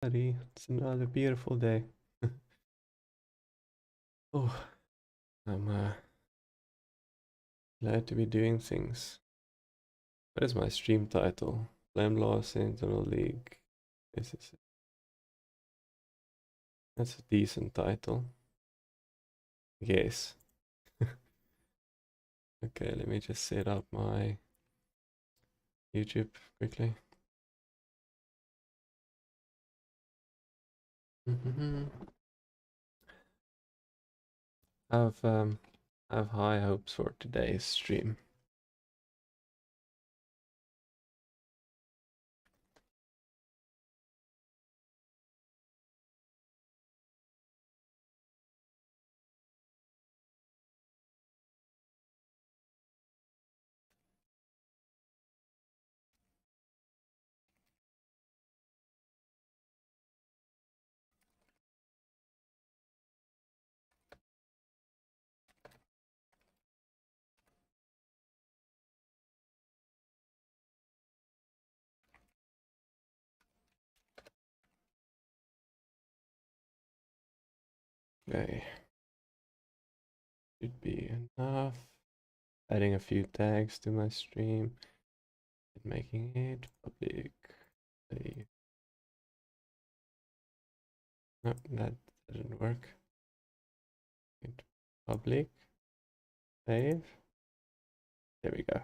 Buddy, it's another beautiful day. Oh, I'm glad to be doing things. What is my stream title? FlameBlast Sentinel League. That's a decent title. Yes. Okay, let me just set up my YouTube quickly. I have high hopes for today's stream. Okay. Should be enough. Adding a few tags to my stream and making it public. No, that didn't work. Hit public. Save. There we go.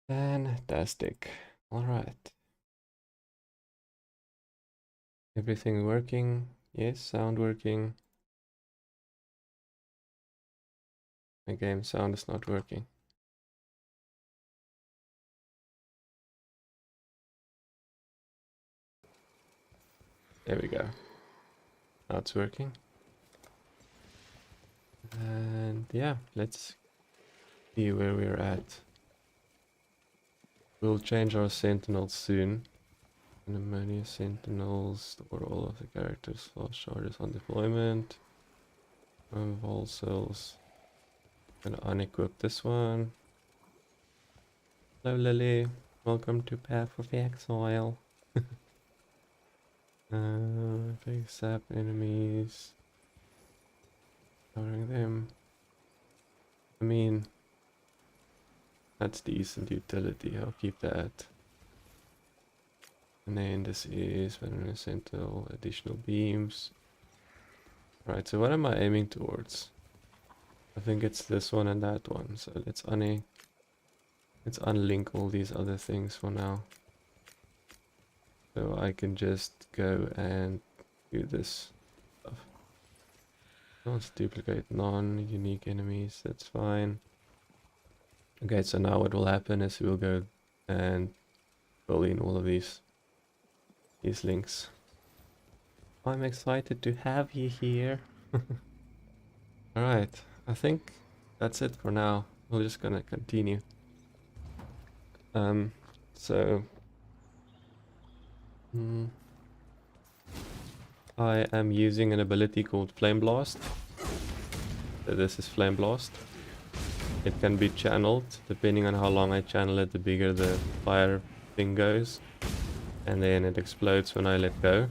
Fantastic. Alright. Everything working? Yes, sound working. My game sound is not working. There we go. Now it's working. And yeah, let's see where we're at. We'll change our sentinels soon. Pneumonia sentinels for all of the characters. Flash charges on deployment. Vol cells. Gonna unequip this one. Hello Lily, welcome to Path of Exile. Big sap enemies. Covering them. I mean, that's decent utility, I'll keep that. And then this is Venom Sentinel, additional beams. Right, so what am I aiming towards? I think it's this one and that one, so let's unlink all these other things for now. So I can just go and do this stuff. Let's duplicate non-unique enemies, that's fine. Okay, so now what will happen is we'll go and fill in all of these links. I'm excited to have you here. Alright, I think that's it for now. We're just gonna continue. I am using an ability called FlameBlast. So this is FlameBlast. It can be channeled. Depending on how long I channel it, the bigger the fire thing goes. And then it explodes when I let go.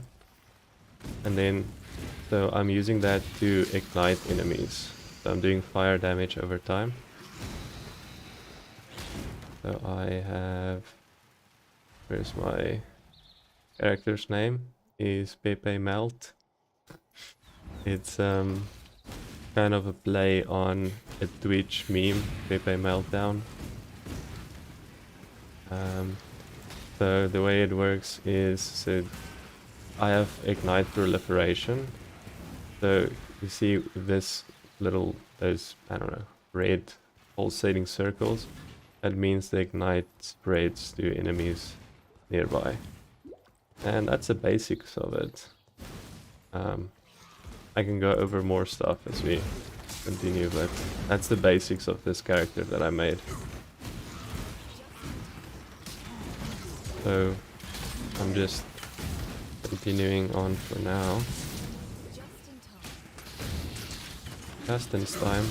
And then, so I'm using that to ignite enemies. So I'm doing fire damage over time. So I have, where's my character's name? Is Pepe Melt. It's kind of a play on a Twitch meme, Pepe Meltdown. So the way it works is, so I have ignite proliferation. So you see this little, those, I don't know, red pulsating circles. That means the ignite spreads to enemies nearby. And that's the basics of it. I can go over more stuff as we continue, but that's the basics of this character that I made. So I'm just continuing on for now. Just in time.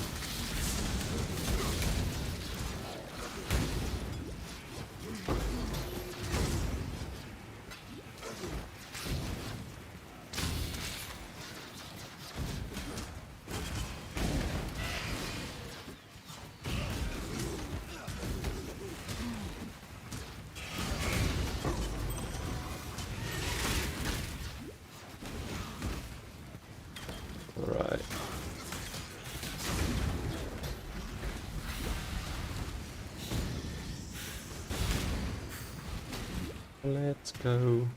Let's go.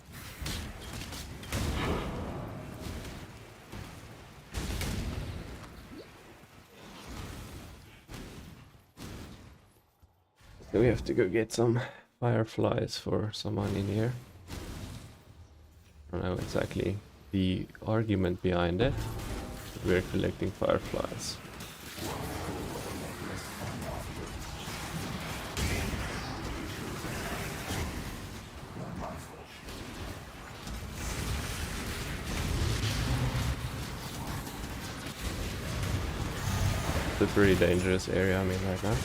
So we have to go get some fireflies for someone in here. I don't know exactly the argument behind it, but we're collecting fireflies. It's a pretty dangerous area I'm in right now.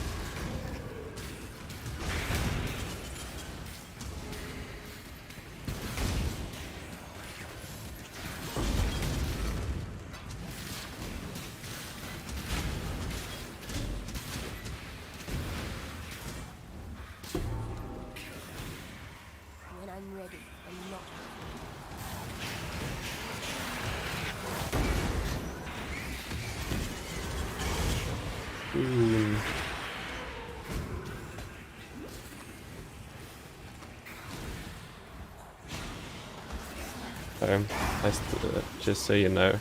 When I'm ready and not. Just so you know,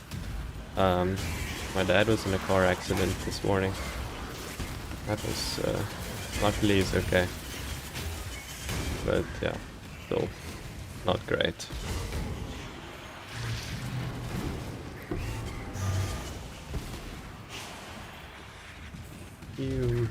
my dad was in a car accident this morning. That was, luckily he's okay. But yeah, still not great. You.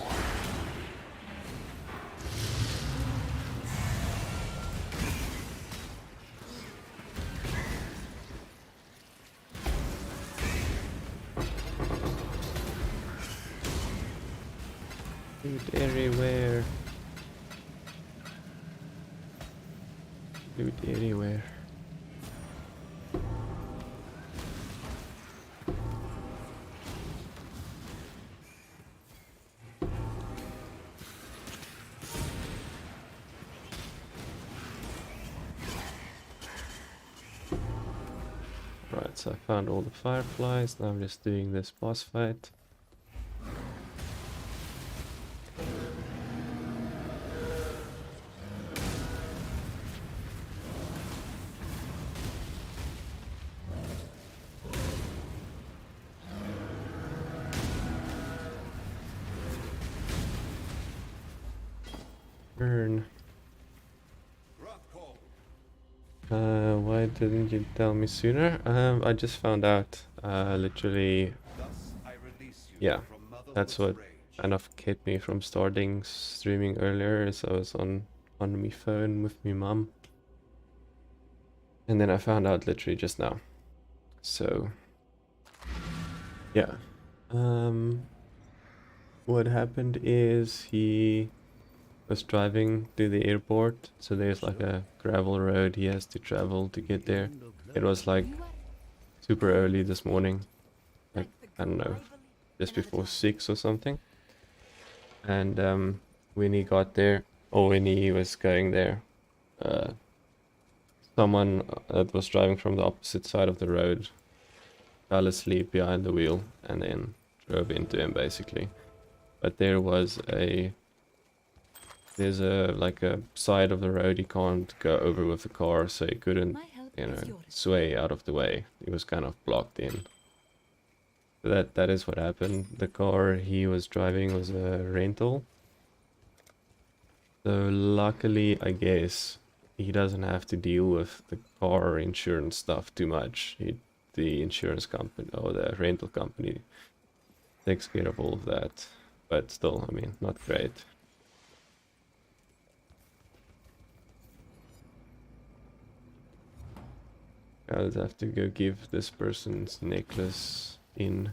Loot everywhere. Loot anywhere. Right, so I found all the fireflies. Now I'm just doing this boss fight. Burn. Why didn't you tell me sooner? I just found out, literally, yeah, that's what kind of kept me from starting streaming earlier, is I was on my phone with my mum. And then I found out literally just now. So, yeah. What happened is he was driving to the airport, so there's like a gravel road he has to travel to get there. It was like super early this morning, like, I don't know, just before 6 or something. And when he got there, or when he was going there, someone that was driving from the opposite side of the road fell asleep behind the wheel and then drove into him basically. But there's like a side of the road he can't go over with the car, so he couldn't, sway out of the way. He was kind of blocked in. So that is what happened. The car he was driving was a rental. So luckily, I guess, he doesn't have to deal with the car insurance stuff too much. The insurance company, or the rental company, takes care of all of that. But still, I mean, not great. I'll have to go give this person's necklace in.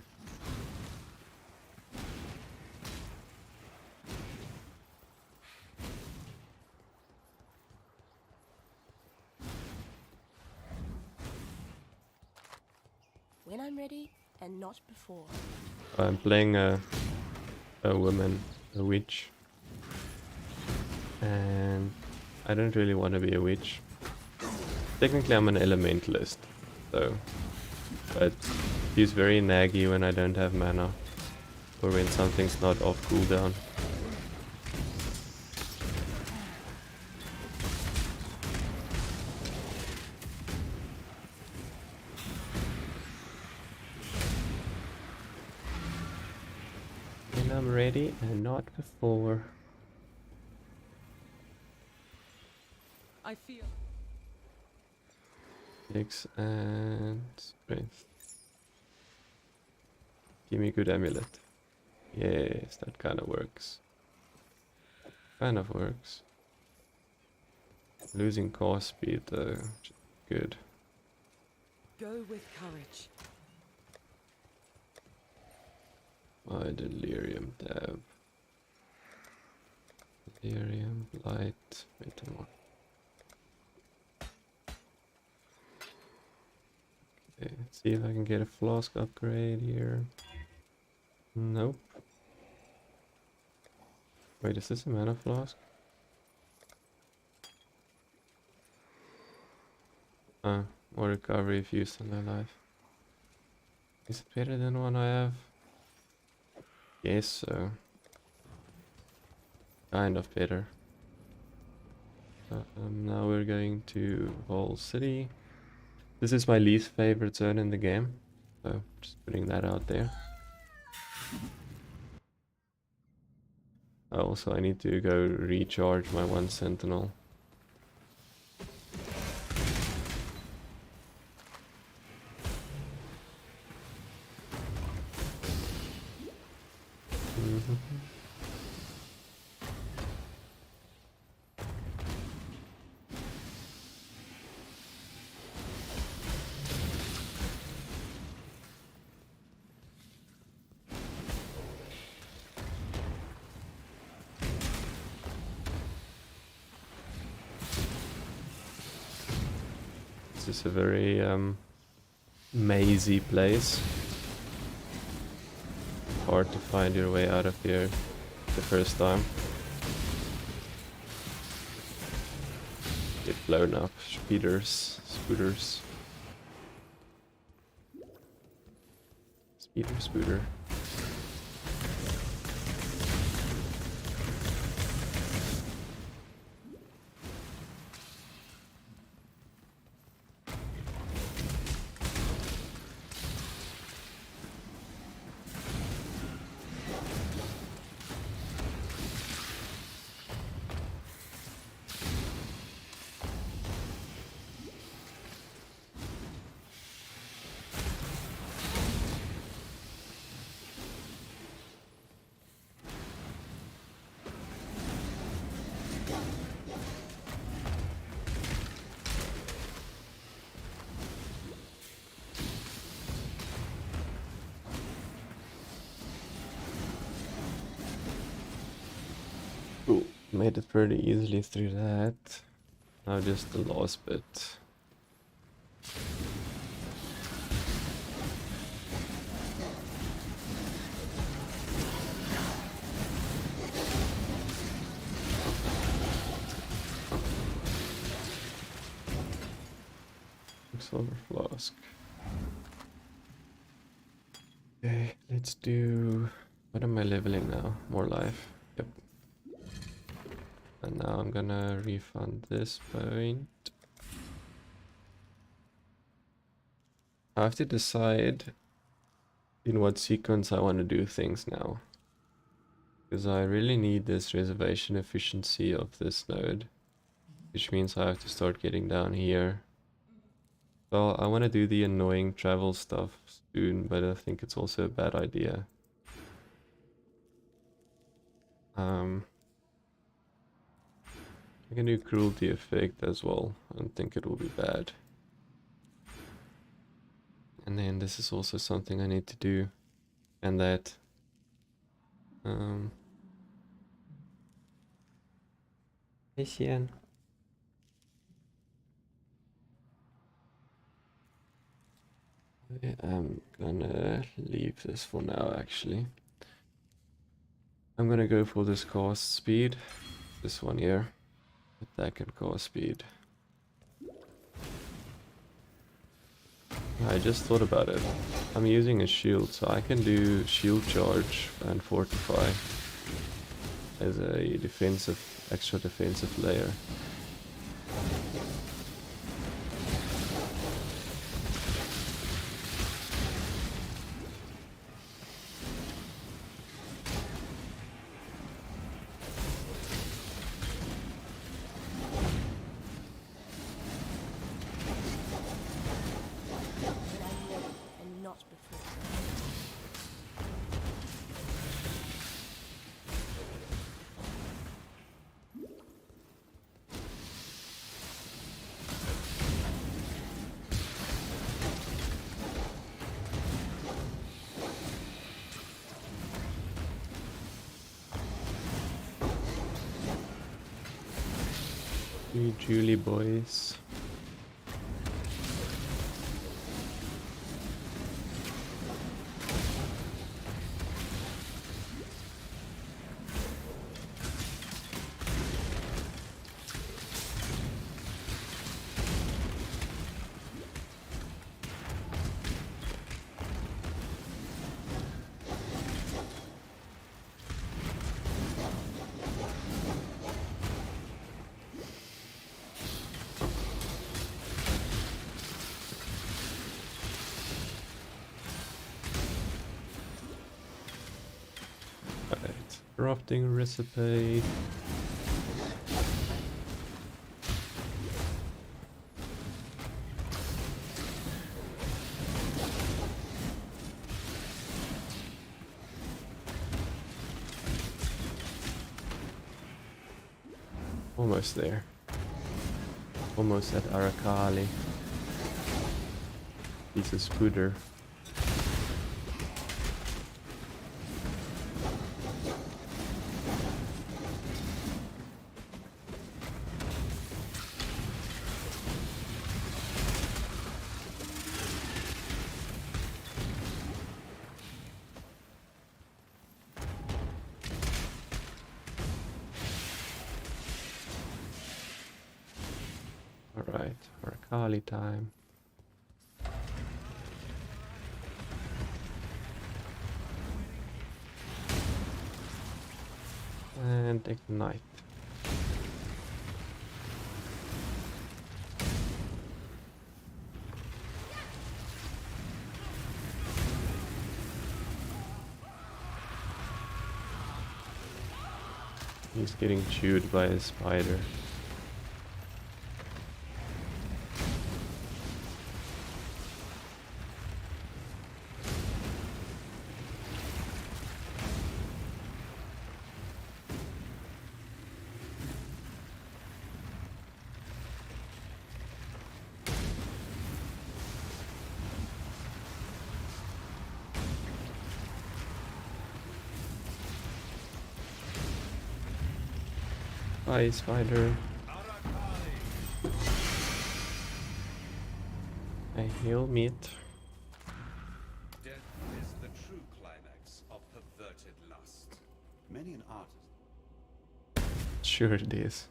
When I'm ready and not before. I'm playing a woman, a witch. And I don't really want to be a witch. Technically I'm an elementalist, though. But he's very naggy when I don't have mana. Or when something's not off cooldown. I'm ready and not before. I feel. X and strength. Give me good amulet. Yes, that kind of works. Kind of works. Losing cast speed though, which is good. Go with courage. My delirium tab. Delirium, light, metamorph. Okay, let's see if I can get a flask upgrade here. Nope. Wait, is this a mana flask? More recovery if used in their life. Is it better than one I have? Yes, so. Kind of better. Now we're going to Wall City. This is my least favorite zone in the game, so just putting that out there. Also, I need to go recharge my one Sentinel. This is a very mazy place. Hard to find your way out of here the first time. Get blown up, speeders, spooters. Speeder, spooter. Cool, made it pretty easily through that. Now just the last bit. Silver flask. Okay, let's do... What am I leveling now? More life. Yep. And now I'm gonna refund this point. I have to decide in what sequence I want to do things now. Because I really need this reservation efficiency of this node. Which means I have to start getting down here. Well, I want to do the annoying travel stuff soon, but I think it's also a bad idea. I can do cruelty effect as well. I don't think it will be bad. And then this is also something I need to do. And that... Hey, Xian. I'm gonna leave this for now, actually. I'm gonna go for this cast speed. This one here. Attack and cast speed. I just thought about it. I'm using a shield, so I can do shield charge and fortify as a defensive, extra defensive layer. We Julie boys. Right, crafting recipe. Almost there. Almost at Arakali. Piece of scooter. Alright, Arakali time. And ignite. He's getting chewed by a spider. Bye, spider. I heal meat. Death is the true climax of perverted lust. Many an artist. Sure it is.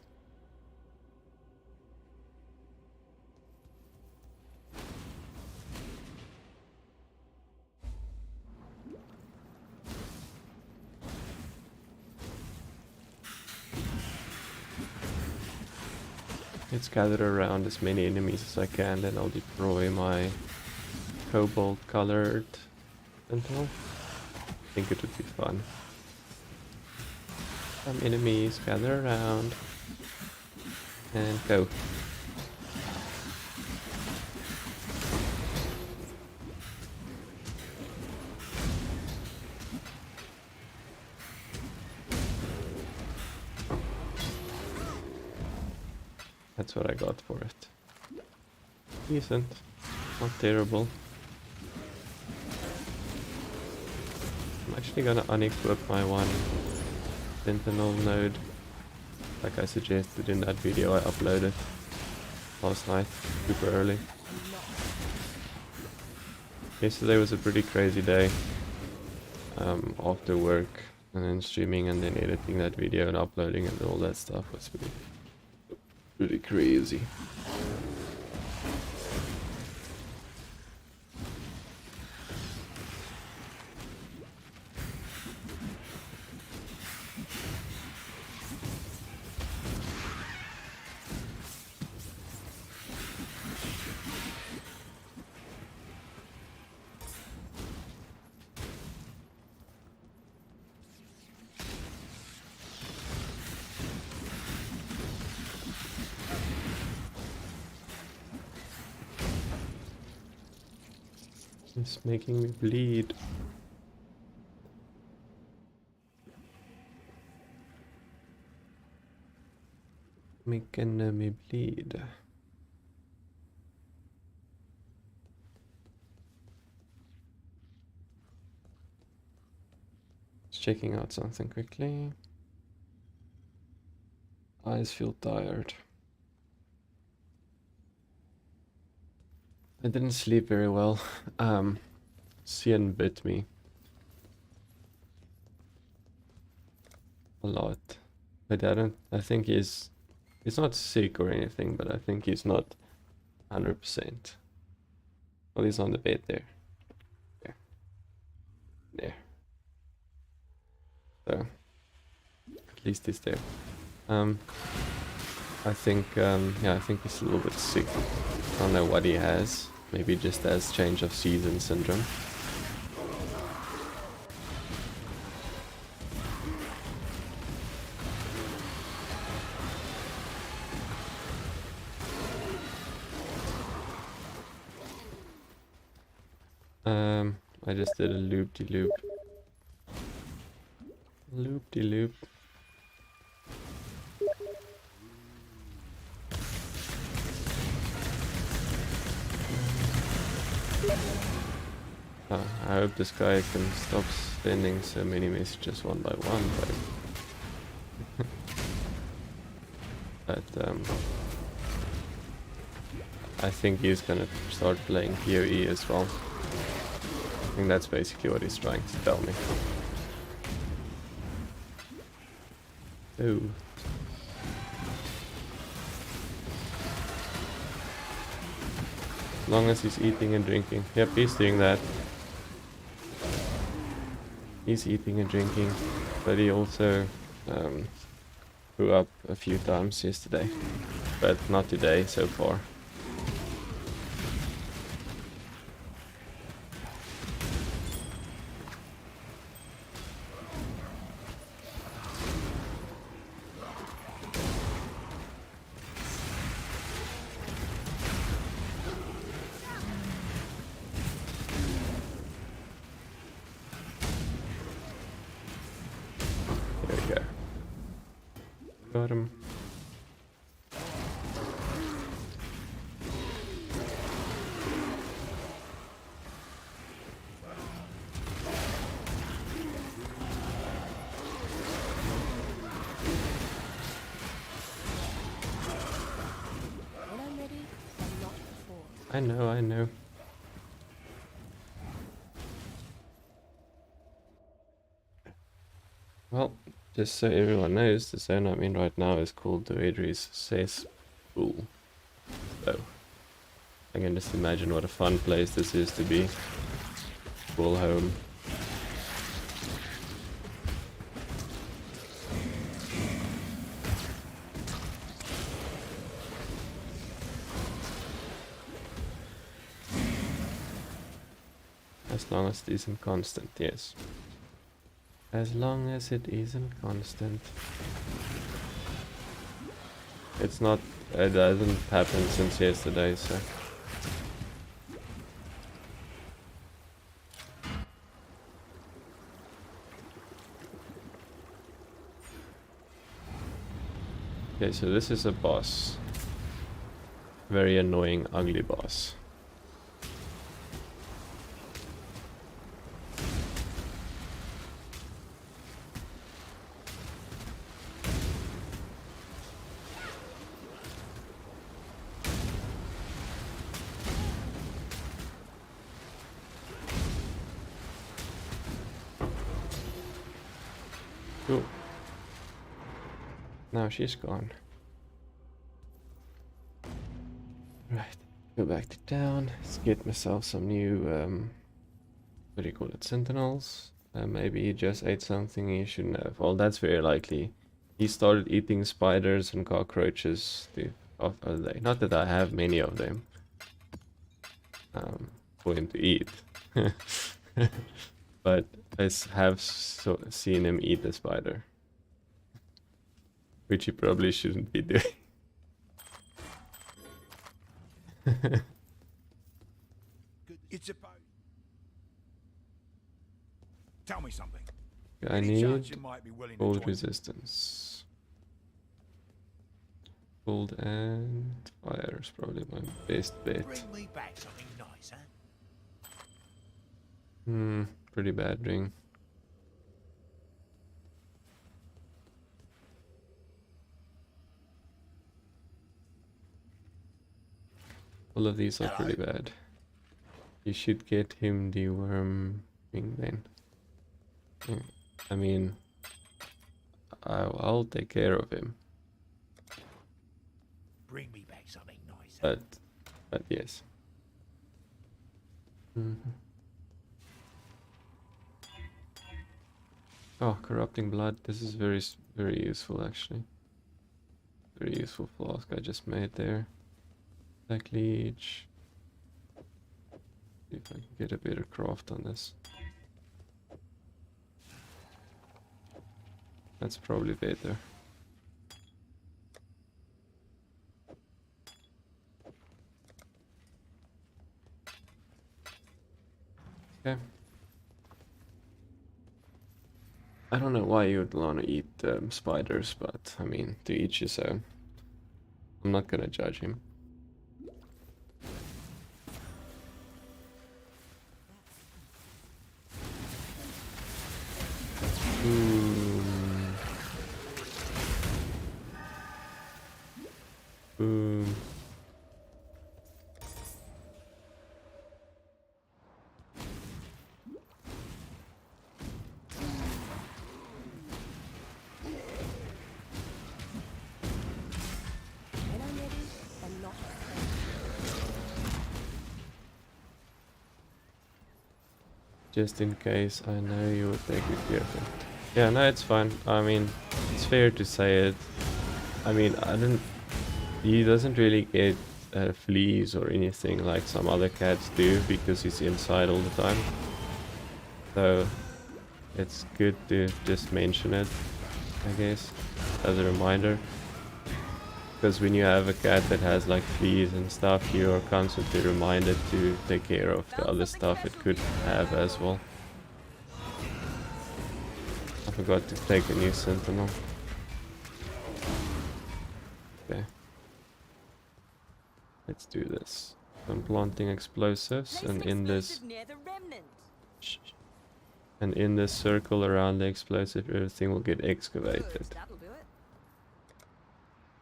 Let's gather around as many enemies as I can, then I'll deploy my cobalt colored Sentinel. I think it would be fun. Some enemies, gather around. And go. That's what I got for it. Decent. Not terrible. I'm actually gonna unequip my one Sentinel node, like I suggested in that video I uploaded last night, super early. Yesterday was a pretty crazy day. After work and then streaming and then editing that video and uploading and all that stuff was pretty crazy. It's making me bleed. Making me bleed. Just checking out something quickly. Eyes feel tired. I didn't sleep very well. Cian bit me a lot. But I think he's not sick or anything, but I think he's not 100%. Well, he's on the bed there. There. There. So, at least he's there. I think, yeah, I think he's a little bit sick. I don't know what he has. Maybe just has change of season syndrome. I just did a loop-de-loop. Loop-de-loop. I hope this guy can stop sending so many messages one by one, but I think he's gonna start playing PoE as well. I think that's basically what he's trying to tell me. Oh. As long as he's eating and drinking. Yep, he's doing that. He's eating and drinking, but he also grew up a few times yesterday, but not today so far. There we go. Got him. When I'm ready, and not before. I know, I know. Well, just so everyone knows, the zone I'm in right now is called the Edry's Cesspool. So, I can just imagine what a fun place this is to be. Full home. As long as it isn't constant, yes. As long as it isn't constant. It's not, it hasn't happened since yesterday, so. Okay, so this is a boss. Very annoying, ugly boss. Cool. Now she's gone. Right, go back to town. Let's get myself some new, what do you call it, sentinels? Maybe he just ate something he shouldn't have. Well, that's very likely. He started eating spiders and cockroaches the other day. Not that I have many of them for him to eat. But I have seen him eat a spider. Which he probably shouldn't be doing. It's about. Tell me something. I Any chance need you might be willing to cold join? resistance. Cold and fire is probably my best bet. Bring me back something nice, huh? Pretty bad ring. All of these are pretty bad. You should get him the worm thing then. Yeah, I mean, I'll take care of him. Bring me back something nicer. But yes. Oh, corrupting blood. This is very useful actually. Very useful flask I just made there. Black leech. See if I can get a better craft on this. That's probably better. Okay. I don't know why you would want to eat spiders, but I mean, to each his own. I'm not gonna judge him. Boom. Boom. When I'm ready, and not Just in case, I know you would take good care of him. Yeah, no, it's fine. I mean, it's fair to say it. I mean, he doesn't really get fleas or anything like some other cats do because he's inside all the time. So it's good to just mention it, I guess, as a reminder. Because when you have a cat that has like fleas and stuff, you are constantly reminded to take care of the other stuff it could have as well. I forgot to take a new Sentinel. Okay. Let's do this. I'm planting explosives, and in this near the remnant. and in this circle around the explosive, everything will get excavated. That'll do it.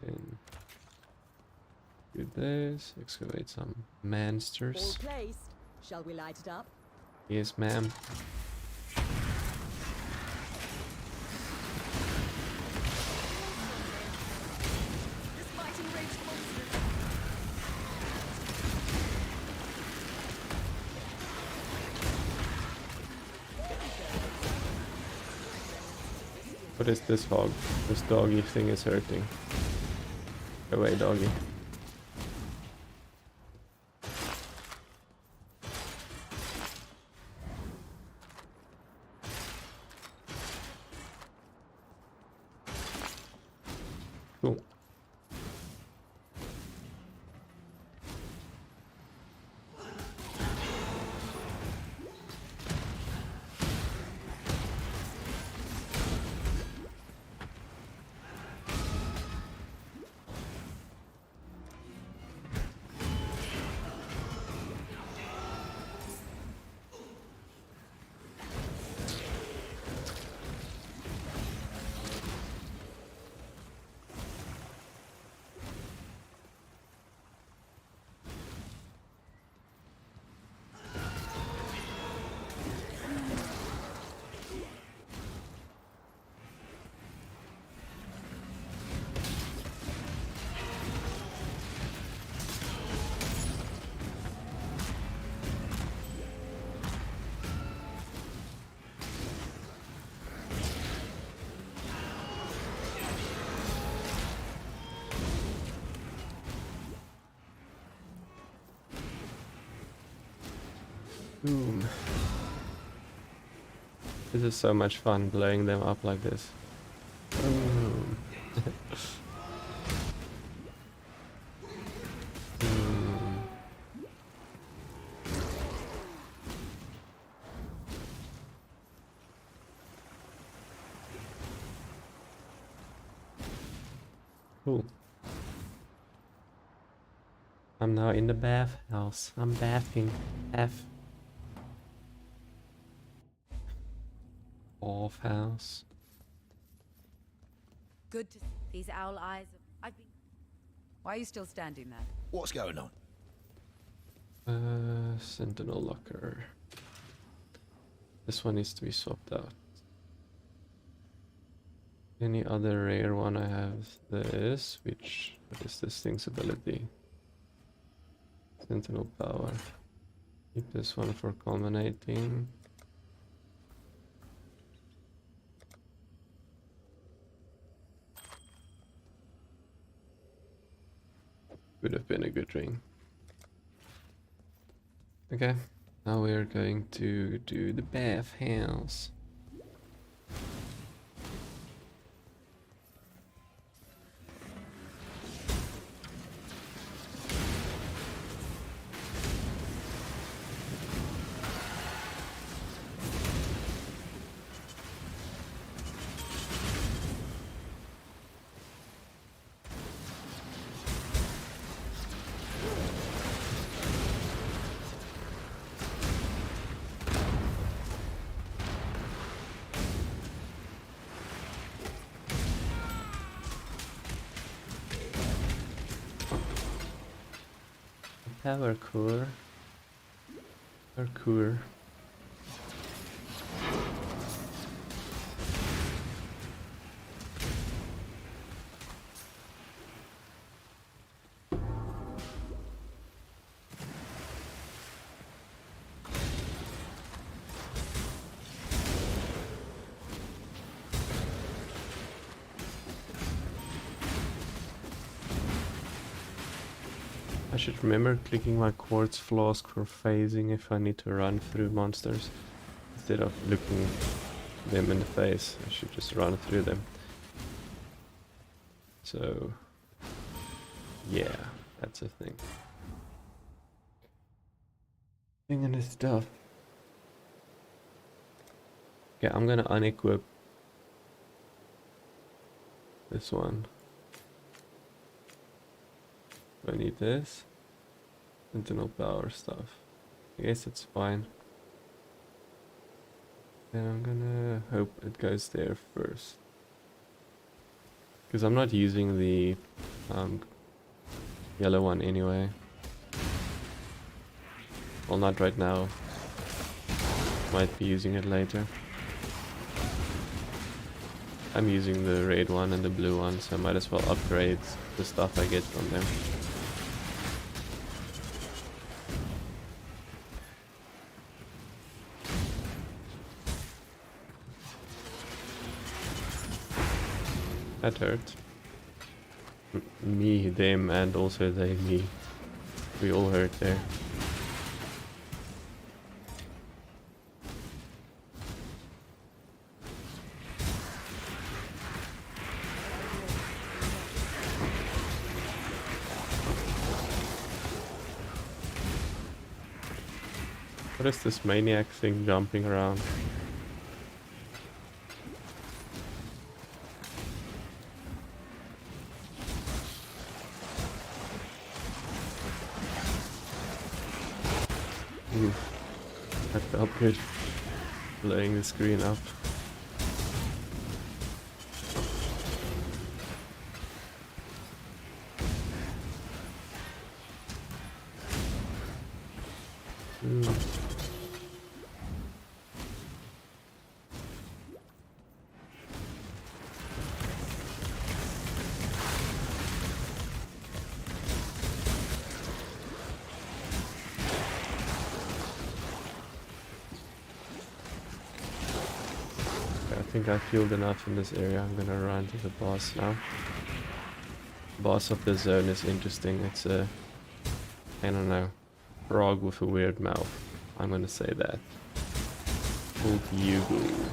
And do this. Excavate some All monsters. placed. Shall we light it up? Yes, ma'am. This fighting rage monster. What is this hog? This doggy thing is hurting. Go away, doggy. Cool. Boom. This is so much fun blowing them up like this. Boom. Boom. Cool. I'm now in the bathhouse. I'm bathing. Off house. Good to see. These owl eyes. I've been. Why are you still standing there? What's going on? Sentinel locker. This one needs to be swapped out. Any other rare one I have this, which, what is this thing's ability? Sentinel power. Keep this one for culminating. Would have been a good ring. Okay, now we're going to do the bathhouse. Power core. Parkour. I should remember clicking my quartz flask for phasing if I need to run through monsters. Instead of looking them in the face, I should just run through them. So, yeah, that's a thing. Thing in the stuff. Okay, I'm gonna unequip this one. Do I need this? Sentinel power stuff. I guess it's fine. Then I'm gonna hope it goes there first. Because I'm not using the yellow one anyway. Well, not right now. Might be using it later. I'm using the red one and the blue one, so I might as well upgrade the stuff I get from them. That hurt. Me, them, and also they, me. We all hurt there. What is this maniac thing jumping around? That felt good. Blowing the screen up. I think I healed enough in this area. I'm gonna run to the boss now. Boss of the zone is interesting. It's a, I don't know, frog with a weird mouth. I'm gonna say that. Called Yugu.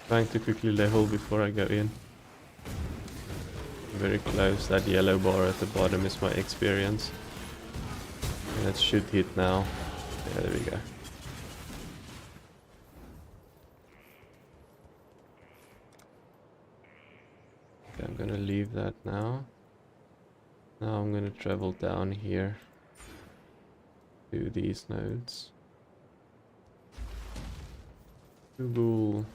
Trying to quickly level before I go in. Very close. That yellow bar at the bottom is my experience. And it should hit now. Yeah, there we go. Okay, I'm gonna leave that now. Now I'm gonna travel down here. to these nodes. Google.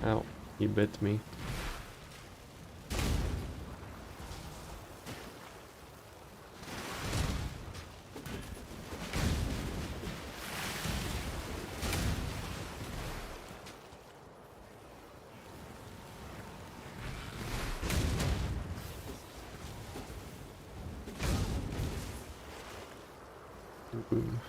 Ow, he bit me. Boom.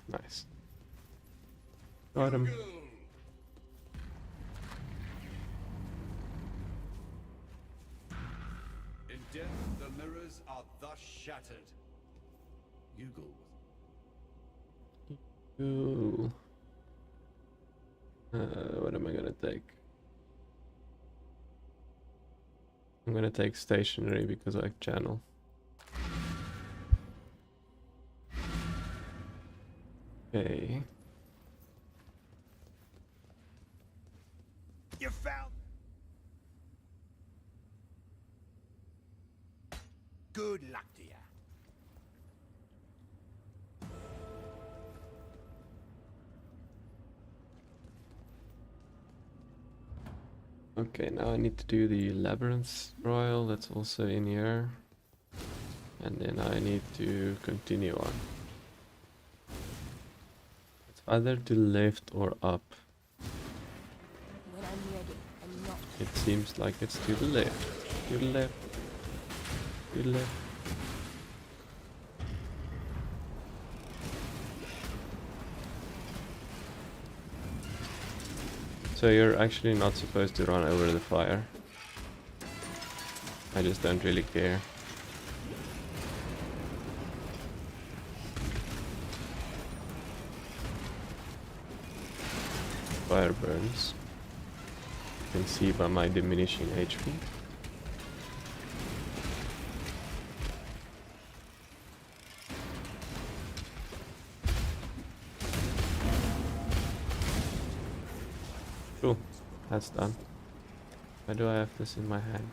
Nice. Got him. In death, the mirrors are thus shattered. Yugal. Cool. What am I gonna take? I'm gonna take stationary because I channel. Okay. You found. Good luck to you. Okay, now I need to do the labyrinth royal. That's also in here. And then I need to continue on. It's either to the left or up. When I'm ready, I'm not. It seems like it's to the left. To the left. To the left. So you're actually not supposed to run over the fire. I just don't really care. Fire burns. You can see by my diminishing HP. Cool, that's done. Why do I have this in my hand?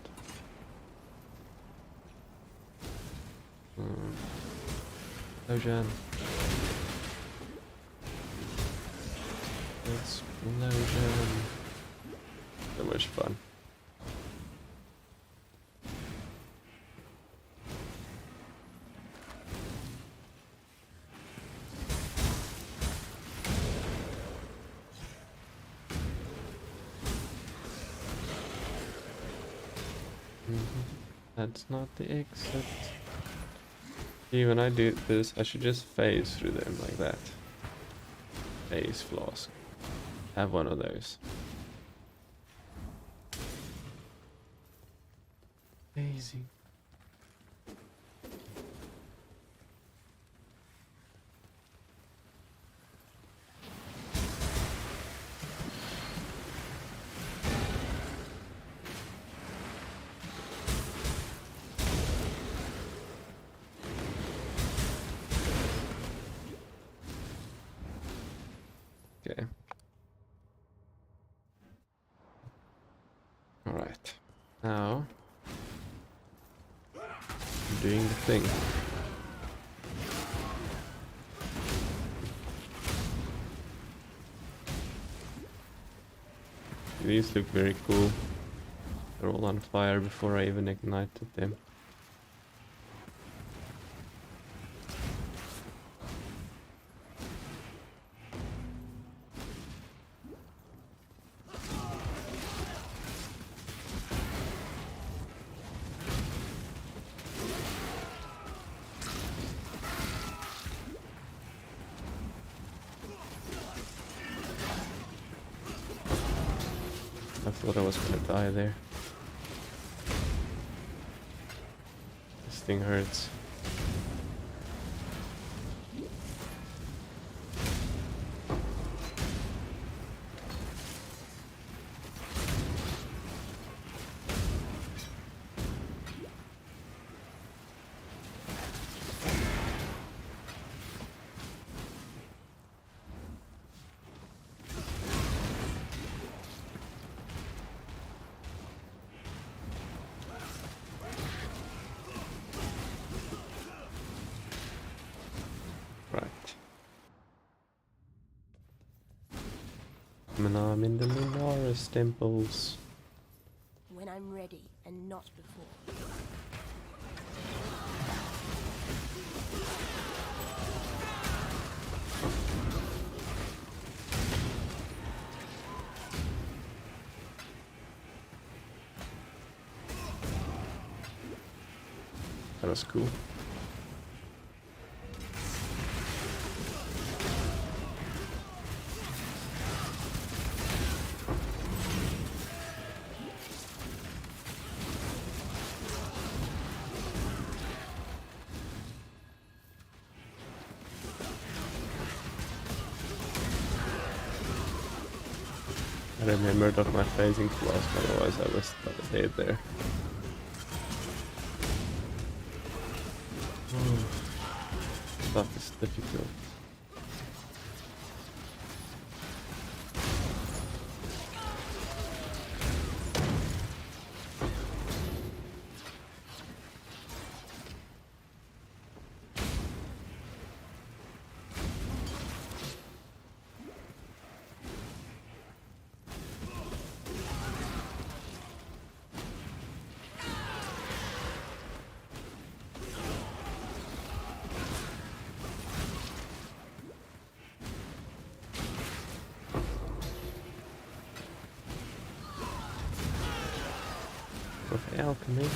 Explosion. Explosion. So much fun. That's not the exit. See, when I do this, I should just phase through them like that. Phase flask. Have one of those. Easy. Okay. All right. Now I'm doing the thing. These look very cool. They're all on fire before I even ignited them. I thought I was gonna die there. This thing hurts. And I'm in the Lunaris temples. When I'm ready and not before. That was cool. I remembered of my phasing flask, otherwise I was dead there. Stuff is difficult. With alchemy.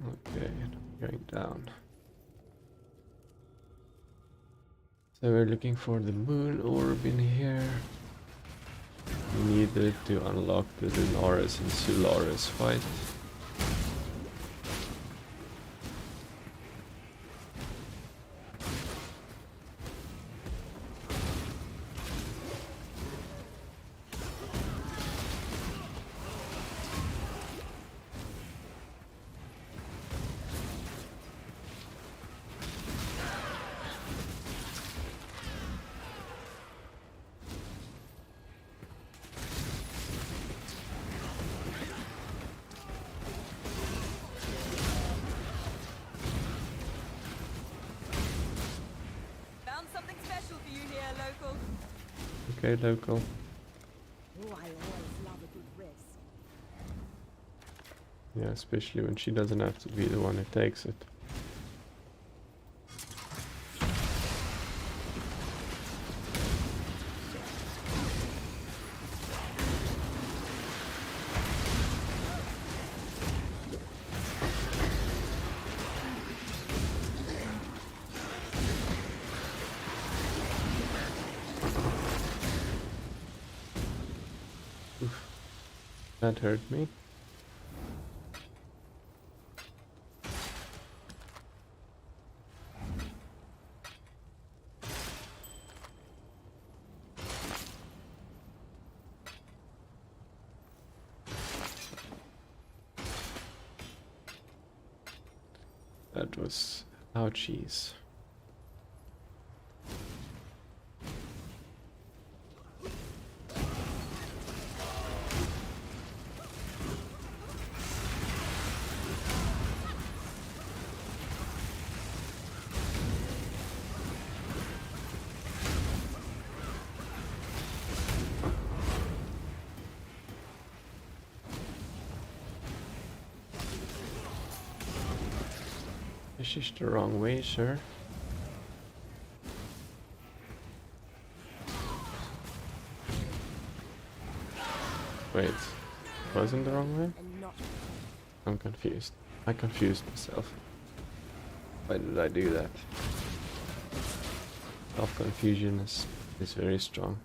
Okay, going down. So we're looking for the moon orb in here. We need it to unlock the Lunaris and Solaris fight. Found something special for you here, local. Okay, local. Oh, I always love a good risk. Yeah, especially when she doesn't have to be the one who takes it. That hurt me. That was ouchies. This is the wrong way, sir. Wait, wasn't the wrong way? And not I'm confused. I confused myself. Why did I do that? Self-confusion is very strong.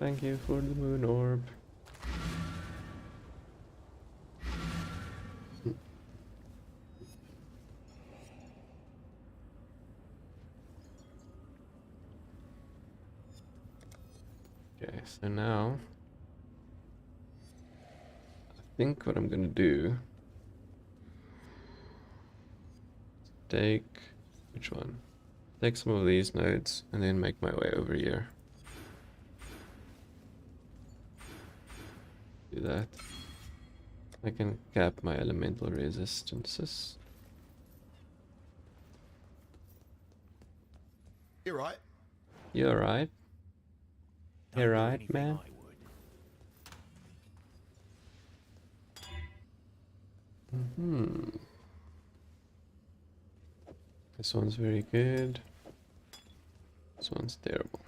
Thank you for the moon orb. Okay, so now I think what I'm gonna do, take, which one? Take some of these nodes and then make my way over here. Do that. I can cap my elemental resistances. You're right. You're right. You're right, man. This one's very good. This one's terrible.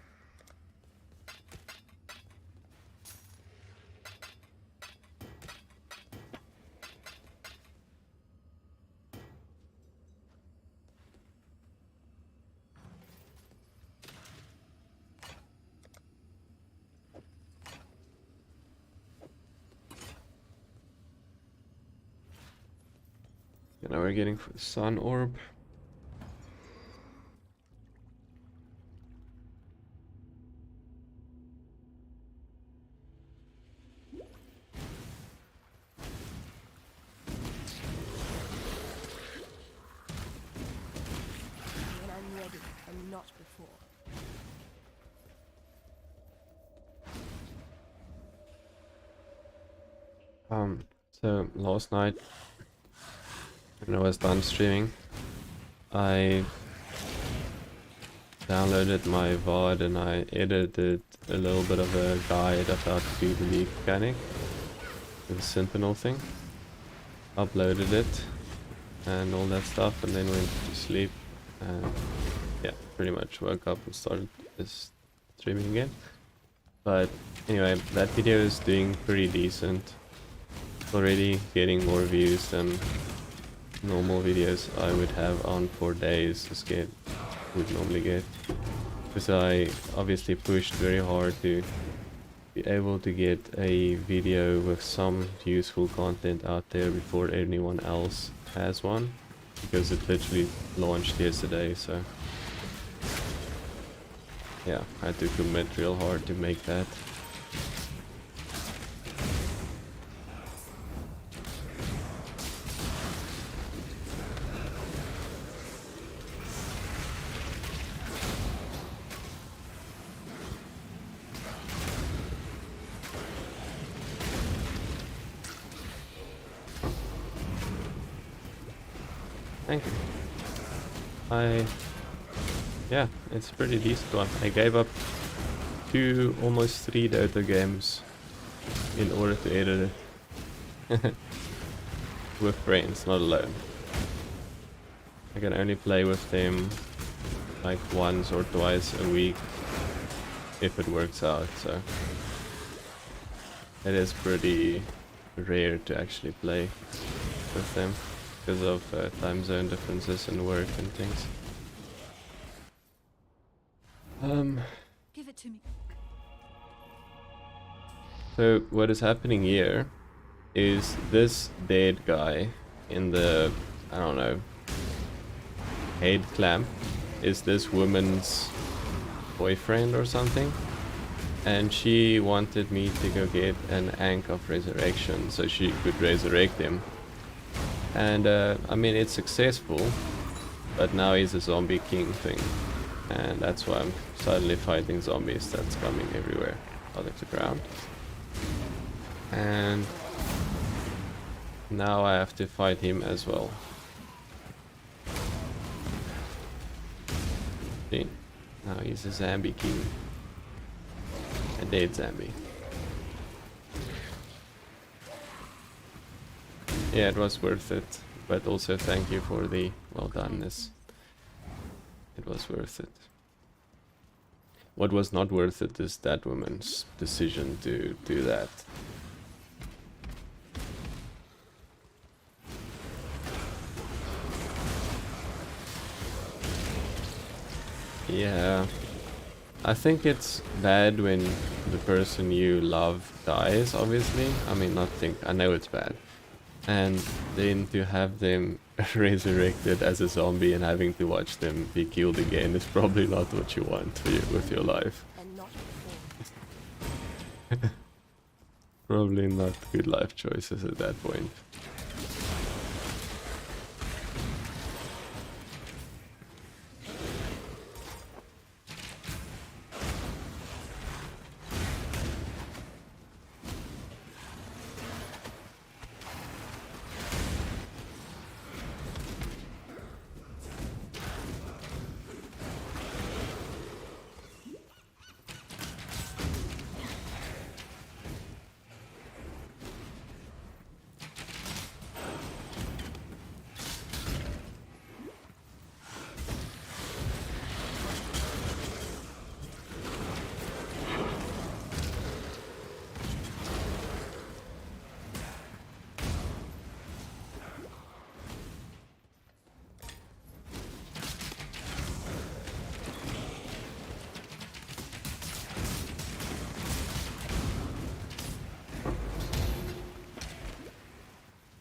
Now we're getting for the sun orb. When I'm ready and not before. So last night when I was done streaming, I downloaded my VOD and I edited a little bit of a guide of how to do the league mechanic, the Sentinel thing. Uploaded it and all that stuff, and then went to sleep. And yeah, pretty much woke up and started this streaming again. But anyway, that video is doing pretty decent. Already getting more views than normal videos I would have on 4 days would normally get, because I obviously pushed very hard to be able to get a video with some useful content out there before anyone else has one, because it literally launched yesterday. So yeah, I had to commit real hard to make that. Thank you. Yeah, it's a pretty decent one. I gave up 2, almost 3 Dota games in order to edit it. With friends, not alone. I can only play with them like once or twice a week if it works out, so it is pretty rare to actually play with them because of time zone differences and work and things. Give it to me. So what is happening here is this dead guy in the, I don't know, head clamp is this woman's boyfriend or something, and she wanted me to go get an Ankh of Resurrection so she could resurrect him. And I mean, it's successful, but now he's a zombie king thing, and that's why I'm suddenly fighting zombies that's coming everywhere out of the ground. And now I have to fight him as well. See, now he's a zombie king, a dead zombie. Yeah, it was worth it, but also thank you for the well doneness. It was worth it. What was not worth it is that woman's decision to do that. Yeah, I think it's bad when the person you love dies, obviously. I mean, I know it's bad. And then to have them resurrected as a zombie and having to watch them be killed again is probably not what you want for with your life. And not before. Probably not good life choices at that point.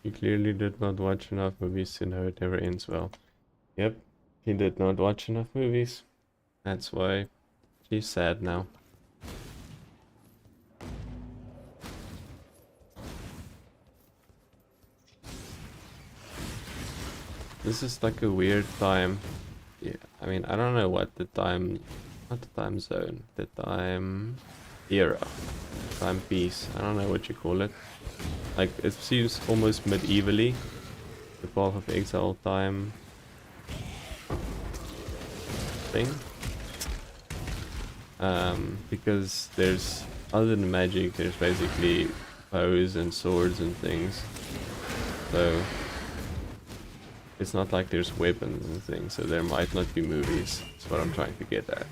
You clearly did not watch enough movies to know it never ends well. Yep, he did not watch enough movies. That's why she's sad now. This is like a weird time. Yeah, I mean, I don't know what the time, not the time zone, the time era, timepiece. I don't know what you call it. Like, it seems almost medievally. The Path of Exile time thing. Because there's, other than magic, there's basically bows and swords and things. So it's not like there's weapons and things, so there might not be movies. That's what I'm trying to get at.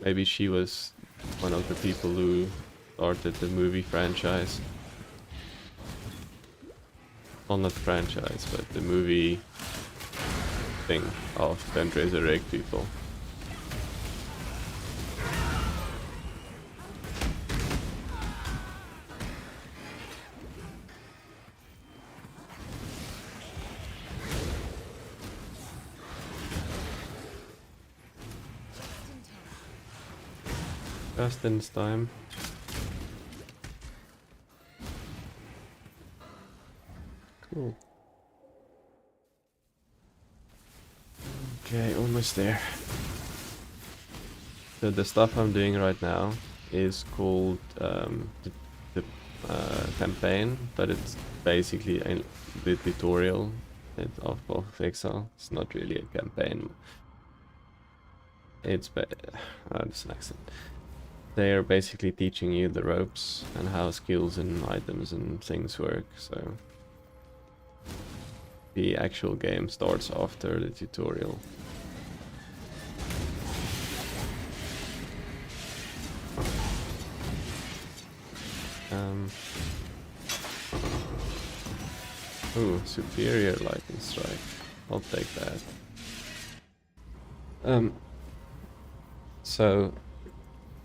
Maybe she was one of the people who started the movie franchise. Well, not franchise, but the movie thing of Don't Resurrect People. Justin's time. Cool. Okay, almost there. So the stuff I'm doing right now is called the campaign, but it's basically the tutorial of Exile. It's not really a campaign. It's just an accent. They are basically teaching you the ropes and how skills and items and things work, so the actual game starts after the tutorial. Ooh, superior lightning strike. I'll take that. So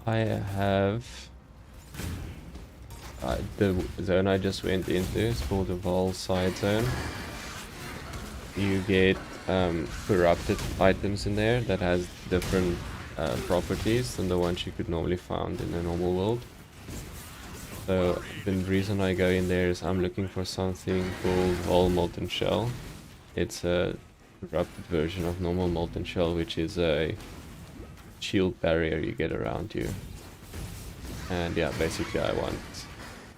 I have the zone I just went into is called the Vol side zone. You get corrupted items in there that has different properties than the ones you could normally find in a normal world. So the reason I go in there is I'm looking for something called Vol Molten Shell. It's a corrupted version of normal Molten Shell, which is a shield barrier you get around you. And yeah, basically I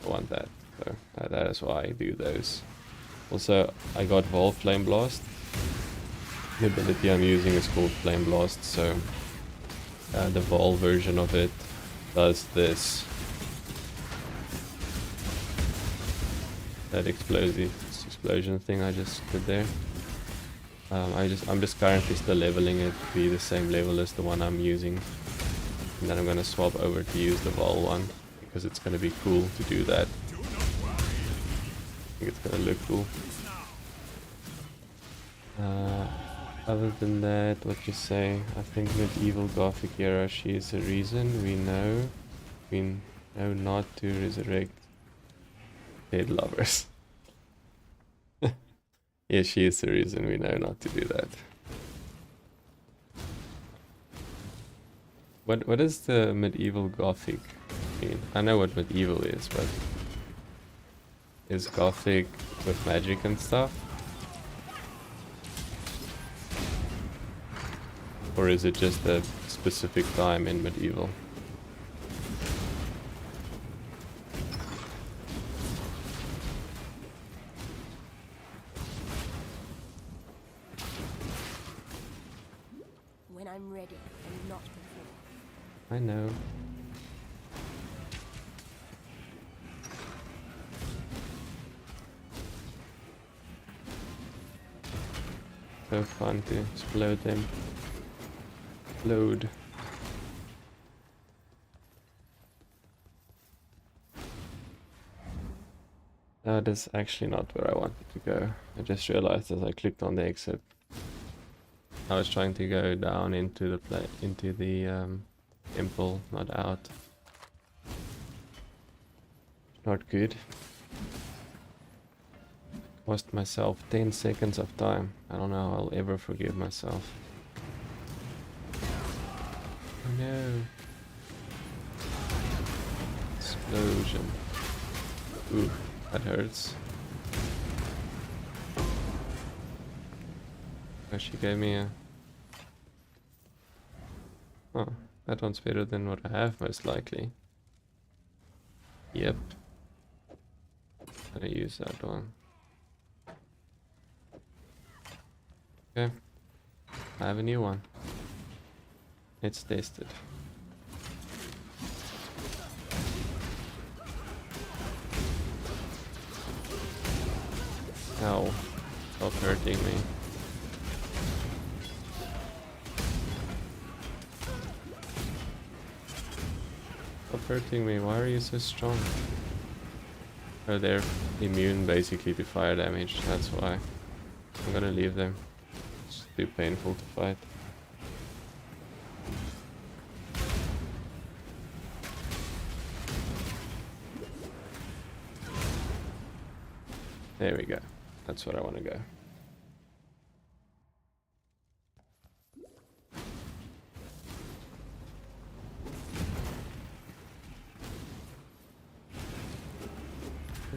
want that. So that is why I do those. Also, I got Vol FlameBlast. The ability I'm using is called FlameBlast, so the Vol version of it does this. That explosion thing I just did there. I'm just currently still leveling it to be the same level as the one I'm using. And then I'm gonna swap over to use the Vol one, because it's gonna be cool to do that. I think it's gonna look cool. Other than that, what you say? I think medieval Gothic era, she is the reason we know not to resurrect dead lovers. Yeah, she is the reason we know not to do that. What does the medieval Gothic mean? I know what medieval is, but is Gothic with magic and stuff? Or is it just a specific time in medieval? When I'm ready and not before. I know. So fun to explode them. Explode. That is actually not where I wanted to go. I just realized as I clicked on the exit, I was trying to go down into the temple, not out. Not good. Cost myself 10 seconds of time. I don't know how I'll ever forgive myself. Oh no. Explosion. Ooh, that hurts. Oh, she gave me a... Oh, that one's better than what I have, most likely. Yep. Gonna use that one. Okay. I have a new one. Let's test it. Ow. Stop hurting me. Stop hurting me. Why are you so strong? Oh, they're immune basically to fire damage. That's why. I'm gonna leave them. It's too painful to fight. There we go. That's where I want to go.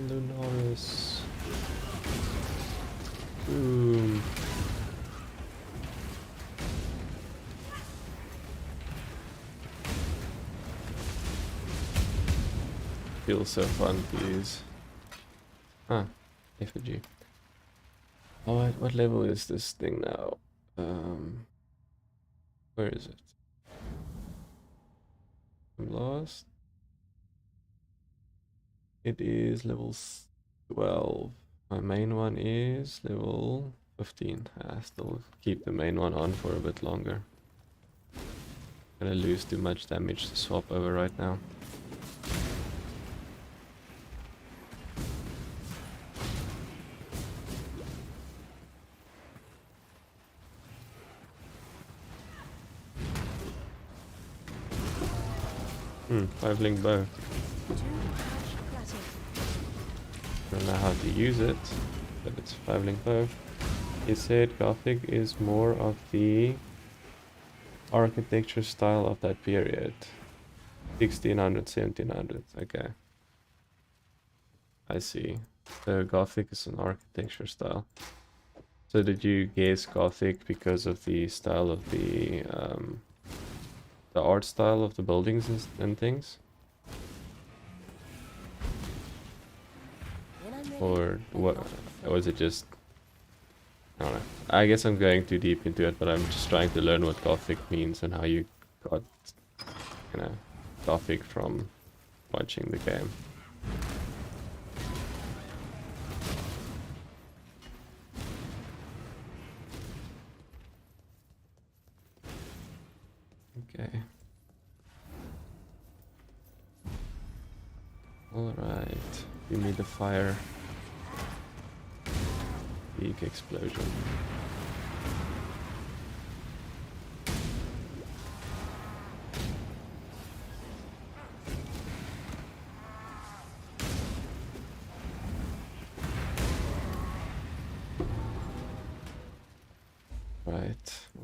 Lunaris. Boom. Feels so fun to use. Huh. Effigy. Alright, what level is this thing now? Where is it? I'm lost. It is level 12. My main one is level 15. I still keep the main one on for a bit longer. Gonna lose too much damage to swap over right now. Five-link bow. Don't know how to use it, but it's five-link bow. He said Gothic is more of the architecture style of that period. 1600, 1700. Okay. I see. So Gothic is an architecture style. So did you guess Gothic because of the style of the art style of the buildings and things? Or what? Or was it just... I don't know. I guess I'm going too deep into it, but I'm just trying to learn what Gothic means and how you got, you know, Gothic from watching the game. Okay. Alright. Give me the fire. Big explosion.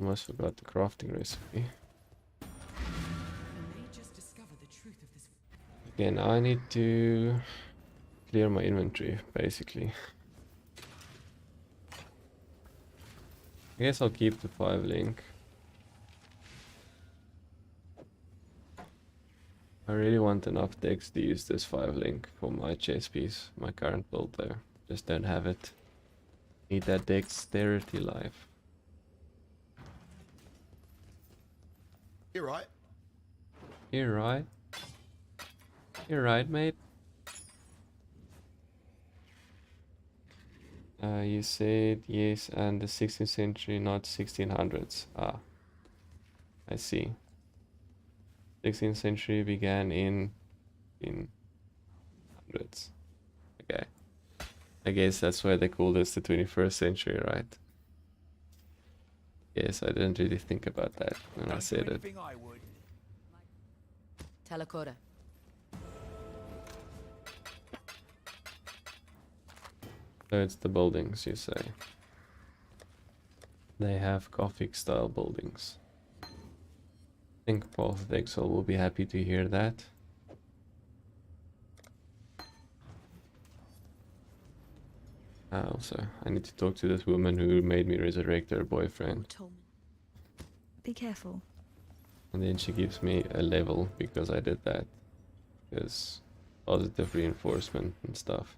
Almost forgot the crafting recipe. Again, I need to clear my inventory, basically. I guess I'll keep the 5 link. I really want enough dex to use this 5 link for my chase piece, my current build though. Just don't have it. Need that dexterity life. You're right. You're right. You're right, mate. You said yes, and the 16th century, not 1600s. Ah, I see. 16th century began in hundreds. Okay. I guess that's why they call this the 21st century, right? Yes, I didn't really think about that when I said it. I would. Talakota. So it's the buildings, you say. They have Gothic style buildings. I think Path of Exile will be happy to hear that. Also, I need to talk to this woman who made me resurrect her boyfriend. Tolman. Be careful. And then she gives me a level because I did that. Because positive reinforcement and stuff.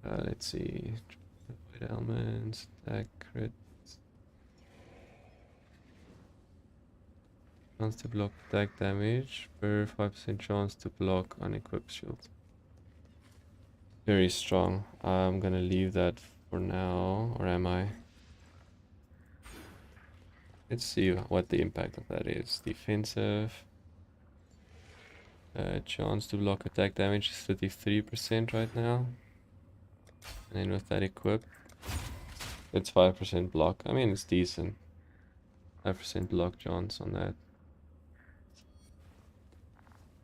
Let's see. Avoid elements, attack, crit. Chance to block attack damage per 5% chance to block unequipped shield. Very strong. I'm gonna leave that for now, or am I? Let's see what the impact of that is. Defensive. Chance to block attack damage is 33% right now. And then with that equipped, it's 5% block. I mean, it's decent. 5% block chance on that.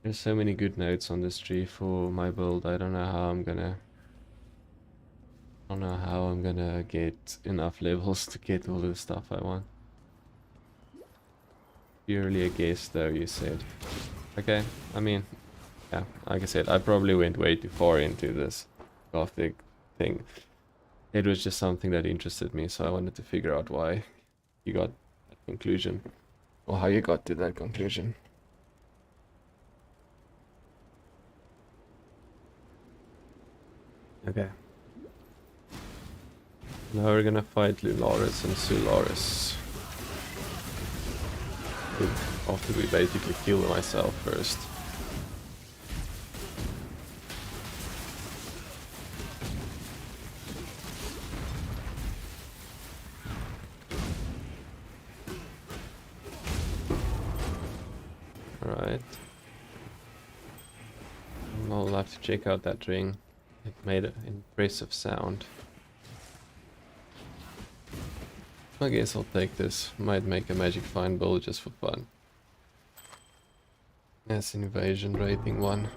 There's so many good notes on this tree for my build. I don't know how I'm gonna get enough levels to get all the stuff I want. Purely a guess though, you said. Okay, I mean, yeah, like I said, I probably went way too far into this Gothic thing. It was just something that interested me, so I wanted to figure out why you got that conclusion. Or how you got to that conclusion. Okay. Now we're gonna fight Lularis and Sularis. After we basically kill myself first. Alright. I'll have to check out that ring. It made an impressive sound. I guess I'll take this. Might make a magic find build just for fun. That's invasion rating 1.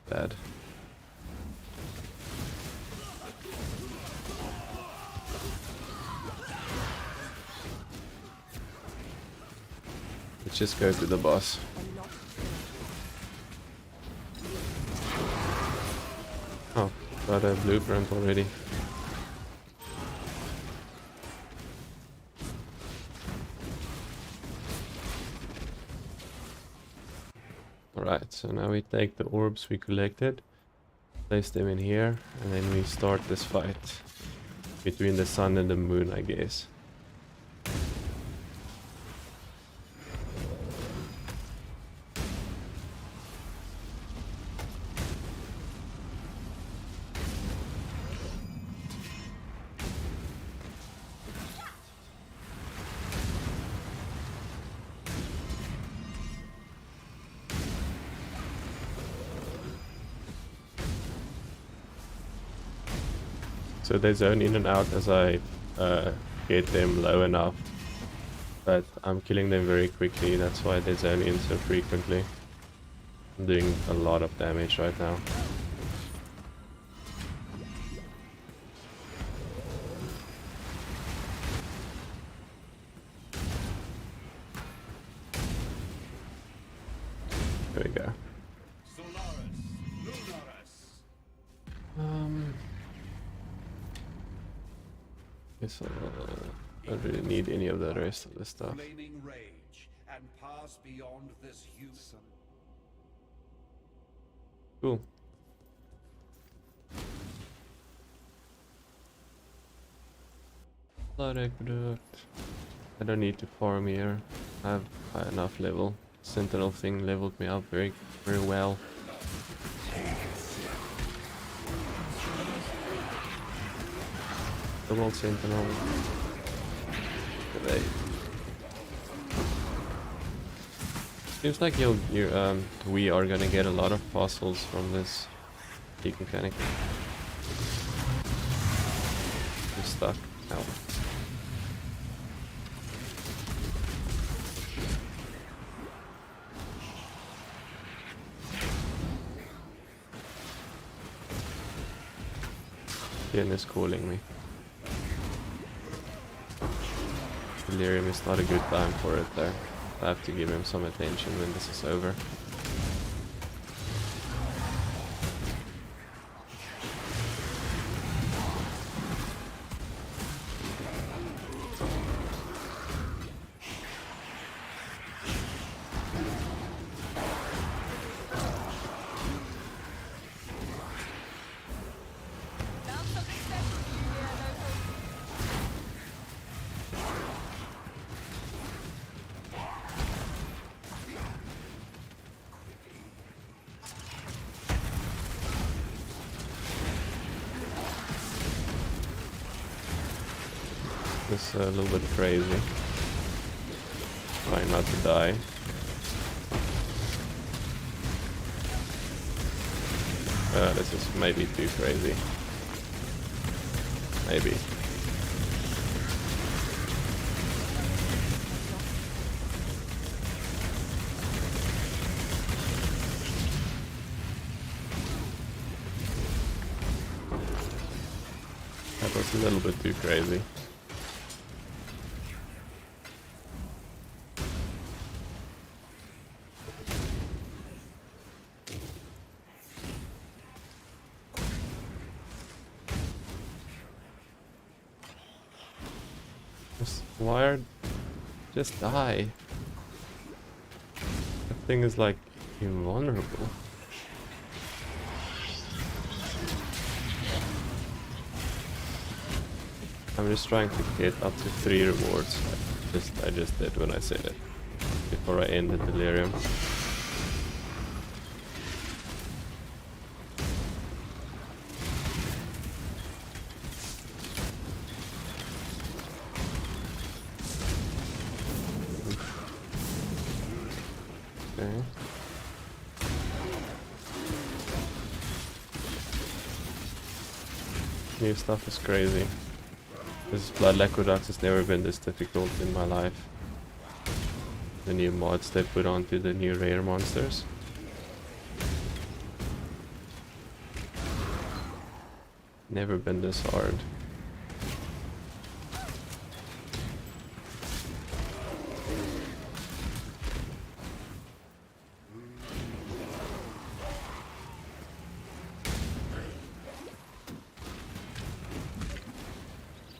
Bad. Let's just go to the boss. Oh, got a blueprint already. Alright, so now we take the orbs we collected, place them in here, and then we start this fight between the sun and the moon, I guess. So they zone in and out as I get them low enough. But I'm killing them very quickly, that's why they zone in so frequently. I'm doing a lot of damage right now. There we go. Solaris, Lunaris. Guess I don't really need any of the rest of the stuff. Flaming rage and pass beyond this human. Cool. Blood aqueduct. I don't need to farm here. I have high enough level. Sentinel thing leveled me up very well. Double Sentinel. Today. Seems like we are gonna get a lot of fossils from this peak mechanic. I'm stuck. Ow. Ian is calling me. Delirium is not a good time for it there. I have to give him some attention when this is over. Found something special for you here, local. This is a little bit crazy. Trying not to die. This is maybe too crazy. Maybe. That was a little bit too crazy. Wired, just die. That thing is like invulnerable. I'm just trying to get up to 3 rewards. I just did when I said it. Before I end the delirium. Okay. New stuff is crazy. This Blood Aqueduct has never been this difficult in my life. The new mods they put onto the new rare monsters. Never been this hard.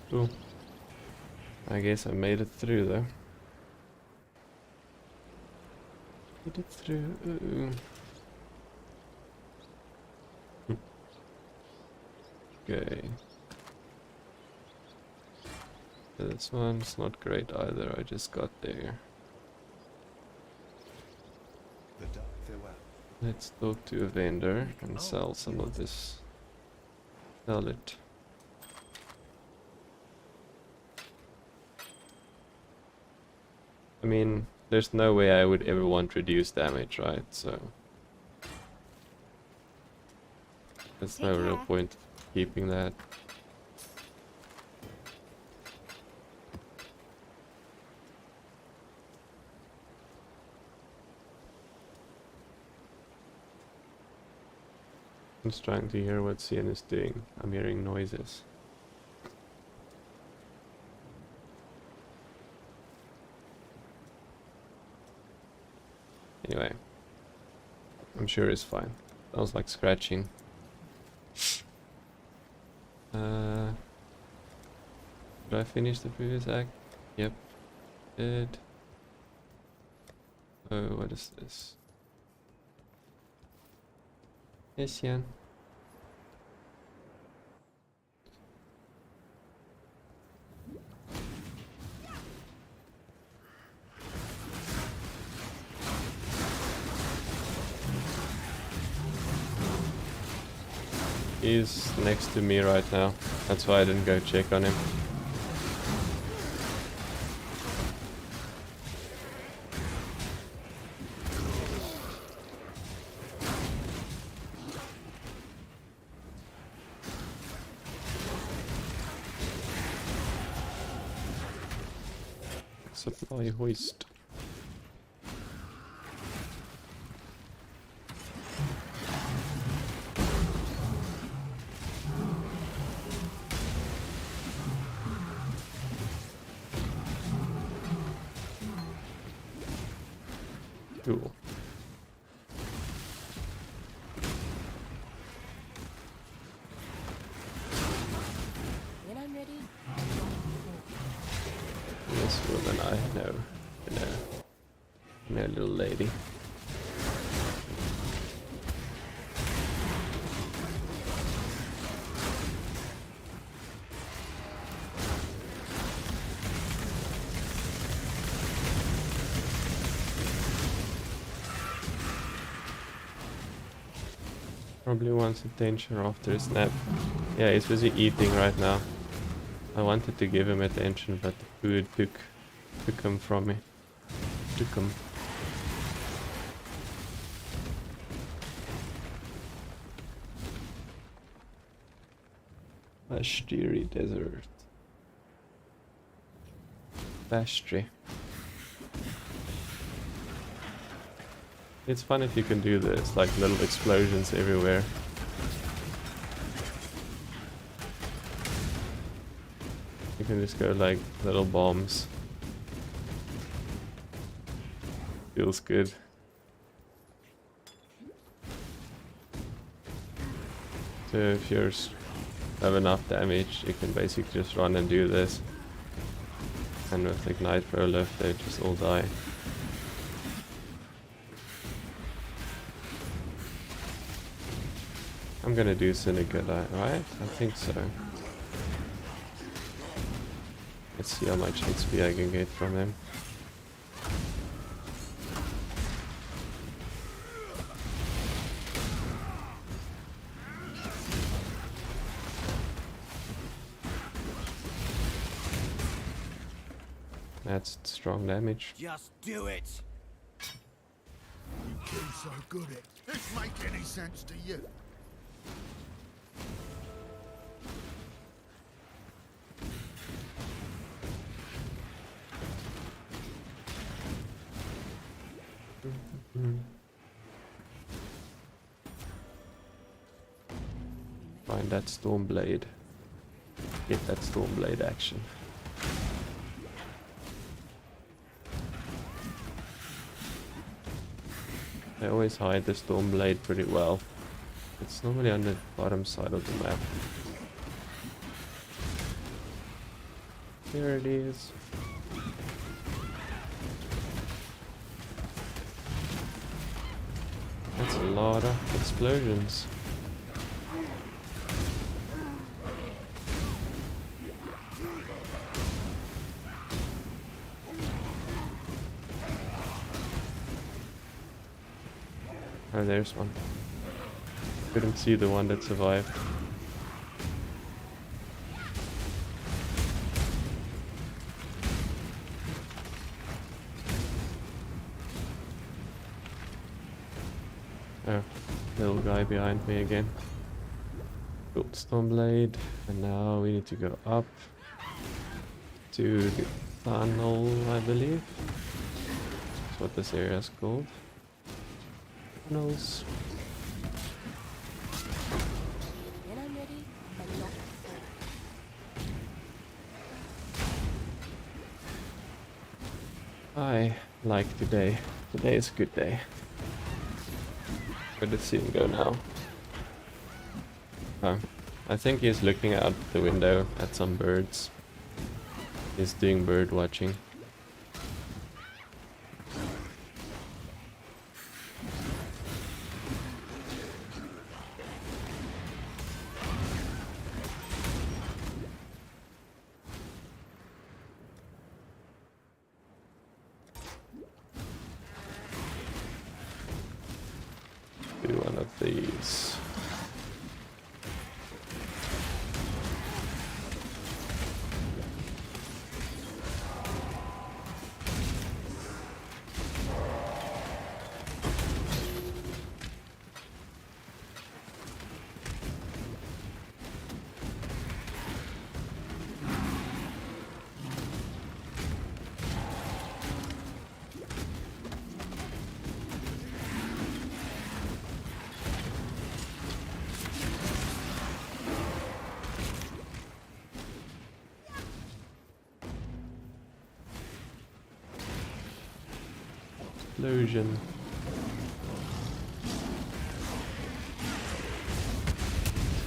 Cool. I guess I made it through though. Made it through. Okay. This one's not great either, I just got there. Let's talk to a vendor and sell some of this. Sell it. I mean, there's no way I would ever want reduced damage, right? So there's no real point keeping that. I'm just trying to hear what CN is doing. I'm hearing noises. Anyway, I'm sure it's fine. Sounds like scratching. Did I finish the previous act? Yep, did. Oh, what is this? Yes, Jan. He's next to me right now. That's why I didn't go check on him. Supply hoist. Cool. When I'm ready, Yes, woman, I know. You know. No little lady. Probably wants attention after his nap. Yeah, he's busy eating right now. I wanted to give him attention, but the food took him from me. Took him. Bashtiri Desert. Bashtri. It's fun if you can do this, like little explosions everywhere. You can just go like little bombs. Feels good. So if you have enough damage, you can basically just run and do this. And with Ignite Prolift, they just all die. I'm gonna do Syndicate, right? I think so. Let's see how much XP I can get from him. That's strong damage. Just do it. You kill so good at this make any sense to you? Find that Stormblade. Get that Stormblade action. I always hide the Stormblade pretty well. It's normally on the bottom side of the map. Here it is. That's a lot of explosions. Oh, there's one. Couldn't see the one that survived. Oh, little guy behind me again. Built Stormblade, and now we need to go up to the tunnel, I believe. That's what this area is called. Tunnels. when I'm ready, but not before. I like today. Today is a good day. Where did he go now? Oh, I think he's looking out the window at some birds. He's doing bird watching. Do one of these. Explosion.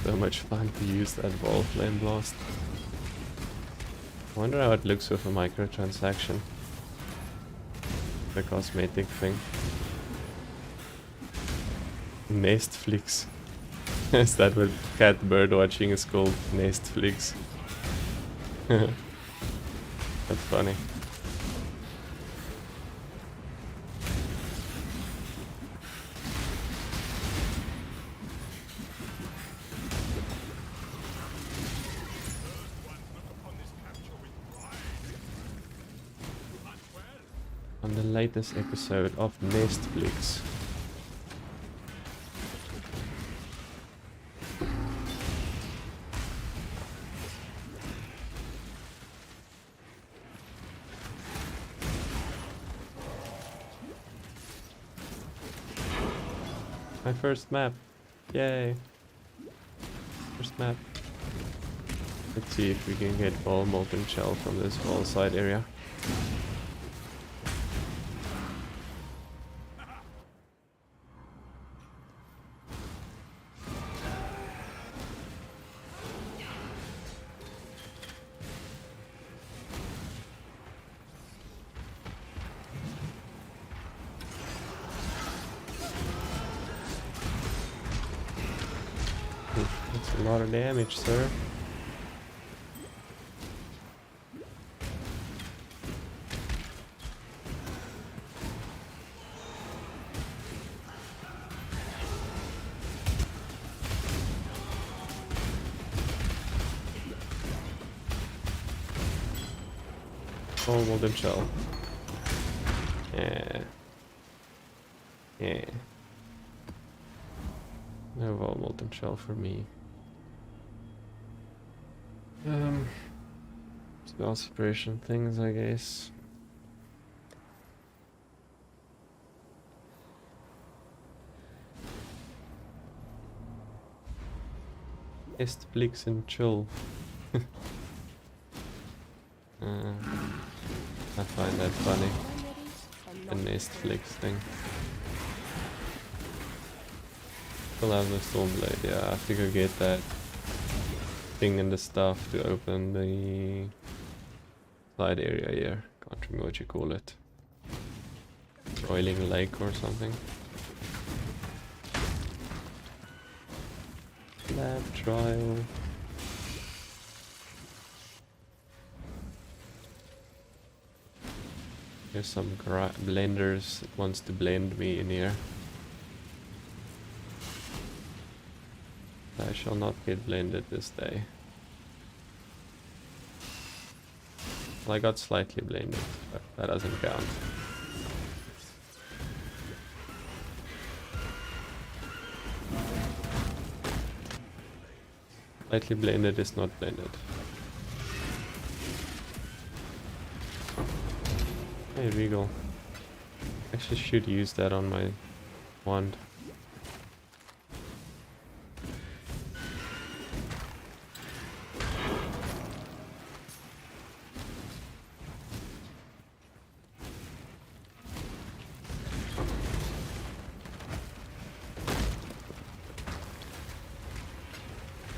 So much fun to use that wall FlameBlast. I wonder how it looks with a microtransaction. The cosmetic thing. Nest flicks. Is that what cat bird watching is called? Nest flicks. That's funny. On the latest episode of Netflix. My first map. Yay. First map. Let's see if we can get ball molten shell from this wall side area. That's a lot of damage, sir. Oh, molten shell. Yeah. Yeah. No wall molten shell for me. Spell separation things, I guess. Est Blix and chill. I find that funny. The Netflix thing. Still have the Stormblade, yeah, I have to go get that thing and the stuff to open the side area here. Can't remember what you call it. Boiling lake or something. Lab trial. There's some blenders that wants to blend me in here. I shall not get blended this day. Well, I got slightly blended, but that doesn't count. Slightly blended is not blended. Hey, Regal. Actually should use that on my wand.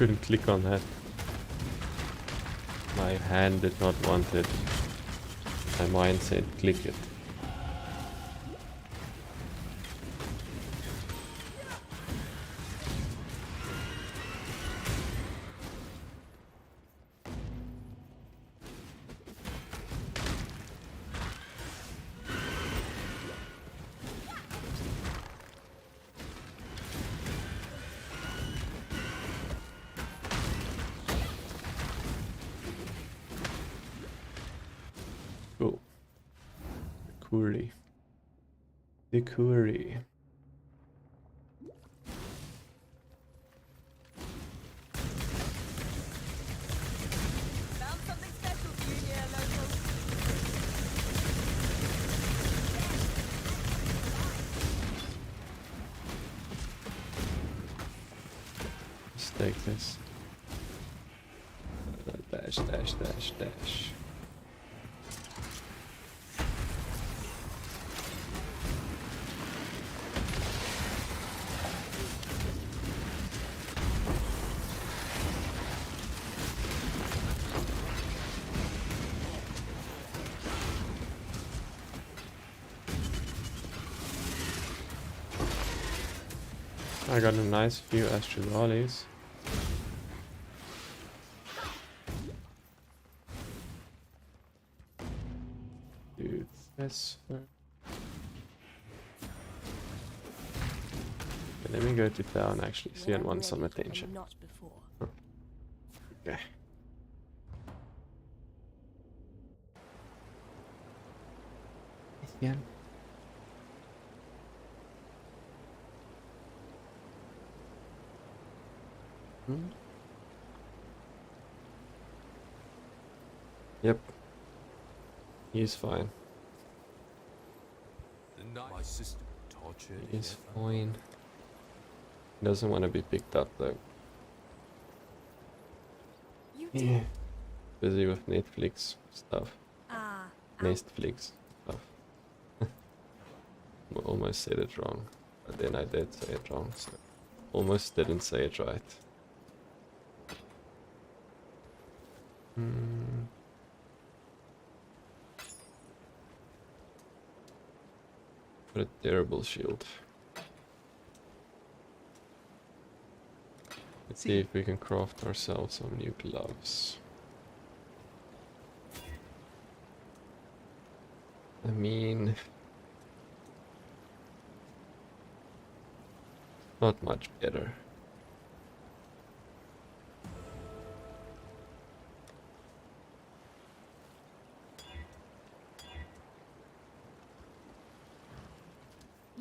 couldn't click on that. My hand did not want it. My mind said click it. Cool. Curry. The curry. Found something special for you here, local. Let's take this. Dash, dash, dash, dash. I got a nice few Astrolalis. Do this first. Okay, let me go to town actually, see and want some attention. Not before. Okay. Yeah. Yep. He's fine. My sister tortured. He's fine. He doesn't want to be picked up though. You Yeah. Busy with Netflix stuff. Ah, Nestflix stuff. I almost said it wrong. But then I did say it wrong, so almost didn't say it right. What a terrible shield. Let's see if we can craft ourselves some new gloves. I mean, not much better.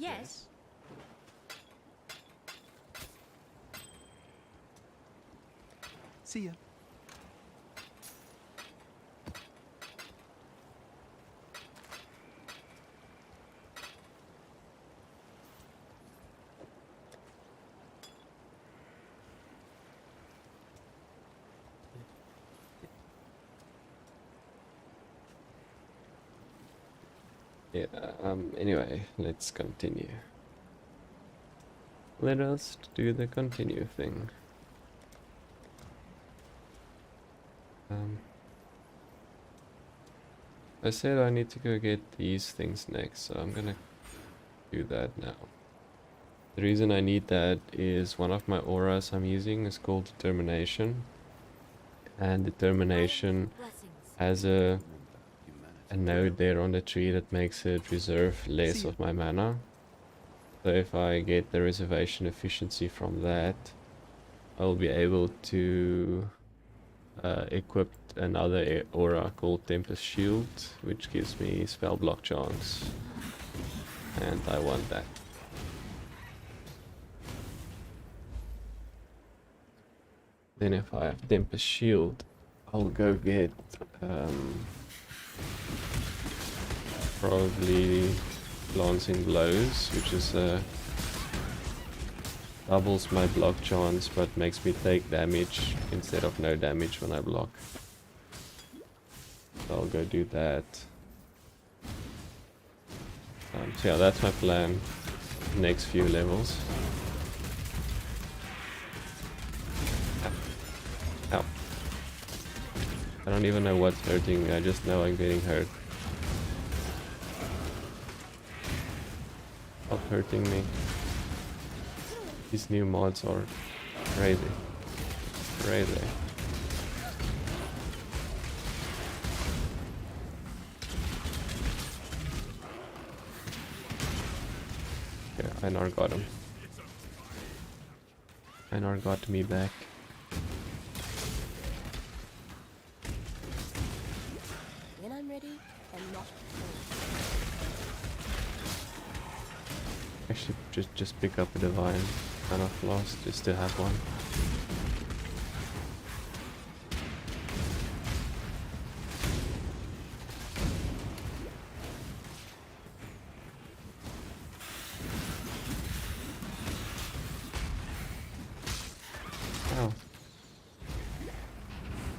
yes. See ya. Yeah, anyway, let's continue. Let us do the continue thing. I said I need to go get these things next, so I'm gonna do that now. The reason I need that is one of my auras I'm using is called Determination. And Determination Blessings. has a node there on the tree that makes it reserve less of my mana. So if I get the reservation efficiency from that, I'll be able to equip another aura called Tempest Shield, which gives me spell block chance. And I want that. Then if I have Tempest Shield, I'll go get probably Glancing Blows, which is doubles my block chance but makes me take damage instead of no damage when I block. So I'll go do that. So yeah, that's my plan. Next few levels. don't even know what's hurting me, I just know I'm getting hurt. Stop hurting me. These new mods are crazy. Crazy. Okay, Einar got him. Einar got me back. When I'm ready and not Actually, just pick up a divine. Kind of lost just to have one. Wow.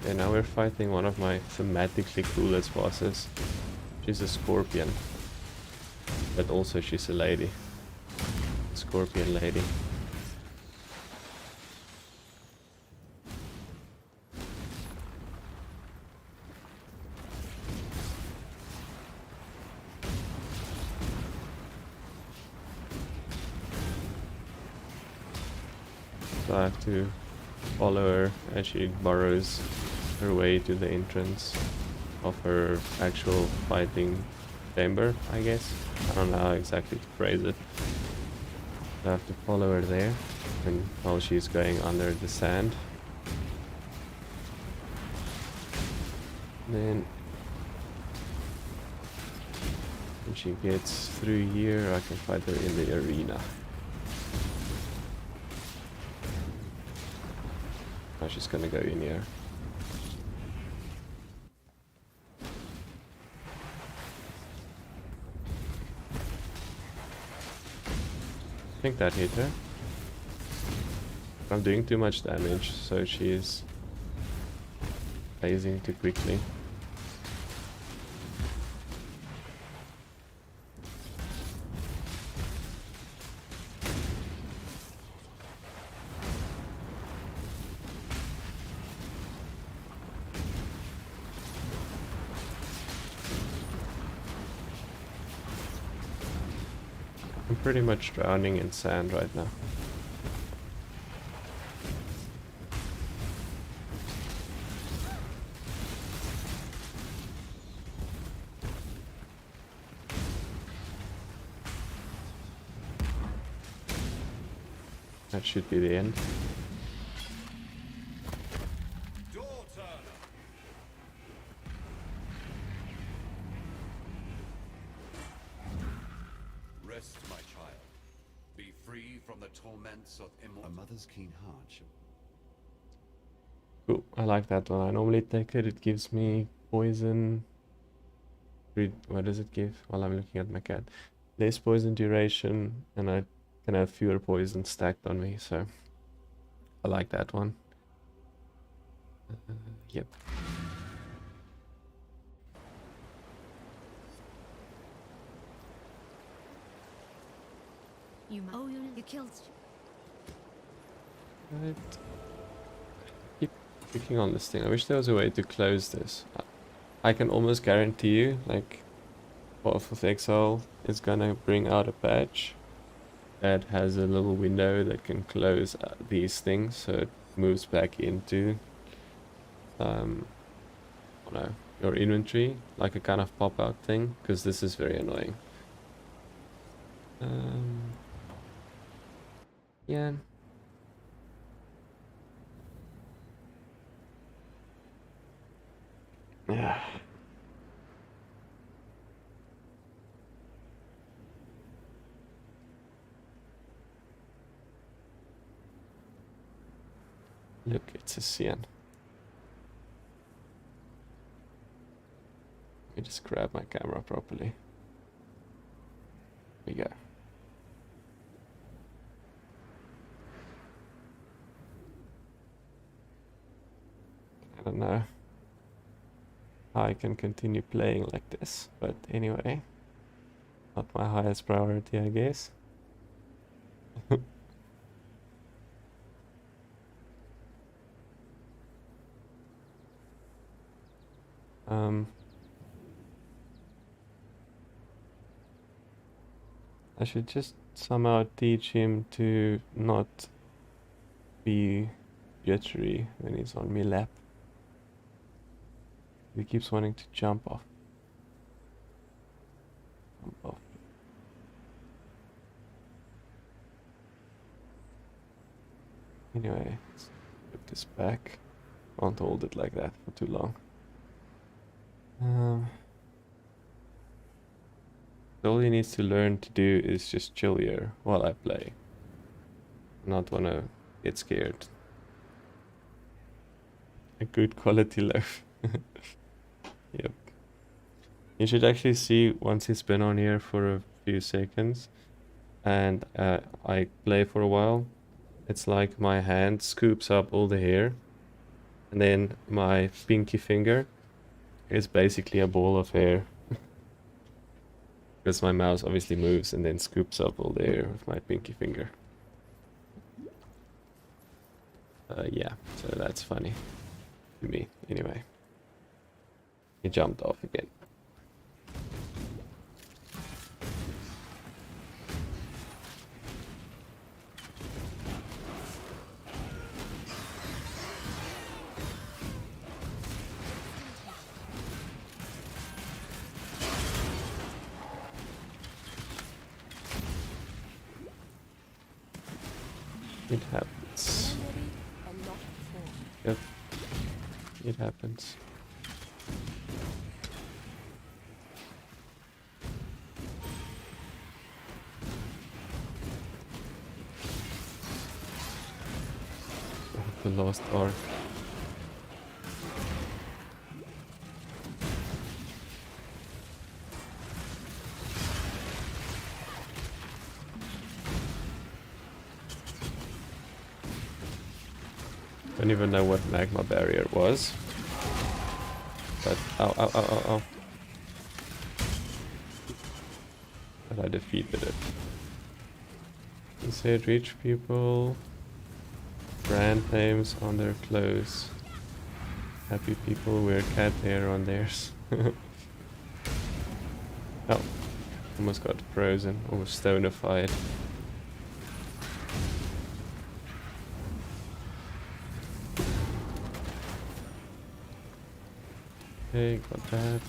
Yeah, now we're fighting one of my thematically coolest bosses. She's a scorpion. But also she's a lady. Scorpion lady. So I have to follow her as she burrows her way to the entrance of her actual fighting chamber, I guess. I don't know how exactly to phrase it. I have to follow her there, and while she's going under the sand. Then when she gets through here, I can fight her in the arena. Now she's gonna go in here. I think that hit her. I'm doing too much damage, so she's phasing too quickly. I'm pretty much drowning in sand right now. That should be the end. Daughter! Rest, my child. Be free from the torments of immortal. A mother's keen heart shall... Cool, I like that one. I normally take it. It gives me poison. What does it give? While I'm looking at my cat. Less poison duration, and I can have fewer poison stacked on me, so I like that one. Yep. You killed. Right. Keep clicking on this thing. I wish there was a way to close this. I can almost guarantee you, like, Path of Exile is gonna bring out a patch that has a little window that can close these things, so it moves back into, I don't know, your inventory, like a kind of pop-out thing, because this is very annoying. Yeah. Yeah. Look, it's a Cian. Let me just grab my camera properly. Here we go. I don't know how I can continue playing like this, but anyway, not my highest priority, I guess. I should just somehow teach him to not be jittery when he's on me lap. He keeps wanting to jump off. Jump off. Anyway, let's put this back. Can't hold it like that for too long. All he needs to learn to do is just chill here while I play. Not wanna get scared. A good quality loaf. Yep. You should actually see once he's been on here for a few seconds and I play for a while. It's like my hand scoops up all the hair and then my pinky finger is basically a ball of hair. Because my mouse obviously moves and then scoops up all the hair with my pinky finger. Yeah, so that's funny to me, anyway. He jumped off again. It happens. Yep. It happens. The lost ark. Don't even know what magma barrier was. But ow ow ow ow ow. But I defeated it. He said rich people, brand names on their clothes. Happy people wear cat hair on theirs. Oh, almost got frozen, almost stonified. Okay, got that.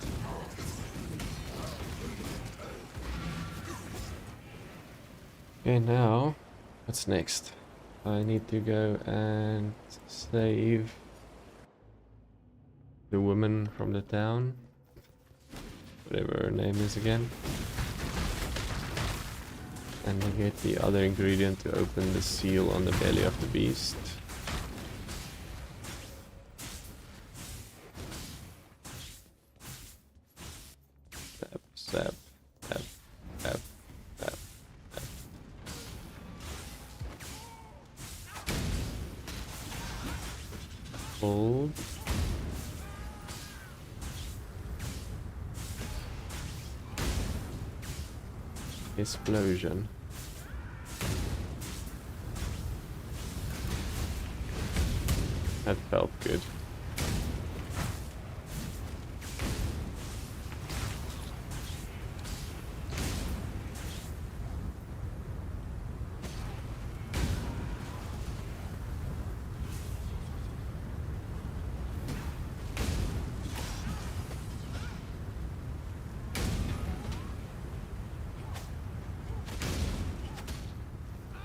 Okay, now, what's next? I need to go and save the woman from the town. Whatever her name is again. And to get the other ingredient to open the seal on the belly of the beast. Zap, zap, zap, zap, zap. Hold. Explosion. That felt good.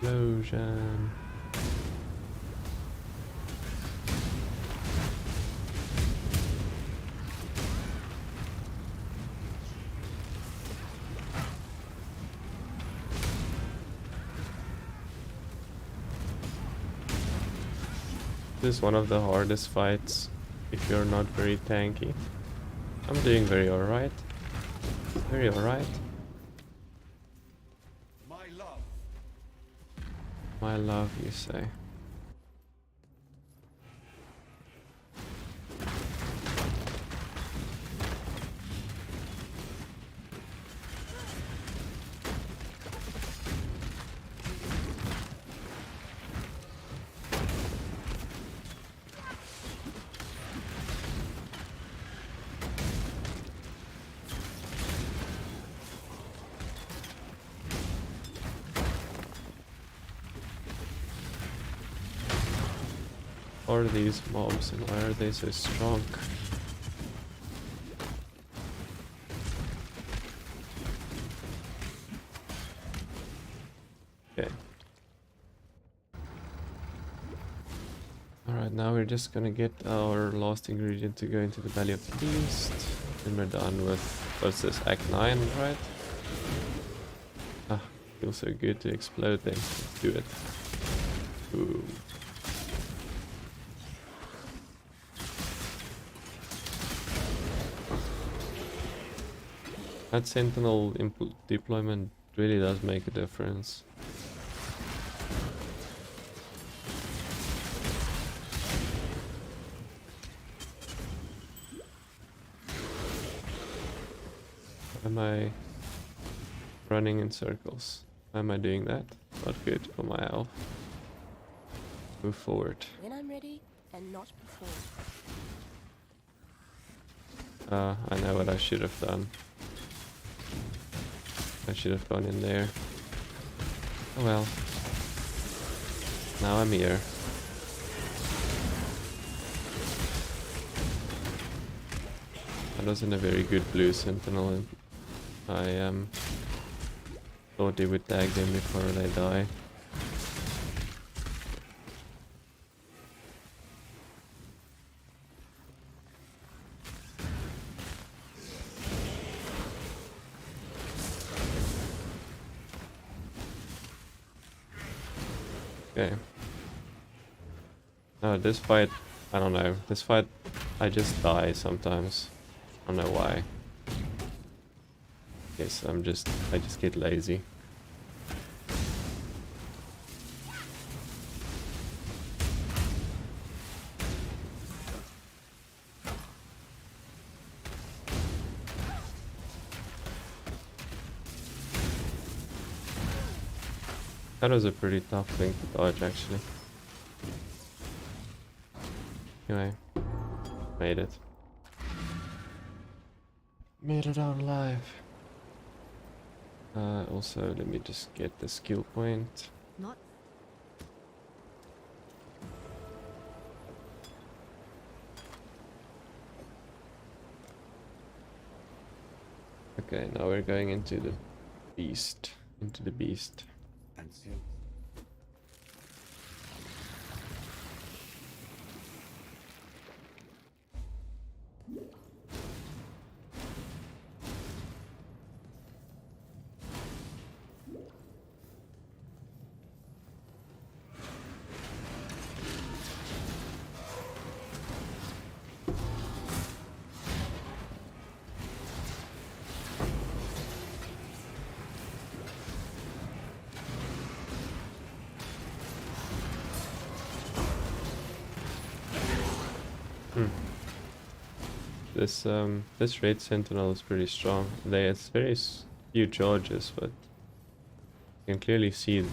Explosion. This is one of the hardest fights if you're not very tanky. I'm doing very alright. Very alright. My love. My love, you say. are these mobs and why are they so strong? Okay. Alright, now we're just gonna get our last ingredient to go into the belly of the beast. And we're done with, what's this, Act 9, right? Ah, feels so good to explode things. Let's do it. Boom. That Sentinel deployment really does make a difference. Am I running in circles? Why am I doing that? Not good for my health. Move forward. When I'm ready, and not before. I know what I should have done. I should have gone in there. Oh well. Now I'm here. That wasn't a very good blue Sentinel, and I thought they would tag them before they die. Okay. No, this fight, I don't know. This fight, I just die sometimes. I don't know why. Yes, I just get lazy. That was a pretty tough thing to dodge, actually. Anyway, made it. Made it out alive. Also, let me just get the skill point. Not Okay, now we're going into the beast. Into the beast. And so, This red sentinel is pretty strong. It's very few charges, but you can clearly see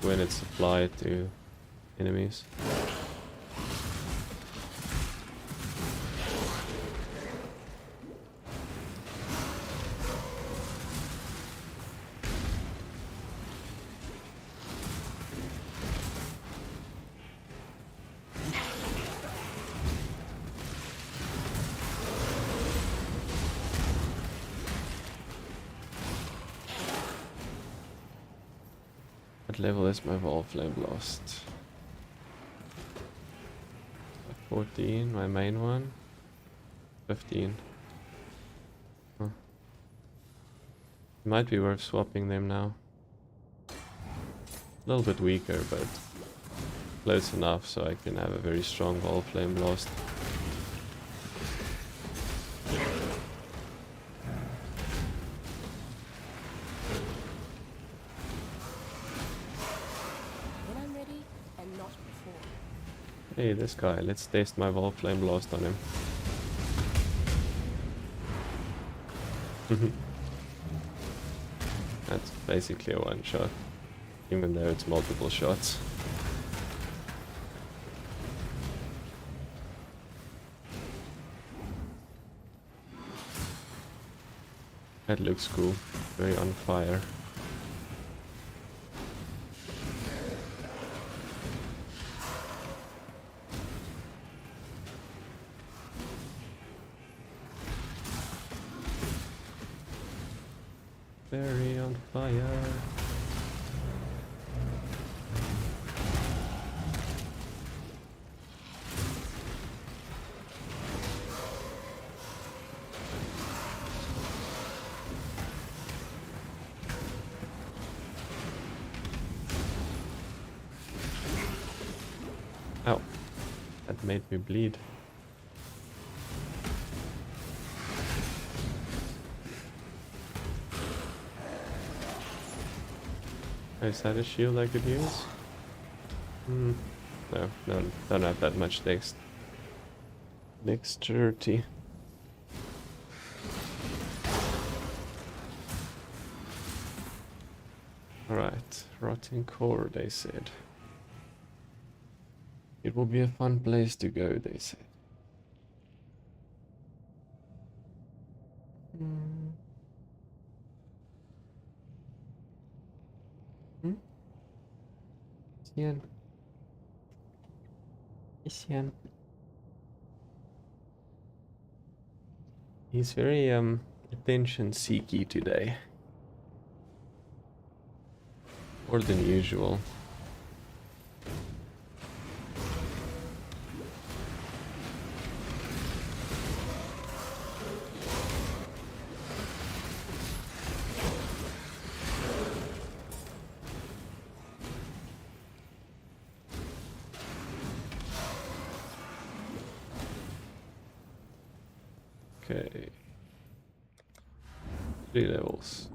when it's applied to enemies. What level is my FlameBlast? 14, my main one. 15. Huh. It might be worth swapping them now. A little bit weaker, but close enough so I can have a very strong FlameBlast. When I'm ready, and not before. Hey, this guy, let's test my FlameBlast on him. That's basically a one shot, even though it's multiple shots. That looks cool, very on fire. Very on fire. Ow. That made me bleed. Is that a shield I could use? No, don't have that much dexterity. Alright, rotting core, they said. It will be a fun place to go, they said. Hmm. Sian. Sian. He's very attention seeky today. More than usual. Okay. 3 levels.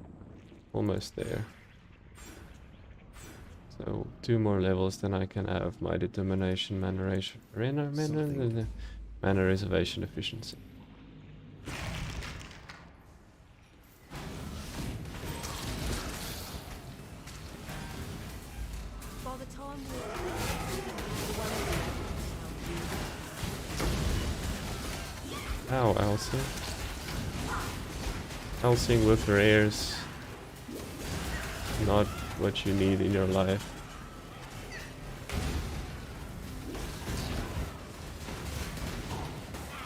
Almost there. So 2 more levels, then I can have my determination, mana reservation efficiency. By the time Ow, Elsie. Elsing with rares. Not what you need in your life.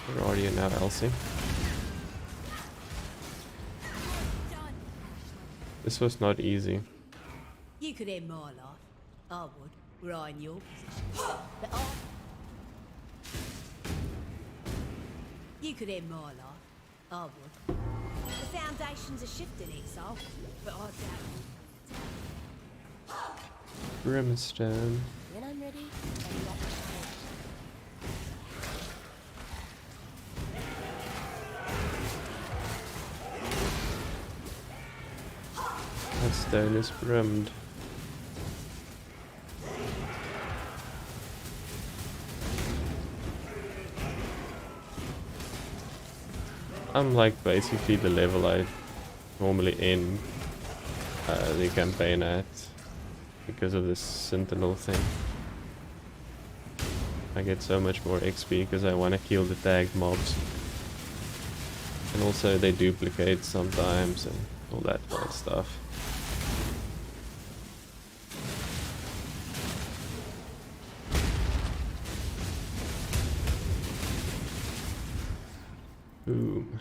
Where are you now, Elsie? This was not easy. You could end my life. I would, were I in your position. But I... You could end my life. I would. The foundations are shifting, Exile. But I doubt. Brimstone. when I'm ready, I'm not tired. That stone is brimmed. I'm like basically the level I normally end the campaign at because of this Sentinel thing. I get so much more XP because I want to kill the tagged mobs. And also they duplicate sometimes and all that fun stuff. Boom.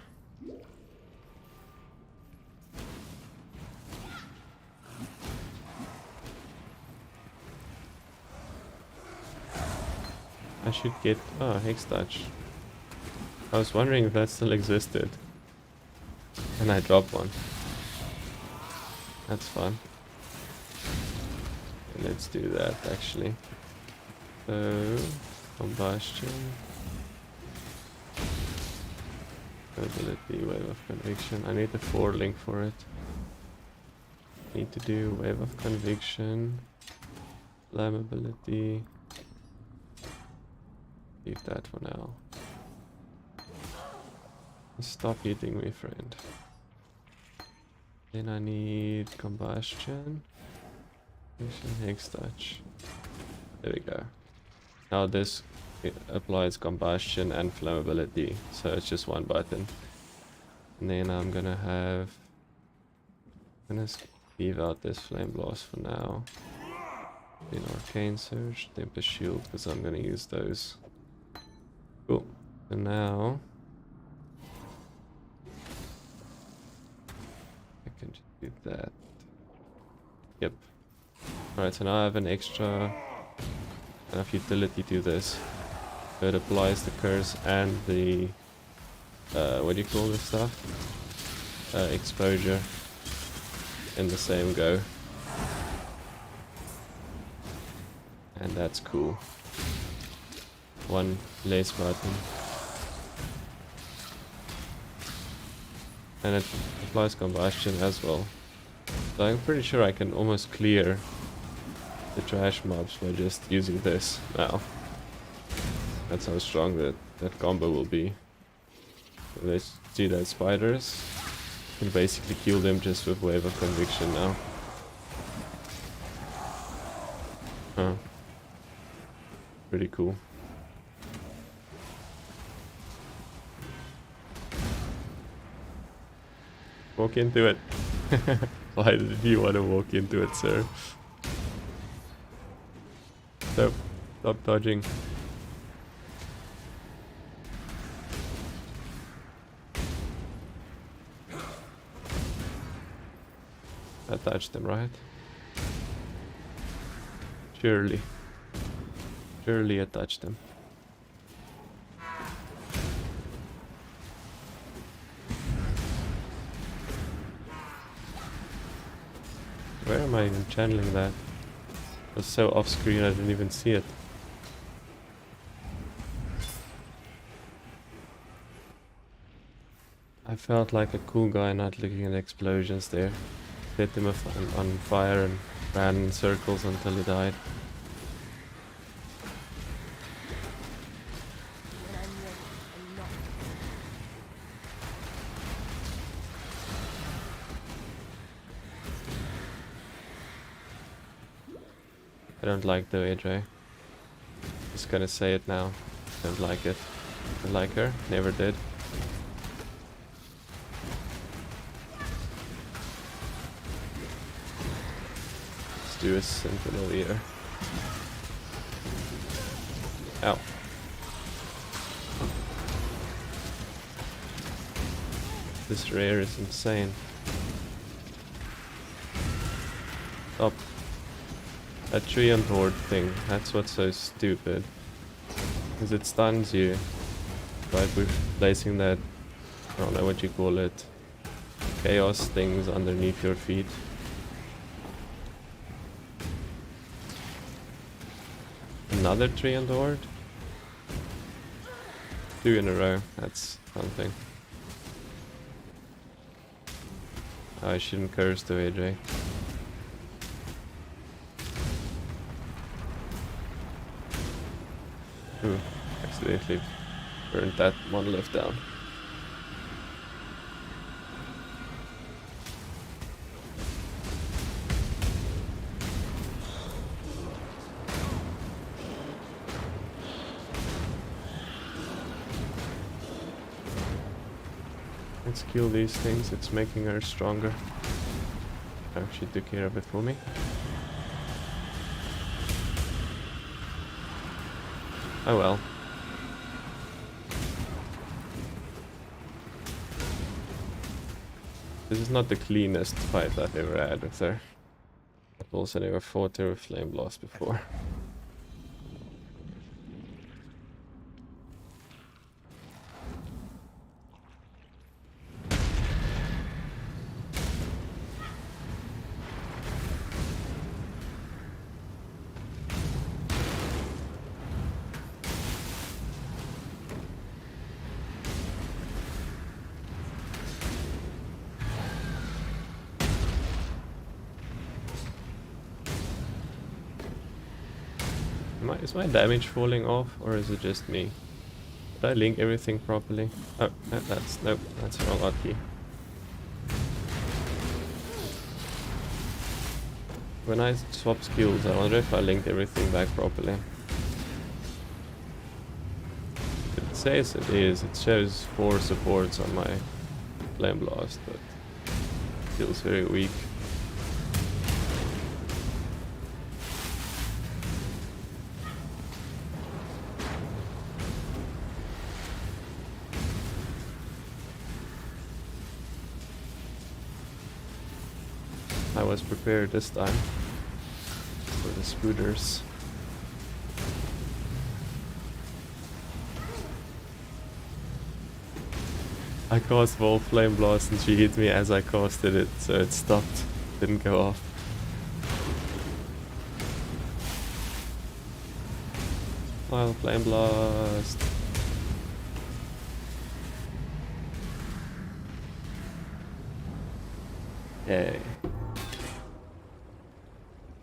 I should get Hex Touch. I was wondering if that still existed. And I dropped one. That's fun. Okay, let's do that actually. So combustion. Ability, wave of conviction. I need a 4 link for it. Need to do wave of conviction. Flammability. Leave that for now. Stop hitting me, friend. Then I need combustion. Hex touch. There we go. Now this applies combustion and flammability, so it's just one button. And then I'm gonna leave out this FlameBlast for now. Then Arcane Surge, Tempest Shield, because I'm gonna use those. Cool. And now I can just do that. Yep. Alright, so now I have an extra enough utility to this. So it applies the curse and the what do you call this stuff? Exposure in the same go. And that's cool. One less button. And it applies combustion as well. So I'm pretty sure I can almost clear the trash mobs by just using this now. That's how strong that combo will be. So let's see that spiders. You can basically kill them just with Wave of Conviction now. Huh. Pretty cool. Walk into it. Why did you want to walk into it, sir? Nope. Stop dodging. I touched him, right? Surely. Surely I touched him. Where am I even channeling that? It was so off screen I didn't even see it. I felt like a cool guy not looking at explosions there. Set him on fire and ran in circles until he died. When I'm ready, I'm not. I don't like the AJ. Just gonna say it now. Don't like it. Don't like her. Never did. Let's do a Sentinel here. Ow. This rare is insane. Stop. That tree and horde thing, that's what's so stupid. Because it stuns you by placing that, I don't know what you call it, chaos things underneath your feet. Another tree and horde? 2 in a row, that's something. I shouldn't curse to AJ. Ooh, accidentally burnt that monolith down. Let's kill these things, it's making her stronger. Oh, she took care of it for me. Oh well. This is not the cleanest fight I've ever had with her. I've also never fought her with FlameBlast before. Is my damage falling off, or is it just me? Did I link everything properly? Oh, nope, that's the wrong hotkey. When I swap skills, I wonder if I linked everything back properly. It says it is, it shows 4 supports on my FlameBlast, but it feels very weak. I was prepared this time for the spooters. I cast Wolf Flame Blast and she hit me as I casted it, so it stopped, didn't go off. Wild Flame Blast. Yay.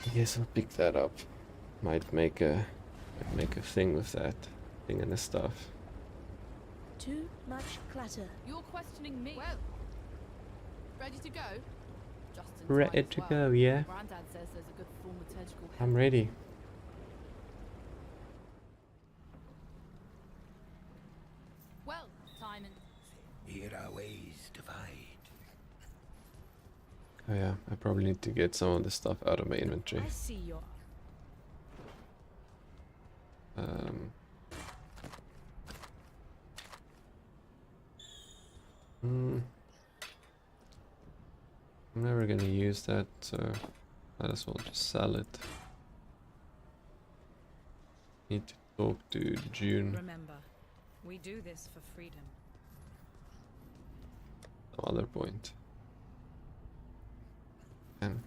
I guess I'll pick that up. Might make a thing with that thing and the stuff. Too much clutter. You're questioning me. Well, ready to go? Just in Ready time as to well. go, yeah. Grandad says there's a good thaumaturgical I'm ready. Well, Timon. Here our ways divide. Oh yeah, I probably need to get some of the stuff out of my inventory. I see your... I'm never gonna use that, so might as well just sell it. Need to talk to June. Remember, we do this for freedom. Some other point. And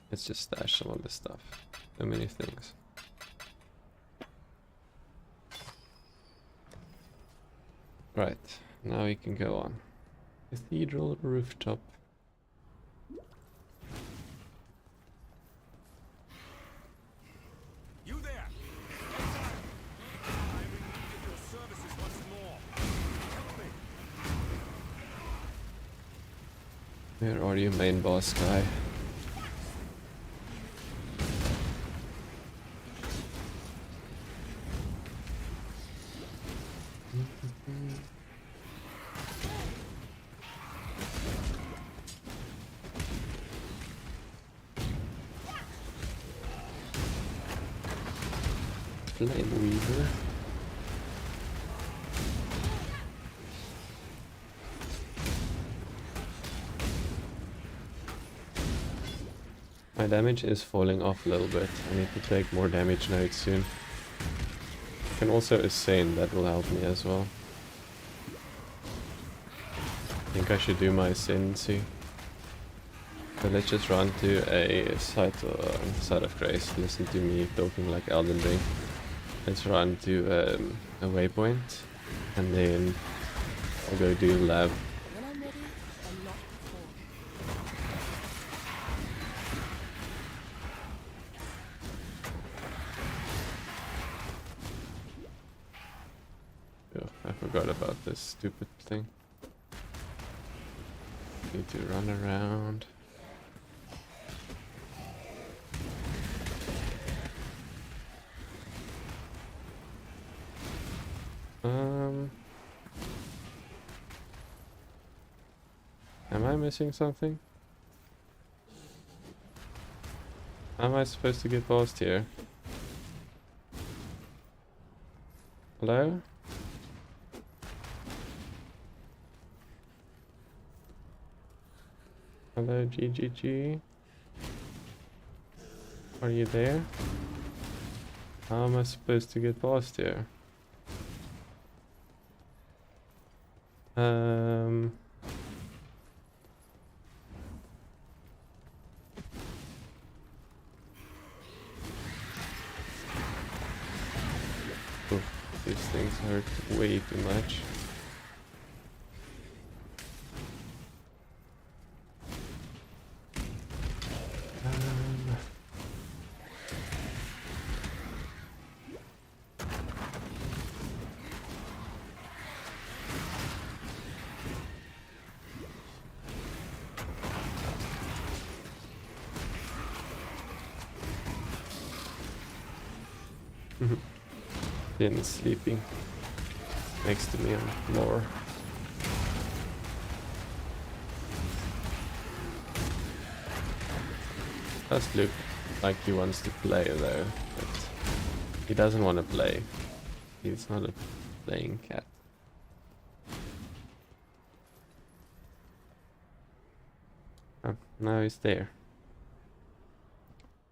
let's just stash some of this stuff. So many things. Right, now we can go on. Cathedral rooftop. You there! I'm in need of your services once more. Help me. Where are you, main boss guy? Flame Weaver. My damage is falling off a little bit. I need to take more damage notes soon. I can also ascend, that will help me as well. I think I should do my ascendancy. So let's just run to a site of grace. Listen to me talking like Elden Ring. Let's run to a waypoint, and then I'll go do lab. When I'm ready, and not before. Oh, I forgot about this stupid thing. Need to run around. Am I missing something? How am I supposed to get past here? Hello? Hello, GGG? Are you there? How am I supposed to get past here? Oof, these things hurt way too much. Finn is sleeping next to me on the floor. Does look like he wants to play though, but he doesn't want to play. He's not a playing cat. Oh, now he's there.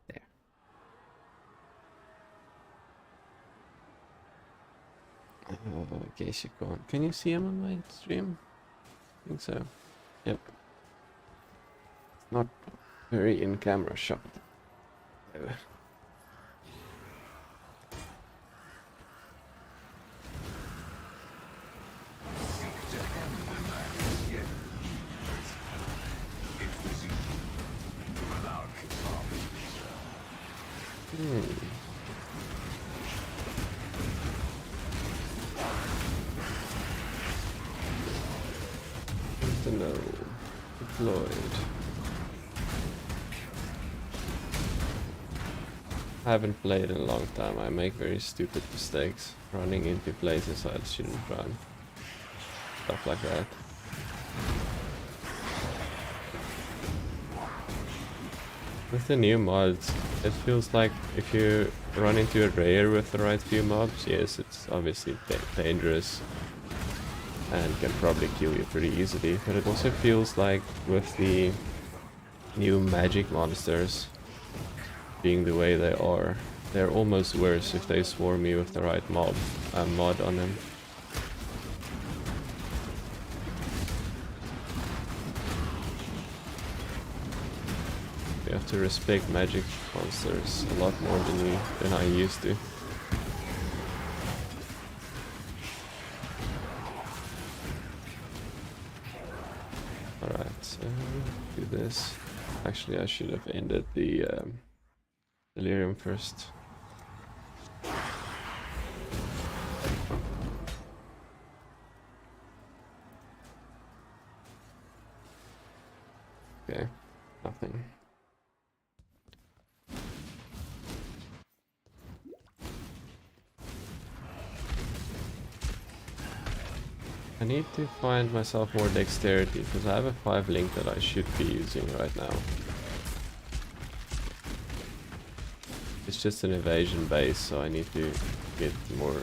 There. I guess you can't. Can you see him on my stream? I think so. Yep. It's not very in-camera shot. Oh. Sentinel deployed. I haven't played in a long time. I make very stupid mistakes, running into places I shouldn't run. Stuff like that. With the new mods, it feels like if you run into a rare with the right few mobs, yes, it's obviously dangerous and can probably kill you pretty easily, but it also feels like with the new magic monsters being the way they are, they're almost worse if they swarm you with the right mod on them. You have to respect magic monsters a lot more than I used to. Alright, so do this. Actually, I should have ended the delirium first. Okay, nothing. I need to find myself more dexterity, because I have a 5 link that I should be using right now. It's just an evasion base, so I need to get more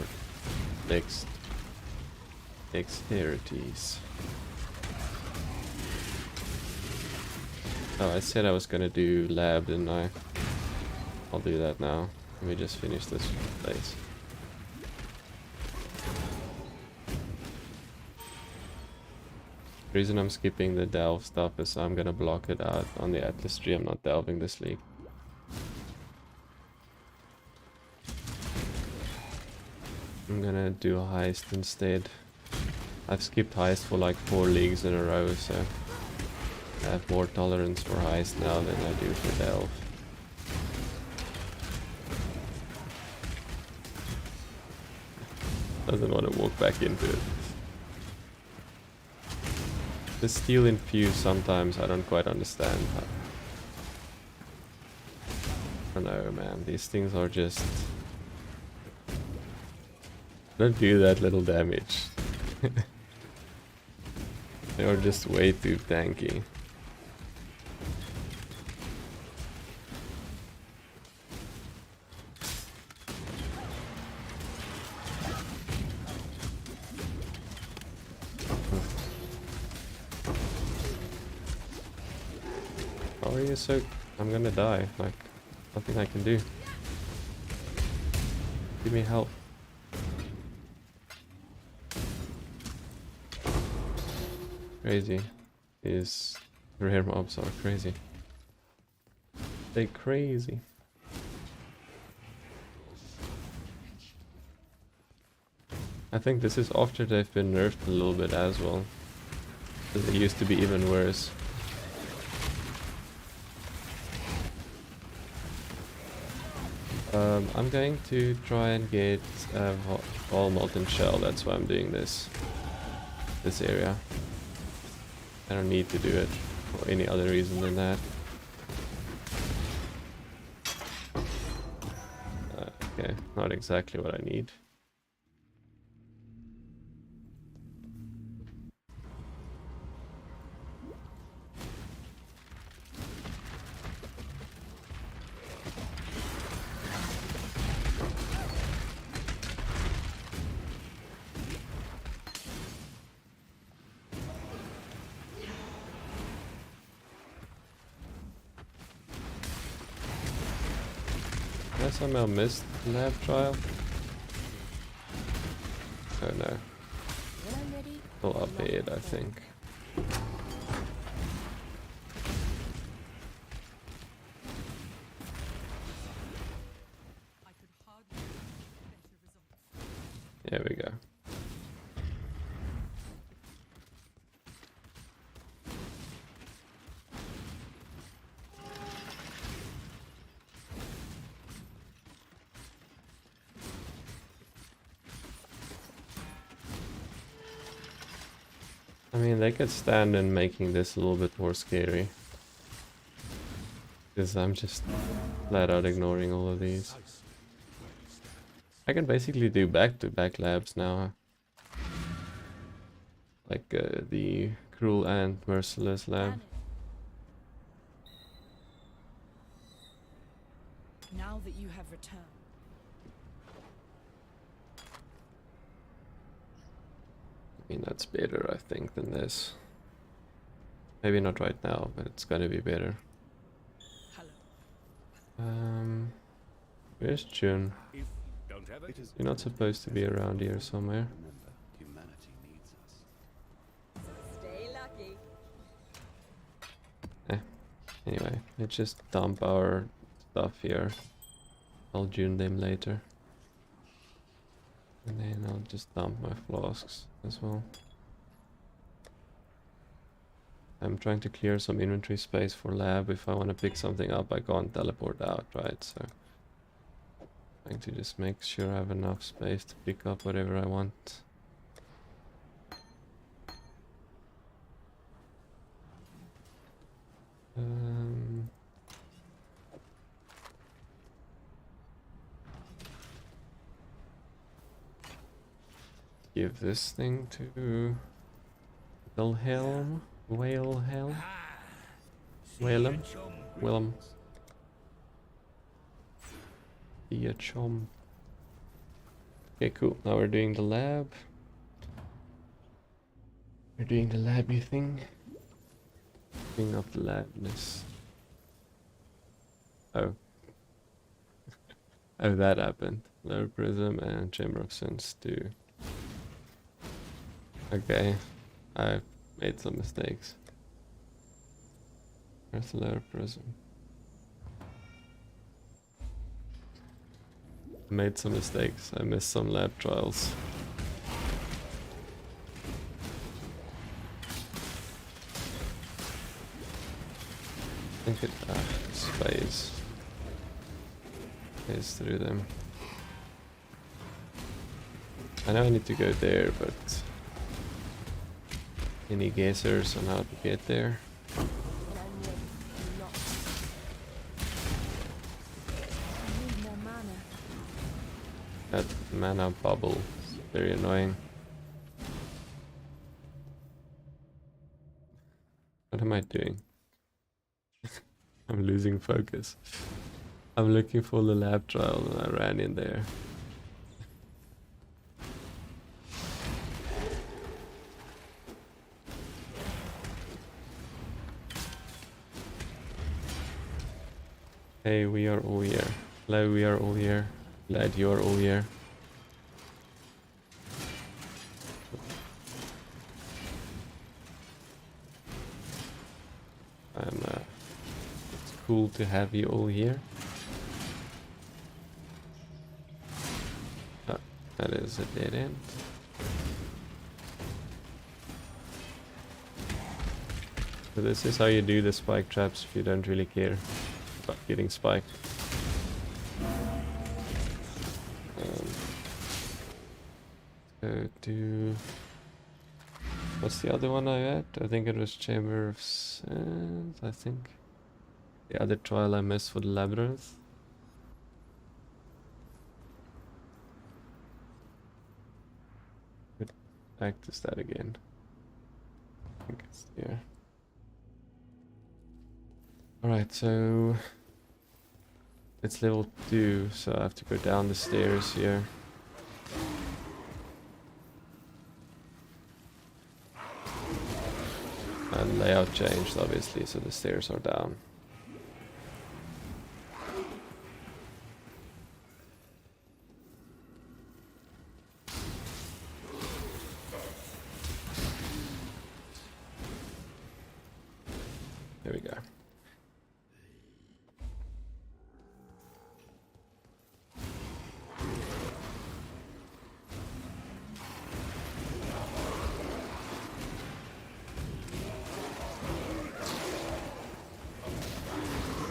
dexterities. Oh, I said I was gonna do lab, didn't I? I'll do that now. Let me just finish this place. The reason I'm skipping the delve stuff is I'm gonna block it out on the Atlas tree. I'm not delving this league. I'm gonna do a heist instead. I've skipped heist for like 4 leagues in a row, so I have more tolerance for heist now than I do for delve. Doesn't want to walk back into it. The steel infused sometimes I don't quite understand. I don't know, man. These things are just... don't do that little damage. They are just way too tanky. How are you so... I'm gonna die. Like, nothing I can do. Give me help. Crazy. These rare mobs are crazy. They're crazy. I think this is after they've been nerfed a little bit as well. Because they used to be even worse. I'm going to try and get all molten shell. That's why I'm doing this area. I don't need to do it for any other reason than that. Okay, not exactly what I need. I somehow missed lab trial. Oh no. When I'm ready, Still up ahead, I think. There we go. I mean, they could stand in making this a little bit more scary. Because I'm just flat out ignoring all of these. I can basically do back-to-back labs now. Like the Cruel and Merciless lab. Now that you have returned, I mean, that's better, I think, than this. Maybe not right now, but it's gonna be better. hello. Where's June? You're not supposed to be around here somewhere. Remember, humanity needs us. Stay lucky. Anyway, let's just dump our stuff here. I'll June them later. And then I'll just dump my flasks as well. I'm trying to clear some inventory space for lab. If I want to pick something up, I can't teleport out, right? So trying to just make sure I have enough space to pick up whatever I want. Give this thing to Wilhelm. Wilhelm. Willem. Be a chum. Okay, cool. Now we're doing the lab. We're doing the labby thing. Bring up the labness. Oh. Oh, that happened. Lower prism and chamber of sense too. Okay, I made some mistakes. Where's the lower prism? I made some mistakes. I missed some lab trials. I think it space is through them. I know I need to go there, but any guessers on how to get there? when I'm ready, I'm not. I need more mana. That mana bubble is very annoying. What am I doing? I'm losing focus. I'm looking for the lab trial and I ran in there. Hey, we are all here. Hello, we are all here. Glad you are all here. It's cool to have you all here. Oh, that is a dead end. So this is how you do the spike traps if you don't really care about getting spiked. Go to... What's the other one I had? I think it was Chamber of Sense, I think. The other trial I missed for the Labyrinth. Could practice that again. I think it's here. Alright, so... It's level 2, so I have to go down the stairs here. And layout changed obviously, so the stairs are down.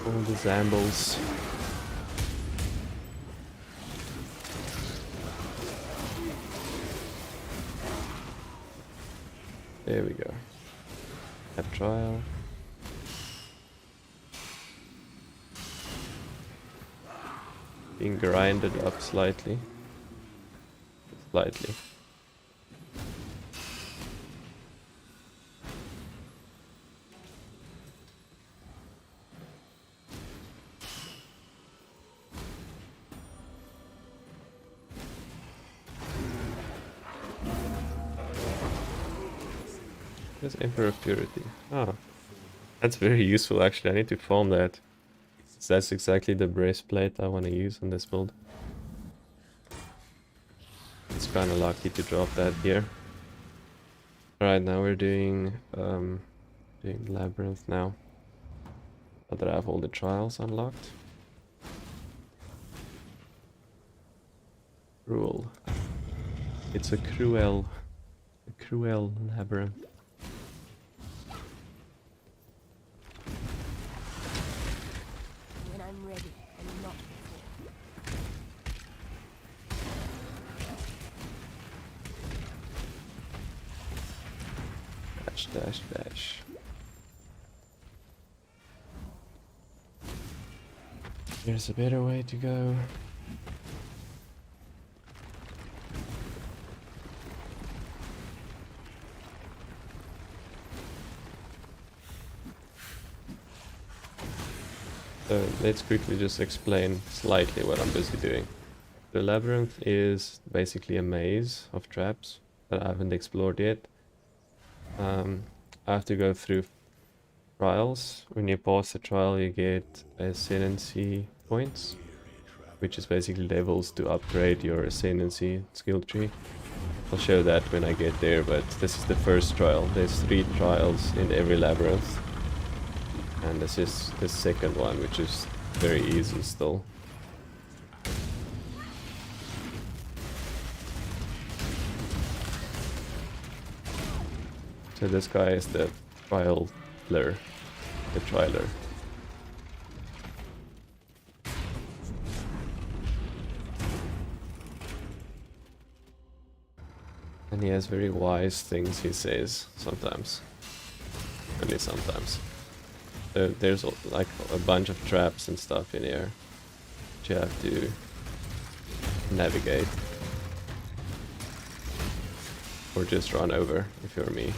All the Zambles. There we go. Lab trial. Being grinded up slightly. Slightly. There's Emperor of Purity. Ah, that's very useful actually. I need to farm that. So that's exactly the breastplate I want to use on this build. It's kind of lucky to drop that here. Alright, now we're doing Labyrinth now. Now that I have all the trials unlocked. Cruel. It's a cruel labyrinth. When I'm ready and not before. Dash, dash, dash. There's a better way to go. So let's quickly just explain slightly what I'm busy doing. The labyrinth is basically a maze of traps that I haven't explored yet. I have to go through trials. When you pass the trial, you get ascendancy points, which is basically levels to upgrade your ascendancy skill tree. I'll show that when I get there, but this is the first trial. There's 3 trials in every labyrinth. And this is the second one, which is very easy still. So this guy is the trialer. The trialer. And he has very wise things he says sometimes. Only sometimes. There's like a bunch of traps and stuff in here that you have to navigate. Or just run over if you're me.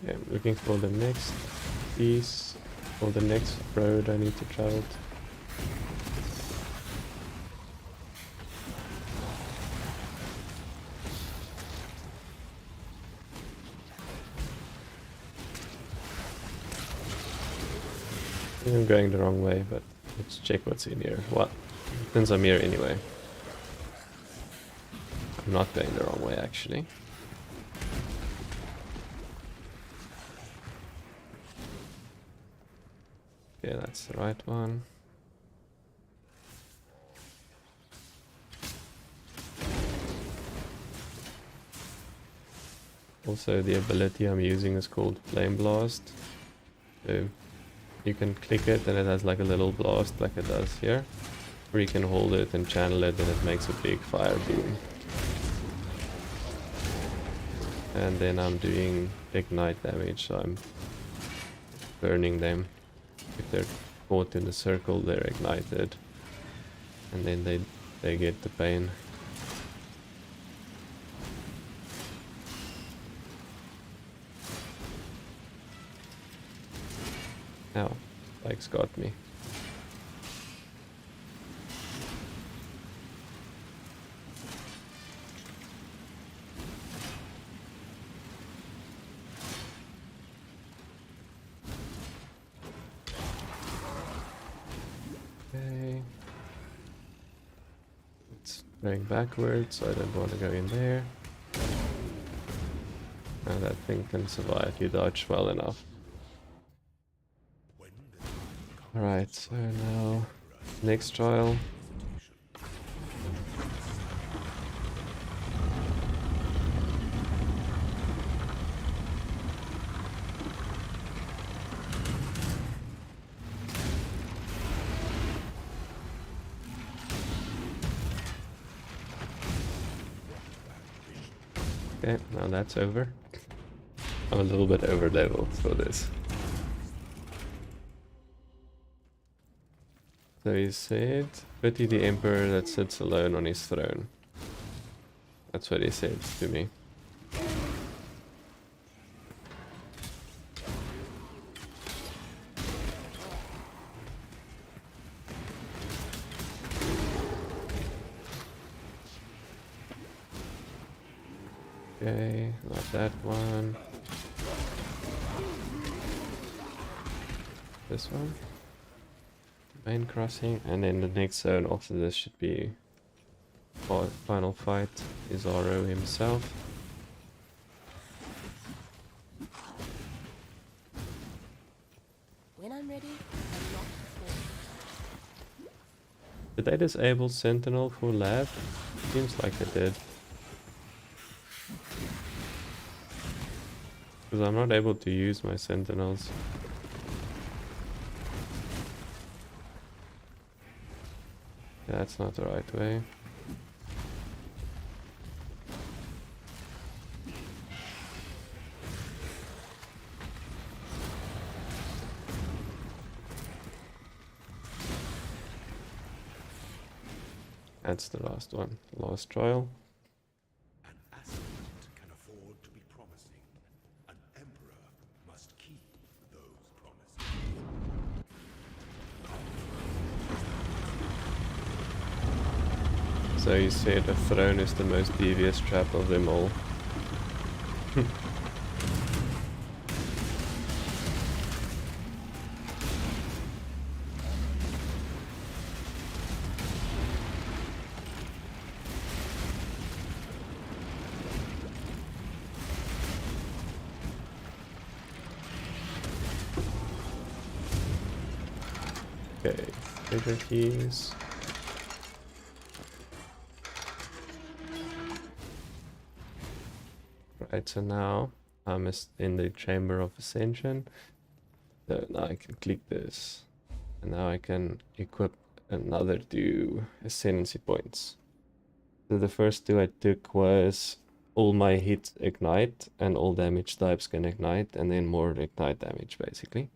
Okay, I'm looking for the next piece, or the next road I need to travel to. I think I'm going the wrong way, but let's check what's in here. Well, since I'm here anyway. I'm not going the wrong way actually. Okay, that's the right one. Also, the ability I'm using is called FlameBlast. So you can click it and it has like a little blast like it does here. Or you can hold it and channel it and it makes a big fire beam. And then I'm doing ignite damage, so I'm burning them. If they're caught in the circle, they're ignited. And then they get the pain. Ow, spikes got me. Okay. Let's going backwards, so I don't want to go in there. Now that thing can survive, you dodge well enough. Alright, so now next trial. Okay, now that's over. I'm a little bit over leveled for this. So he said, pity the emperor that sits alone on his throne. That's what he said to me. Okay, not that one. This one. Main crossing, and then the next zone after this should be final fight, Izaro himself. When I'm ready, and not before. Did they disable Sentinel for lab? Seems like they did. Because I'm not able to use my Sentinels. That's not the right way. That's the last one. Last trial. An aspirant can afford to be promising. An emperor must keep those promises. So you said a throne is the most devious trap of them all. Okay, bigger keys. Right, so now I'm in the Chamber of Ascension. So now I can click this. And now I can equip another 2 ascendancy points. So the first 2 I took was all my hits ignite and all damage types can ignite, and then more ignite damage basically.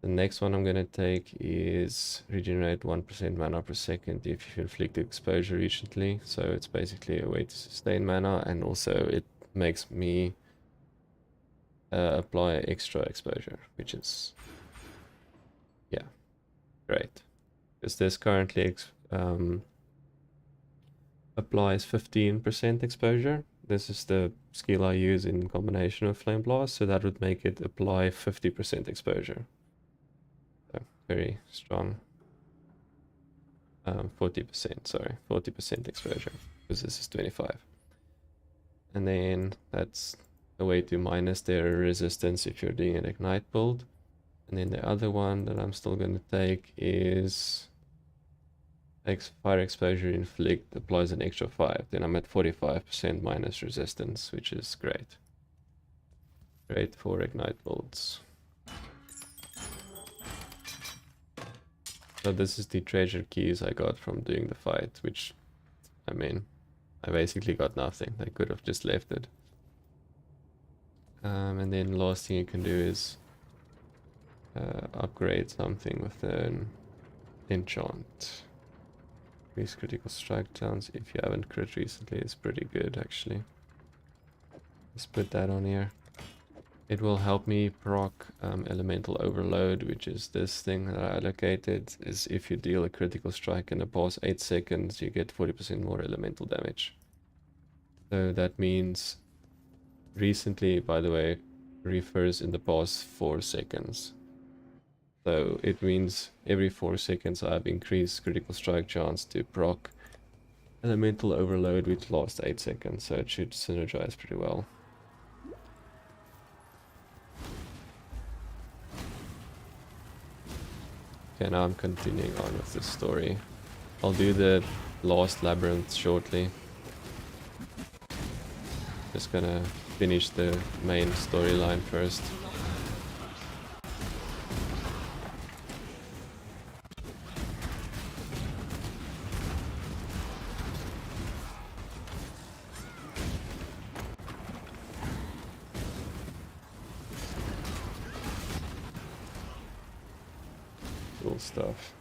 The next one I'm gonna take is regenerate 1% mana per second if you've inflicted exposure recently. So it's basically a way to sustain mana, and also it makes me apply extra exposure, which is, yeah, great. Because this currently applies 15% exposure. This is the skill I use in combination with FlameBlast, so that would make it apply 50% exposure. So very strong. 40%, sorry, 40% exposure, because this is 25. And then that's a way to minus their resistance if you're doing an ignite build. And then the other one that I'm still going to take is fire exposure inflict applies an extra 5. Then I'm at 45% minus resistance, which is great. Great for ignite builds. So this is the treasure keys I got from doing the fight, which, I mean, I basically got nothing. I could have just left it. And then last thing you can do is upgrade something with an enchant. Increase critical strike chance if you haven't crit recently. It's pretty good actually. Let's put that on here. It will help me proc elemental overload, which is this thing that I allocated. Is if you deal a critical strike in the past 8 seconds, you get 40% more elemental damage. So that means recently, by the way, refers in the past 4 seconds. So it means every 4 seconds I have increased critical strike chance to proc elemental overload, which lasts 8 seconds, so it should synergize pretty well. Okay, now I'm continuing on with this story. I'll do the last labyrinth shortly. Just gonna finish the main storyline first. Cool stuff.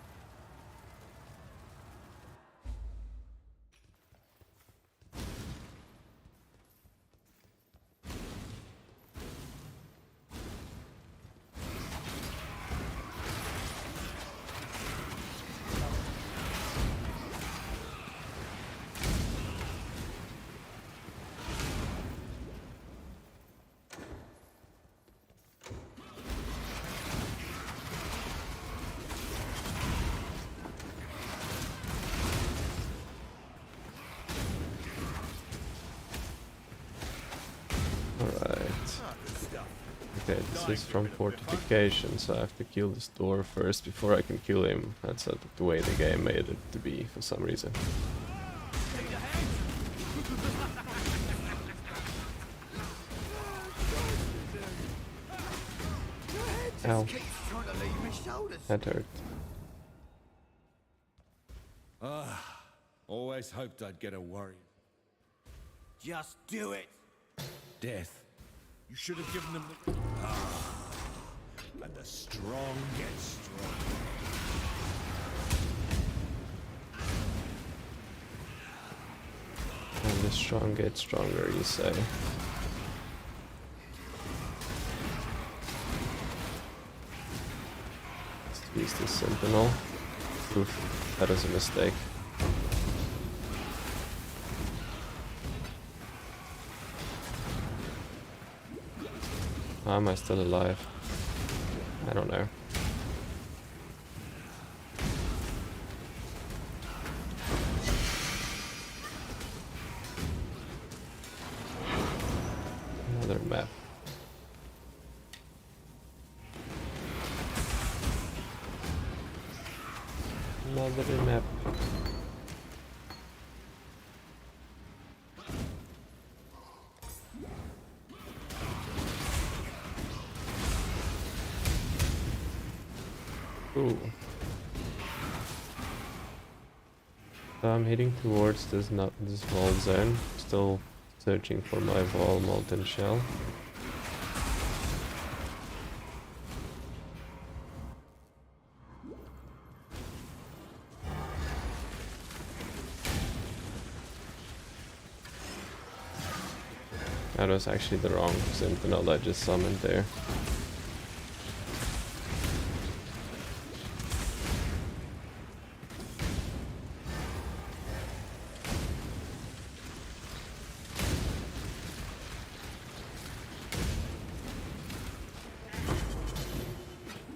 Okay, this is from fortification, so I have to kill this door first before I can kill him. That's the way the game made it to be for some reason. Ow. That hurt. Always hoped I'd get a warrior. Just do it. Death. You should have given them the... And the strong get strong. And the strong get stronger, you say. Let's use this Sentinel. Oof, that was a mistake. How am I still alive? I don't know. Another map. Another map. Ooh. So I'm heading towards this vault zone. Still searching for my Vaal molten shell. That was actually the wrong Sentinel I just summoned there.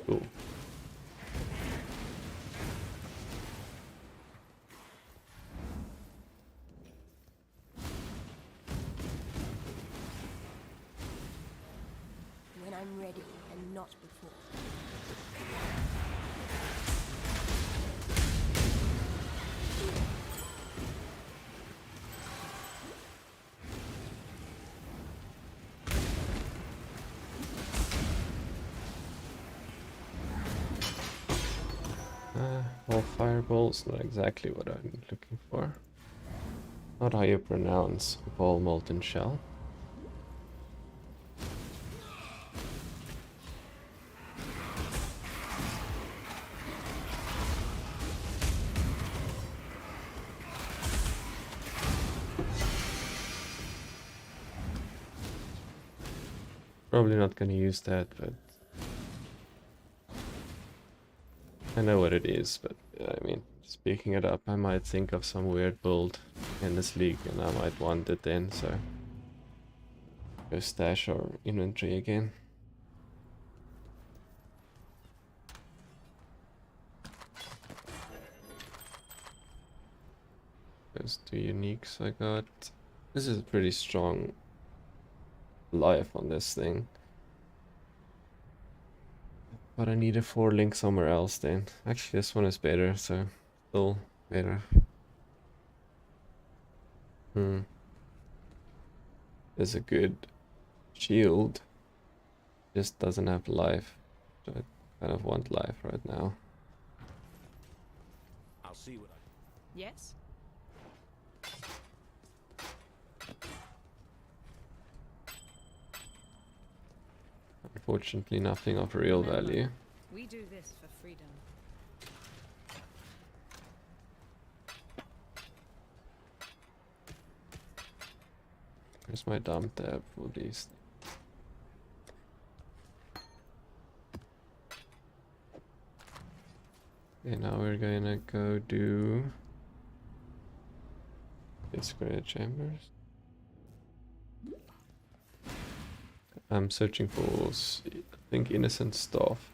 Cool. When I'm ready and not before. Well, fireball's not exactly what I'm looking for. Not how you pronounce Vaal molten shell. Probably not gonna use that, but I know what it is. But I mean, just picking it up, I might think of some weird build in this league, and I might want it then. So go stash our inventory again. Go There's 2 uniques I got. This is a pretty strong life on this thing. But I need a 4 link somewhere else then. Actually, this one is better, so still better. There's a good shield. Just doesn't have life. So I kind of want life right now. I'll see what I... Yes? Unfortunately, nothing of real value. We do this for freedom. Here's my dump tab for these. Okay, now we're gonna go do square chambers. I'm searching for, I think, innocent stuff.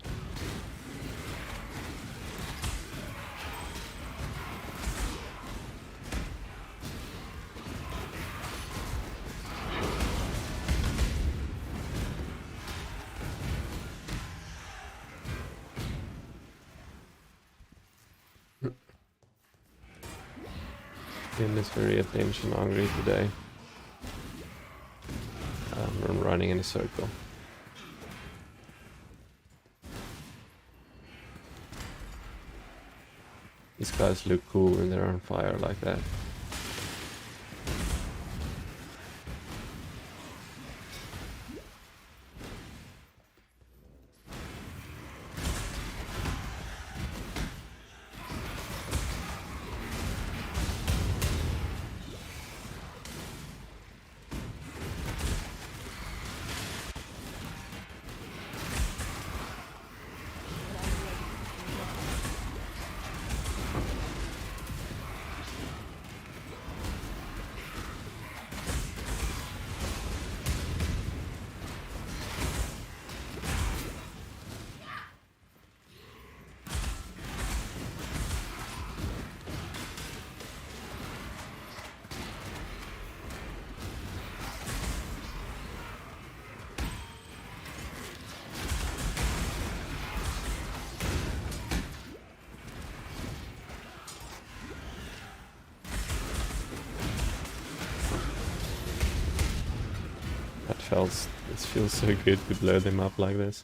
Finn is very attention hungry today. I'm running in a circle. These guys look cool when they're on fire like that. This feels so good to blow them up like this.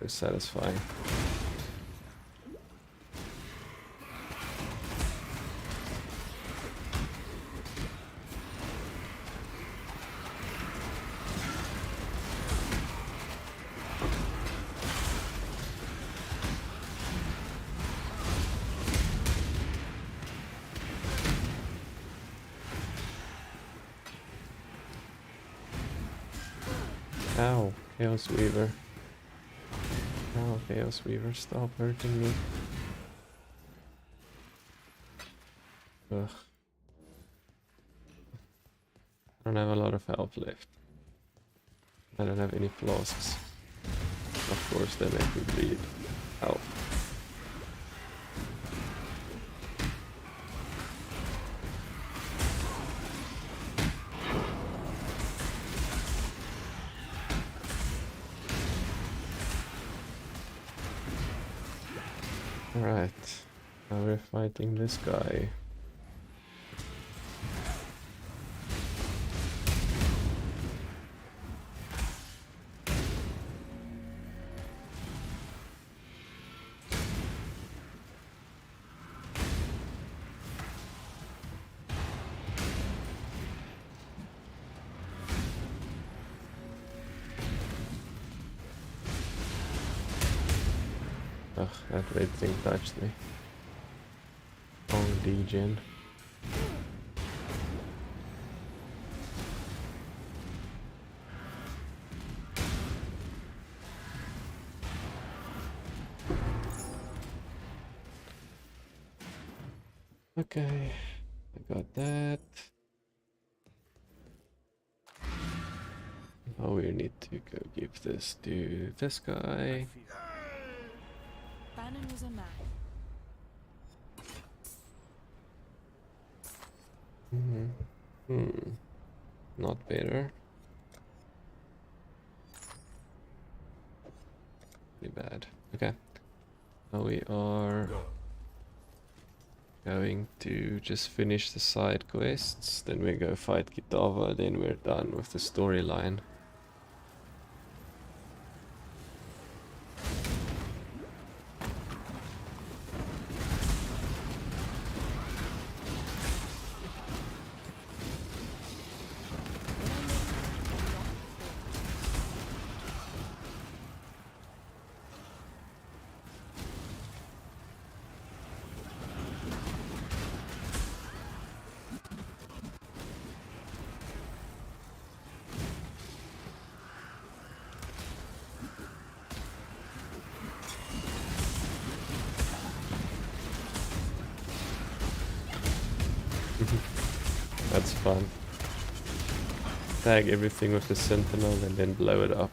So satisfying. Ow, Chaos Weaver. Ow, Chaos Weaver, stop hurting me. Ugh. I don't have a lot of health left. I don't have any flasks. Of course, they make me bleed. Ow. Alright, now we're fighting this guy. Ugh, that red thing touched me. Oh, degen. Okay, I got that. Now we need to go give this to this guy. Bannon was a man. Not better. Pretty bad. Okay. Now we are going to just finish the side quests, then we go fight Kitava, then we're done with the storyline. That's fun. Tag everything with the Sentinel and then blow it up.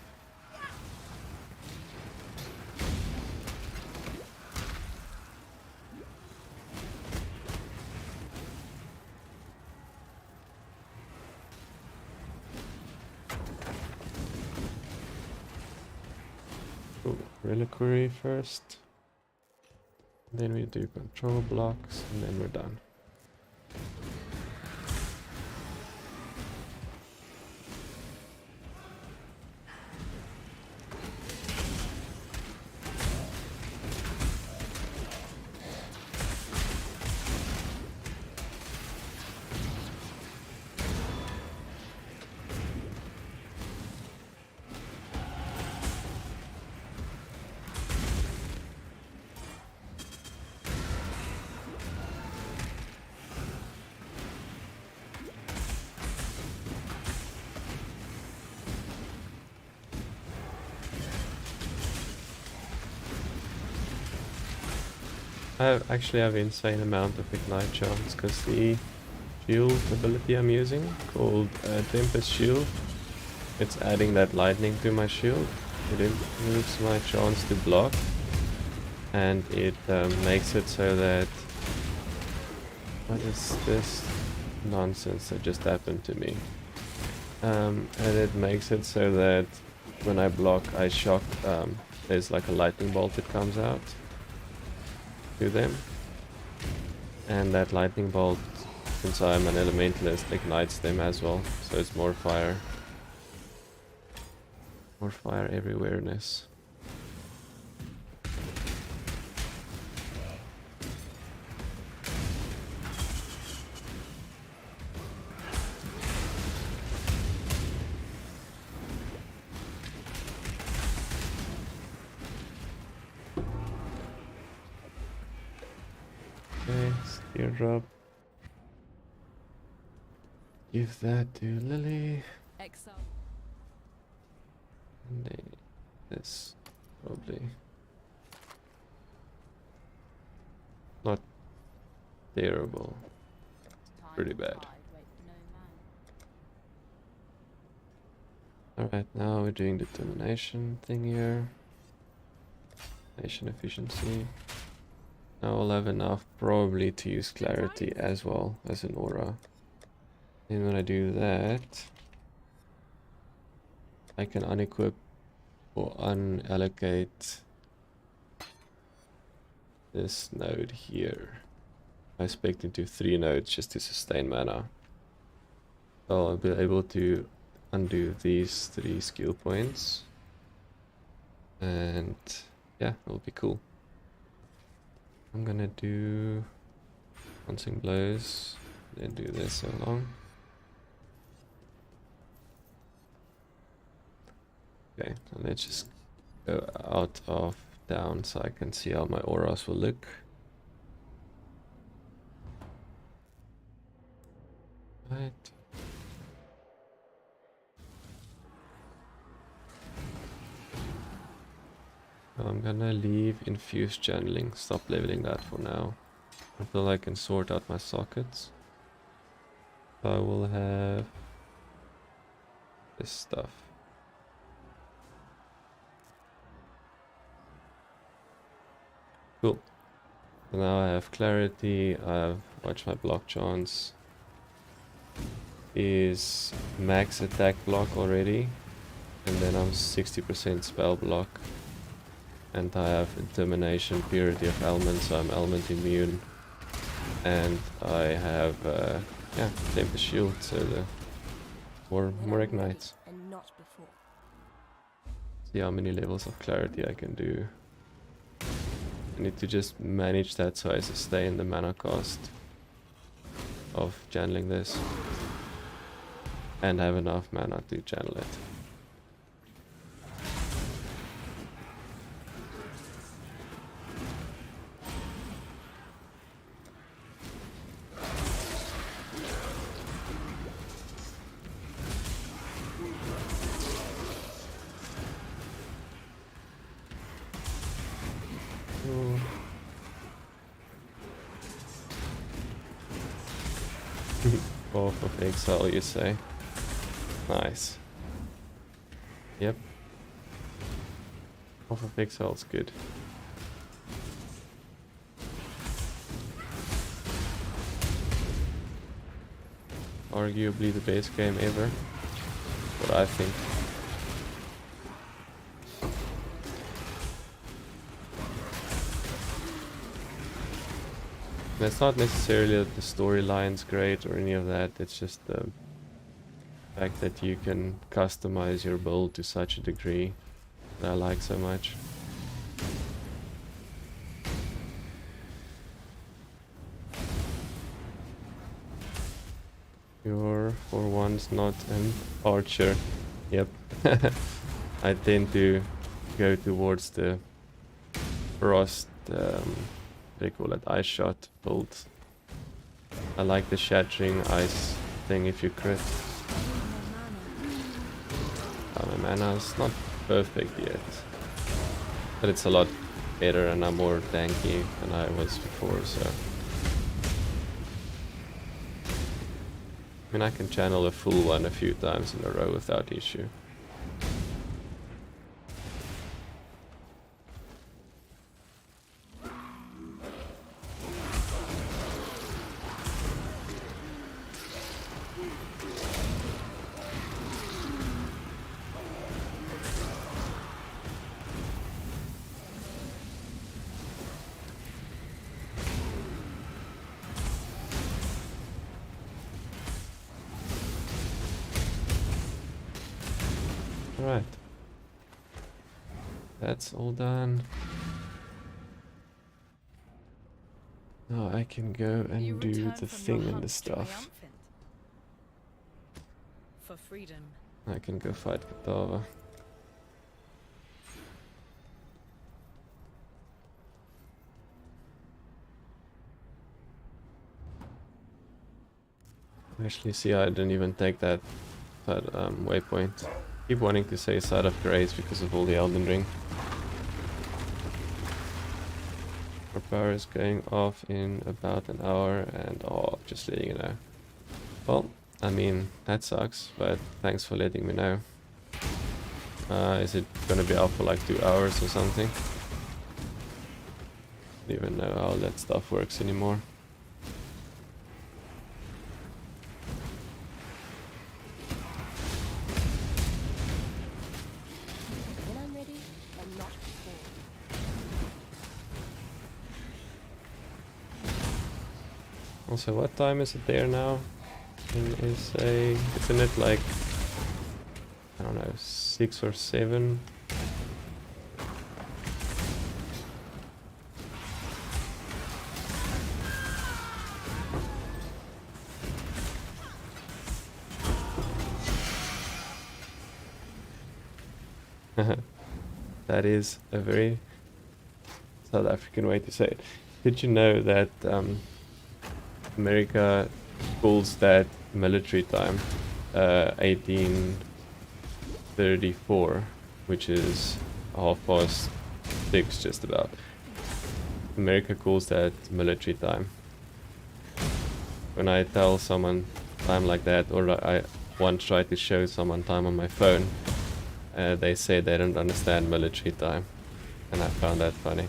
Cool. Reliquary first. Then we do control blocks and then we're done. I actually have insane amount of ignite charms because the shield ability I'm using, called Tempest Shield, it's adding that lightning to my shield. It improves my chance to block, and it makes it so that... What is this nonsense that just happened to me? And it makes it so that when I block, I shock, there's like a lightning bolt that comes out to them, and that lightning bolt, since I'm an elementalist, ignites them as well, so it's more fire everywhereness. Okay, teardrop. Give that to Lily. Exile. And then this probably not terrible. Pretty bad. Alright, now we're doing determination thing here. Nation efficiency. Now I'll have enough probably to use clarity as well as an aura. And when I do that, I can unequip or unallocate this node here. I spec into 3 nodes just to sustain mana. So I'll be able to undo these 3 skill points. And yeah, it'll be cool. I'm gonna do Pouncing Blows, then do this so long. Okay, so let's just go out of down so I can see how my auras will look. Right. I'm gonna leave infused channeling, stop leveling that for now, until I can sort out my sockets. I will have this stuff. Cool. So now I have clarity, I've watched my block chance. is max attack block already, and then I'm 60% spell block, and I have determination, purity of element, so I'm element immune, and I have yeah, temper shield, so the more ignites. And not before. See how many levels of clarity I can do. I need to just manage that so I sustain the mana cost of channeling this, and have enough mana to channel it. Off of exile, you say? Nice. Yep. Off of exile's good. Arguably the best game ever. What I think. And it's not necessarily that the storyline's great or any of that, it's just the fact that you can customize your build to such a degree that I like so much. You're for once not an archer. Yep. I tend to go towards the frost, they call it ice shot build. I like the shattering ice thing if you crit. My mana's not perfect yet, but it's a lot better and I'm more tanky than I was before, so I mean I can channel a full one a few times in a row without issue. Alright. That's all done. Now I can go You and do return the from thing your and the hunt stuff. triumphant. For freedom. I can go fight Katava. Actually, see, I didn't even take that waypoint. Keep wanting to say Side of Grace because of all the Elden Ring. Our power is going off in about an hour, and oh, just letting you know. Well, I mean, that sucks, but thanks for letting me know. Is it gonna be out for like 2 hours or something? Don't even know how that stuff works anymore. When I'm ready, and not before. Also, what time is it there now? Isn't it like, I don't know, 6 or 7? That is a very South African way to say it. Did you know that America calls that military time 1834, which is 6:30 just about. America calls that military time. When I tell someone time like that, or I once tried to show someone time on my phone, they say they don't understand military time, and I found that funny.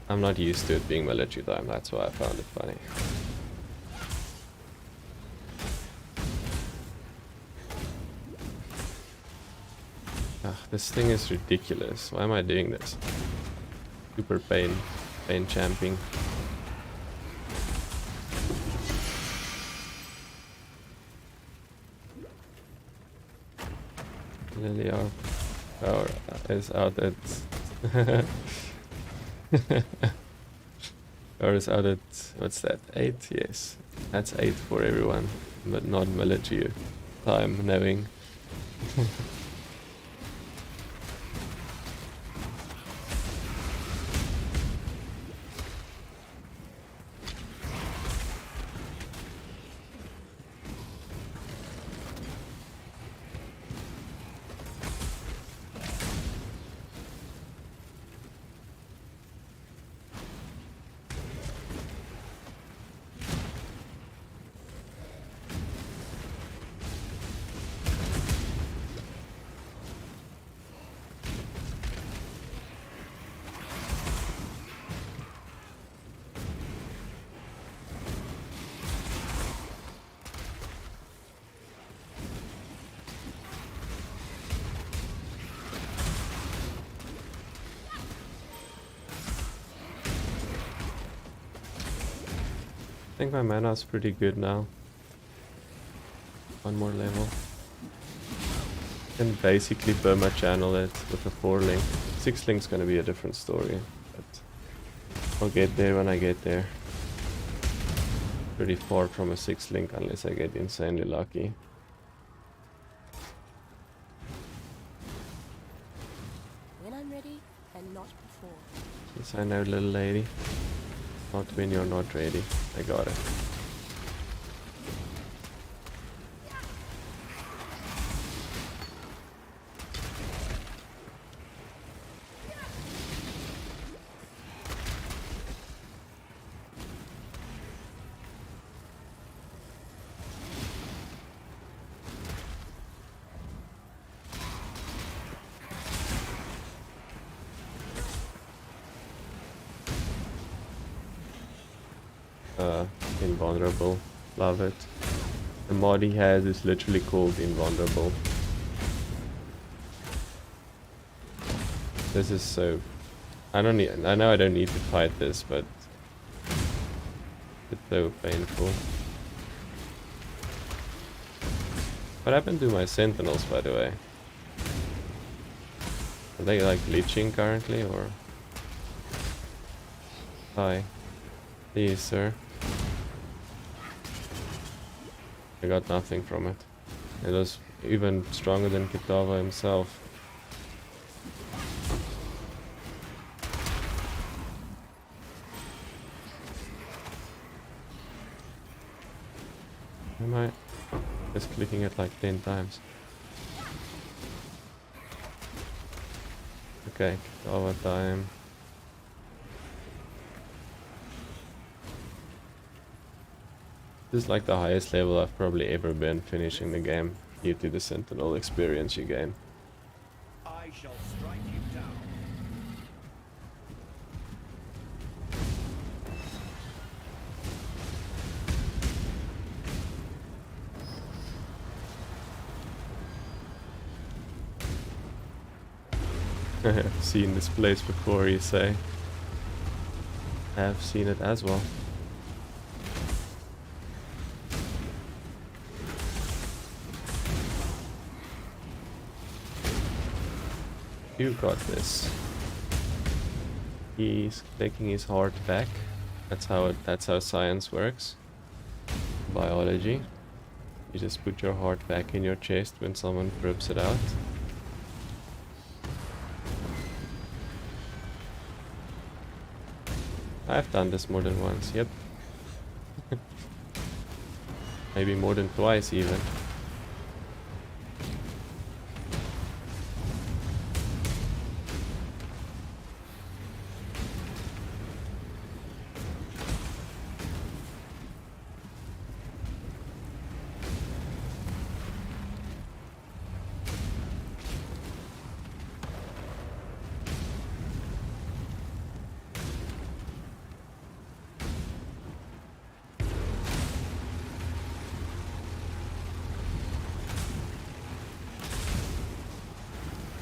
I'm not used to it being military time, that's why I found it funny. This thing is ridiculous. Why am I doing this? Super pain champing. Lily, our power is out at power is out at, what's that, 8? Yes, that's 8 for everyone, but not military time knowing. I think my mana's pretty good now. One more level. Can basically perma channel it with a 4-link. 6-link's gonna be a different story, but I'll get there when I get there. Pretty far from a 6-link unless I get insanely lucky. When I'm ready, and not before. Yes, I know, little lady. Not when you're not ready. I got it. Invulnerable. Love it. The mod he has is literally called Invulnerable. This is so... I know I don't need to fight this, but it's so painful. What happened to my Sentinels, by the way? Are they like glitching currently, or... Hi. Please, sir. I got nothing from it. It was even stronger than Kitava himself. Am I just clicking it like 10 times? Okay, Kitava time. This is like the highest level I've probably ever been finishing the game due to the Sentinel experience you gain. I shall strike you down. I've seen this place before, you say. I have seen it as well. You got this. He's taking his heart back. That's how science works. Biology. You just put your heart back in your chest when someone rips it out. I've done this more than once, yep. Maybe more than twice even.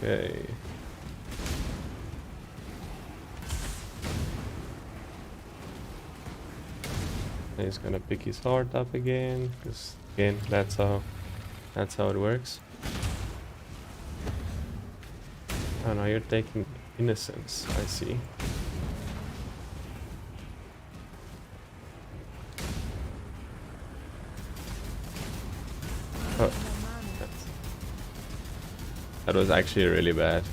Okay. He's gonna pick his heart up again, because again, that's how it works. Oh no, you're taking innocence, I see. Oh, that was actually really bad.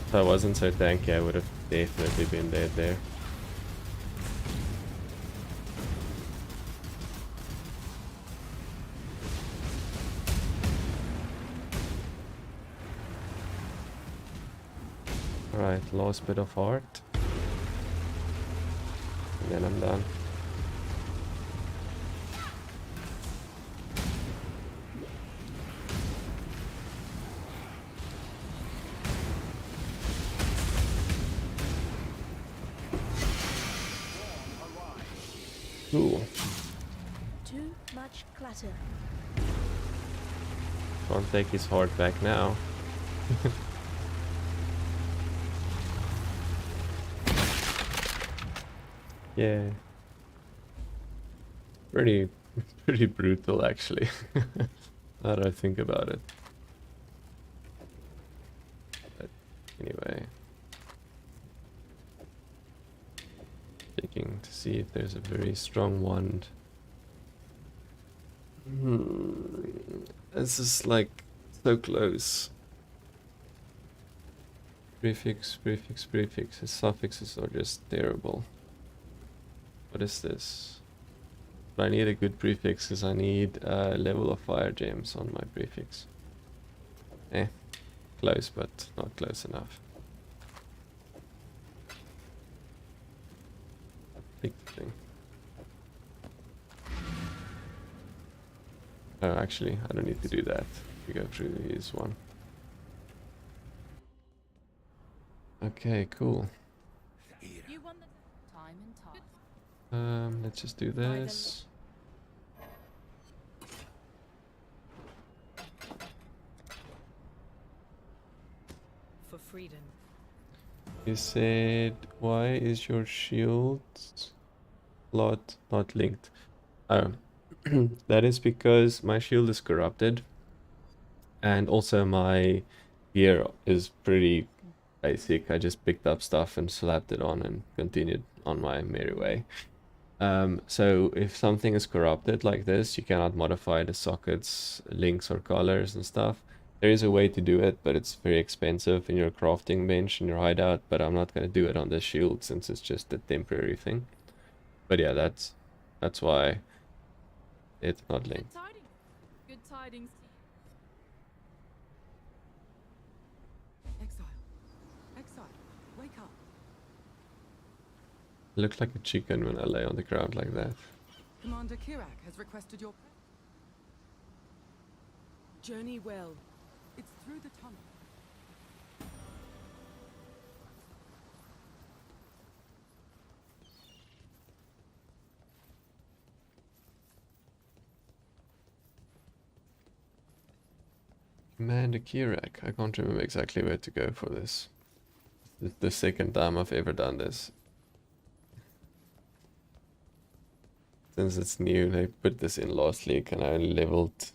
If I wasn't so tanky, I would have definitely been dead there. Alright, last bit of heart. And then I'm done. Cool. Too much clutter. Can't take his heart back now. Yeah. Pretty brutal actually. Now that I think about it. But anyway. Checking to see if there's a very strong wand. This is like so close. Prefix, prefix, prefix. The suffixes are just terrible. What is this? But I need a good prefix because I need a level of fire gems on my prefix. Close, but not close enough. Big thing. Oh, actually, I don't need to do that. We go through his one. Okay, cool. You won the time and time. Let's just do this. For freedom. You said, why is your shield slot not linked? Oh, that is because my shield is corrupted. And also my gear is pretty basic. I just picked up stuff and slapped it on and continued on my merry way. So if something is corrupted like this, you cannot modify the sockets, links or colors and stuff. There is a way to do it, but it's very expensive in your crafting bench and your hideout, but I'm not going to do it on this shield since it's just a temporary thing. But yeah, that's why it's not linked. Good tidings. Good tidings. Exile. Exile. Wake up. I look like a chicken when I lay on the ground like that. Commander Kirak has requested your journey well. It's through the tunnel. Commander Kirak. I can't remember exactly where to go for this. It's the second time I've ever done this. Since it's new, they put this in last league and I only leveled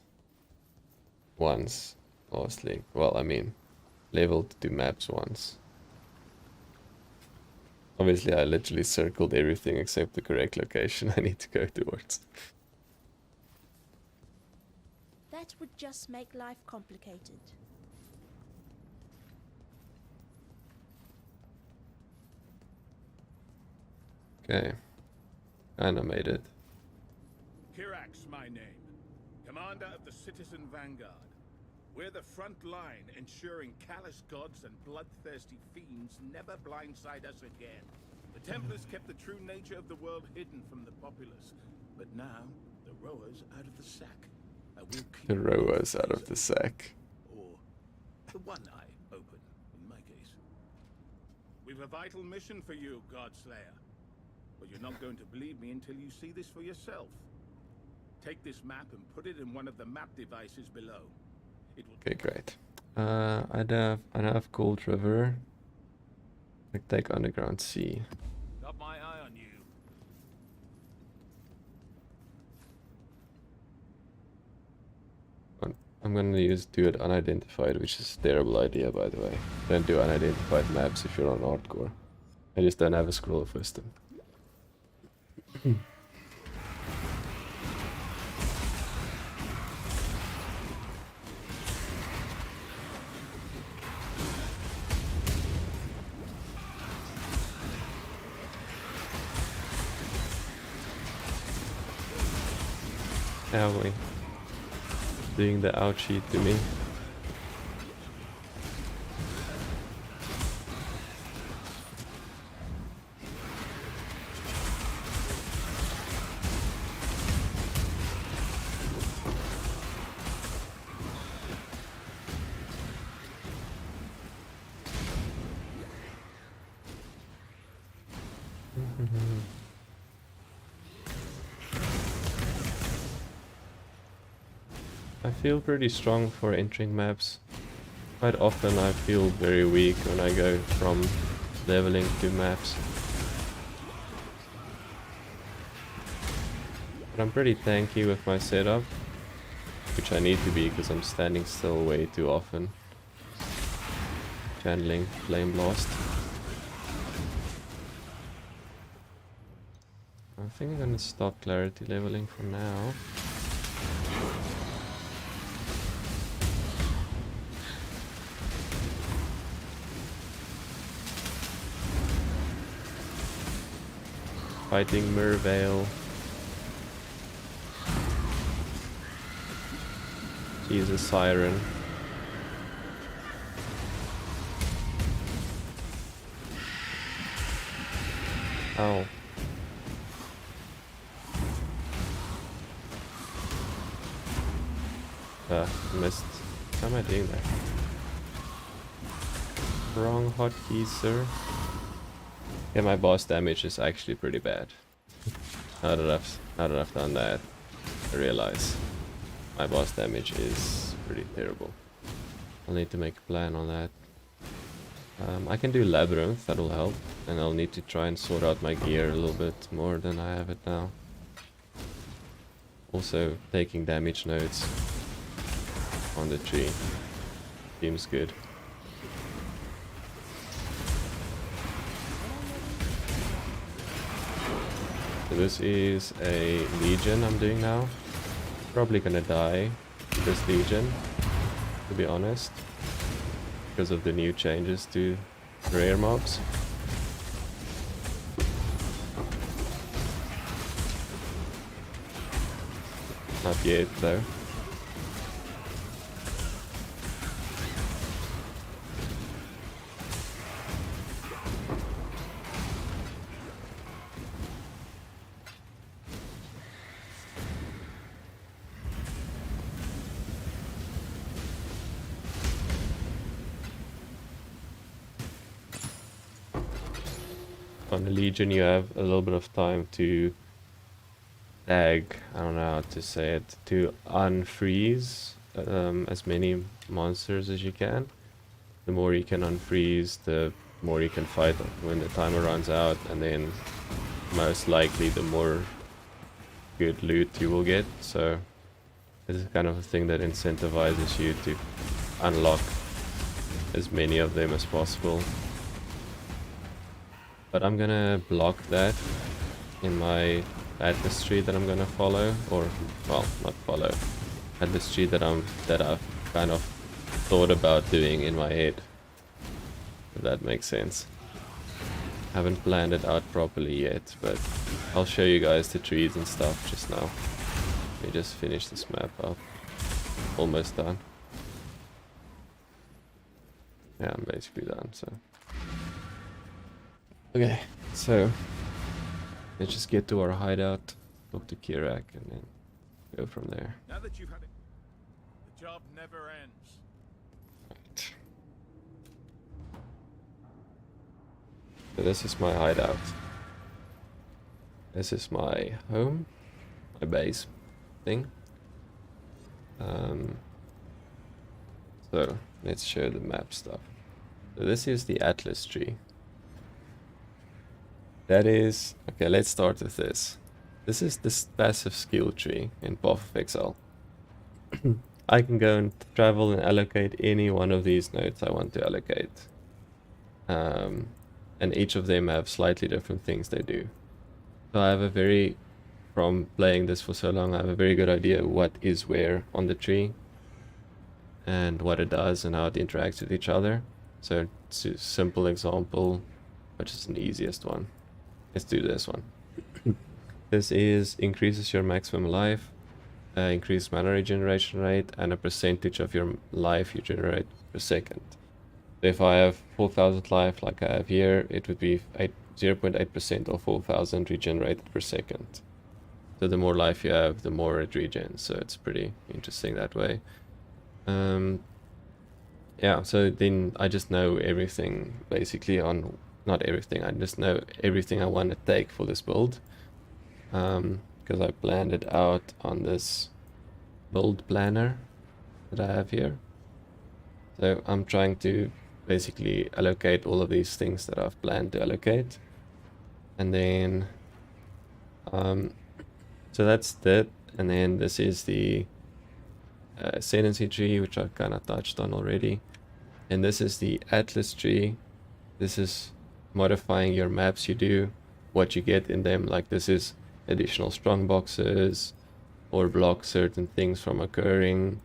once last league. Well, I mean, leveled 2 maps once. Obviously, I literally circled everything except the correct location I need to go towards. That would just make life complicated. Okay. Kinda made it. Kirak's my name, commander of the Citizen Vanguard. We're the front line, ensuring callous gods and bloodthirsty fiends never blindside us again. The Templars kept the true nature of the world hidden from the populace, but now the rowers out of the sack. I will keep The rowers out of the sack. or the one eye open, in my case. We've a vital mission for you, Godslayer. But you're not going to believe me until you see this for yourself. Take this map and put it in one of the map devices below. It will Okay, great. I'd have Cold River. Like take Underground Sea. Got my eye on you. I'm gonna do it unidentified, which is a terrible idea, by the way. Don't do unidentified maps if you're on hardcore. I just don't have a scroll of wisdom. Owie. Doing the ouchie to me. I feel pretty strong for entering maps. Quite often I feel very weak when I go from leveling to maps. But I'm pretty tanky with my setup, which I need to be because I'm standing still way too often. Channeling FlameBlast. I think I'm gonna stop clarity leveling for now. Fighting Mervale. She's a siren. Ow. Missed. How am I doing that? Wrong hotkeys, sir. Yeah, my boss damage is actually pretty bad. Now that I've done that, I realize my boss damage is pretty terrible. I'll need to make a plan on that. I can do Labyrinth, that'll help, and I'll need to try and sort out my gear a little bit more than I have it now. Also, taking damage nodes on the tree seems good. So this is a Legion I'm doing now. Probably gonna die to this Legion, to be honest, because of the new changes to rare mobs. Not yet though. On the Legion you have a little bit of time to tag, I don't know how to say it, to unfreeze as many monsters as you can. The more you can unfreeze, the more you can fight when the timer runs out, and then most likely the more good loot you will get. So this is kind of a thing that incentivizes you to unlock as many of them as possible. But I'm gonna block that in my Atlas tree that I'm gonna follow, or well, not follow. Atlas tree that I've kind of thought about doing in my head. If that makes sense. Haven't planned it out properly yet, but I'll show you guys the trees and stuff just now. Let me just finish this map up. Almost done. Yeah, I'm basically done, so. Okay, so let's just get to our hideout, talk to Kirak, and then go from there. Now that you've had it, the job never ends. Right. So this is my hideout. This is my home, my base thing. So let's show the map stuff. So this is the Atlas tree. That is, okay, let's start with this. This is the passive skill tree in Path of Exile. I can go and travel and allocate any one of these nodes I want to allocate. And each of them have slightly different things they do. So I have a very, from playing this for so long, I have a very good idea what is where on the tree and what it does and how it interacts with each other. So it's a simple example, which is the easiest one. Let's do this one. This is increases your maximum life, increased mana regeneration rate, and a percentage of your life you generate per second. So if I have 4,000 life like I have here, it would be 0.8% of 4,000 regenerated per second. So the more life you have, the more it regens. So it's pretty interesting that way. Yeah, so then I just know everything basically on, not everything, I just know everything I want to take for this build. Because I planned it out on this build planner that I have here. So I'm trying to basically allocate all of these things that I've planned to allocate. And then, so that's that. And then this is the Ascendancy tree, which I've kind of touched on already. And this is the Atlas tree. This is modifying your maps you do, what you get in them. Like this is additional strong boxes, or block certain things from occurring,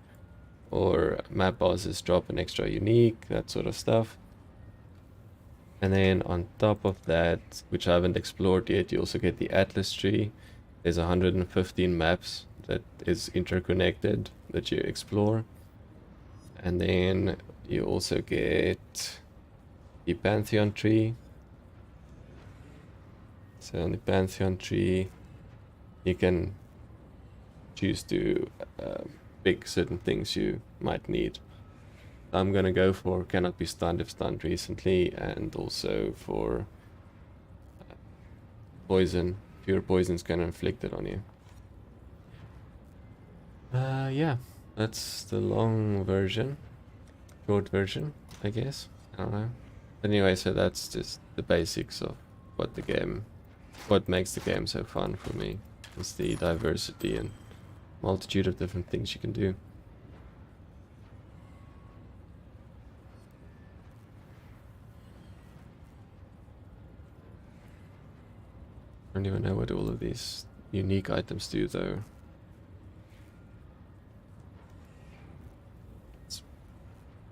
or map bosses drop an extra unique, that sort of stuff. And then on top of that, which I haven't explored yet, you also get the Atlas tree. There's 115 maps that is interconnected that you explore. And then you also get the Pantheon tree. So on the Pantheon tree, you can choose to pick certain things you might need. I'm gonna go for cannot be stunned if stunned recently, and also for poison. Pure poison's gonna inflict it on you. Yeah, that's the long version. Short version, I guess. I don't know. Anyway, so that's just the basics of what makes the game so fun for me. It's the diversity and multitude of different things you can do. I don't even know what all of these unique items do though. It's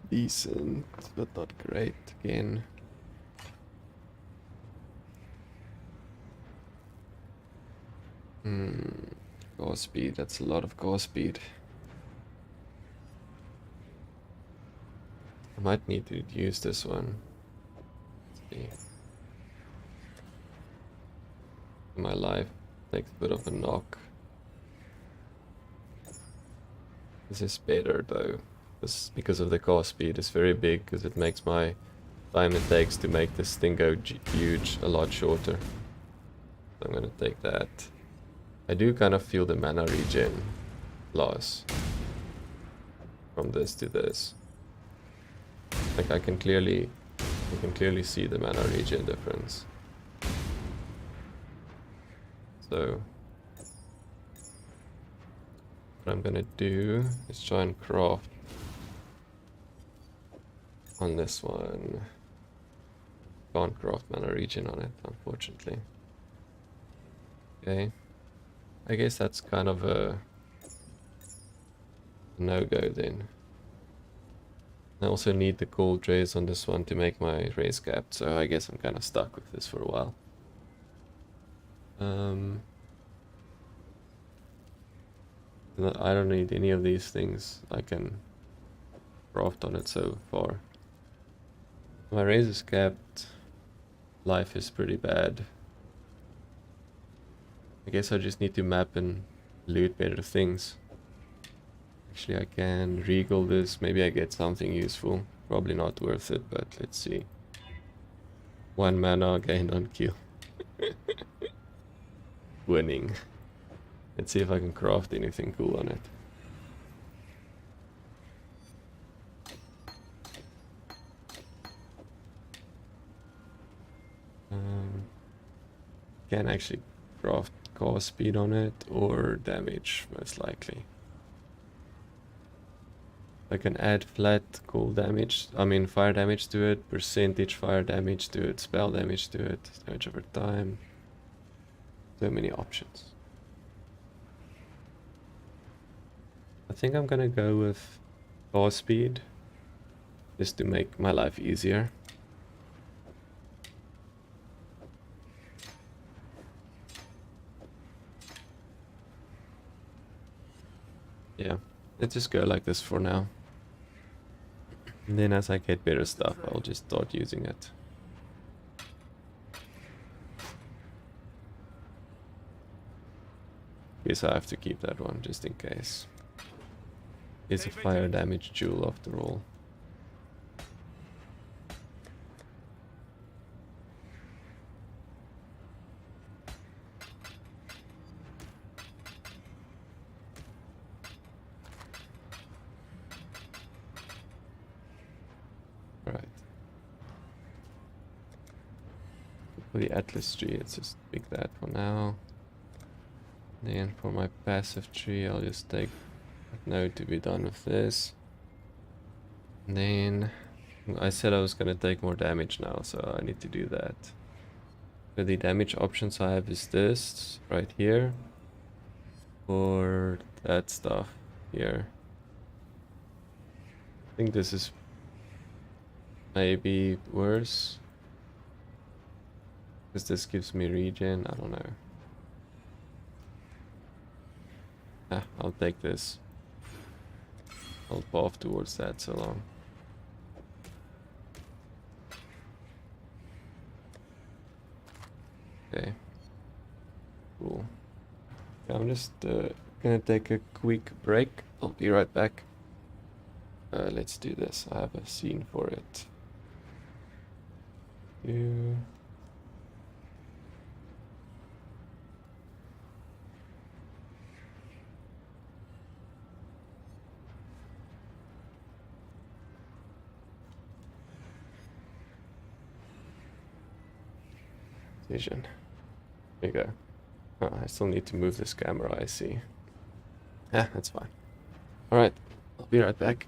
decent, but not great again. Core speed, that's a lot of core speed. I might need to use this one. Let's see. My life takes a bit of a knock. This is better though. This, because of the core speed, is very big because it makes my time it takes to make this thing go huge a lot shorter. So I'm gonna take that. I do kind of feel the mana regen loss from this to this. Like I can clearly see the mana regen difference. So what I'm gonna do is try and craft on this one. Can't craft mana regen on it, unfortunately. Okay. I guess that's kind of a no-go then. I also need the gold rays on this one to make my rays capped, so I guess I'm kind of stuck with this for a while. I don't need any of these things I can craft on it so far. My rays is capped. Life is pretty bad. I guess I just need to map and loot better things. Actually, I can regal this. Maybe I get something useful. Probably not worth it, but let's see. 1 mana gained on kill. Winning. Let's see if I can craft anything cool on it. can actually craft cast speed on it or damage, most likely. I can add flat cool damage, I mean fire damage to it, percentage fire damage to it, spell damage to it, damage over time. So many options. I think I'm gonna go with cast speed, just to make my life easier. Yeah, let's just go like this for now. And then as I get better stuff, I'll just start using it. Guess I have to keep that one just in case. It's a fire damage jewel after all. Right. For the Atlas tree, let's just pick that for now. Then for my passive tree, I'll just take a node to be done with this. And then I said I was gonna take more damage now, so I need to do that. So the damage options I have is this right here, or that stuff here. I think this is maybe worse, because this gives me regen. I don't know. I'll take this. I'll path towards that so long. Okay. Cool. Yeah, I'm just gonna take a quick break. I'll be right back. Let's do this. I have a scene for it. Vision. There you go. Oh, I still need to move this camera, I see. Yeah, that's fine. Alright, I'll be right back.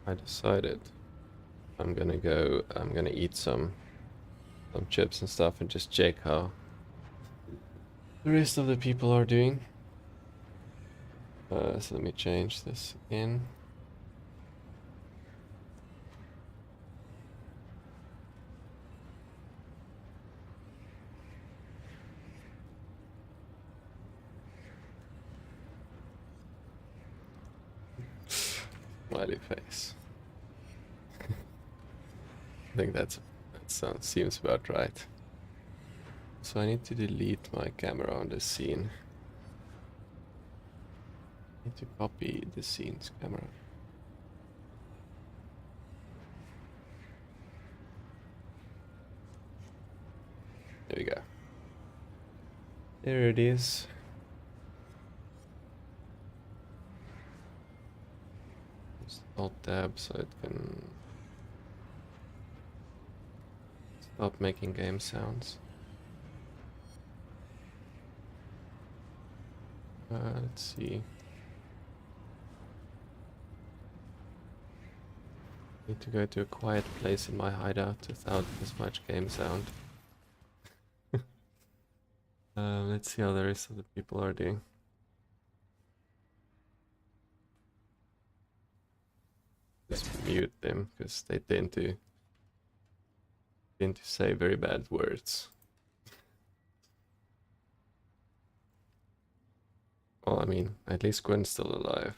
I decided I'm gonna eat some chips and stuff and just check how the rest of the people are doing. So let me change this again. Smiley face. I think that seems about right. So I need to delete my camera on the scene. I need to copy the scene's camera. There we go. There it is. Just Alt tab so it can stop making game sounds. Let's see. Need to go to a quiet place in my hideout without as much game sound. Let's see how the rest of the people are doing. Just mute them because they tend to say very bad words. Well, I mean, at least Gwen's still alive.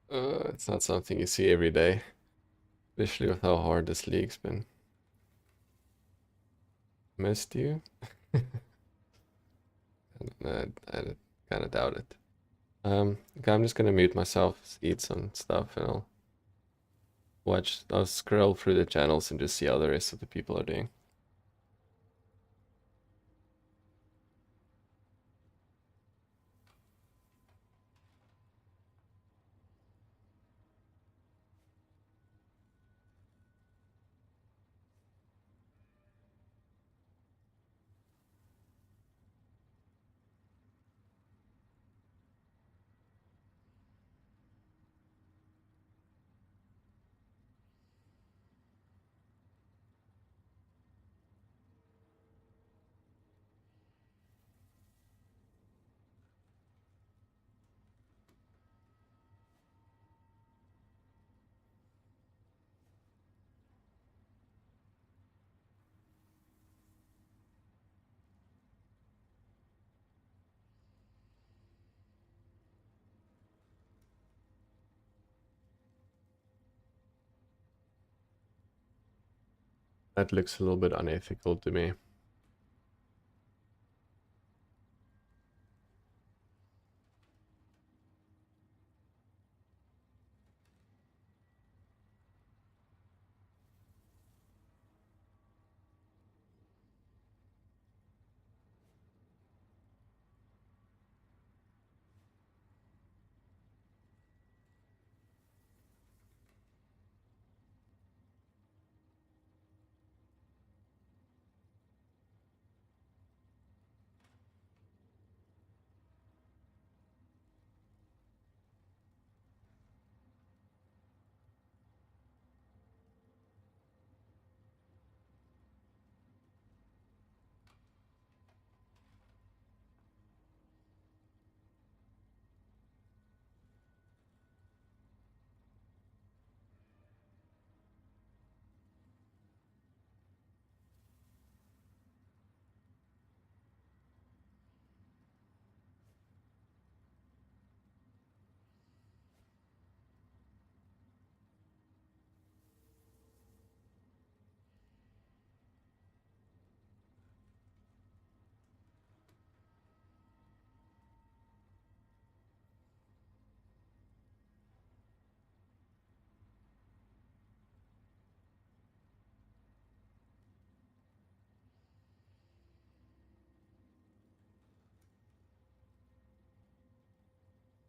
It's not something you see every day, especially with how hard this league's been. Missed you? I kind of doubt it. Okay, I'm just gonna mute myself, eat some stuff, and I'll scroll through the channels and just see how the rest of the people are doing. That looks a little bit unethical to me.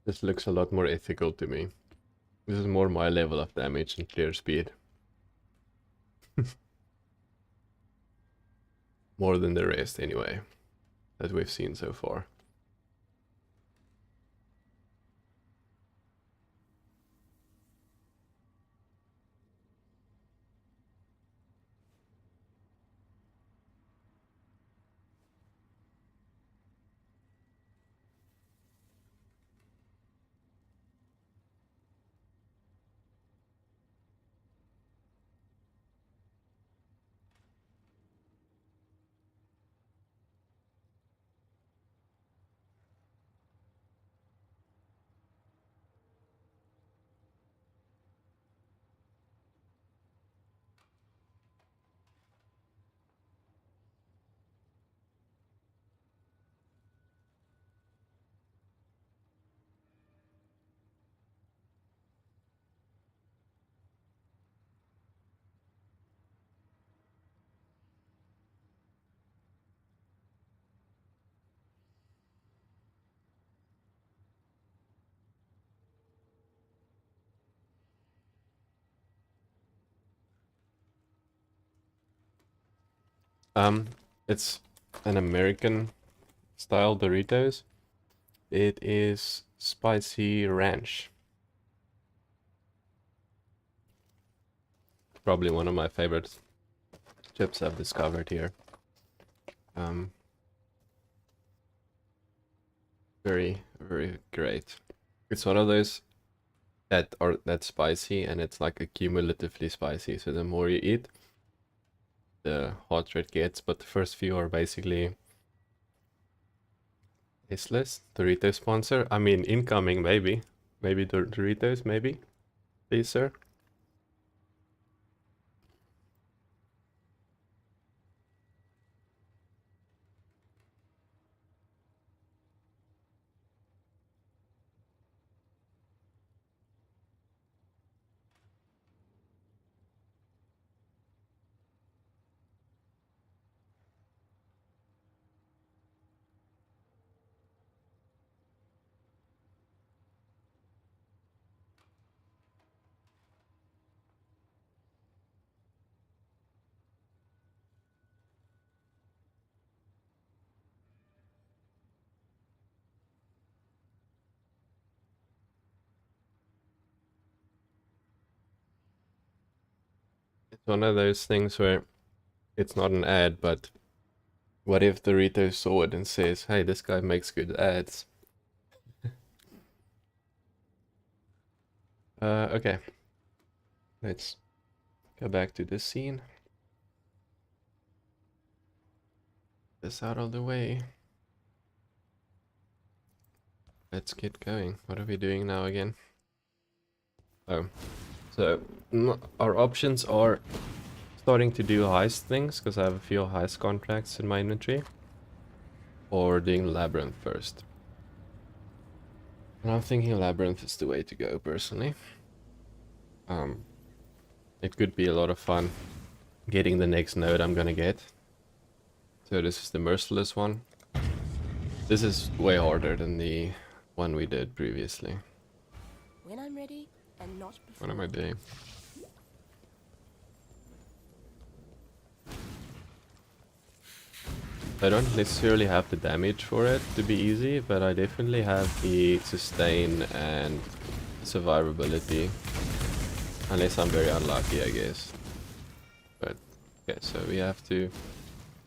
This looks a lot more ethical to me. This is more my level of damage and clear speed. More than the rest anyway, that we've seen so far. It's an American style Doritos. It is spicy ranch. Probably one of my favorite chips I've discovered here. Very, very great. It's one of those that are that spicy, and it's like accumulatively spicy. So the more you eat, the hotter it gets. But the first few are basically tasteless. Doritos sponsor. I mean, incoming maybe. Maybe Doritos, maybe. Please, sir. It's one of those things where it's not an ad, but what if Doritos saw it and says, hey, this guy makes good ads? Okay. Let's go back to this scene. This out of the way. Let's get going. What are we doing now again? Oh, so our options are starting to do heist things, because I have a few heist contracts in my inventory, or doing Labyrinth first. And I'm thinking Labyrinth is the way to go, personally. It could be a lot of fun getting the next node I'm gonna get. So this is the Merciless one. This is way harder than the one we did previously. When I'm ready, and not before. What am I doing? I don't necessarily have the damage for it to be easy, but I definitely have the sustain and survivability. Unless I'm very unlucky, I guess. But, okay, so we have to...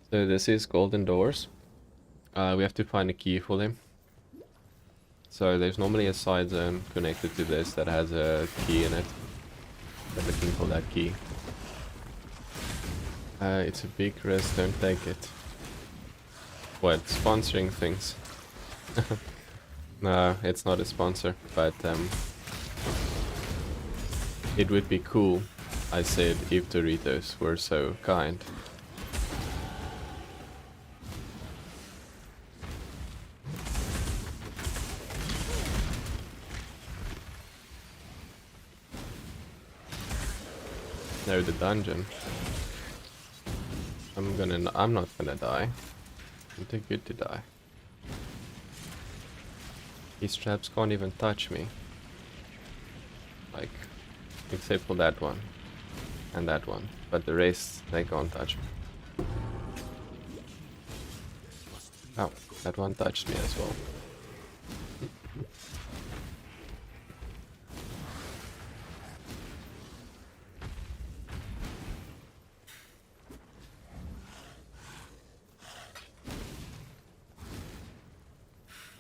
So this is Golden Doors. We have to find a key for them. So there's normally a side zone connected to this that has a key in it. We're looking for that key. It's a big risk, don't take it. What, sponsoring things? No, it's not a sponsor, but it would be cool, I said, if Doritos were so kind. No, the dungeon. I'm not gonna die. I'm too good to die. These traps can't even touch me. Like, except for that one. And that one. But the rest, they can't touch me. Oh, that one touched me as well.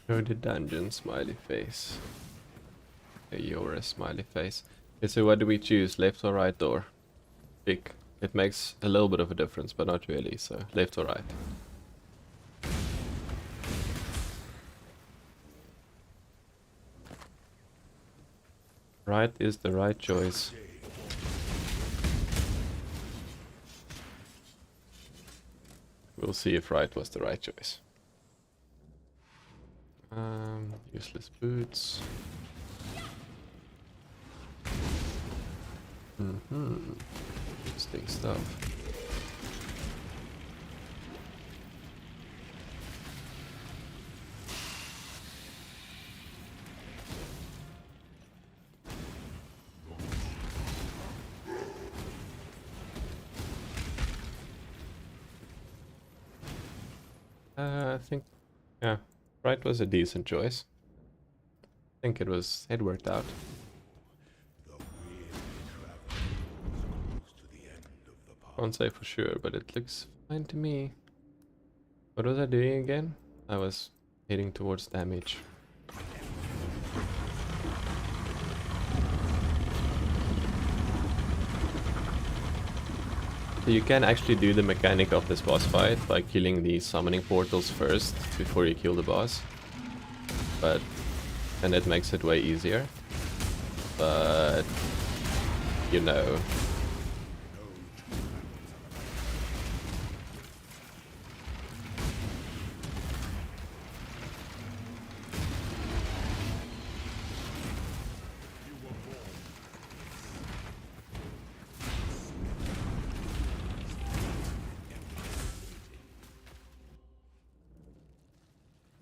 Go to dungeon, smiley face. You're a smiley face. Okay, so what do we choose? Left or right door? Pick. It makes a little bit of a difference, but not really, so left or right. Right is the right choice. We'll see if right was the right choice. Useless boots. Interesting stuff. I think, yeah, right was a decent choice. I think it worked out. Can't say for sure, but it looks fine to me. What was I doing again? I was heading towards damage. So you can actually do the mechanic of this boss fight by killing the summoning portals first before you kill the boss. And it makes it way easier. But you know.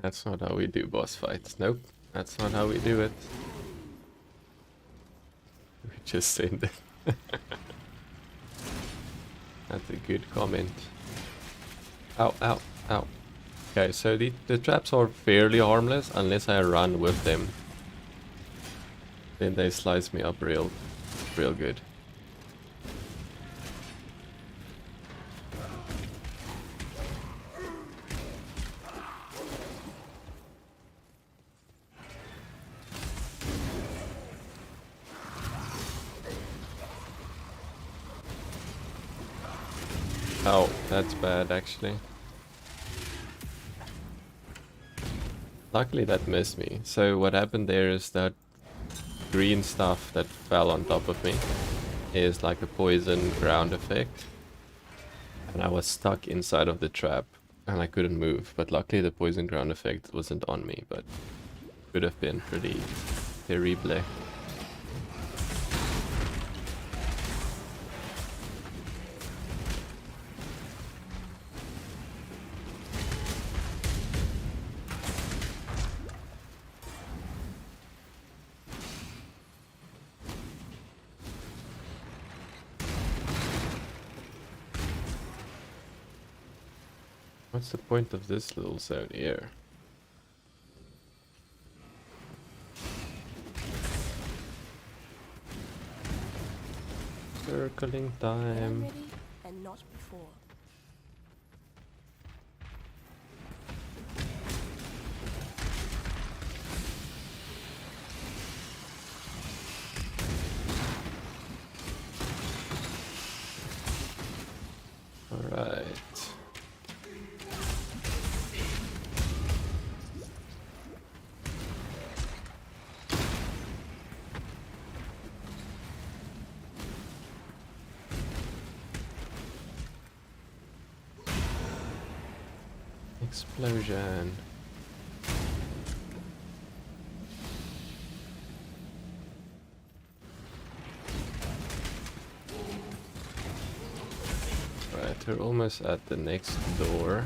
That's not how we do boss fights. Nope, that's not how we do it. We just said that. That's a good comment. Ow, ow, ow. Okay, so the traps are fairly harmless unless I run with them. Then they slice me up real good. Oh, that's bad actually. Luckily that missed me. So what happened there is that green stuff that fell on top of me is like a poison ground effect. And I was stuck inside of the trap and I couldn't move. But luckily the poison ground effect wasn't on me, but could have been pretty terrible. What's the point of this little zone here? Circling When I'm time. ready and not before. Alright. Explosion. Right, we're almost at the next door.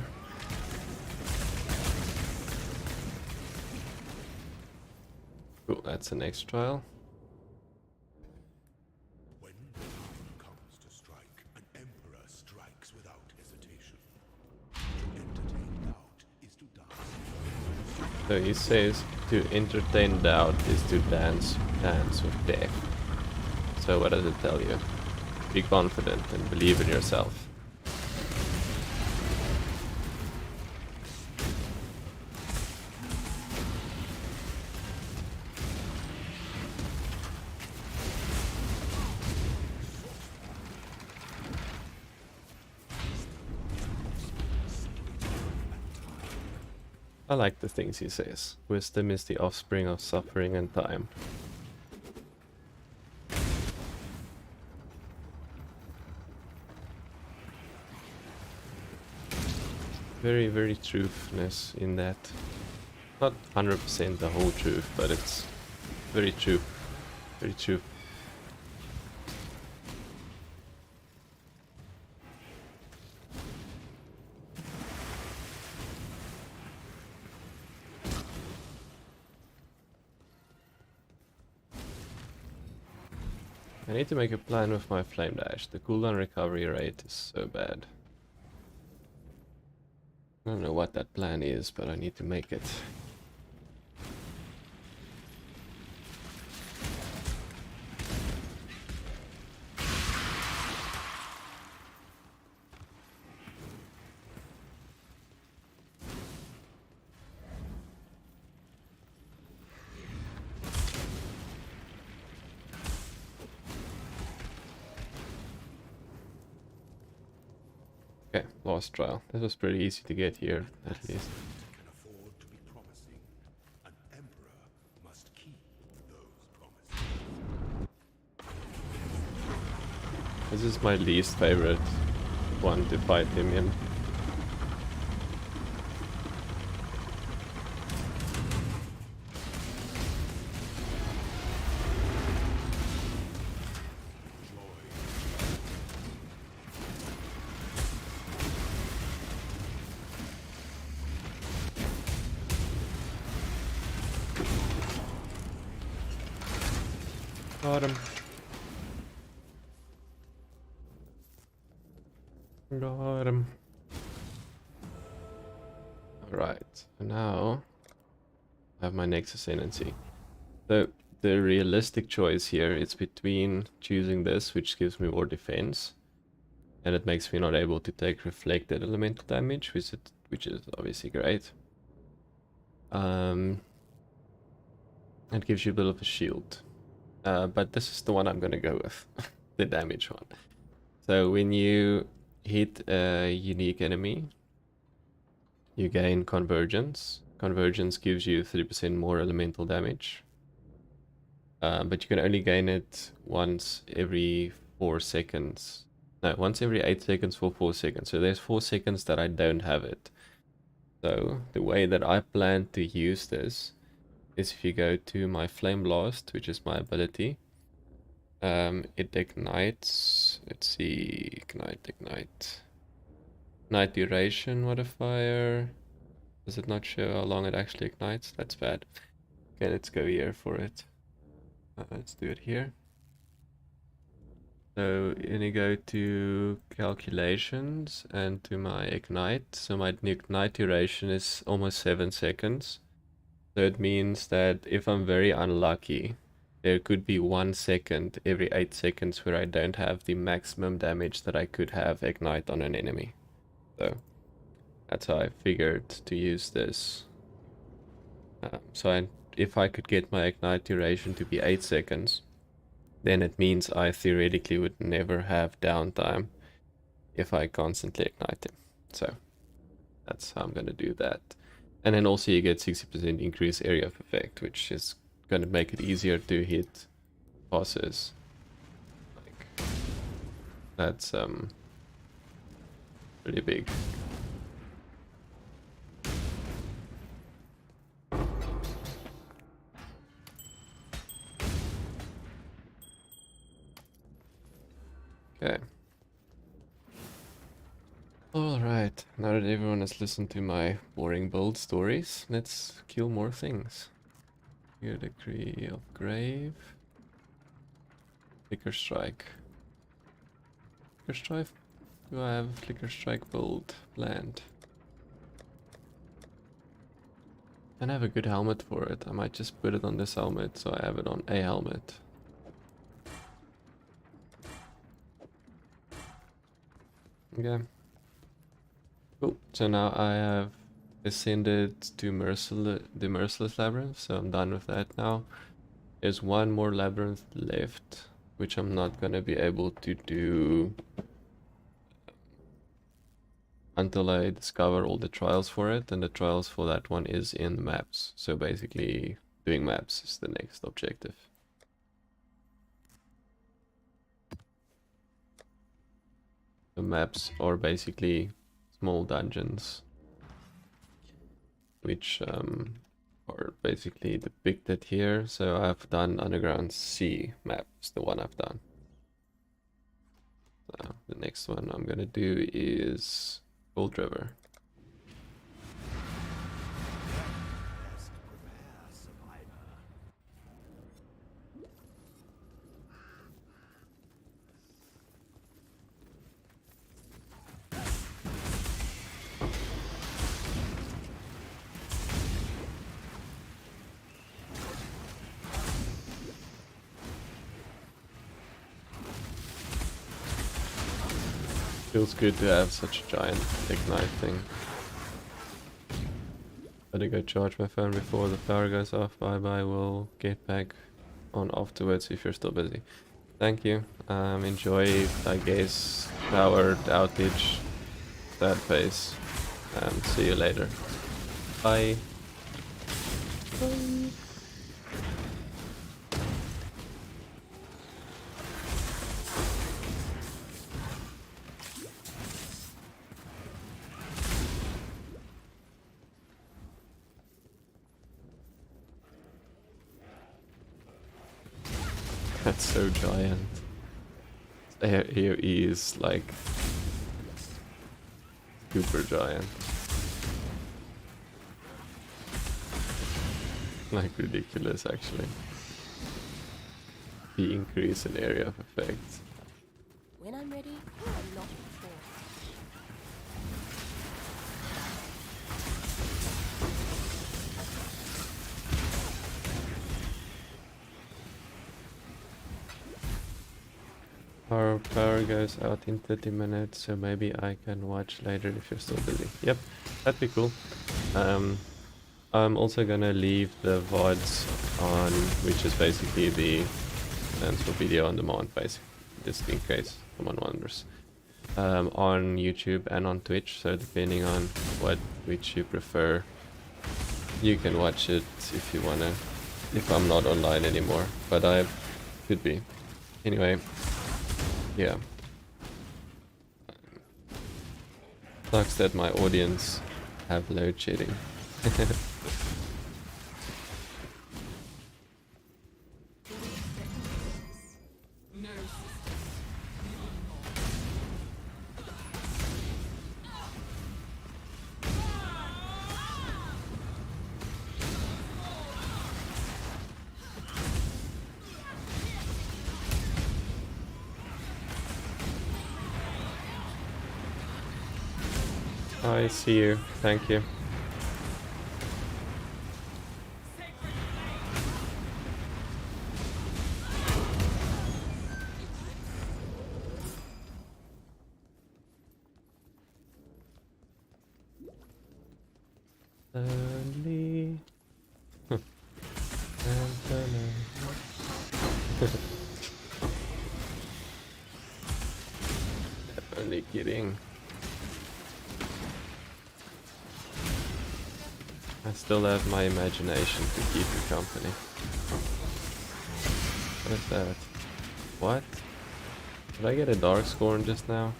Cool, that's the next trial. When time comes to strike, an emperor strikes without hesitation. To entertain doubt is to dance. So he says to entertain doubt is to dance with death. So what does it tell you? Be confident and believe in yourself. I like the things he says. Wisdom is the offspring of suffering and time. Very, very truthness in that. Not 100% the whole truth, but it's very true. Very true. I need to make a plan with my flame dash. The cooldown recovery rate is so bad. I don't know what that plan is, but I need to make it. Okay, last trial. This was pretty easy to get here, at least. Can afford to be promising. An emperor must keep those promises. This is my least favorite one to fight him in. Got him. Got him. Alright, so now I have my next ascendancy. So the realistic choice here is between choosing this, which gives me more defense, and it makes me not able to take reflected elemental damage, which is obviously great. It gives you a bit of a shield. But this is the one I'm gonna go with, the damage one. So when you hit a unique enemy, you gain convergence. Convergence gives you 3% more elemental damage. But you can only gain it once every 4 seconds. No, once every 8 seconds for 4 seconds. So there's 4 seconds that I don't have it. So the way that I plan to use this is if you go to my FlameBlast, which is my ability, it ignites, let's see, ignite. Ignite duration modifier. Does it not show how long it actually ignites? That's bad. Okay, let's go here for it. Let's do it here. So then you go to calculations and to my ignite. So my ignite duration is almost 7 seconds. So it means that if I'm very unlucky, there could be 1 second every 8 seconds where I don't have the maximum damage that I could have ignite on an enemy. So that's how I figured to use this. If I could get my ignite duration to be 8 seconds, then it means I theoretically would never have downtime if I constantly ignite him. So that's how I'm going to do that. And then also you get 60% increased area of effect, which is going to make it easier to hit bosses. Like, that's pretty big. Okay. Alright, now that everyone has listened to my boring build stories, let's kill more things. Here, Decree of Grave. Flicker Strike. Flicker Strike? Do I have a Flicker Strike build planned? And I have a good helmet for it. I might just put it on this helmet so I have it on a helmet. Okay. Cool. So now I have ascended to the Merciless Labyrinth, so I'm done with that now. There's one more labyrinth left, which I'm not gonna be able to do until I discover all the trials for it, and the trials for that one is in the maps. So basically, doing maps is the next objective. The maps are basically small dungeons, which are basically depicted here. So I've done Underground Sea map, is the one I've done. So the next one I'm gonna do is Gold River. Feels good to have such a giant ignite thing. Better go charge my phone before the power goes off. Bye bye, we'll get back on afterwards if you're still busy. Thank you. Enjoy, I guess, power outage, that phase. See you later. Bye. Bye. That's so giant. AoE is like super giant. Like ridiculous actually. The increase in area of effect. When I'm ready, I'm not before. Our power goes out in 30 minutes, so maybe I can watch later if you're still busy. Yep, that'd be cool. I'm also gonna leave the VODs on, which is basically the stands for video on demand, basically, just in case someone wonders. On YouTube and on Twitch, so depending on which you prefer, you can watch it if you wanna, if I'm not online anymore, but I could be. Anyway, yeah. Sucks that my audience have load shedding. I see you. Thank you. Lonely. Only kidding. I still have my imagination to keep you company. What is that? What? Did I get a dark scorn just now?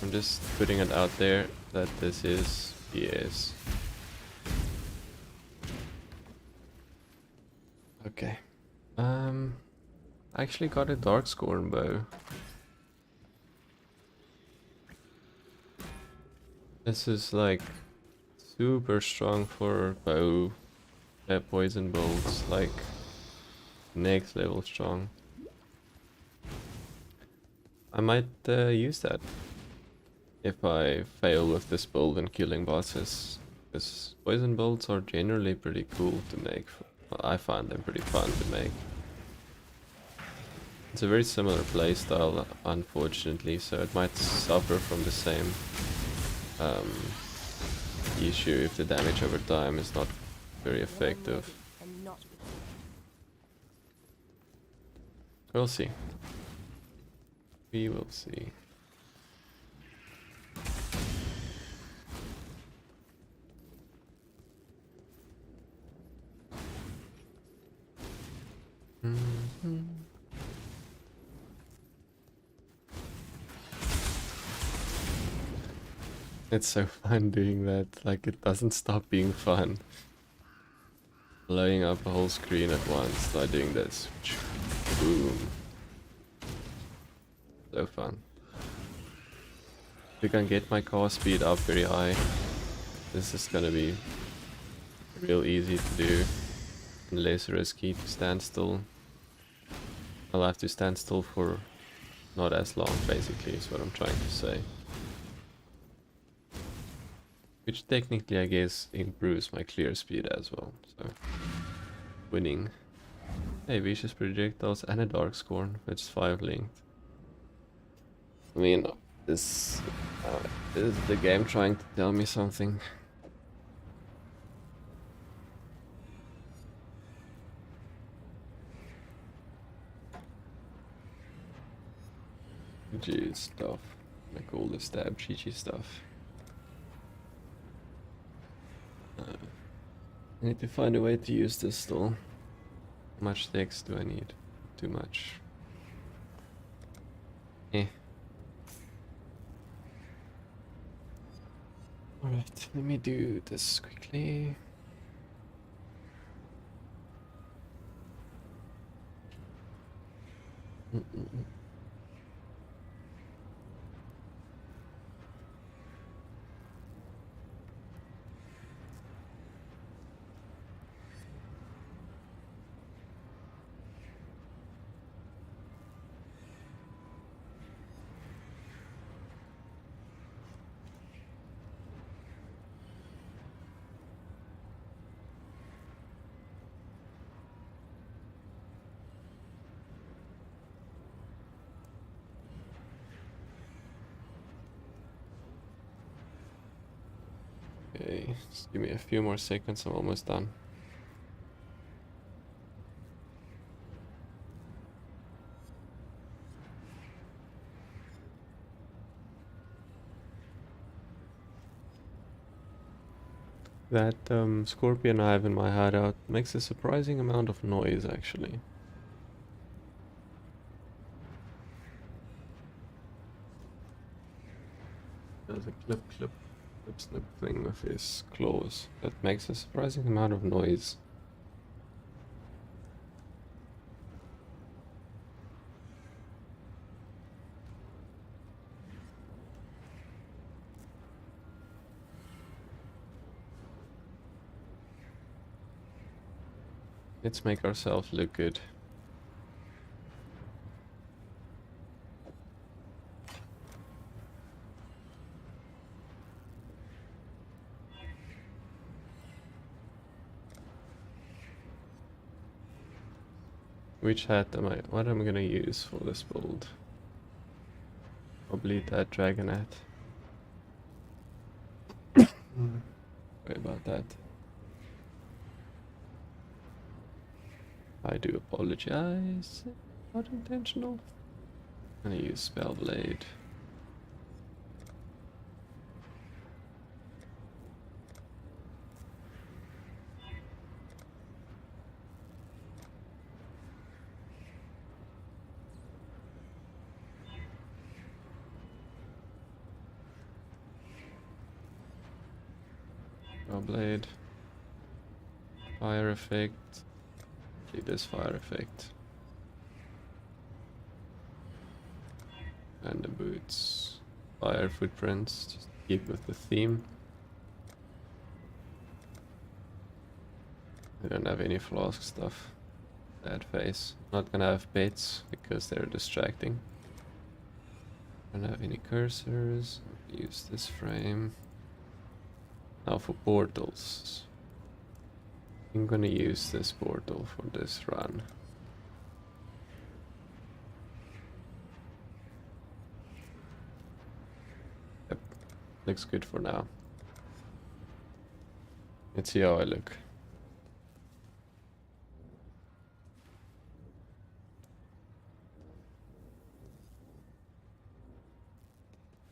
I'm just putting it out there that this is BS. Okay. I actually got a dark scorn bow. This is like super strong for bow poison bolts, like next level strong. I might use that if I fail with this build and killing bosses, because poison bolts are generally pretty cool to make. Well, I find them pretty fun to make. It's a very similar playstyle, unfortunately, so it might suffer from the same issue if the damage over time is not very effective. We'll see. We will see. It's so fun doing that, like it doesn't stop being fun. Blowing up a whole screen at once by doing this. Boom. So fun. If I can get my car speed up very high, this is gonna be real easy to do and less risky to stand still. I'll have to stand still for not as long, basically, is what I'm trying to say. Which technically I guess improves my clear speed as well. So winning. Hey, vicious projectiles and a dark scorn, which is 5 linked. I mean, this is the game trying to tell me something. GG stuff, like all the stab GG stuff. I need to find a way to use this still. How much text do I need? Too much. Eh. Alright, let me do this quickly. Okay, just give me a few more seconds, I'm almost done. That scorpion I have in my hideout makes a surprising amount of noise actually. Does a clip snip thing with his claws that makes a surprising amount of noise. Let's make ourselves look good. Which hat what am I gonna use for this build? Probably that dragon hat. Sorry about that. I do apologize. Not intentional. I'm gonna use Spell Blade. Spell Blade. Fire effect. This fire effect. And the boots. Fire footprints, just keep with the theme. I don't have any flask stuff. Bad face. Not gonna have pets because they're distracting. Don't have any cursors. Use this frame. Now for portals. I'm gonna use this portal for this run. Yep, looks good for now. Let's see how I look.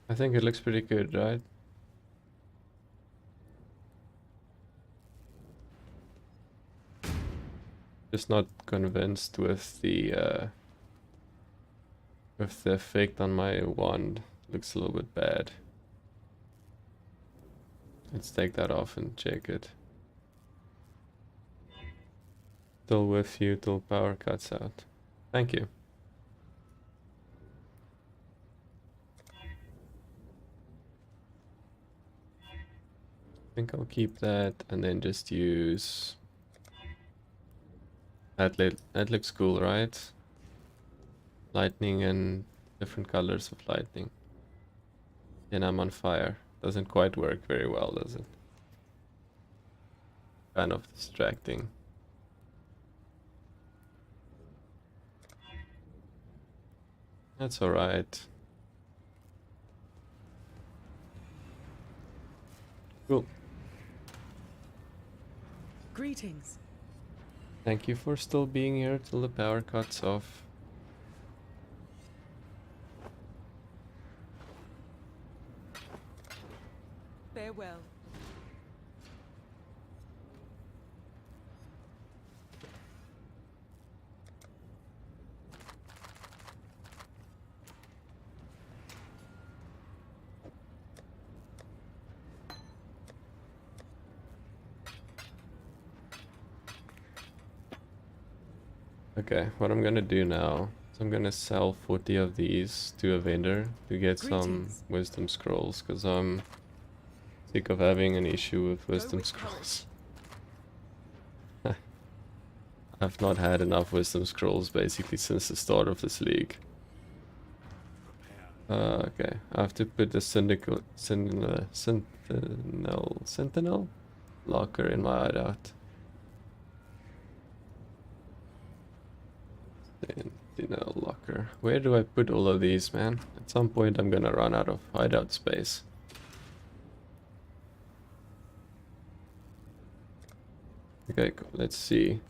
I think it looks pretty good, right? Just not convinced with the effect on my wand. Looks a little bit bad. Let's take that off and check it. Still with you till power cuts out. Thank you. I think I'll keep that and then just use... That looks cool, right? Lightning and different colors of lightning. Then I'm on fire. Doesn't quite work very well, does it? Kind of distracting. That's alright. Cool. Greetings. Thank you for still being here till the power cuts off. Farewell. Okay, what I'm gonna do now is I'm gonna sell 40 of these to a vendor to get some Greetings. wisdom scrolls, because I'm sick of having an issue with wisdom with scrolls. I've not had enough wisdom scrolls basically since the start of this league. Okay, I have to put the Sentinel locker in my hideout. Sentinel locker. Where do I put all of these, man? At some point I'm gonna run out of hideout space. Okay, cool. Let's see.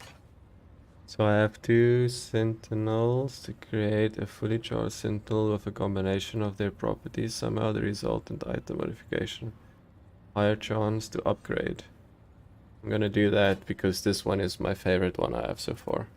So I have 2 sentinels to create a fully charged sentinel with a combination of their properties. Somehow the resultant item modification. Higher chance to upgrade. I'm gonna do that because this one is my favorite one I have so far.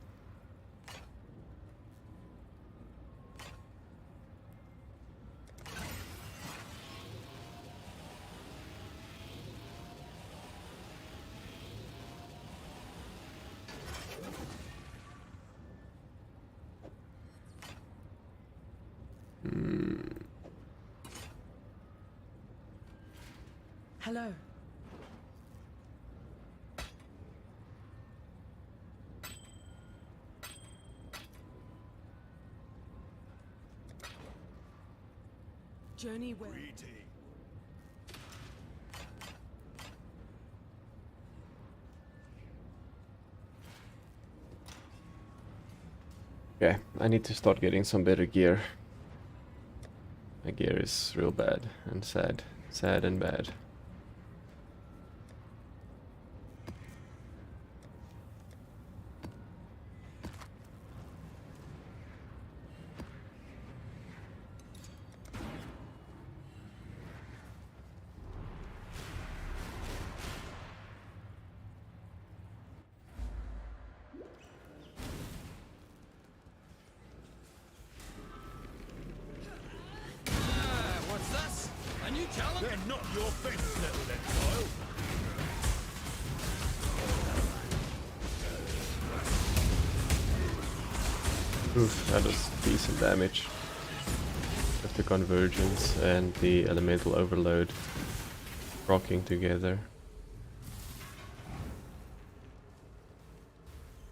Hello. Journey well. Okay, I need to start getting some better gear. My gear is real bad and sad. Sad and bad. What's this? A new challenge? They're not your business, little exile. Oof, that was decent damage. With the convergence and the elemental overload rocking together.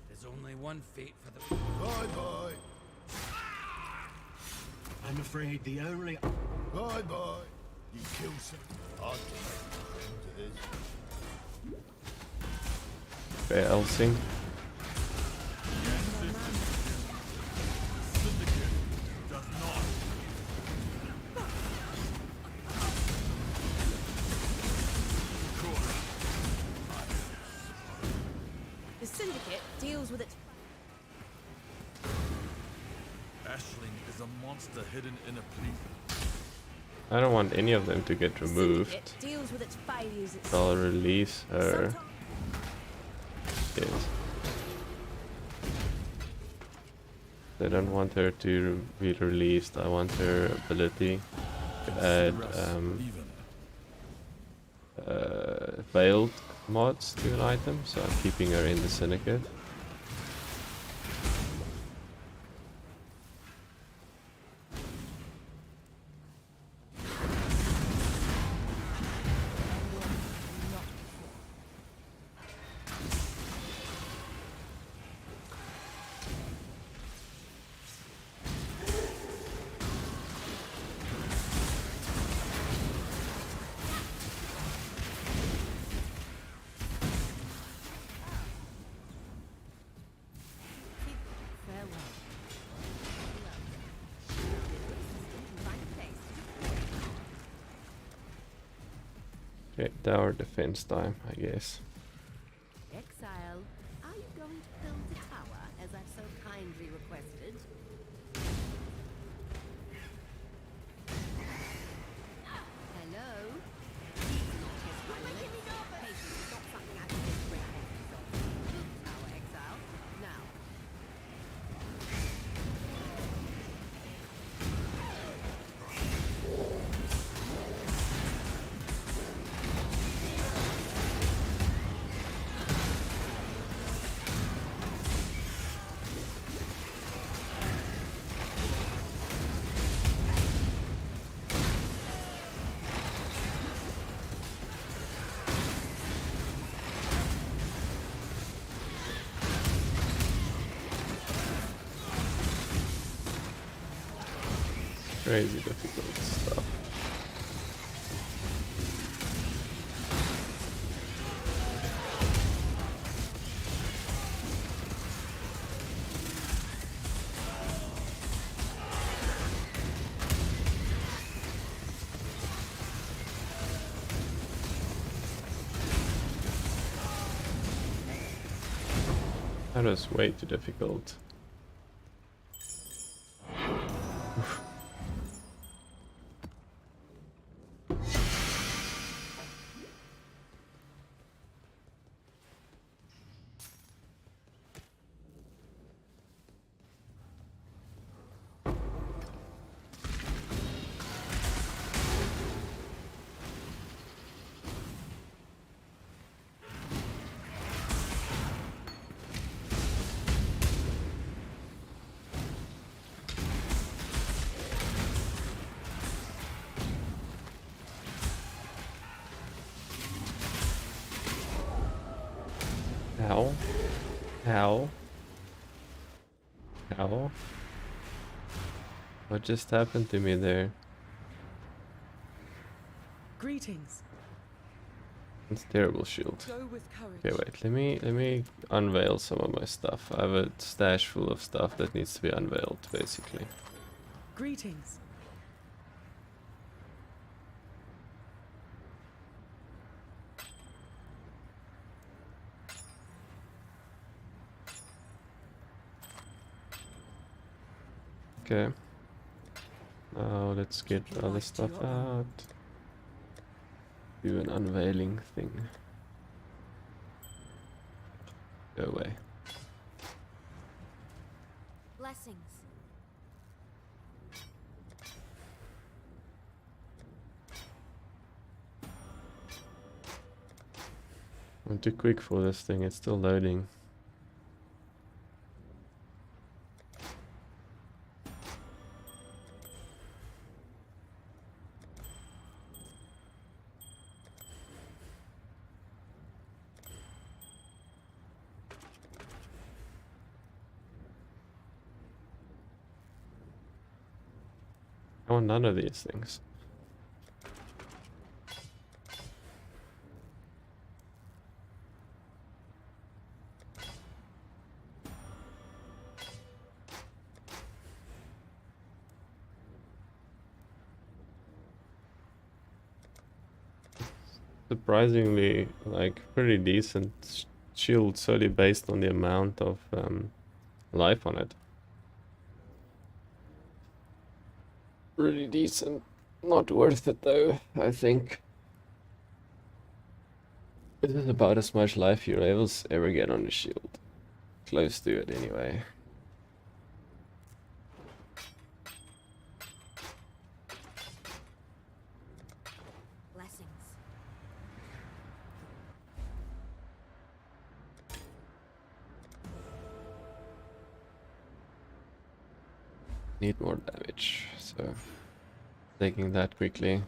There's only one fate for the... Bye-bye. I'm afraid the only... Bye-bye. You kill some... I'd to this. Okay, Elsing. The Syndicate deals with its... Ashling is a monster hidden in a pleat. I don't want any of them to get The removed. Syndicate deals with its failures So I'll itself. release her. Yes. I don't want her to be released. I want her ability to add veiled mods to an item, so I'm keeping her in the Syndicate. Okay, tower defense time, I guess. Exile, are you going to build the tower as I've so kindly requested? Hello? Please not test my lips. Patience is not something I can just bring on myself. Build the tower, Exile. Now. Crazy difficult stuff. That was way too difficult. How? How? How? What just happened to me there? Greetings. It's terrible shield. Go with courage. Okay, wait. Let me unveil some of my stuff. I have a stash full of stuff that needs to be unveiled, basically. Greetings. Okay. Now let's get other stuff out. Do an unveiling thing. Go away. Blessings. I'm too quick for this thing, it's still loading. I want none of these things. Surprisingly, like, pretty decent shield solely based on the amount of life on it. Really decent. Not worth it though, I think. This is about as much life you'll ever get on the shield. Close to it anyway. Blessings. Need more damage, so taking that quickly.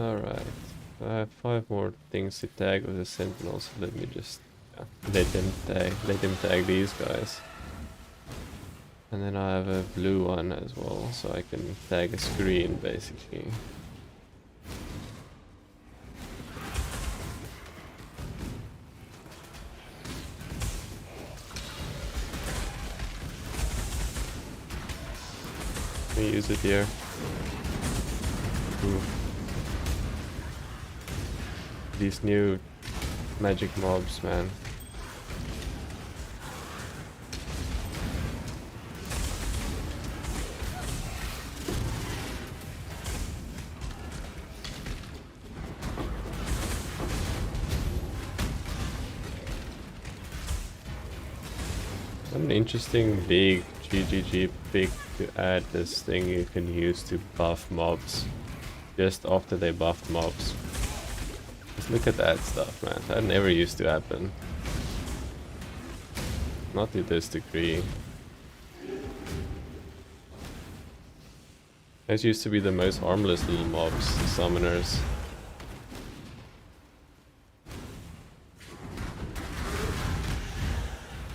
Alright. I have 5 more things to tag with the Sentinel, so let me just let him tag these guys. And then I have a blue one as well, so I can tag a screen basically. Let me use it here. Ooh. These new magic mobs, man. An interesting big GGG pick to add this thing you can use to buff mobs just after they buffed mobs. Just look at that stuff, man. That never used to happen. Not to this degree. Those used to be the most harmless little mobs, the summoners.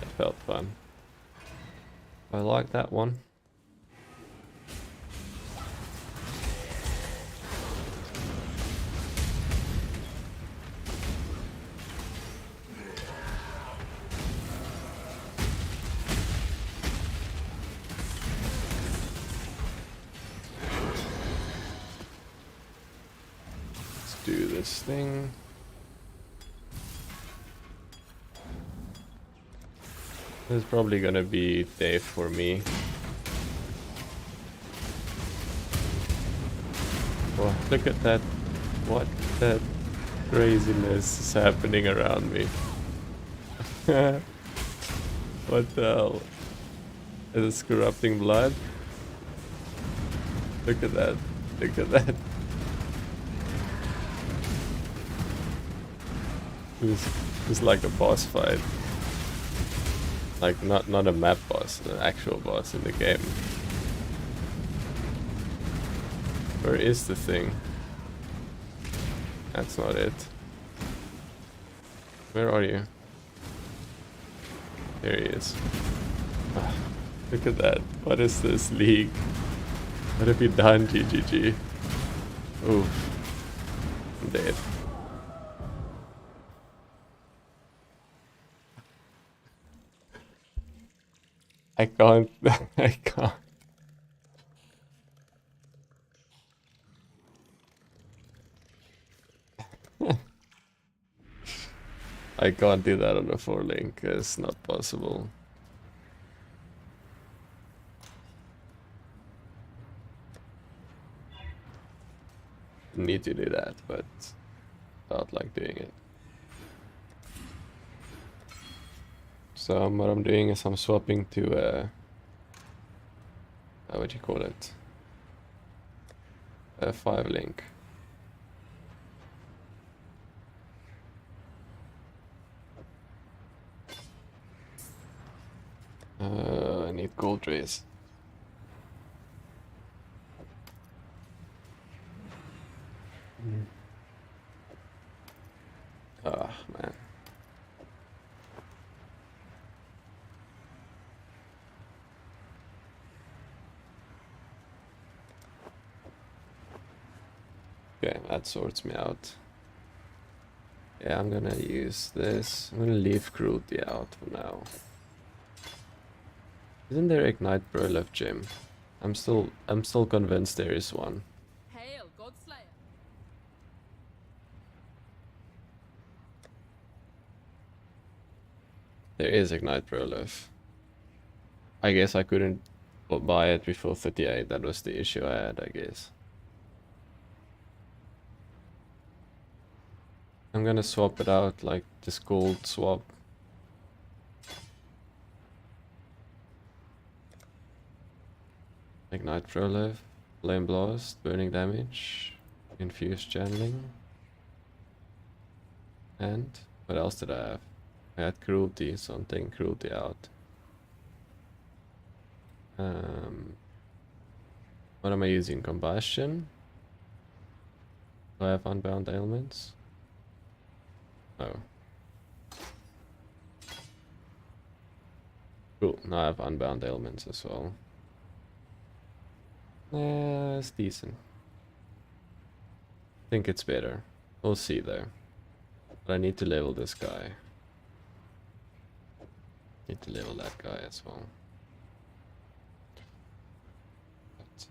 It felt fun. I like that one. Let's do this thing. This is probably gonna be Dave for me. Oh, look at that. What that craziness is happening around me. What the hell? Is this corrupting blood? Look at that. Look at that. It's like a boss fight. Like not a map boss, an actual boss in the game. Where is the thing? That's not it. Where are you? There he is. Ah, look at that. What is this league? What have you done, GGG? Oof. I'm dead. I can't. I can't. I can't do that on a 4-link. It's not possible. Need to do that, but felt like doing it. So what I'm doing is I'm swapping to what do you call it? A 5-link. I need gold rays. Ah, man. Okay, that sorts me out. Yeah, I'm gonna use this. I'm gonna leave cruelty out for now. Isn't there Ignite Prolef gym? I'm still convinced there is one. Hail, Godslayer. There is Ignite Prolef. I guess I couldn't buy it before 38. That was the issue I had, I guess. I'm gonna swap it out, like this gold swap. Ignite Prolef, FlameBlast, burning damage, infused channeling. And what else did I have? I had cruelty, so I'm taking cruelty out. What am I using? Combustion? Do I have unbound ailments? Oh. Cool, now I have unbound ailments as well. Yeah, it's decent. I think it's better. We'll see though. But I need to level this guy. Need to level that guy as well.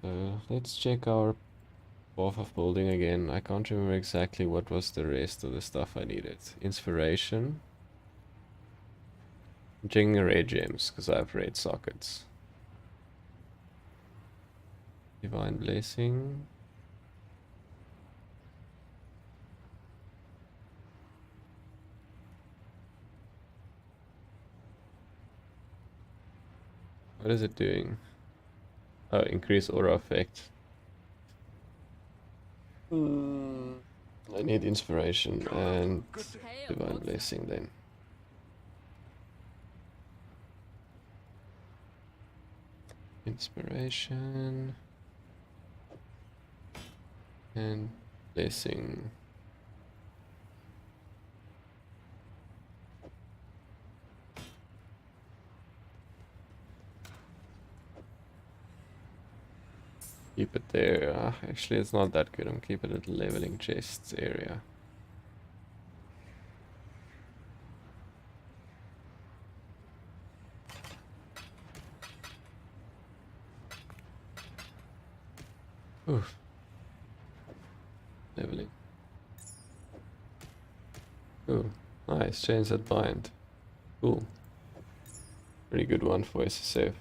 But, let's check our path of building again. I can't remember exactly what was the rest of the stuff I needed. Inspiration. I'm checking red gems because I have red sockets. Divine Blessing. What is it doing? Oh, increase aura effect. I need inspiration and divine blessing then. Inspiration and blessing. Keep it there. Actually, it's not that good. I'm keeping it at the leveling chests area. Oof. Leveling. Ooh, nice. Change that bind. Cool. Pretty good one for SCSSF.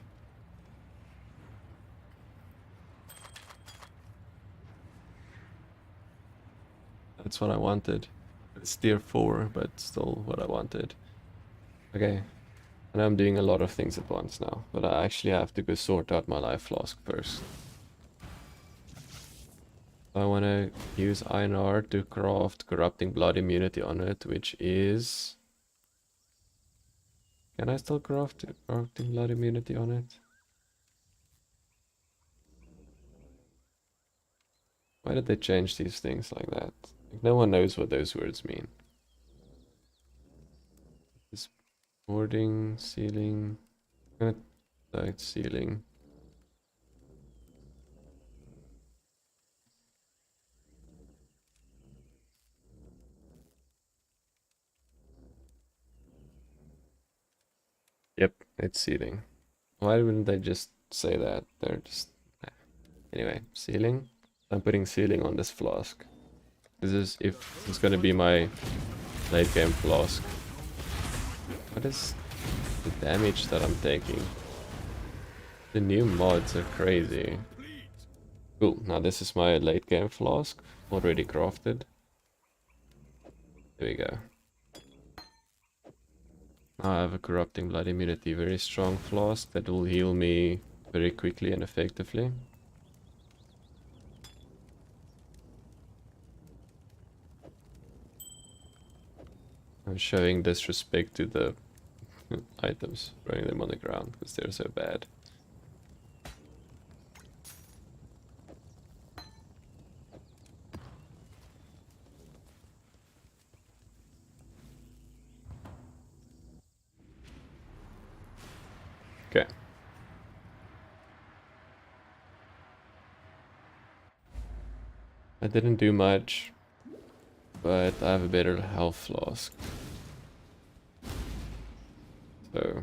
That's what I wanted. It's tier 4, but still what I wanted. Okay. And I'm doing a lot of things at once now, but I actually have to go sort out my life flask first. I want to use iron ore to craft corrupting blood immunity on it, which is... Can I still craft corrupting blood immunity on it? Why did they change these things like that? Like, no one knows what those words mean. This boarding, ceiling... Light ceiling. Yep, it's sealing. Why wouldn't they just say that? They're just... Anyway, sealing. I'm putting sealing on this flask. This is if it's gonna be my late game flask. What is the damage that I'm taking? The new mods are crazy. Cool, now this is my late game flask. Already crafted. There we go. Now I have a corrupting blood immunity, very strong flask that will heal me very quickly and effectively. I'm showing disrespect to the items, throwing them on the ground because they're so bad. Okay. I didn't do much, but I have a better health flask. So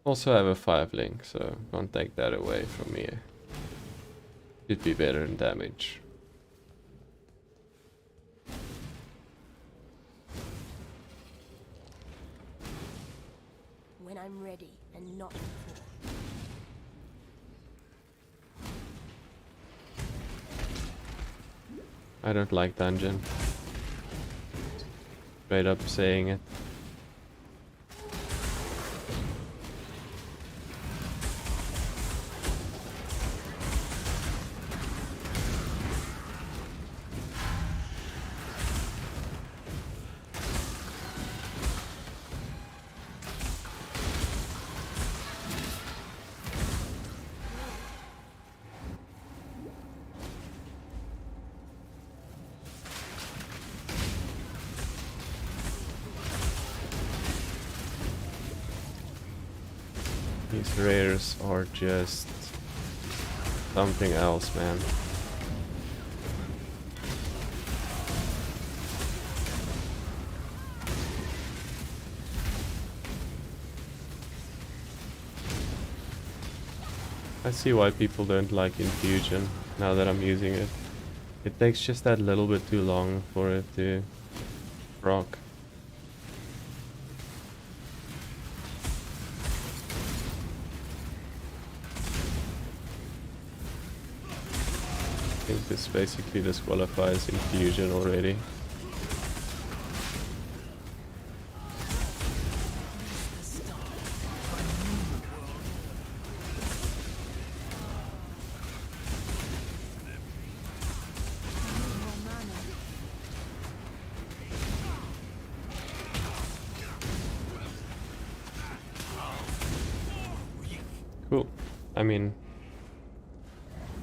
also have a 5 link, so can't take that away from me. Should be better in damage. When I'm ready and not before. I don't like dungeon. Straight up saying it. These rares are just something else, man. I see why people don't like infusion now that I'm using it. It takes just that little bit too long for it to rock. I think this basically disqualifies infusion already. Cool. I mean,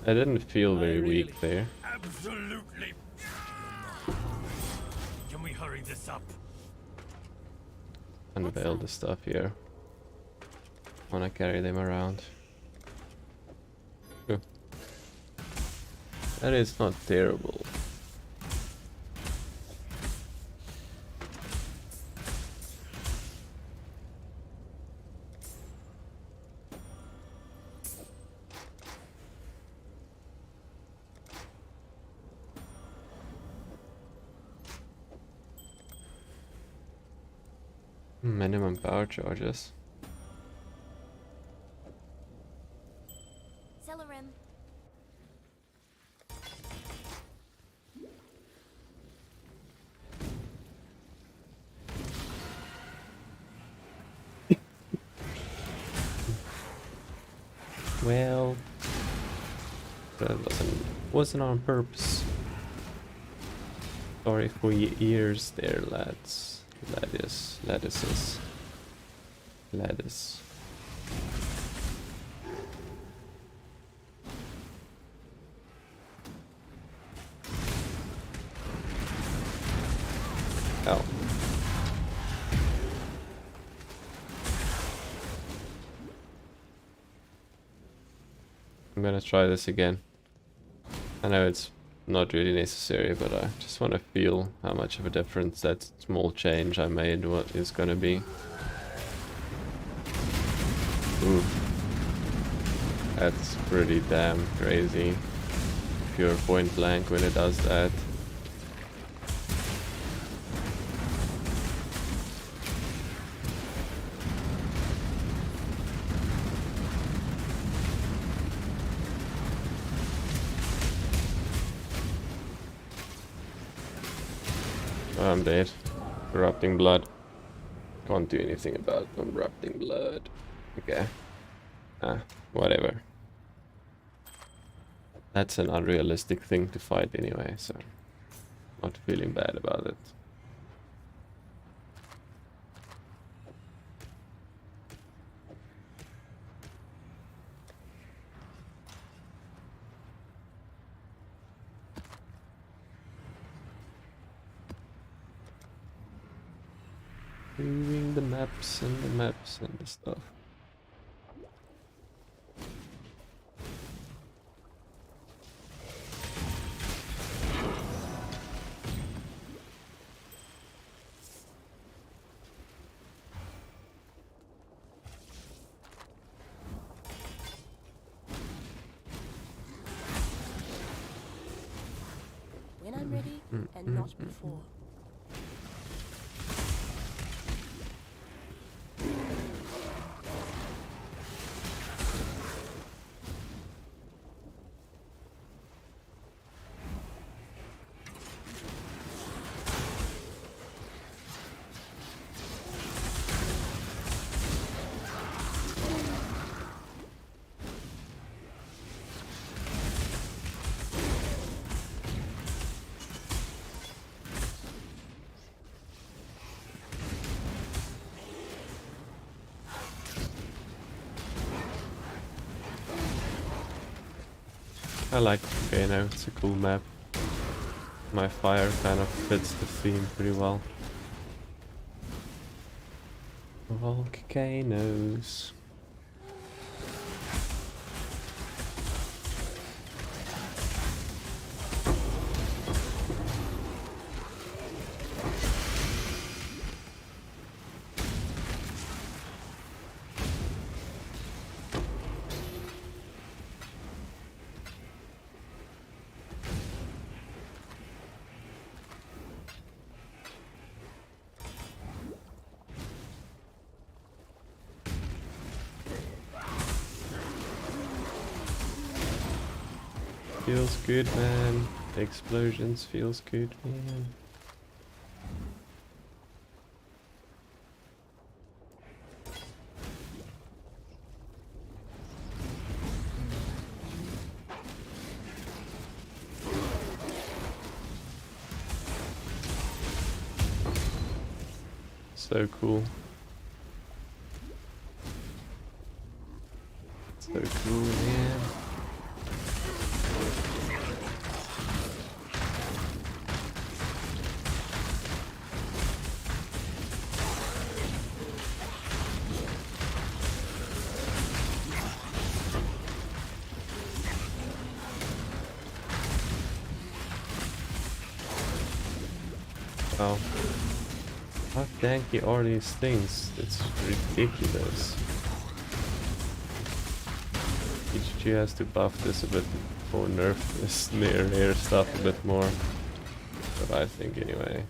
I didn't feel very weak there. Absolutely. Can we hurry this up? Unveil the stuff here. Wanna carry them around. Ooh. That is not terrible. Minimum power charges. Celerim. Well, that wasn't on purpose. Sorry for your ears there, lads. Lettuce. Oh. I'm gonna try this again. I know it's not really necessary, but I just want to feel how much of a difference that small change I made what is gonna be. Ooh. That's pretty damn crazy. Pure point blank when it does that. Oh, I'm dead. Erupting blood. Can't do anything about erupting blood. Okay. Whatever. That's an unrealistic thing to fight anyway, so not feeling bad about it. Doing the maps and the stuff. When I'm ready, and not before. I like Volcano, it's a cool map. My fire kind of fits the theme pretty well. Volcanoes. feels good, man. Explosions feels good, man. So cool. So cool, man. Wow. How tanky are these things? It's ridiculous. HG has to buff this a bit or nerf this near air stuff a bit more. But I think anyway.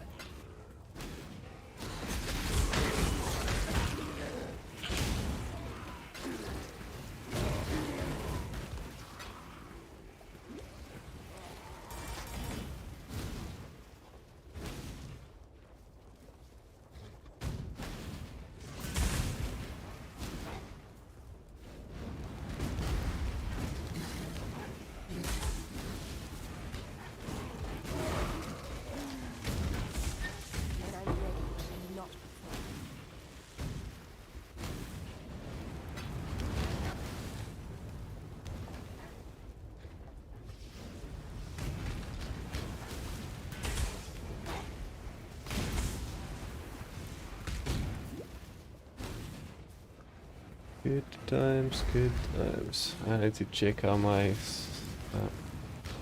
When I'm ready and not before. Good times, good times. I need to check how my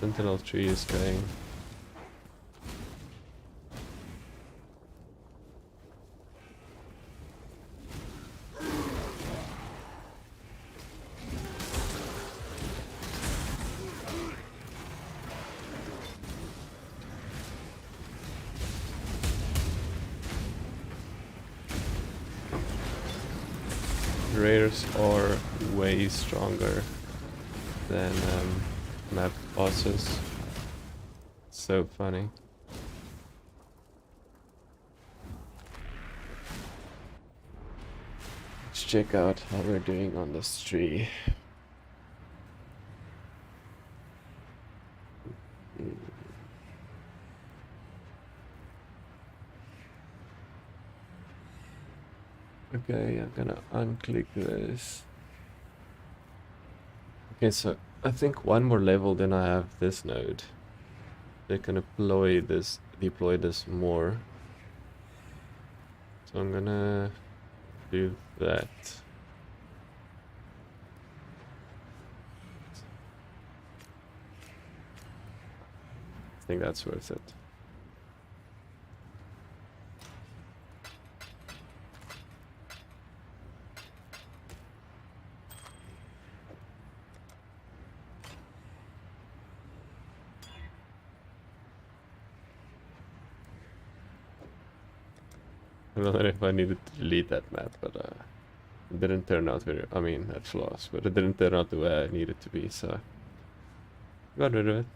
Sentinel tree is going. Raiders are way stronger than map bosses. So funny. Let's check out how we're doing on this tree. Okay, I'm gonna unclick this. Okay, so I think one more level, then I have this node. They can deploy this more. So I'm gonna do that. I think that's worth it. I don't know if I needed to delete that map, but it didn't turn out very. I mean, that's flaws, but it didn't turn out the way I needed it to be, so got rid of it.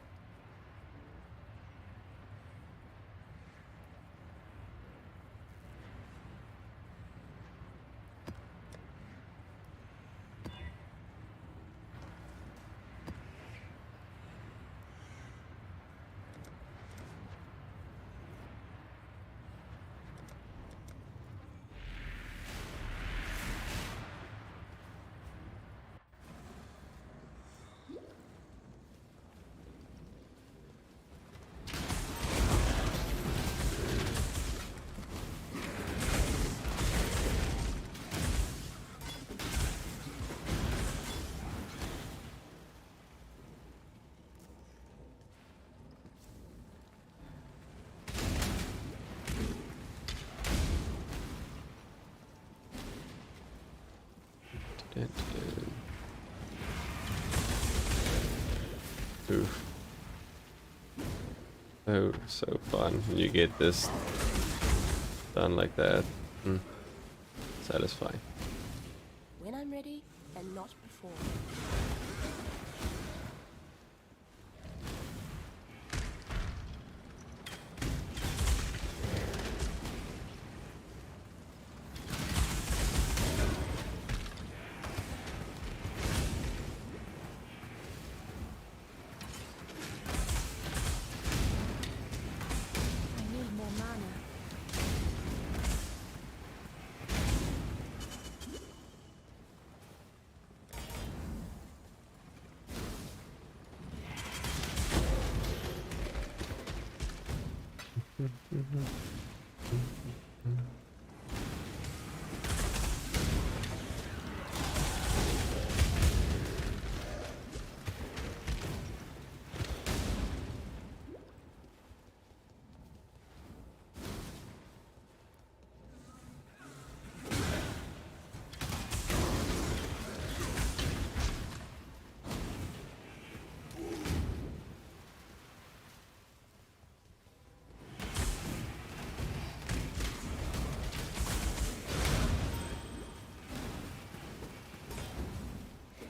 Oof. Oh, so fun. You get this done like that. Satisfying. When I'm ready and not before.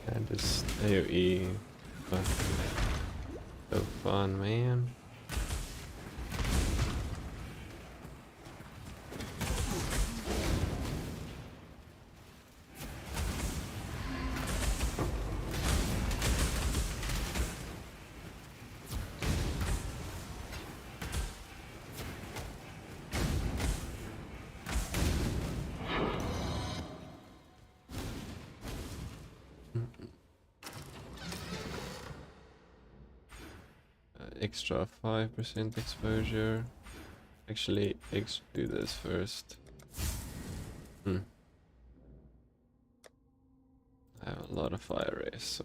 And this AoE. So fun, man. Extra 5% exposure. Actually, do this first. I have a lot of fire rays, so.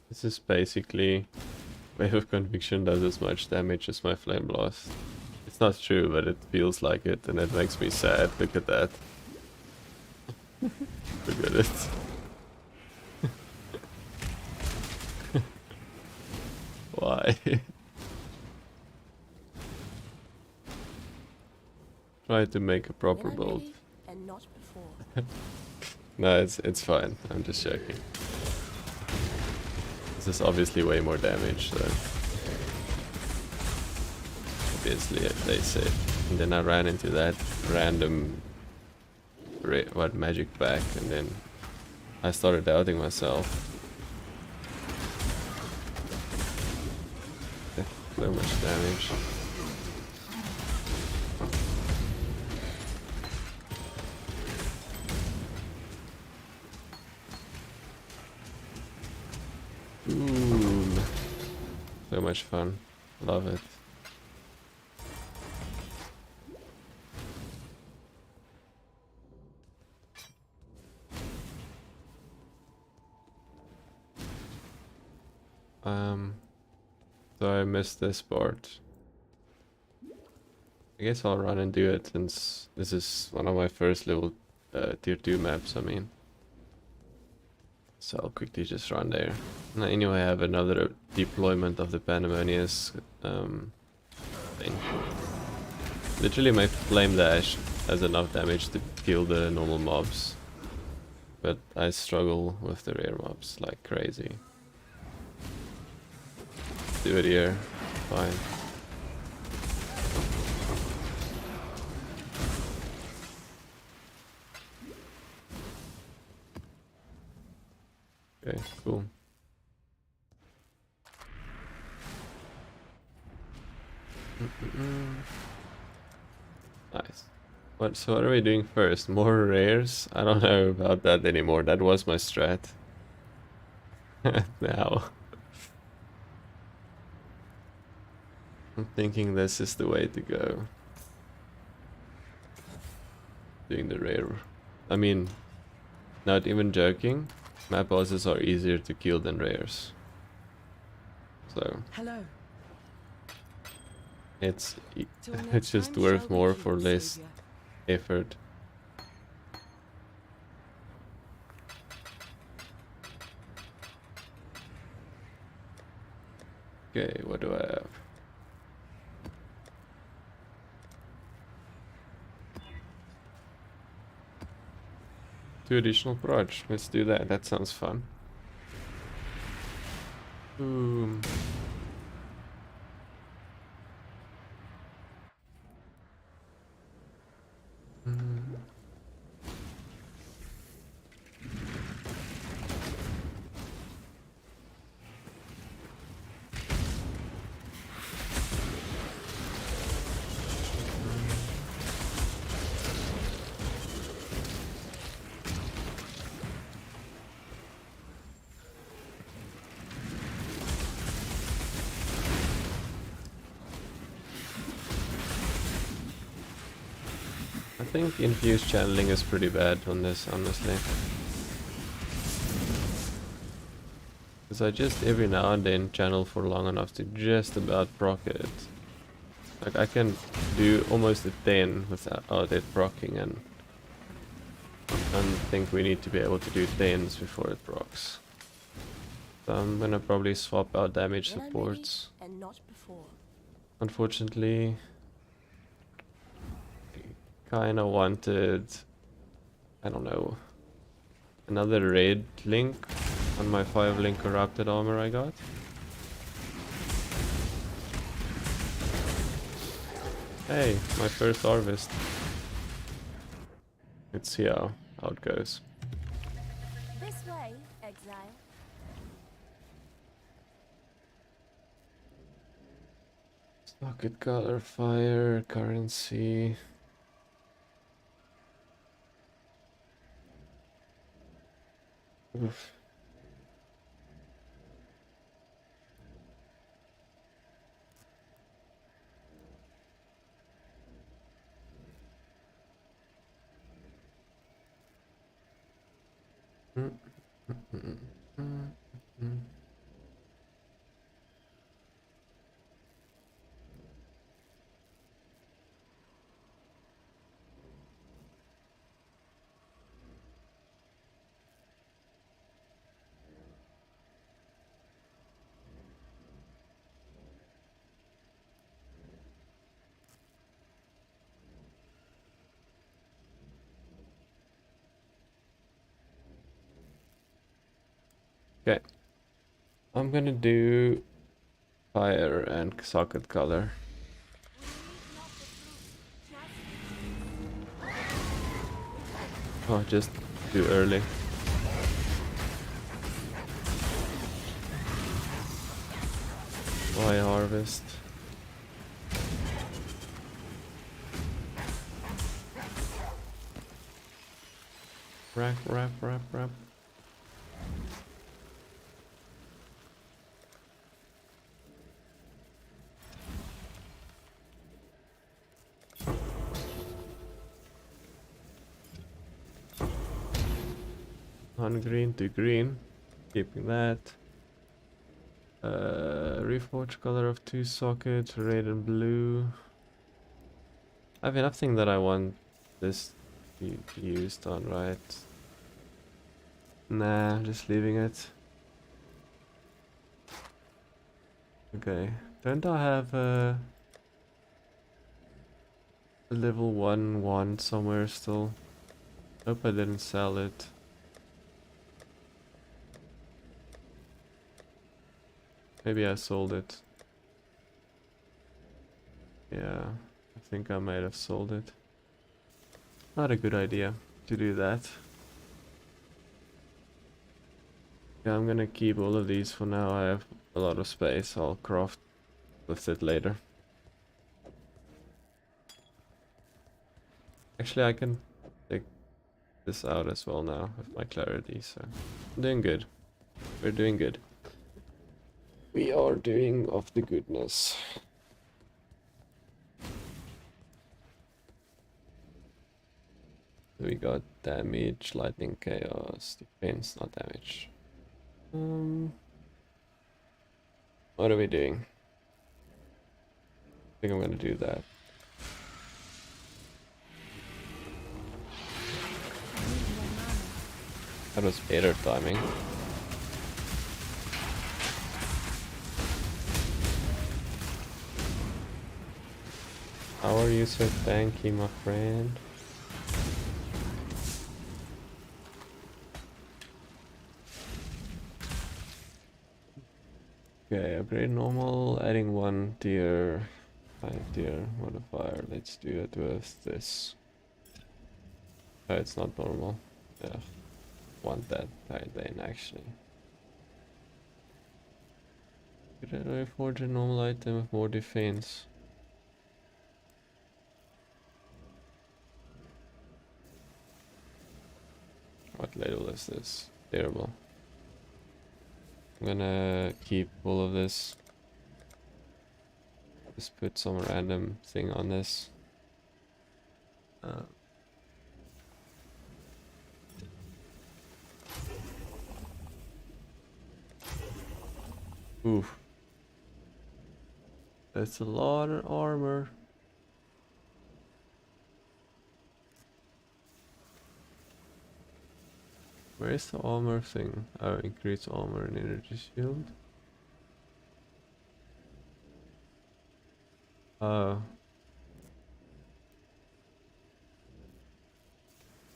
This is basically Wave of Conviction does as much damage as my FlameBlast. It's not true, but it feels like it, and it makes me sad. Look at that. Look at it. Why? Try to make a proper When I'm build. ready and not before. No, it's fine. I'm just joking. This is obviously way more damage, so obviously I play safe. And then I ran into that random magic back, and then I started doubting myself. So much damage. Ooh, so much fun. Love it. So I missed this part. I guess I'll run and do it since this is one of my first level tier 2 maps, I mean. So I'll quickly just run there. And anyway, I have another deployment of the Pandemonious thing. Literally my Flame Dash has enough damage to kill the normal mobs. But I struggle with the rare mobs like crazy. Do it here. Fine. Okay, cool. Nice. So what are we doing first? More rares? I don't know about that anymore. That was my strat. Now. I'm thinking this is the way to go. Doing the rare. I mean, not even joking. Map bosses are easier to kill than rares. So Hello. it's Till it's next just time worth shall we more keep, for less Saviour? effort. Okay, what do I have? Two additional proj. Let's do that. That sounds fun. Boom. think infused channeling is pretty bad on this, honestly. Because I just every now and then channel for long enough to just about proc it. Like I can do almost a 10 without it proccing, and I think we need to be able to do 10s before it procs. So I'm gonna probably swap out damage When I'm supports. ready and not before. Unfortunately, kinda wanted, I don't know, another red link on my 5 link corrupted armor I got. Hey, my first harvest. Let's see how it goes. This way, exile. Socket color, fire, currency. Oof. Mm, mm, mm, mm, mm. Okay, I'm gonna do fire and socket color. Oh, just too early. Why harvest? Wrap. 1 green to green, keeping that. Reforge color of 2 sockets, red and blue. I have nothing that I want this to be used on, right? Nah, just leaving it. Okay, don't I have a level 1 wand somewhere still? Hope I didn't sell it. Maybe I sold it. Yeah, I think I might have sold it. Not a good idea to do that. Yeah, I'm gonna keep all of these for now. I have a lot of space. I'll craft with it later. Actually, I can take this out as well now with my clarity, so I'm doing good. We're doing good. We are doing of the goodness. We got damage, lightning, chaos, defense, not damage. What are we doing? I think I'm gonna do that. That was better timing. How are you so tanky, my friend? Okay, upgrade normal, adding 1 tier, 5 tier modifier. Let's do it with this. Oh, it's not normal. Yeah, want that right then actually. Could I forge a normal item with more defense? What level is this? Terrible. I'm gonna keep all of this. Just put some random thing on this. Oof. That's a lot of armor. Where is the armor thing? Oh, increase armor and energy shield. Oh.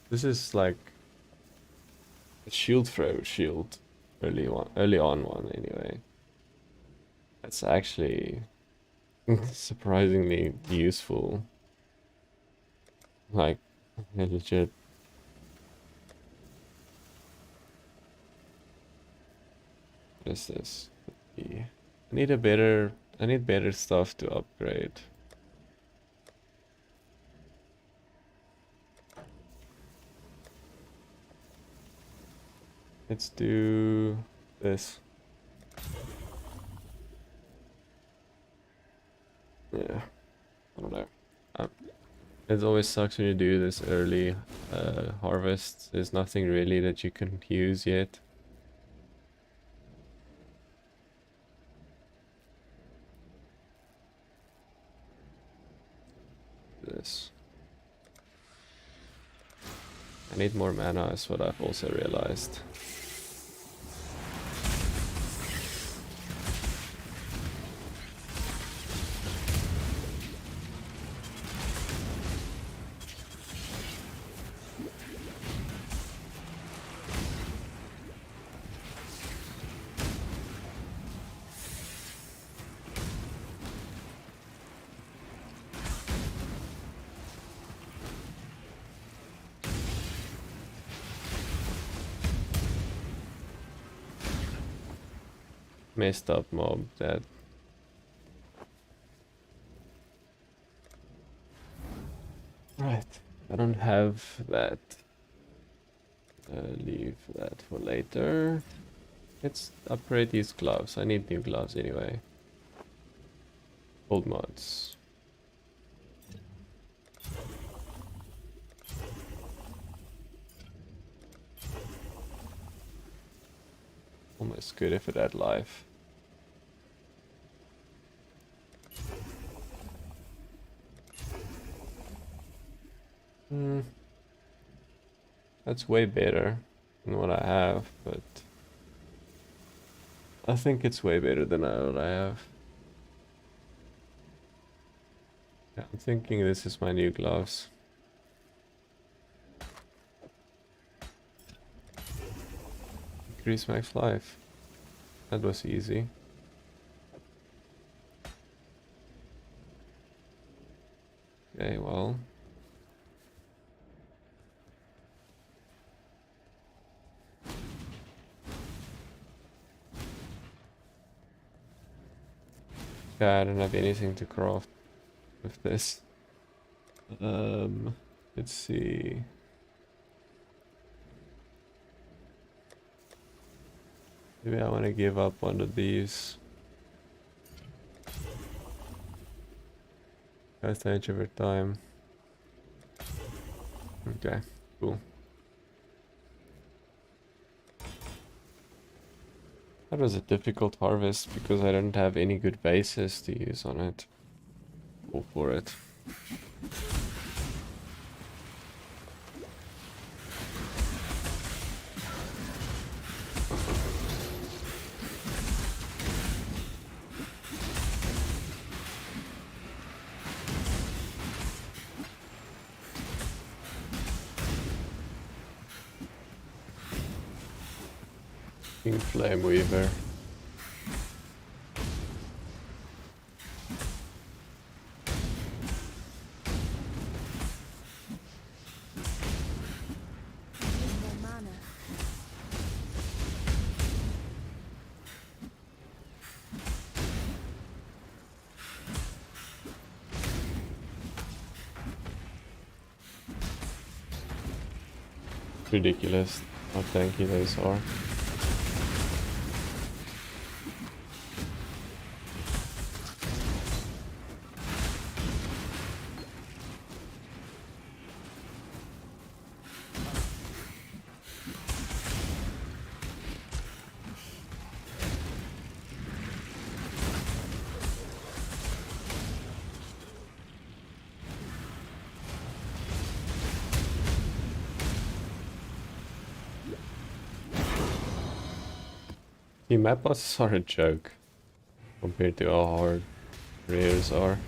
This is like a shield throw shield. Early on one anyway. That's actually surprisingly useful. Like, legit. What is this? I need better stuff to upgrade. Let's do this. Yeah, I don't know. It always sucks when you do this early harvest. There's nothing really that you can use yet. This. I need more mana is what I've also realized. Messed up mob that. Right, I don't have that. Leave that for later. Let's upgrade these gloves. I need new gloves anyway. Old mods. Almost good if it had life. That's way better than what I have, but I think it's way better than what I have. Yeah, I'm thinking this is my new gloves. Increase max life. That was easy. Okay, well. Yeah, I don't have anything to craft with this. Let's see. Maybe I want to give up one of these. Guys, stage over time. Okay, cool. That was a difficult harvest because I didn't have any good bases to use on it. Go for it. Flame Weaver. Ridiculous how tanky those are. Honestly, map bosses are a joke compared to how hard rares are.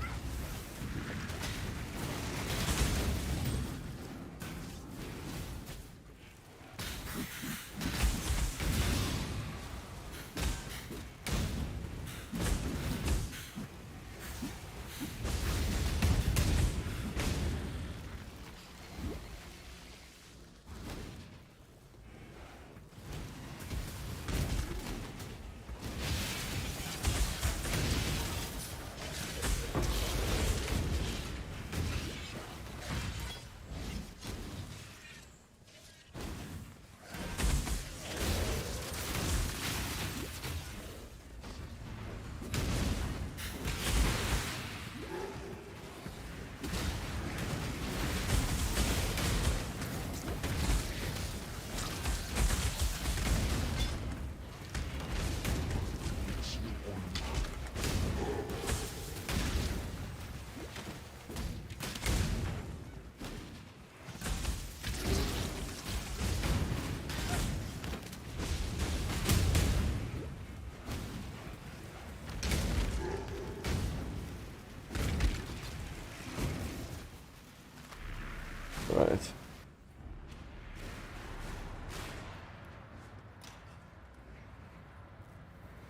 Right.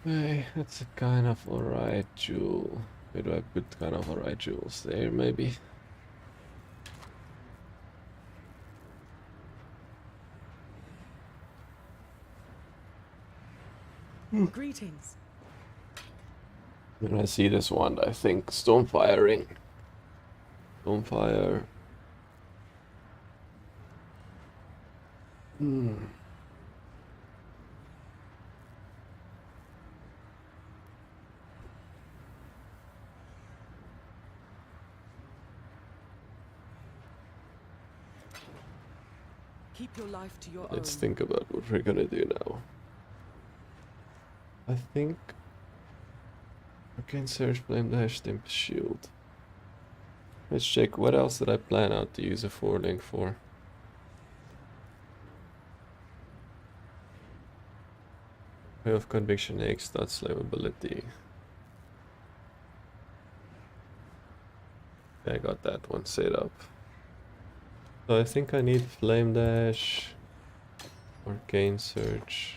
Hey, that's a kind of alright jewel. Where do I put kind of alright jewels? There, maybe. Greetings. When I see this one, I think Stormfire ring. Stormfire. Keep your life to your Let's own. think about what we're gonna do now. I think I can search FlameBlast Tempest Shield. Let's check what else did I plan out to use a 4-link for. Way of Conviction X, that's slavability. I got that one set up. So I think I need Flame Dash, Arcane Search,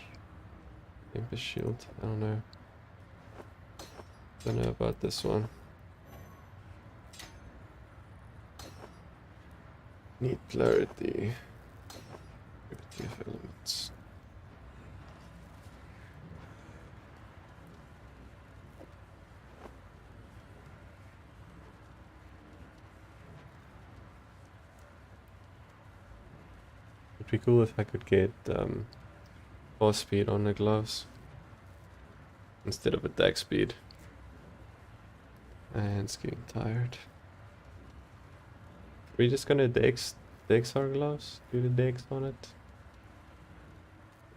Tempest Shield. I don't know. Don't know about this one. Need clarity. Clarity of elements. It'd be cool if I could get boss speed on the gloves instead of attack speed. And it's getting tired. We're just gonna dex our gloves? Do the dex on it?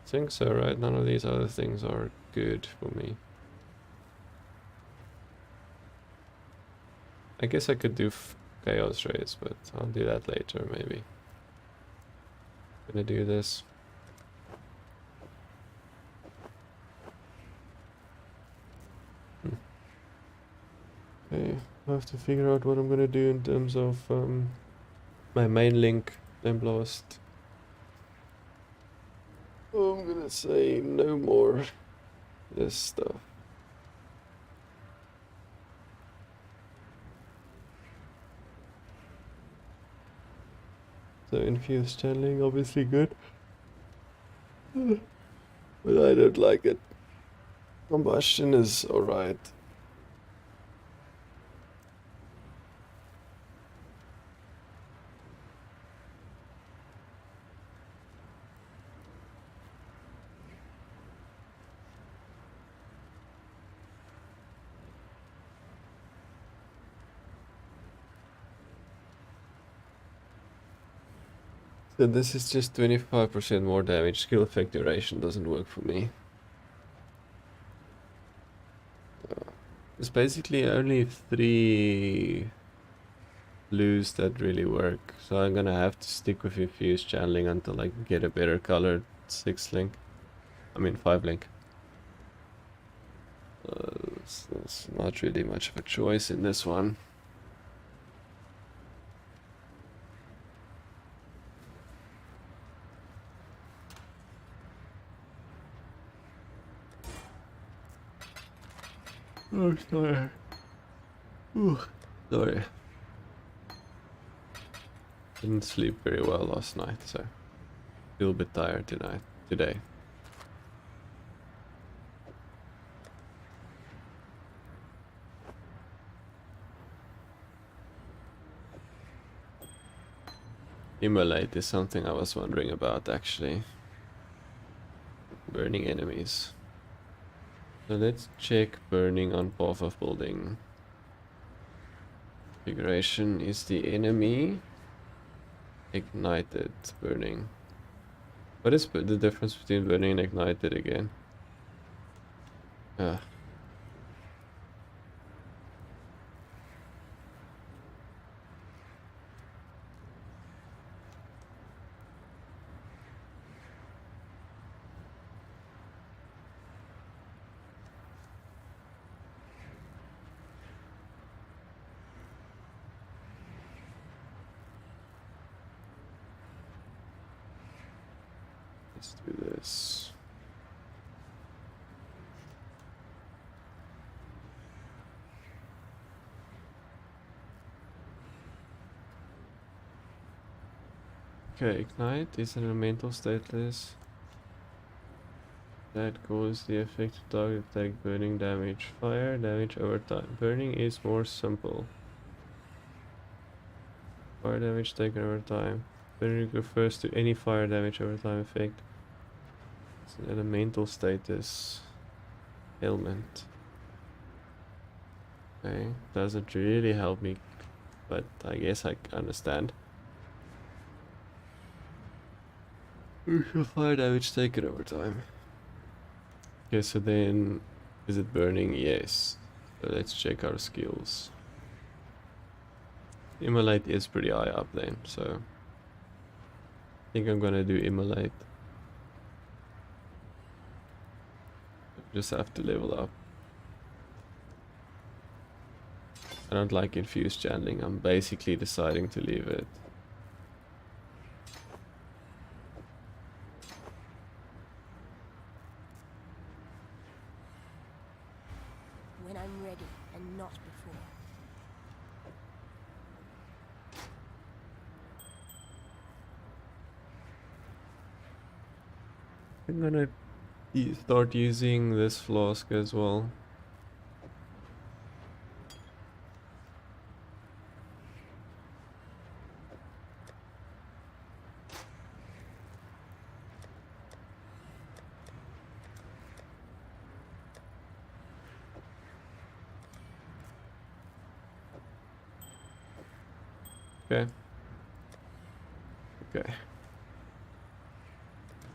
I think so, right? None of these other things are good for me. I guess I could do chaos rays, but I'll do that later maybe. Gonna do this. Okay, I have to figure out what I'm gonna do in terms of my main link, FlameBlast. Oh, I'm gonna say no more this stuff. So infused channeling, obviously good. But I don't like it. Combustion is alright. So this is just 25% more damage. Skill effect duration doesn't work for me. There's basically only 3 blues that really work. So I'm gonna have to stick with infused channeling until I can get a better colored 6 link. I mean 5 link. There's not really much of a choice in this one. Oh, sorry. Ooh, sorry. Didn't sleep very well last night, so feel a bit tired today. Immolate is something I was wondering about actually. Burning enemies. So let's check burning on path of building. Configuration is the enemy. Ignited burning. What is the difference between burning and ignited again? Ah. Let's do this. Okay, ignite is an elemental stateless that causes the effect of target attack burning damage. Fire damage over time. Burning is more simple. Fire damage taken over time. Burning refers to any fire damage over time effect. It's an elemental status ailment. Okay, doesn't really help me, but I guess I understand. Fire damage taken over time. Okay, so then is it burning? Yes. So let's check our skills. Immolate is pretty high up then, so I think I'm gonna do Immolate. Just have to level up. I don't like infused channeling. I'm basically deciding to leave it. When I'm ready and not before. I'm gonna start using this flask as well. Okay. Okay.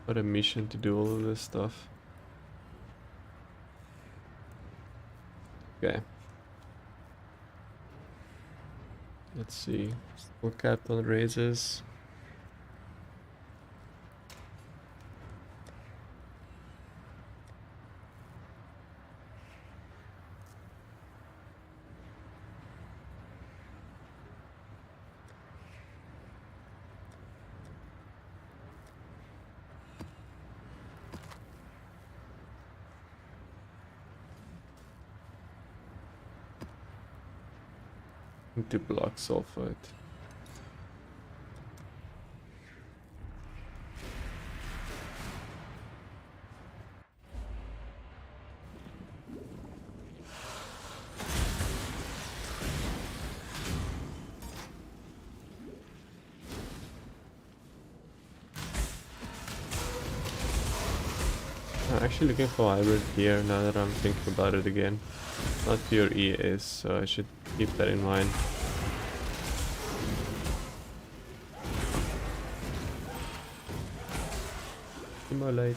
What a mission to do all of this stuff. Okay. Let's see. Still capped on raises. To block sulfite. I'm actually looking for hybrid here now that I'm thinking about it again. Not pure ES, so I should keep that in mind. Immolate.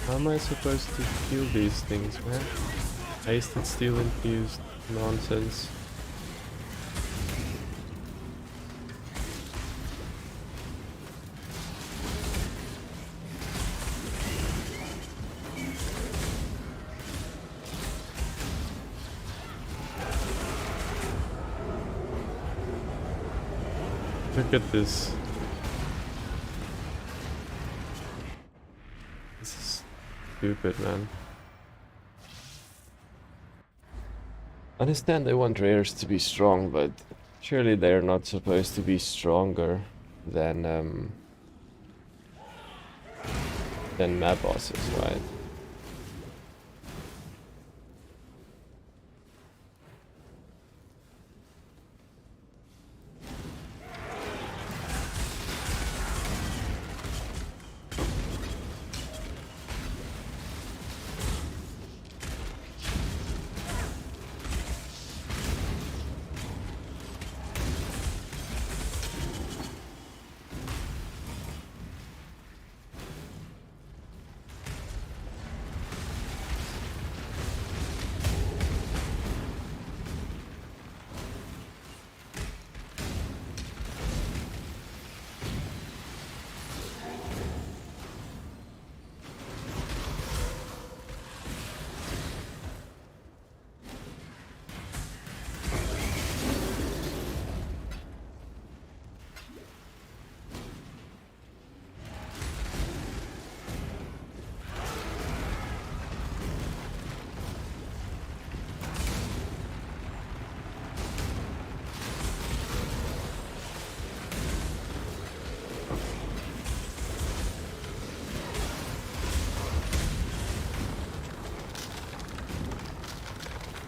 How am I supposed to kill these things, man? Hasted steel infused nonsense. Look at this. This is stupid, man. I understand they want rares to be strong, but surely they're not supposed to be stronger than map bosses, right?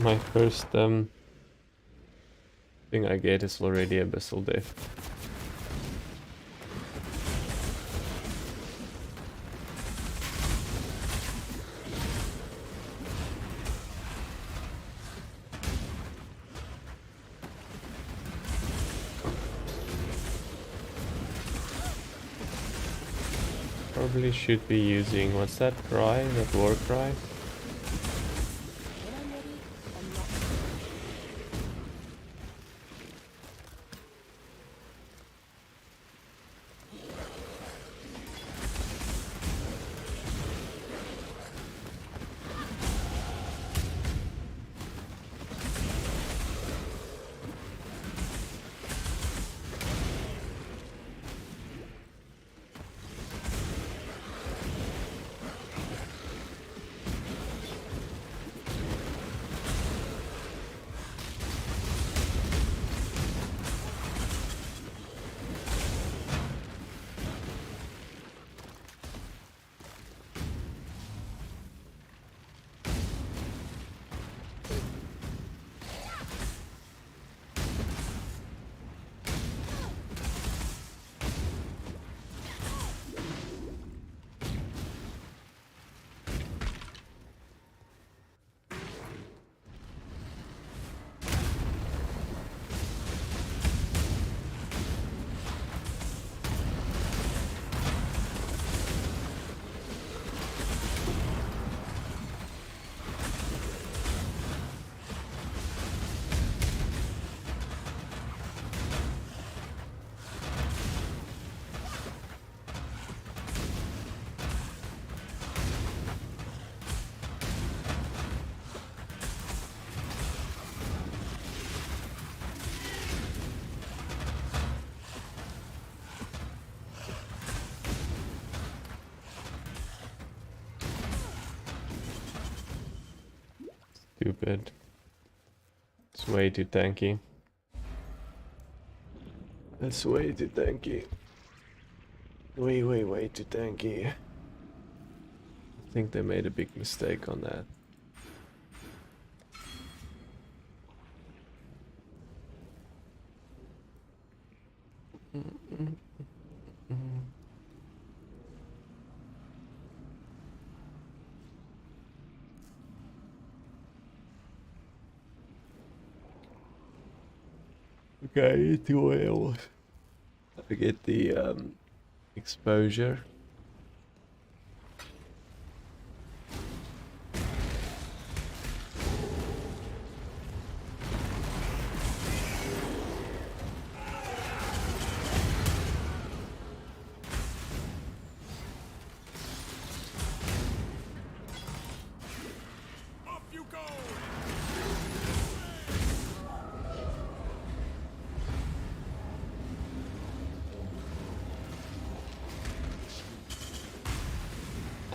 My first thing I get is already Abyssal Death. Probably should be using, what's that cry? That war cry? Stupid. It's way too tanky. That's way too tanky. Way too tanky. I think they made a big mistake on that. Okay, two oils. I get the exposure.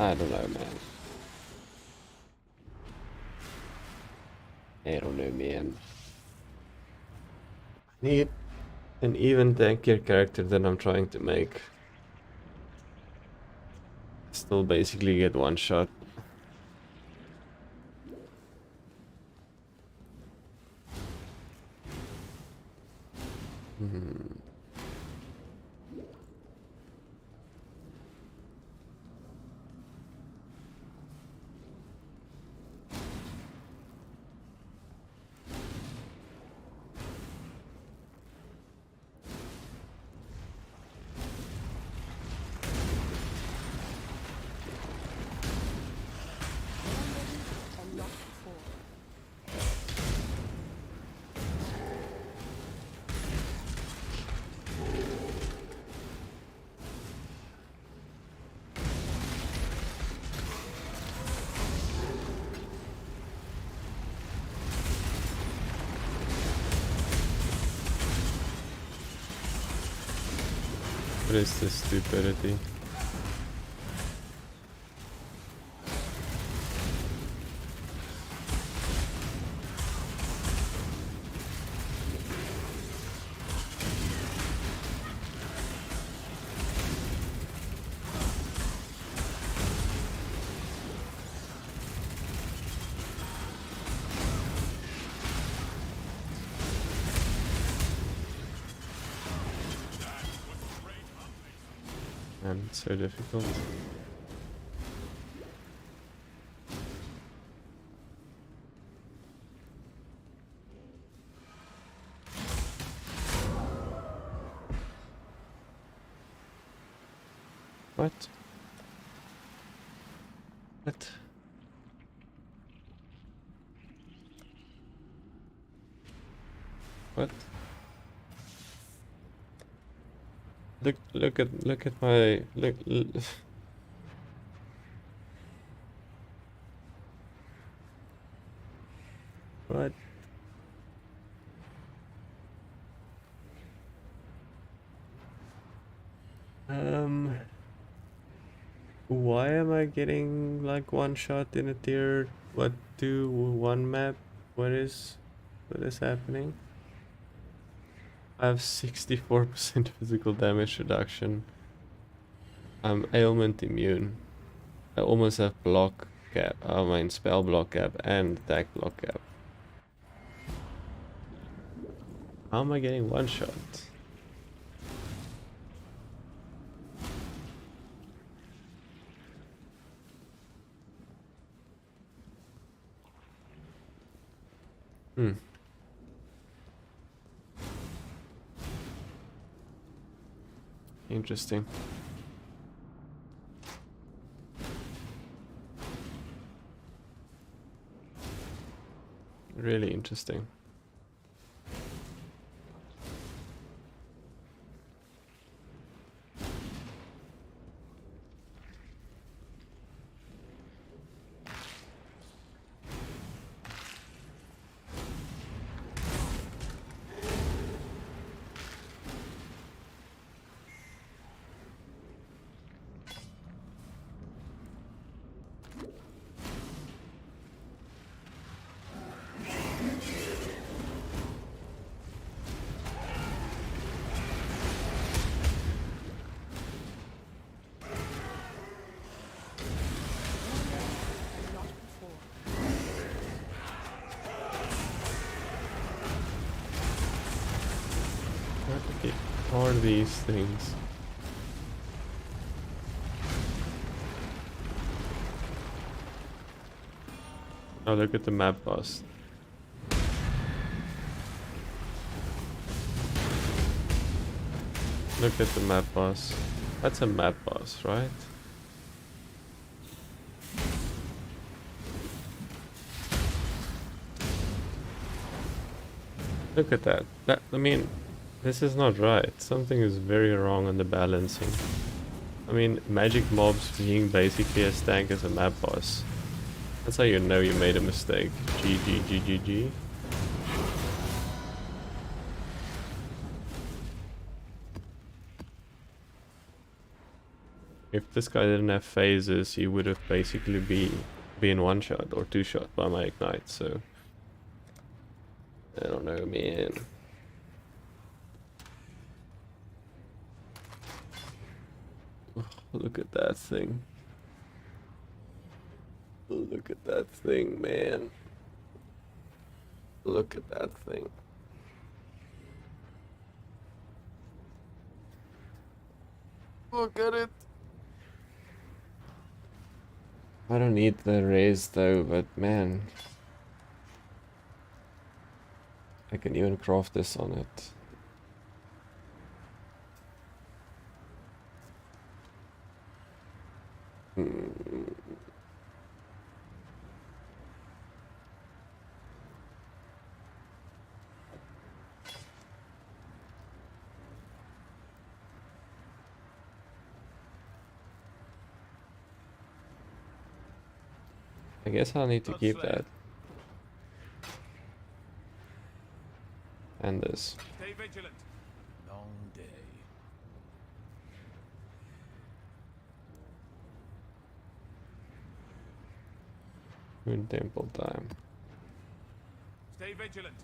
I don't know, man. I don't know, man. Need an even tankier character than I'm trying to make. Still basically get one shot. And not before. What is this stupidity? And so difficult. What? What? What? Look at my look. What? Why am I getting like one shot in a tier 1 map? What is happening? I have 64% physical damage reduction. I'm ailment immune. I almost have block cap. I mean spell block cap and attack block cap. How am I getting one shot? Interesting. Really interesting. What are these things? Oh, look at the map boss. Look at the map boss. That's a map boss, right? Look at that. I mean, this is not right. Something is very wrong on the balancing. I mean, magic mobs being basically as tank as a map boss. That's how you know you made a mistake. GG, GG. If this guy didn't have phases, he would have basically been one shot or two shot by my ignite, so I don't know, man. Oh, look at that thing. Look at that thing, man. Look at that thing. Look at it. I don't need the raise though, but man, I can even craft this on it. I guess I'll need to keep that. And this. Stay vigilant. Long day. Moon Temple time. Stay vigilant.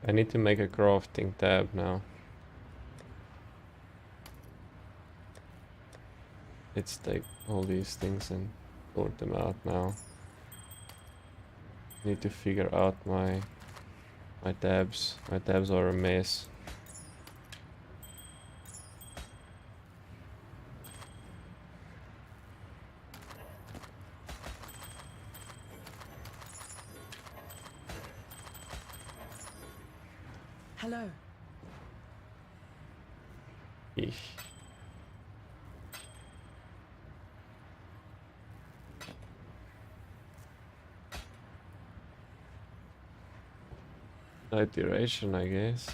I need to make a crafting tab now. Let's take all these things and sort them out now. Need to figure out my tabs. My tabs are a mess. Hello. Eesh. No duration, I guess.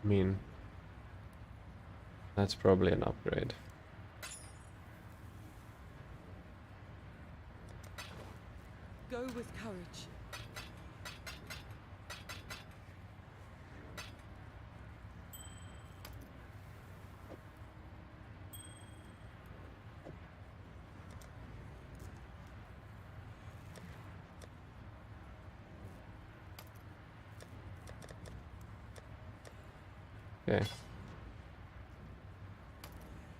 I mean, that's probably an upgrade. Go with courage. Okay.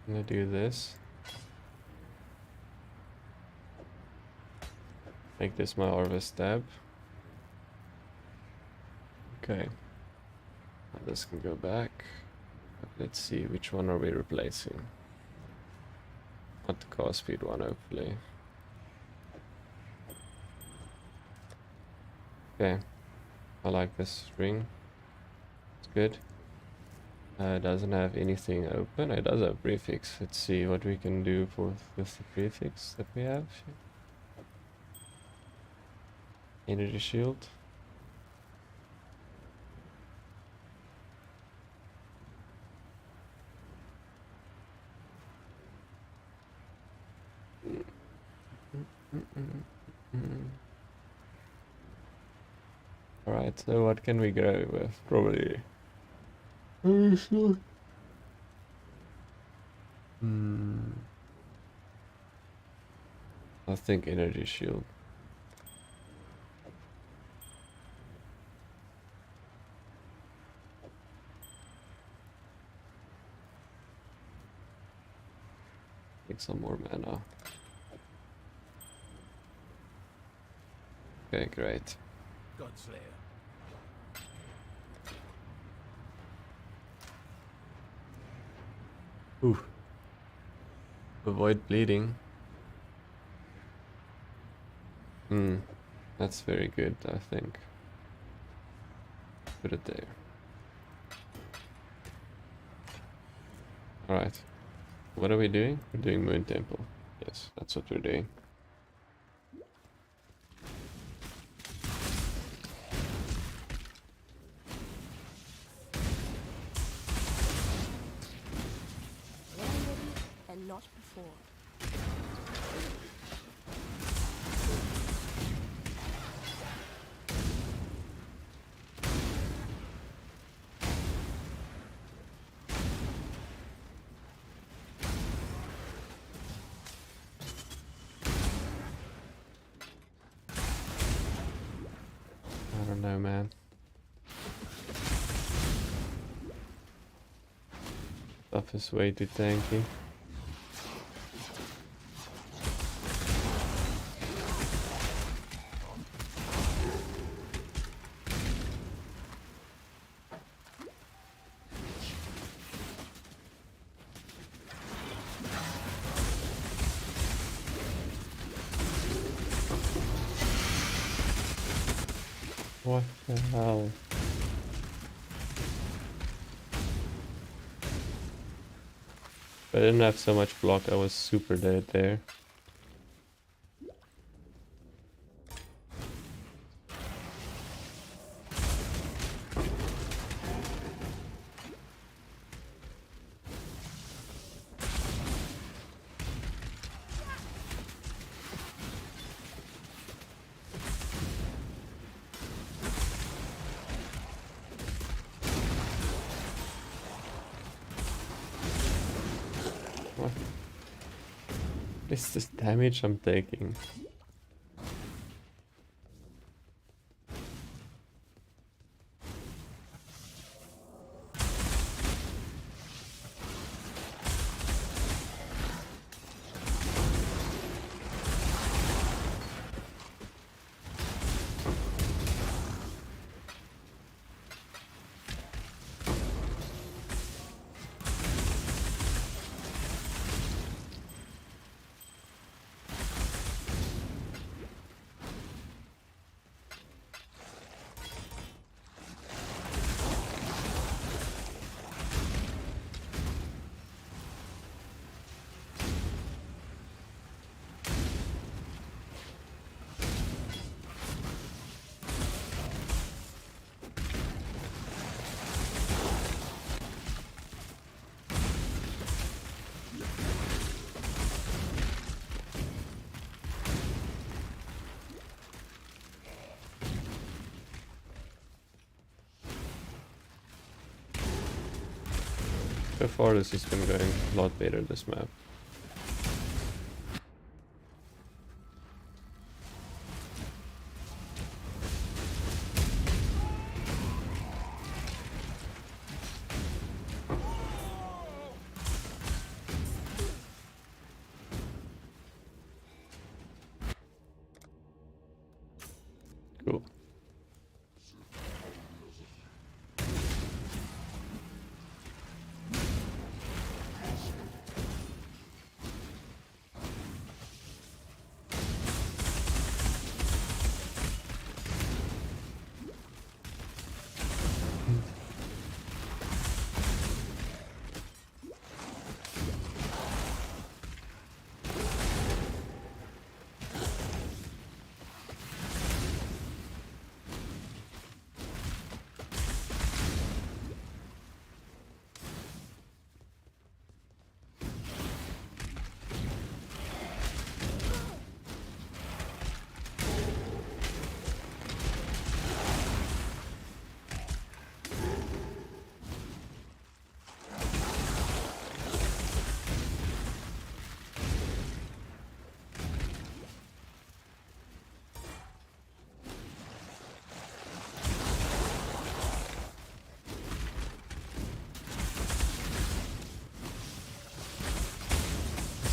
I'm gonna do this. Make this my harvest tab. Okay. Now this can go back. Let's see, which one are we replacing? Not the car speed one, hopefully. Okay. I like this ring. It's good. It doesn't have anything open. It does have prefix. Let's see what we can do with the prefix that we have. Energy shield. Alright, so what can we go with? Probably. I think energy shield. Take some more mana. Okay, great. Godslayer. Ooh. Avoid bleeding. That's very good, I think. Put it there. Alright. What are we doing? We're doing Moon Temple. Yes, that's what we're doing. When I'm ready and not before. I don't know, man. Stuff is way too tanky. What the hell? If I didn't have so much block, I was super dead there. What is this damage I'm taking? So far this has been going a lot better, this map. Cool.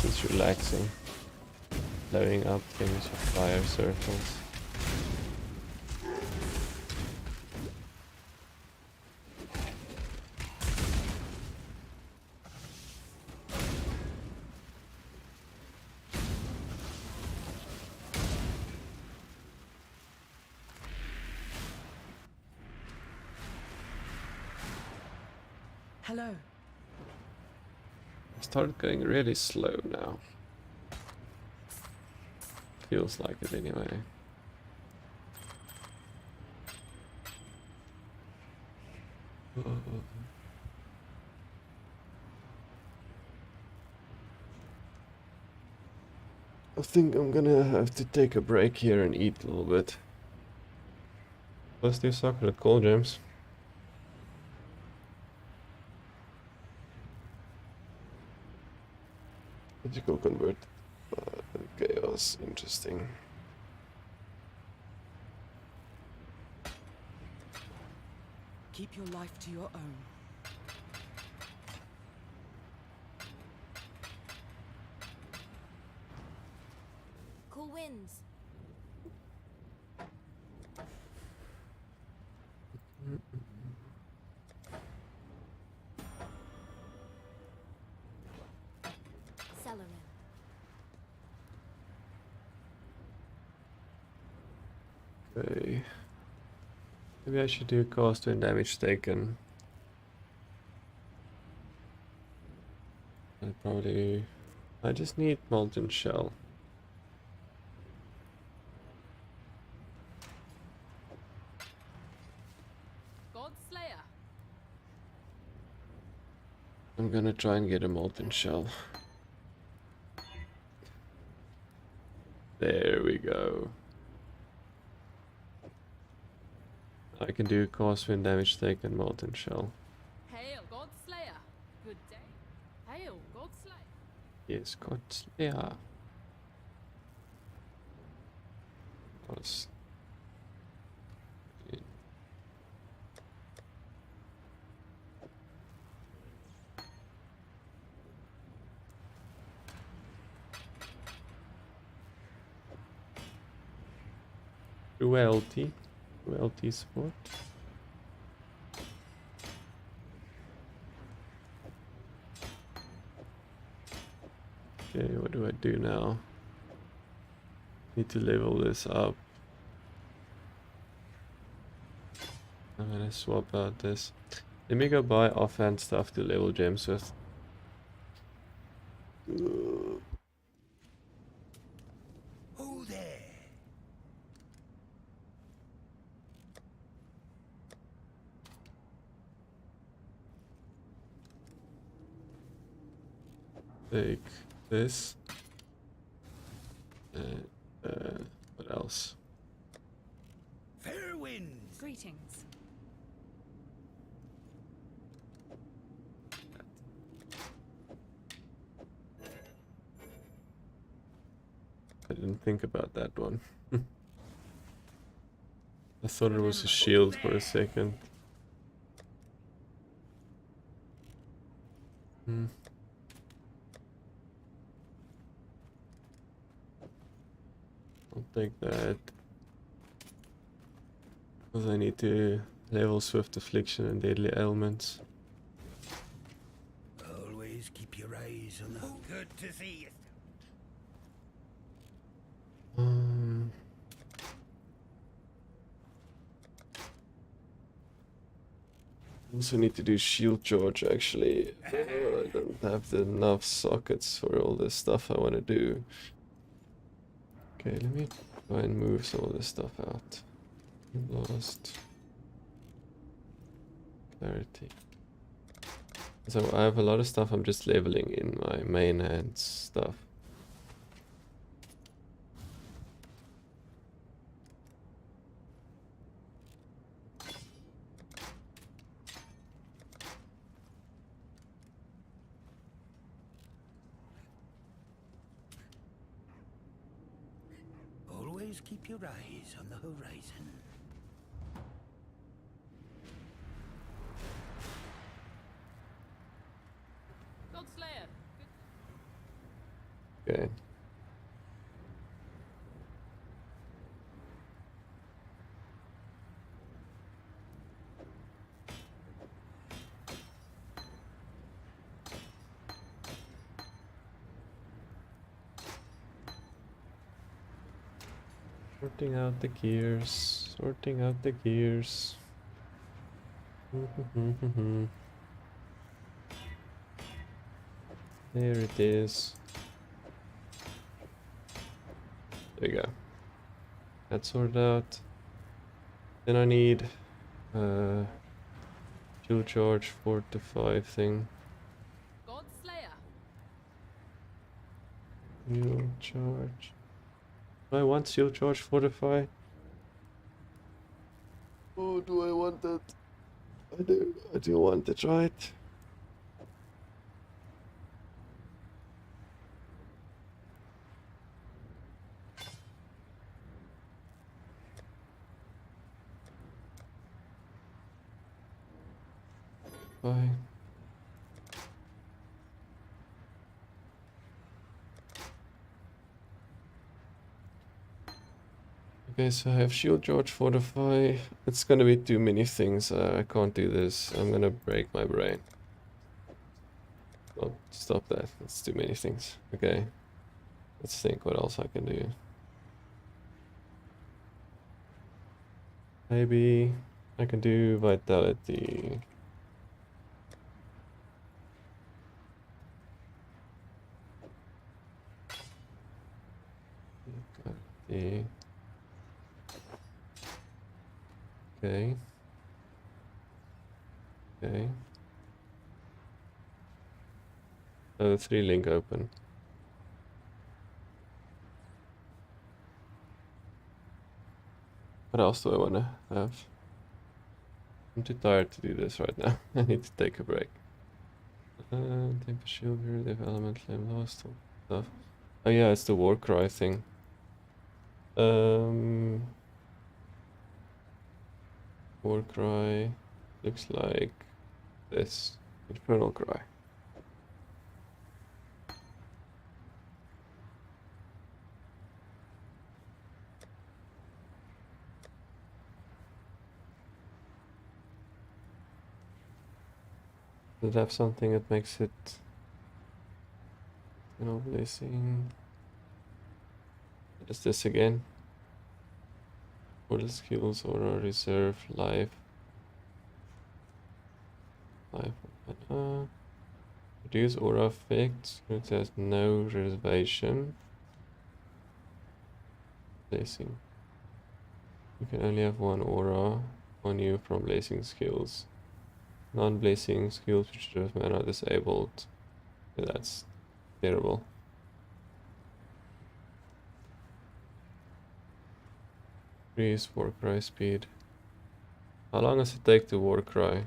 This is relaxing. Blowing up things with fire circles. Hello. Started going really slow now. Feels like it anyway. I think I'm gonna have to take a break here and eat a little bit. Let's do soccer at Call James. Magical convert chaos, interesting. Keep your life to your own. Cool winds. Celerin. Okay. Maybe I should do cost and damage taken. I just need molten shell. Godslayer. I'm gonna try and get a molten shell. There we go. I can do cost wind damage taken molten shell. Hail, Godslayer. Good day. Hail, Godslayer. Yes, God's yeah. Was Cruelty. Cruelty support. Okay, what do I do now? Need to level this up. I'm gonna swap out this. Let me go buy offhand stuff to level gems with. Who there? Take this. And what else? Fair winds. Greetings. I didn't think about that one. I thought it was a shield for a second. Hmm. I'll take that. Because I need to level Swift Affliction and Deadly Ailments. Always keep your eyes on the... Good to see you. Also need to do shield charge actually. I don't have enough sockets for all this stuff I want to do. Okay, let me try and move some of this stuff out. Lost clarity. So I have a lot of stuff I'm just leveling in my main hand stuff. Always keep your eyes on the horizon. Godslayer. Okay. Sorting out the gears, sorting out the gears. There it is. There you go. That's sorted out. Then I need fuel charge 4 to 5 thing. God Slayer. Fuel charge. Do I want fuel charge 4 to 5? Oh, do I want that? I do want it, right? Bye. Okay, so I have shield charge fortify. It's gonna be too many things. I can't do this. I'm gonna break my brain. Oh, stop that. It's too many things. Okay. Let's think what else I can do. Maybe I can do vitality. Vitality. Okay. Okay. Oh, 3 link open. What else do I want to have? I'm too tired to do this right now. I need to take a break. Temper shield, development, flame lost, stuff. Oh yeah, it's the war cry thing. War cry looks like this. Infernal cry. Does it have something that makes it blessing? What is this again? Portal skills or a reserve life. Reduce aura effects. It has no reservation. Blessing. You can only have 1 aura on you from blessing skills. Non-blessing skills which just mana disabled. Yeah, that's terrible. Increase war cry speed. How long does it take to war cry?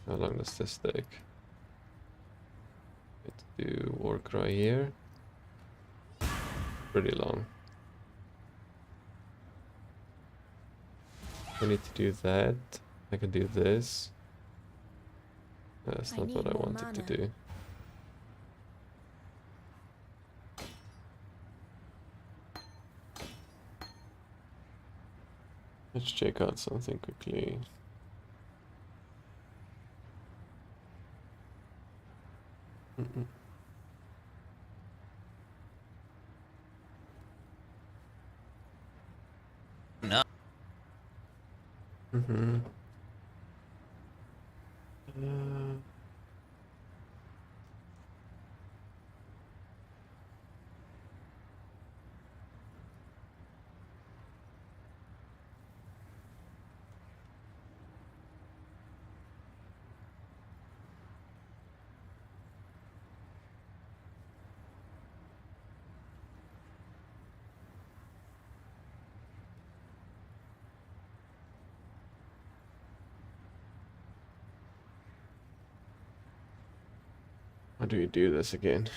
How long does this take? Let's do war cry here. Pretty long. I need to do that. I can do this. That's not what I wanted to do. Let's check out something quickly. No. How do you do this again?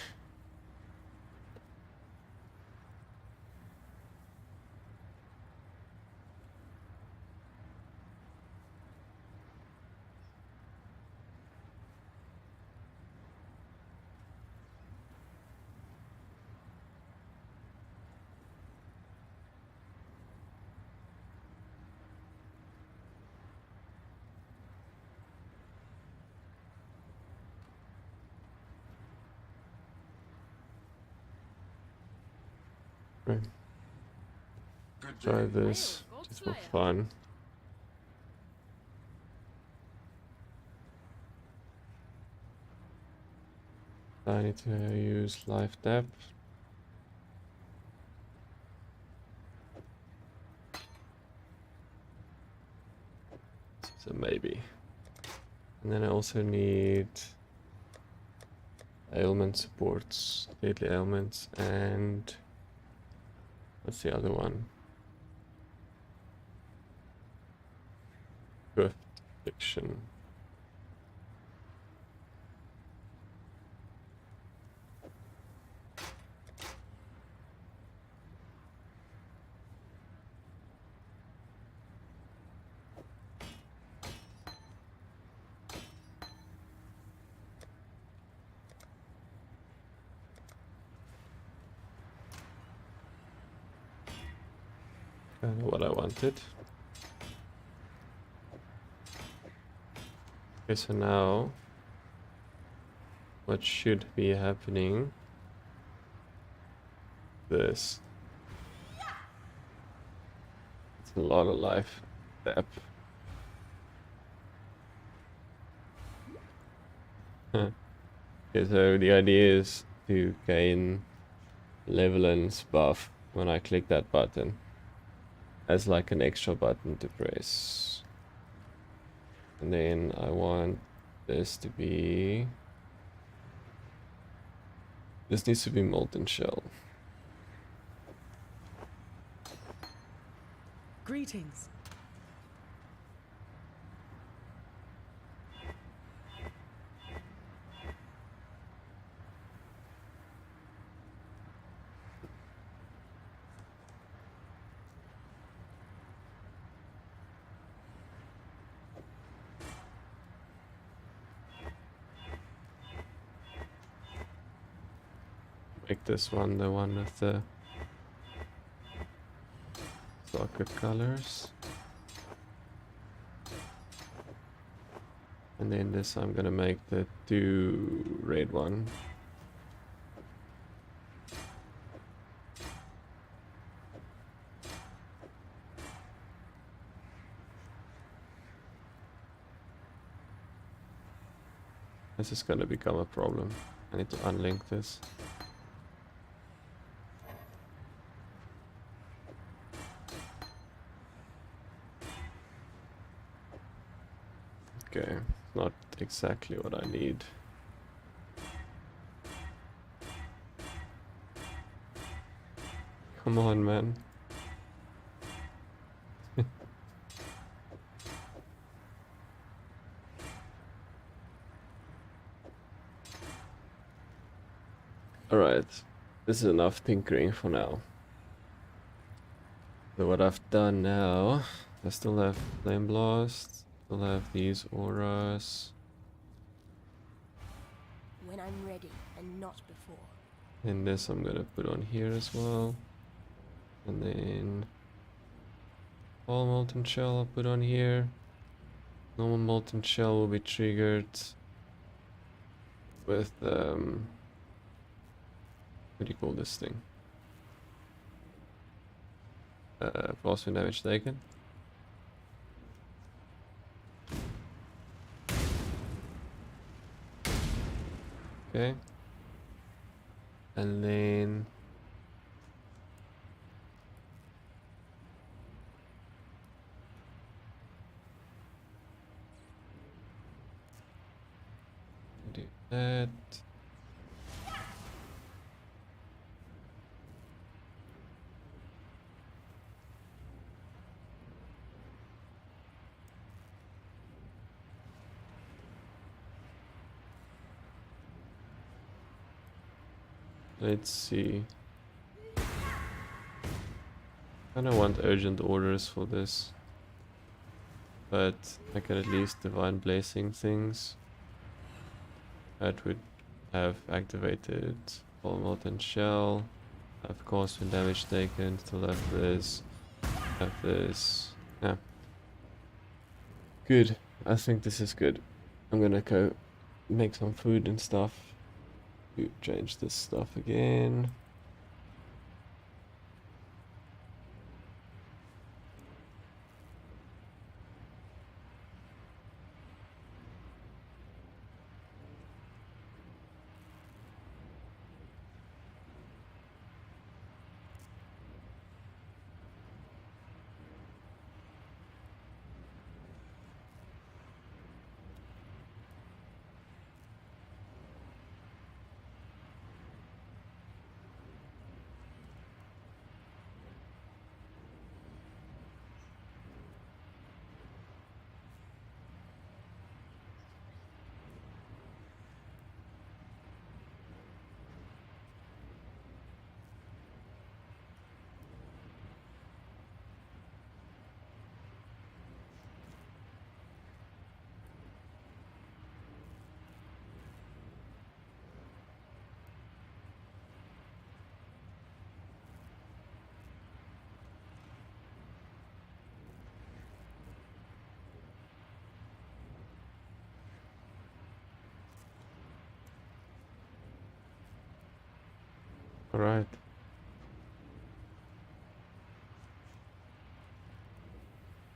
Right. Try this just for fun. I need to use life tap. So maybe. And then I also need ailment supports, deadly ailments, and what's the other one? Swift fiction. Kind of what I wanted. Okay, so now what should be happening? This. It's a lot of life tap. Okay, so the idea is to gain level and buff when I click that button as like an extra button to press. And then I want this to be... This needs to be molten shell. Greetings. Make this one the one with the socket colors. And then this I'm gonna make the 2 red one. This is gonna become a problem. I need to unlink this. Okay, not exactly what I need. Come on, man. Alright, this is enough tinkering for now. So what I've done now, I still have FlameBlast, still have these auras. When I'm ready and not before. And this I'm gonna put on here as well. And then all molten shell I'll put on here. Normal molten shell will be triggered with what do you call this thing? Force and damage taken. Okay. And then do that. Let's see. Kinda want urgent orders for this. But I can at least divine blessing things. That would have activated all molten shell. Of course, when damage taken, still have this. Have this. Yeah. Good. I think this is good. I'm gonna go make some food and stuff. To change this stuff again. Alright.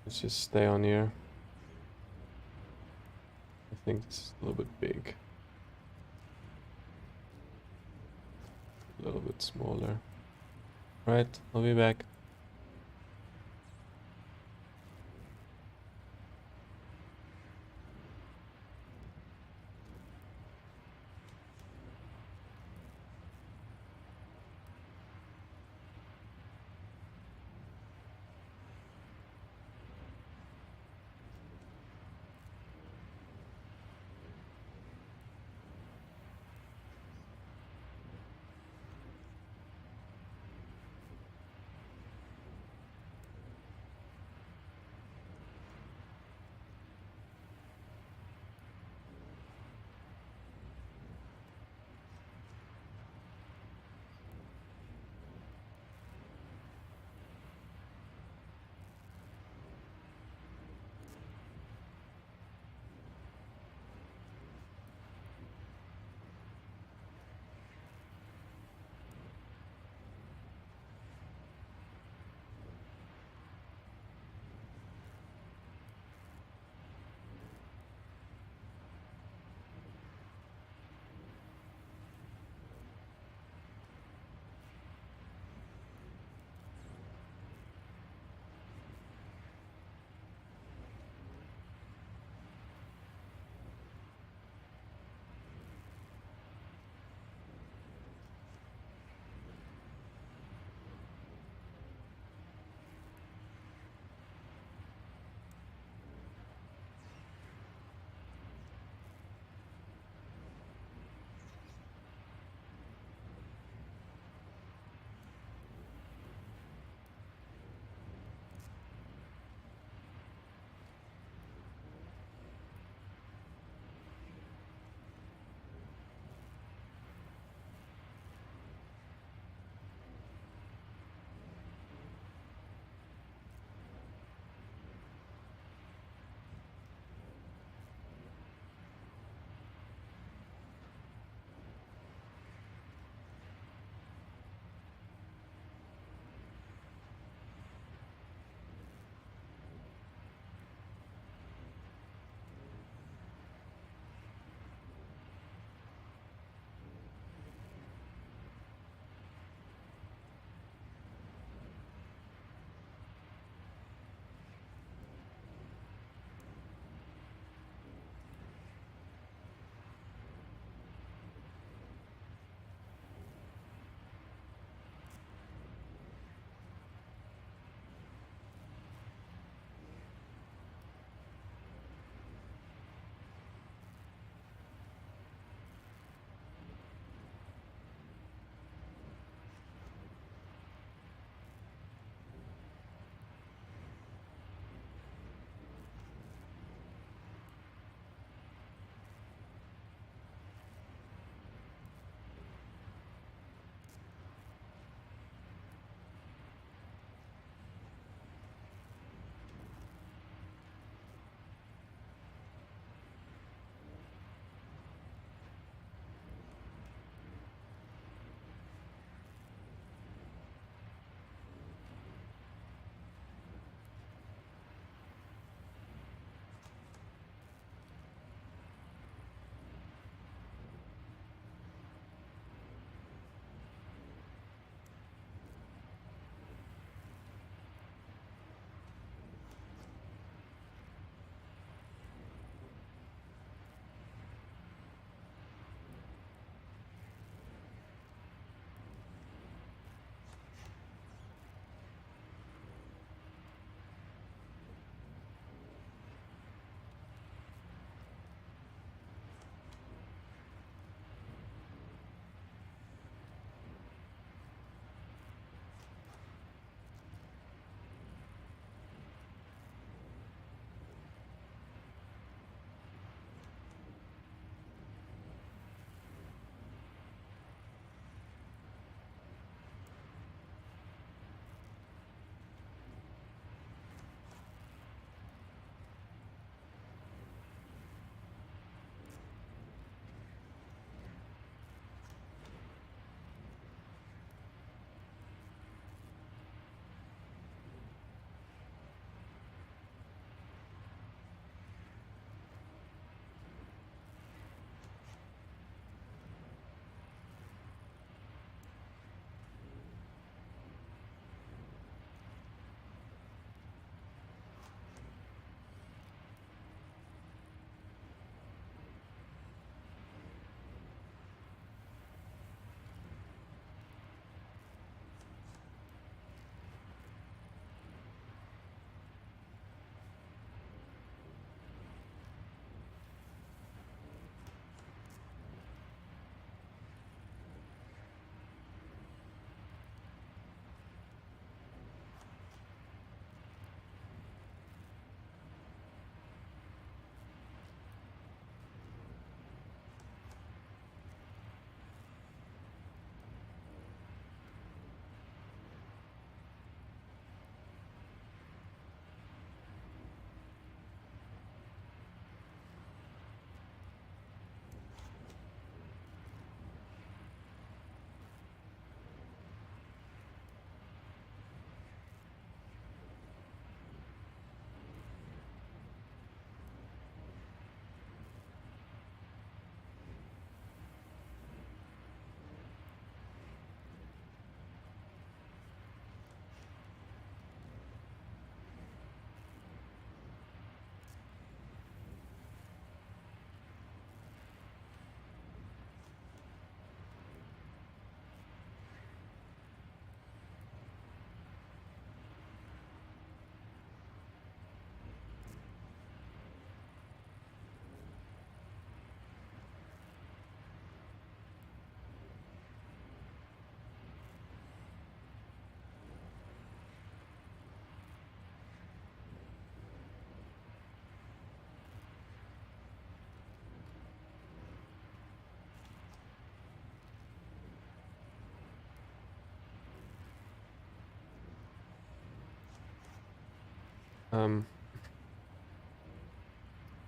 Let's just stay on here. I think this is a little bit big. A little bit smaller. Right, I'll be back.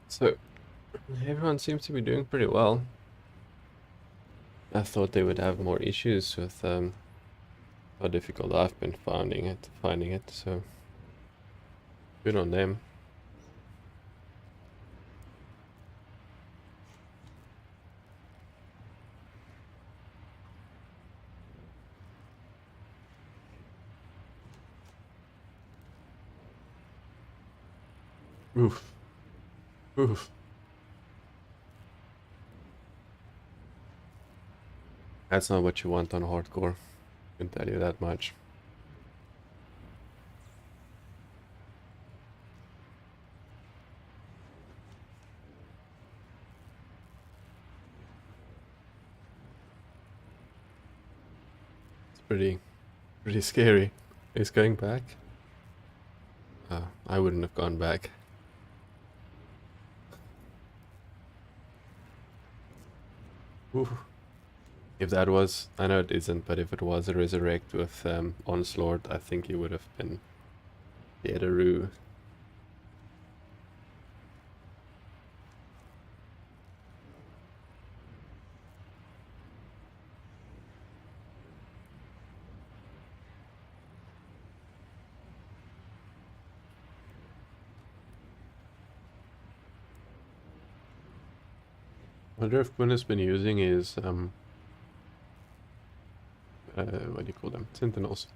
So everyone seems to be doing pretty well. I thought they would have more issues with how difficult I've been finding it, so good on them. Oof. Oof. That's not what you want on hardcore. I can tell you that much. It's pretty scary. He's going back. I wouldn't have gone back. Ooh. If that was, I know it isn't, but if it was a resurrect with Onslaught, I think he would have been dead-a-roo. I wonder if Quinn has been using his what do you call them? Sentinels.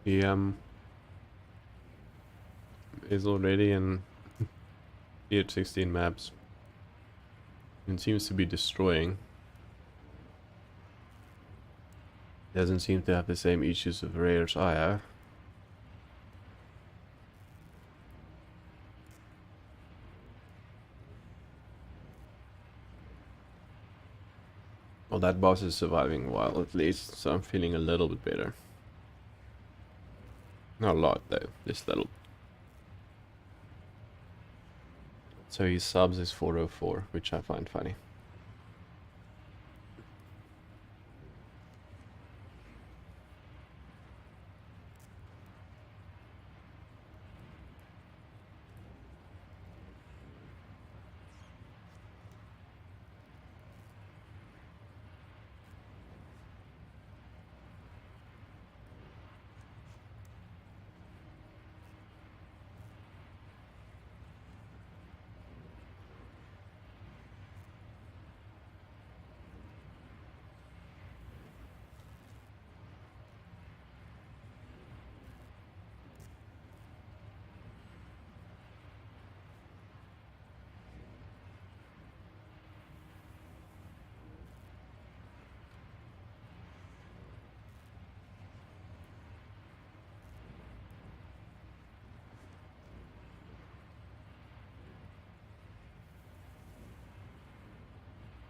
He is already in tier 16 maps and seems to be destroying. Doesn't seem to have the same issues of rares I have. Well, that boss is surviving well at least, so I'm feeling a little bit better. Not a lot though, just a little. So his subs is 404, which I find funny.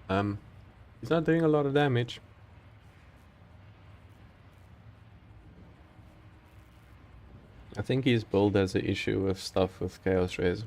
He's not doing a lot of damage. I think his build has an issue with stuff with Chaos Rays.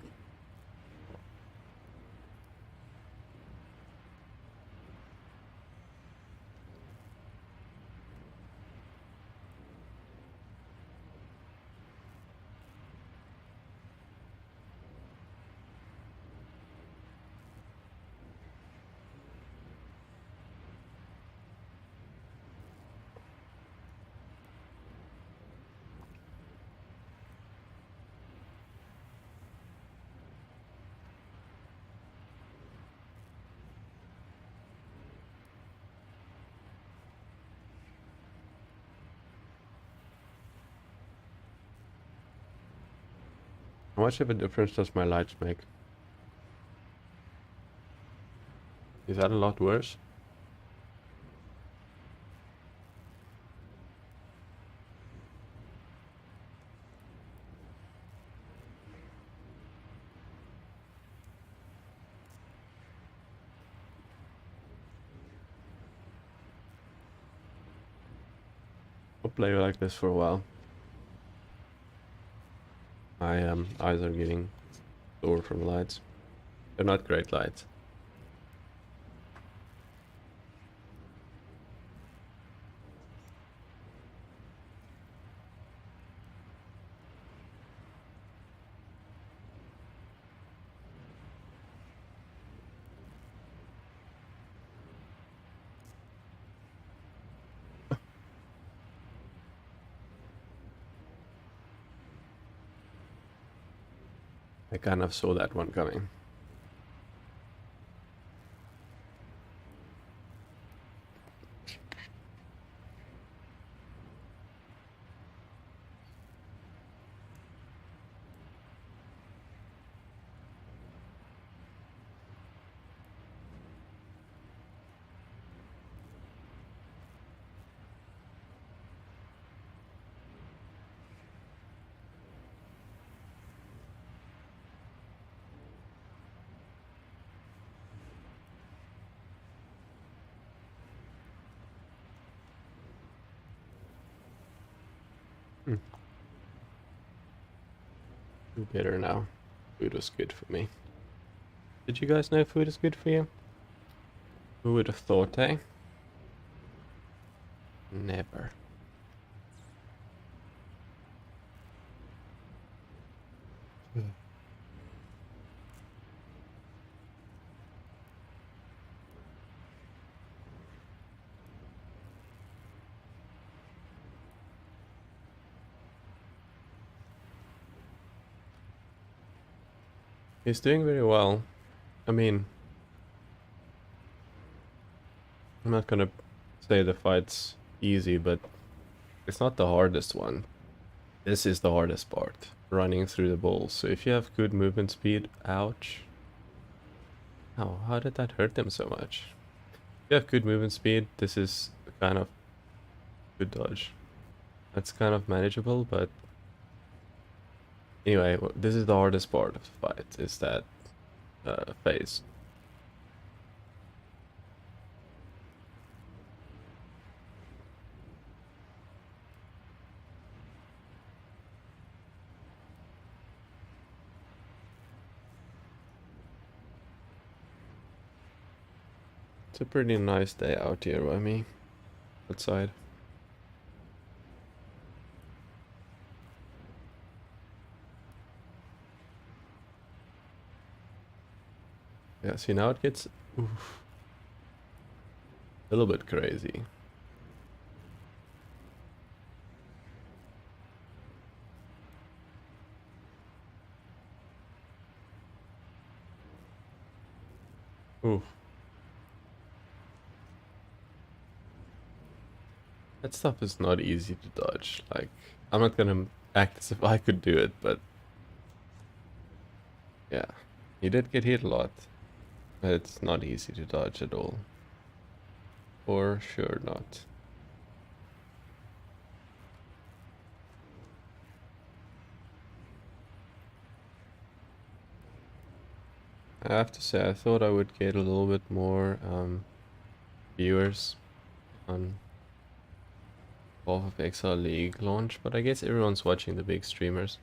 How much of a difference does my lights make? Is that a lot worse? I'll play like this for a while. My eyes are getting sore from lights. They're not great lights. I kind of saw that one coming. Better now. Food was good for me. Did you guys know food is good for you? Who would have thought, eh? Never. He's doing very well. I mean, I'm not gonna say the fight's easy, but it's not the hardest one. This is the hardest part, running through the balls. So if you have good movement speed, ouch. Oh, how did that hurt them so much? If you have good movement speed, this is kind of good dodge. That's kind of manageable, but anyway, this is the hardest part of the fight, is that phase. It's a pretty nice day out here by me, outside. Yeah, see now it gets a little bit crazy. Oof. That stuff is not easy to dodge. Like, I'm not gonna act as if I could do it, but yeah, you did get hit a lot. But it's not easy to dodge at all. For sure not. I have to say, I thought I would get a little bit more viewers on Path of Exile League launch, but I guess everyone's watching the big streamers.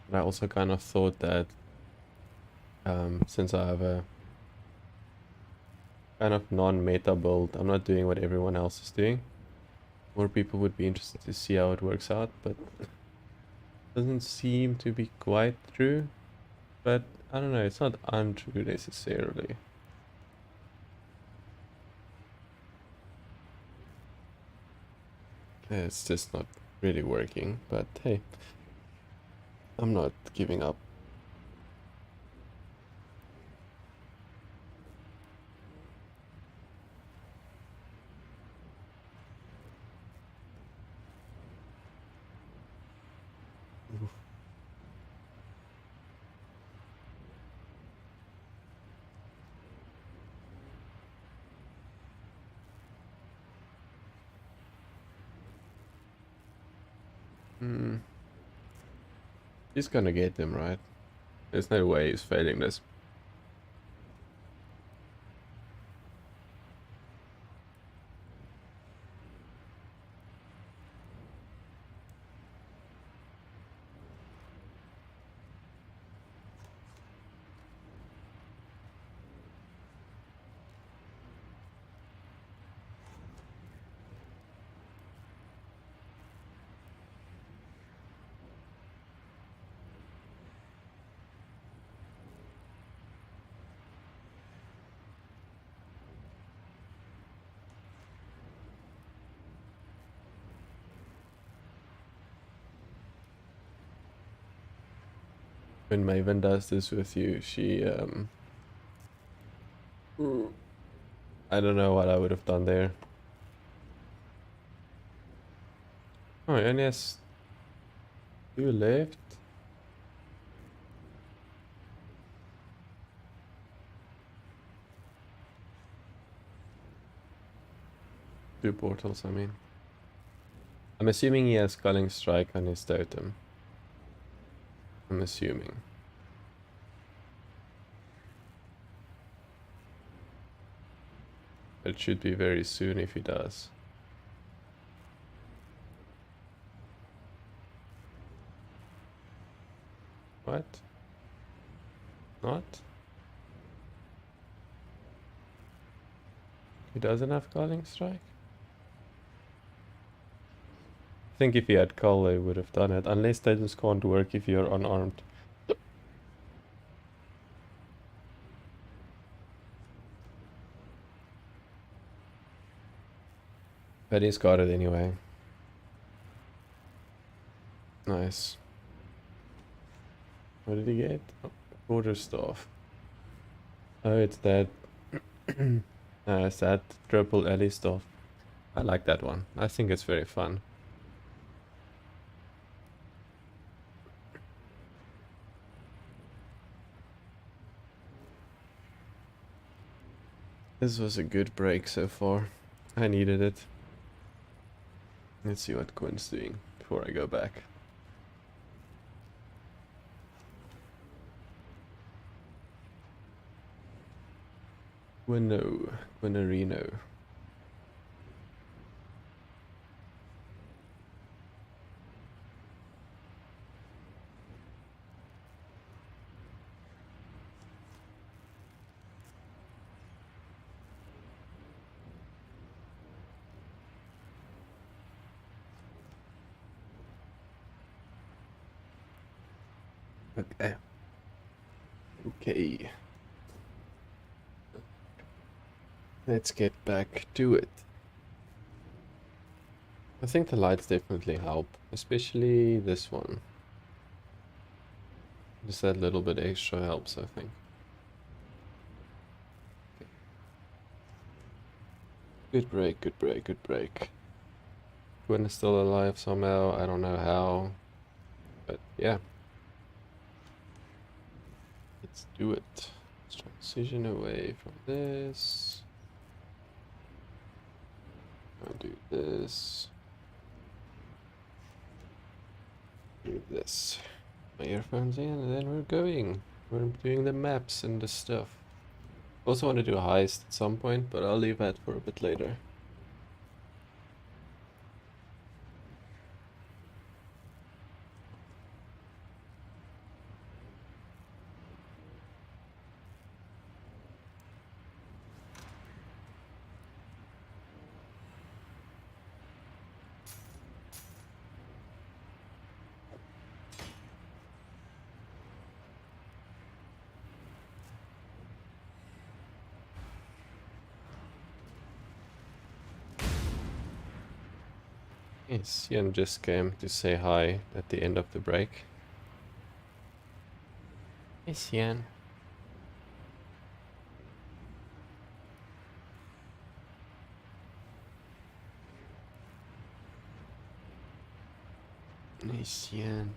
And I also kind of thought that since I have a kind of non-meta build, I'm not doing what everyone else is doing. More people would be interested to see how it works out, but doesn't seem to be quite true. But I don't know, it's not untrue necessarily. It's just not really working, but hey, I'm not giving up. He's gonna get them, right? There's no way he's failing this. When Maven does this with you, she I don't know what I would have done there. Oh, he only has 2 left. Two portals, I mean. I'm assuming he has Culling Strike on his totem. I'm assuming. It should be very soon if he does. What? Not? He doesn't have Culling Strike? I think if he had Cull, they would have done it. Unless they just can't work if you're unarmed. But he's got it anyway. Nice. What did he get? Oh, Quarterstaff. Oh, it's that. It's that triple alley stuff. I like that one. I think it's very fun. This was a good break so far. I needed it. Let's see what Quinn's doing before I go back. Quinarino. Okay. Okay. Let's get back to it. I think the lights definitely help, especially this one. Just that little bit extra helps, I think. Okay. Good break, good break, good break. Gwen is still alive somehow, I don't know how. But yeah. Let's do it. Let's transition away from this. I'll do this. Do this. My earphones in, and then we're going. We're doing the maps and the stuff. Also want to do a heist at some point, but I'll leave that for a bit later. Yes, Ian just came to say hi at the end of the break. Yes, Ian. Yes, Ian.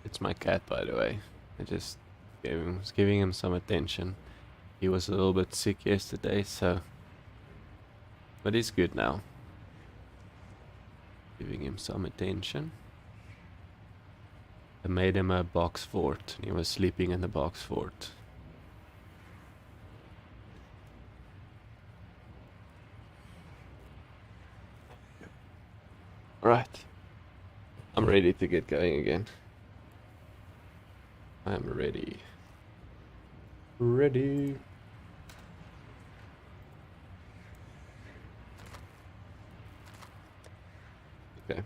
It's my cat, by the way. I just was giving him some attention. He was a little bit sick yesterday, so... But he's good now. Giving him some attention. I made him a box fort, and he was sleeping in the box fort. Right. I'm ready to get going again. I'm ready. Ready. Okay.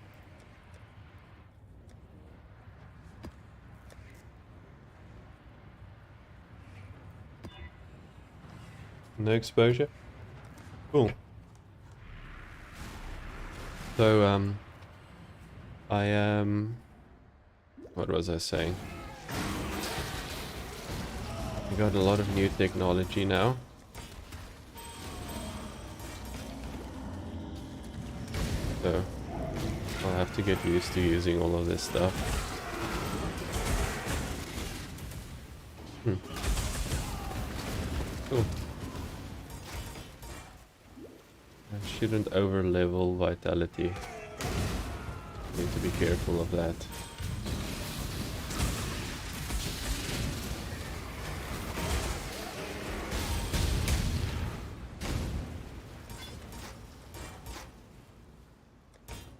No exposure? Cool. So, what was I saying? We got a lot of new technology now. So, I'll have to get used to using all of this stuff. Cool. I shouldn't over level vitality. Need to be careful of that.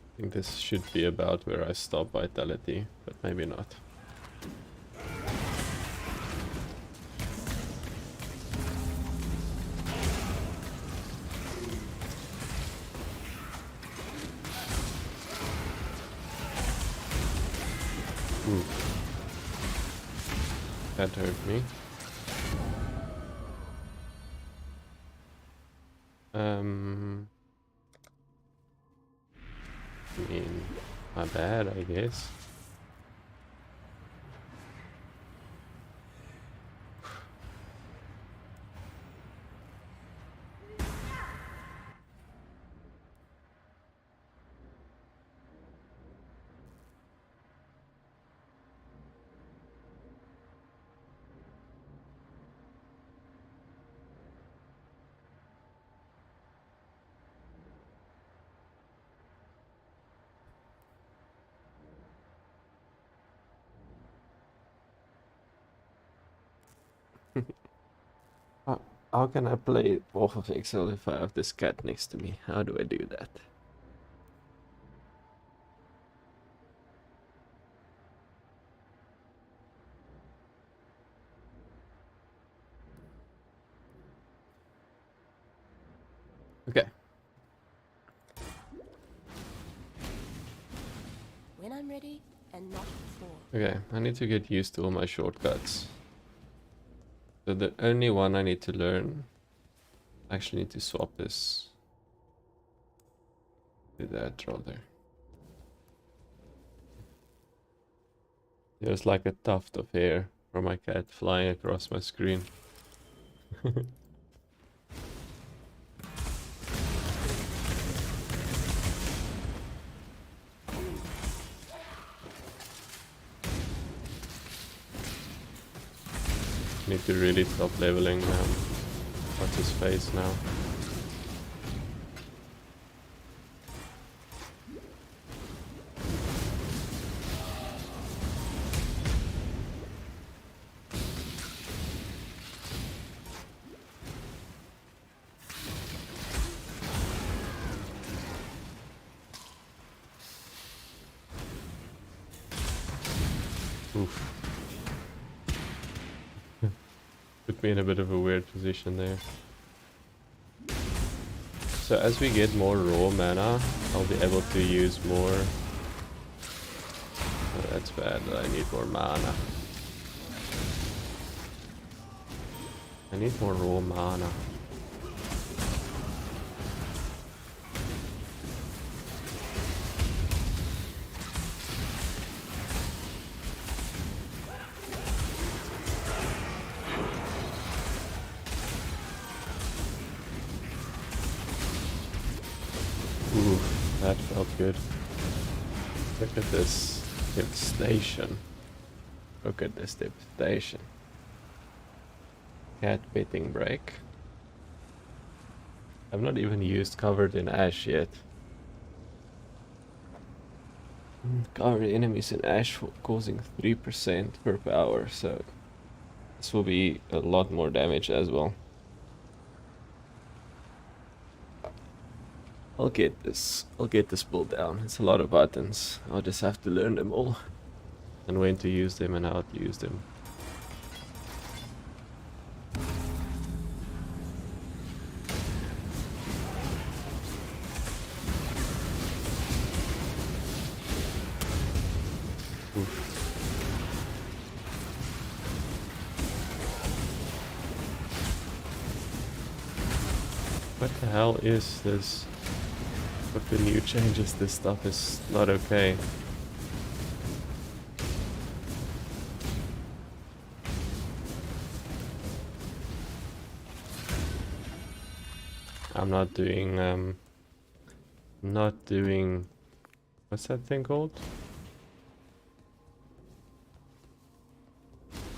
I think this should be about where I stop vitality, but maybe not. That hurt me. I mean, not bad, I guess. How can I play Wolf of Exile if I have this cat next to me? How do I do that? Okay. When I'm ready, and not before. Okay, I need to get used to all my shortcuts. So the only one I need to learn... I actually need to swap this. Do that rather. There's like a tuft of hair from my cat flying across my screen. Need to really stop leveling what's his face now. Oof. Put me in a bit of a weird position there. So as we get more raw mana, I'll be able to use more. Oh, that's bad. I need more mana. I need more raw mana. Ooh, that felt good. Look at this devastation. Look at this devastation. Cat beating break. I've not even used covered in ash yet. Covered enemies in ash causing 3% per power, so this will be a lot more damage as well. I'll get this pulled down. It's a lot of buttons. I'll just have to learn them all. And when to use them and how to use them. Oof. What the hell is this? With the new changes, this stuff is not okay. I'm not doing, what's that thing called?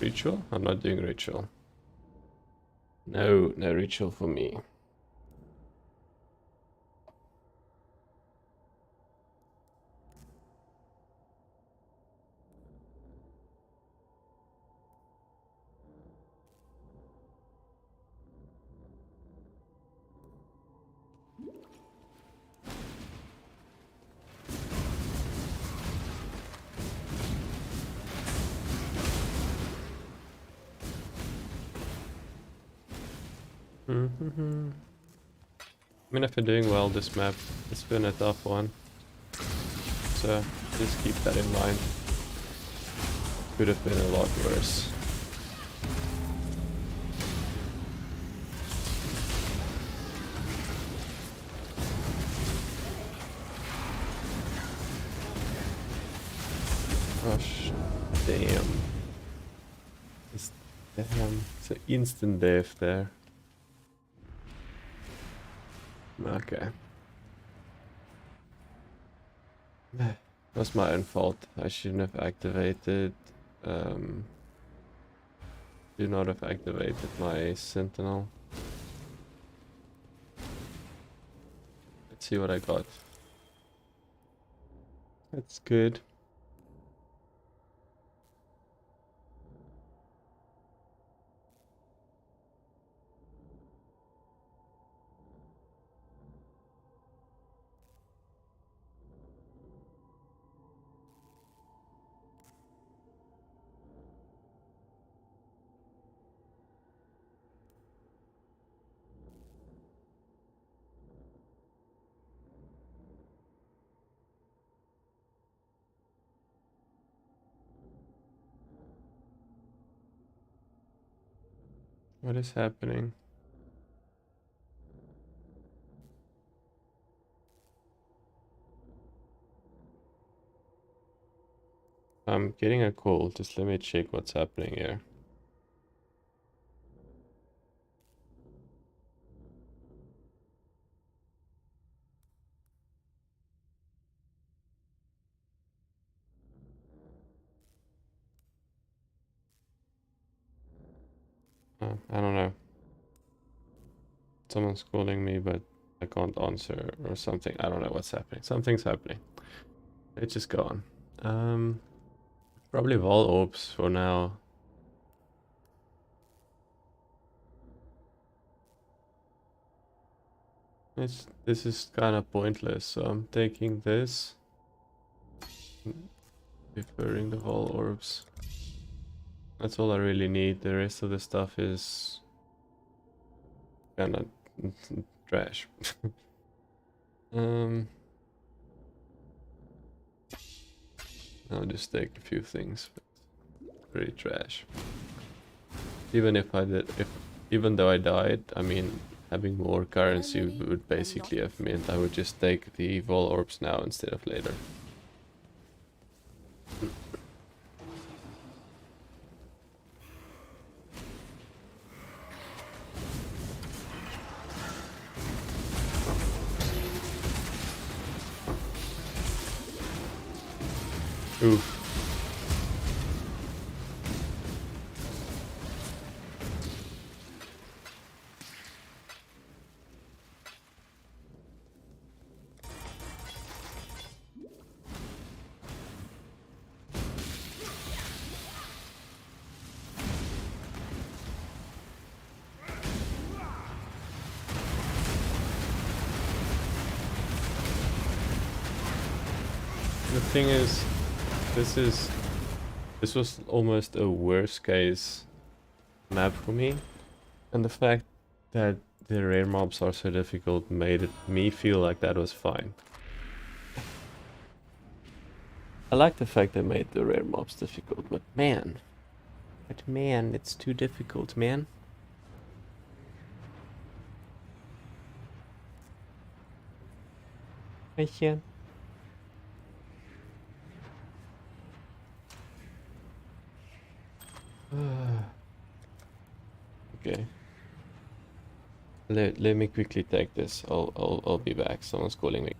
Ritual? I'm not doing ritual. No ritual for me. I mean, if you're doing well this map, it's been a tough one. So just keep that in mind. Could have been a lot worse. Gosh, damn. Damn, it's an instant death there. Okay. That's my own fault. I shouldn't have activated. Do not have activated my Sentinel. Let's see what I got. That's good. What is happening? I'm getting a call. Just let me check what's happening here. I don't know. Someone's calling me, but I can't answer or something. I don't know what's happening. Something's happening. Let's just go on. Probably Vol Orbs for now. This is kind of pointless, so I'm taking this. Deferring the Vol Orbs. That's all I really need. The rest of the stuff is kinda trash. um, I'll just take a few things, but pretty trash. Even if even though I died, I mean, having more currency would basically have meant I would just take the Vol Orbs now instead of later. Ooh. The thing is, this was almost a worst case map for me, and the fact that the rare mobs are so difficult made me feel like that was fine. I like the fact they made the rare mobs difficult, but man, it's too difficult, man. I can't. Okay. Let me quickly take this. I'll be back. Someone's calling me.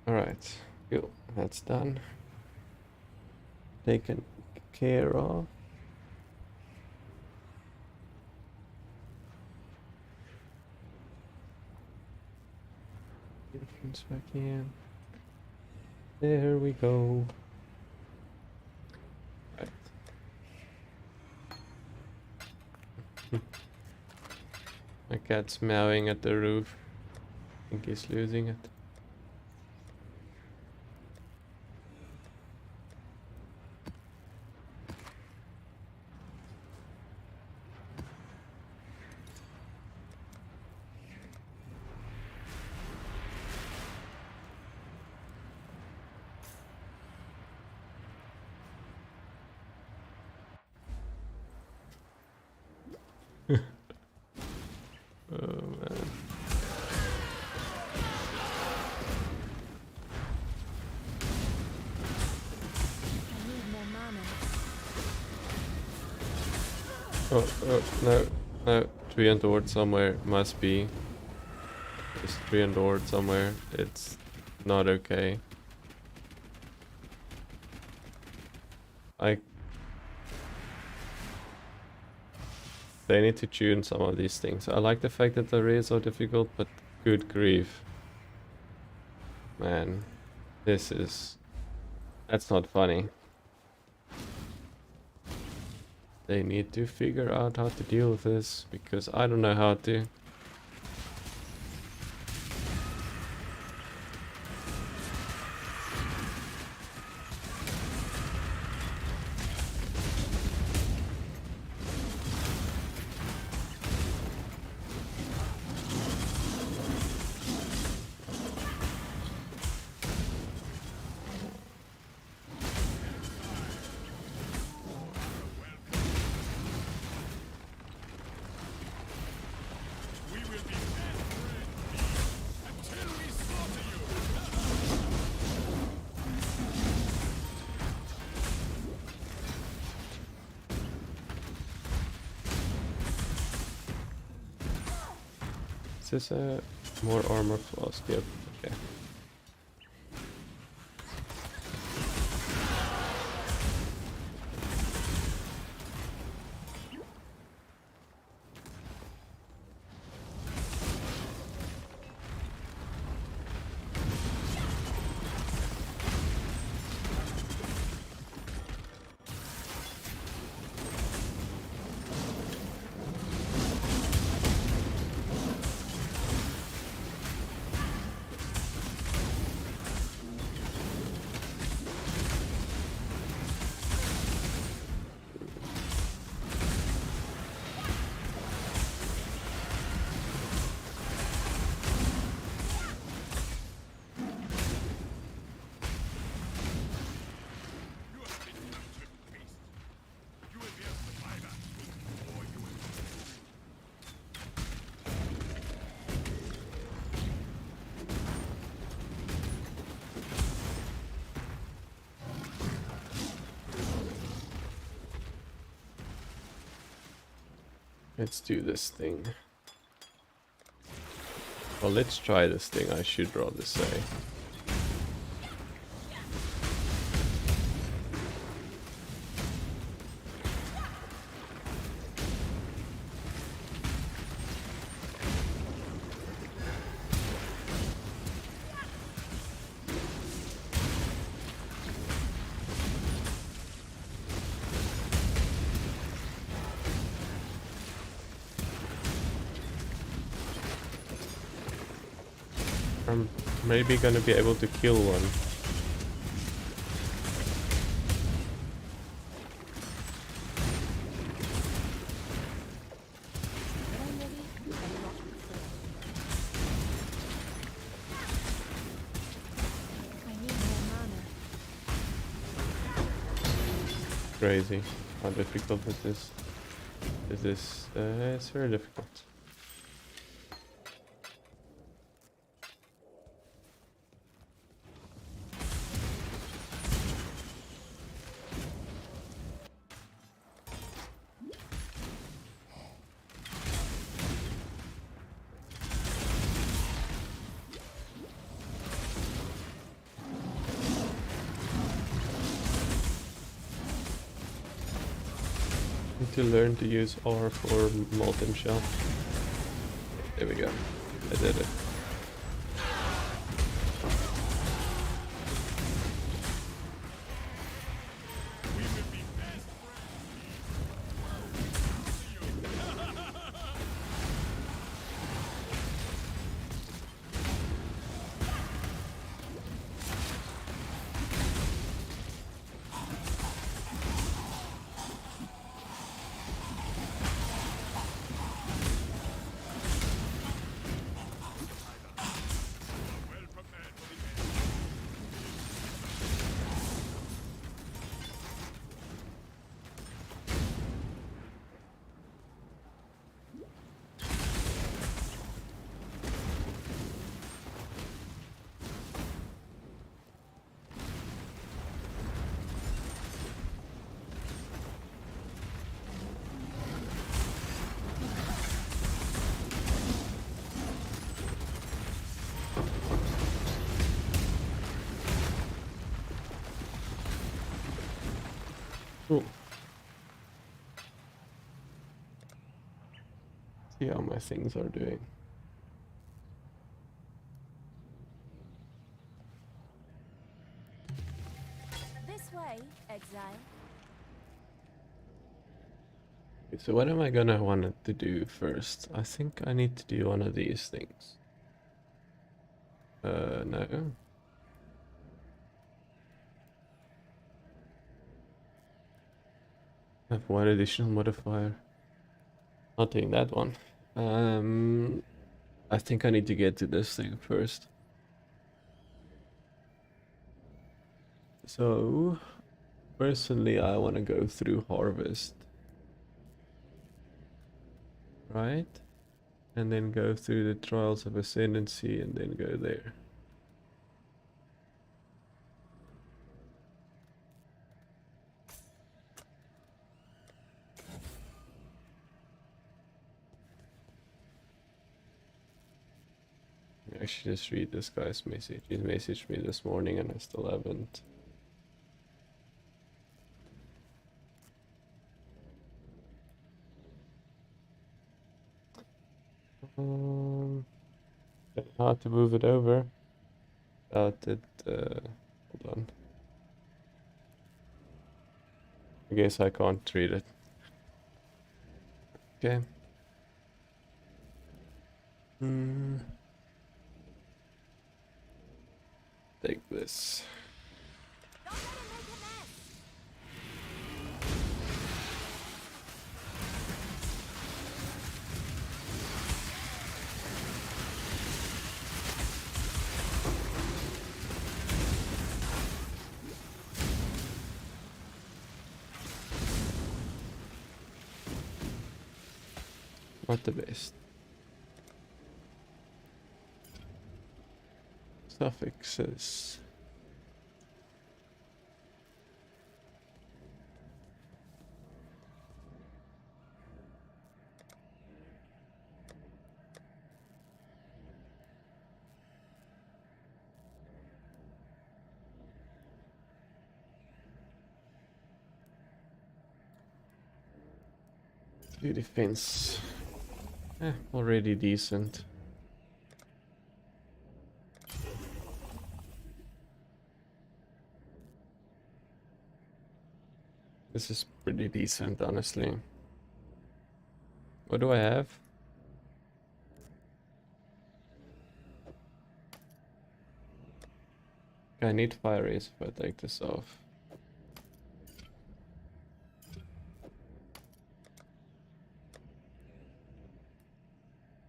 Alright, cool. That's done. Taken care of. Difference back in. There we go. Right. My cat's meowing at the roof. I think he's losing it. Oh man. Oh, no, no. Tree and toward somewhere must be Just re-endured somewhere. It's not okay. They need to tune some of these things. I like the fact that the raids are difficult, but good grief. Man, that's not funny. They need to figure out how to deal with this, because I don't know how to. Is this a more armor flask? Yep, okay. Let's do this thing. Well, let's try this thing, I should rather say. I'm maybe gonna be able to kill one. Crazy how difficult it is. It's very difficult. To learn to use R for molten shell. There we go. I did it. Cool. See how my things are doing. This way, exile. Okay, so what am I gonna want to do first? I think I need to do one of these things. No. I have one additional modifier. Not doing that one. I think I need to get to this thing first. So, personally, I want to go through Harvest. Right? And then go through the Trials of Ascendancy and then go there. I should just read this guy's message. He messaged me this morning and I still haven't. Don't know how to move it over. Without it, hold on. I guess I can't read it. Okay. Take this. Not the best. Suffixes. Two defense. Already decent. This is pretty decent, honestly. What do I have? I need fire race if I take this off.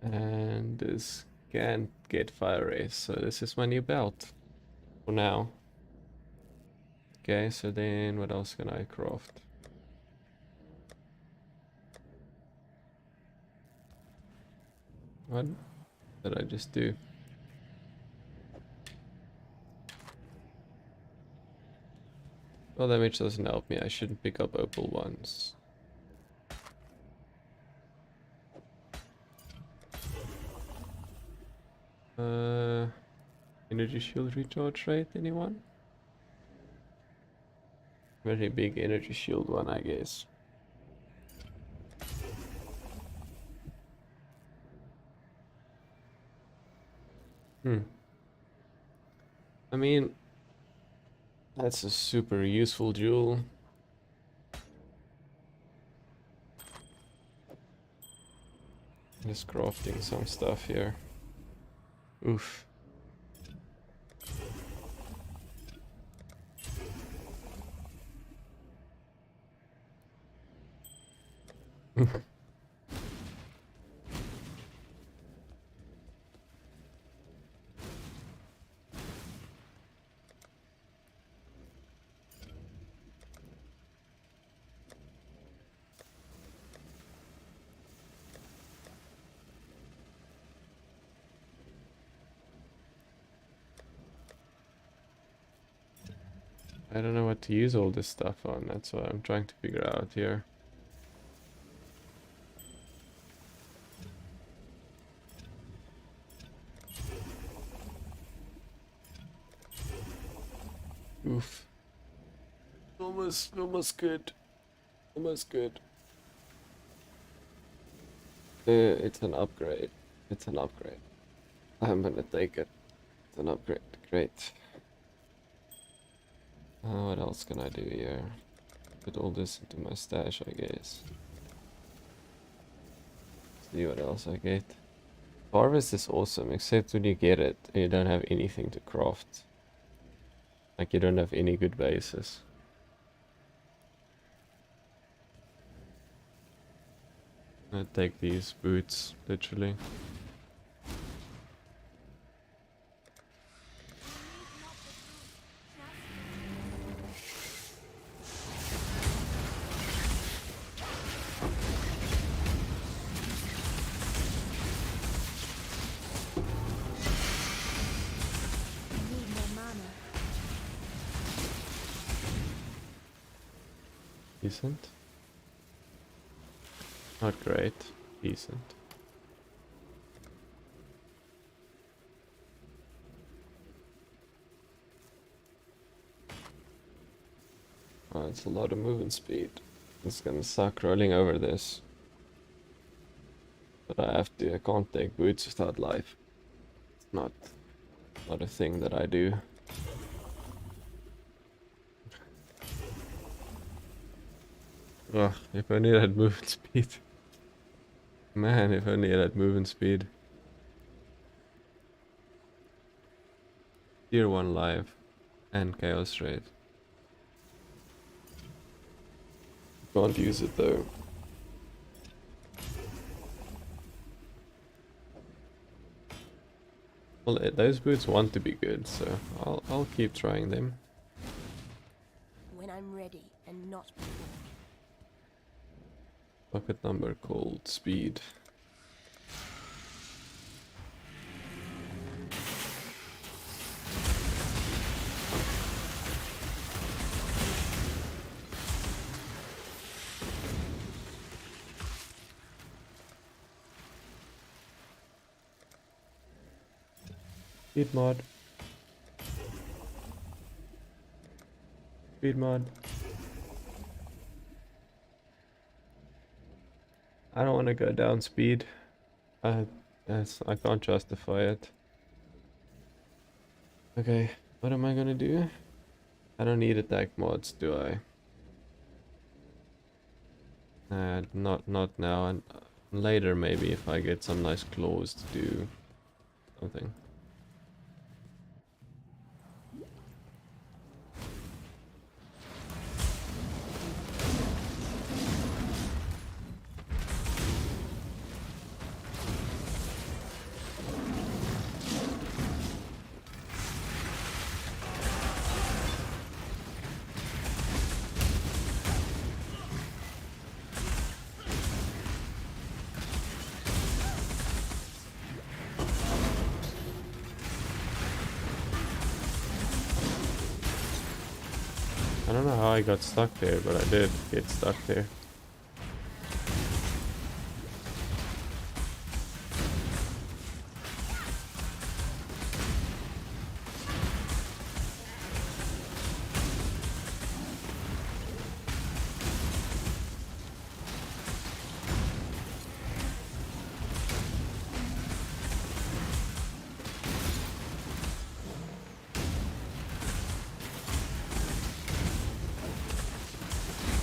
And this can't get fire race, so this is my new belt for now. Okay, so then what else can I craft? What did I just do? Well, damage doesn't help me. I shouldn't pick up opal ones. Energy shield recharge rate, anyone? Very big energy shield one, I guess. I mean, that's a super useful jewel. Just crafting some stuff here. Oof. I don't know what to use all this stuff on, that's what I'm trying to figure out here. Oof. Almost good. Almost good. It's an upgrade. It's an upgrade. I'm gonna take it. It's an upgrade. Great. What else can I do here? Put all this into my stash, I guess. See what else I get. Harvest is awesome, except when you get it, you don't have anything to craft. Like, you don't have any good bases. I take these boots, literally. Decent. Not great. Decent. Oh, it's a lot of movement speed. It's gonna suck rolling over this. But I have to. I can't take boots without life. It's not a thing that I do. Ugh, if only I had movement speed. Man, if only I had movement speed. Tier 1 live and chaos raid. Can't use it though. Well, those boots want to be good, so I'll keep trying them. When I'm ready and not before. Bucket number called speed. Speed mod. Speed mod. I don't want to go down speed. I can't justify it. Okay, what am I gonna do? I don't need attack mods, do I? Not now, and later maybe if I get some nice claws to do something. I don't know how I got stuck there, but I did get stuck there.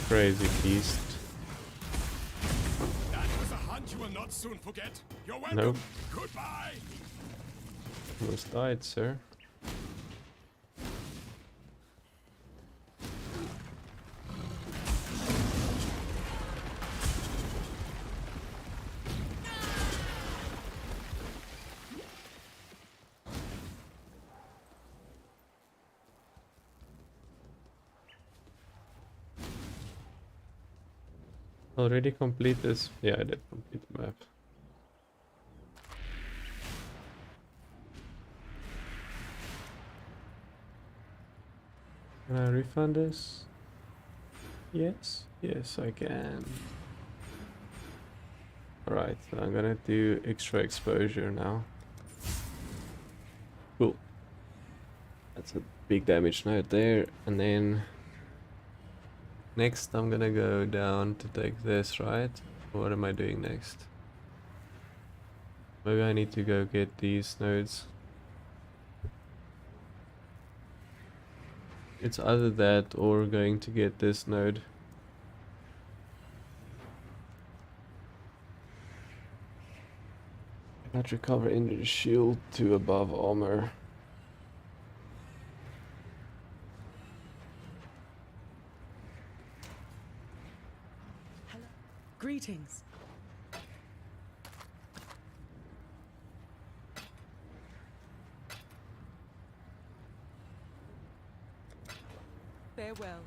Crazy beast. That was a hunt you will not soon forget. You're welcome. Nope. Goodbye. Almost died, sir. Already complete this? Yeah, I did complete the map. Can I refund this? Yes, yes I can. Alright, so I'm gonna do extra exposure now. Cool. That's a big damage node there, and then Next I'm gonna go down to take this, right? What am I doing next? Maybe I need to go get these nodes. It's either that or going to get this node. Not recover injury shield to above armor. Hello. Greetings. Farewell.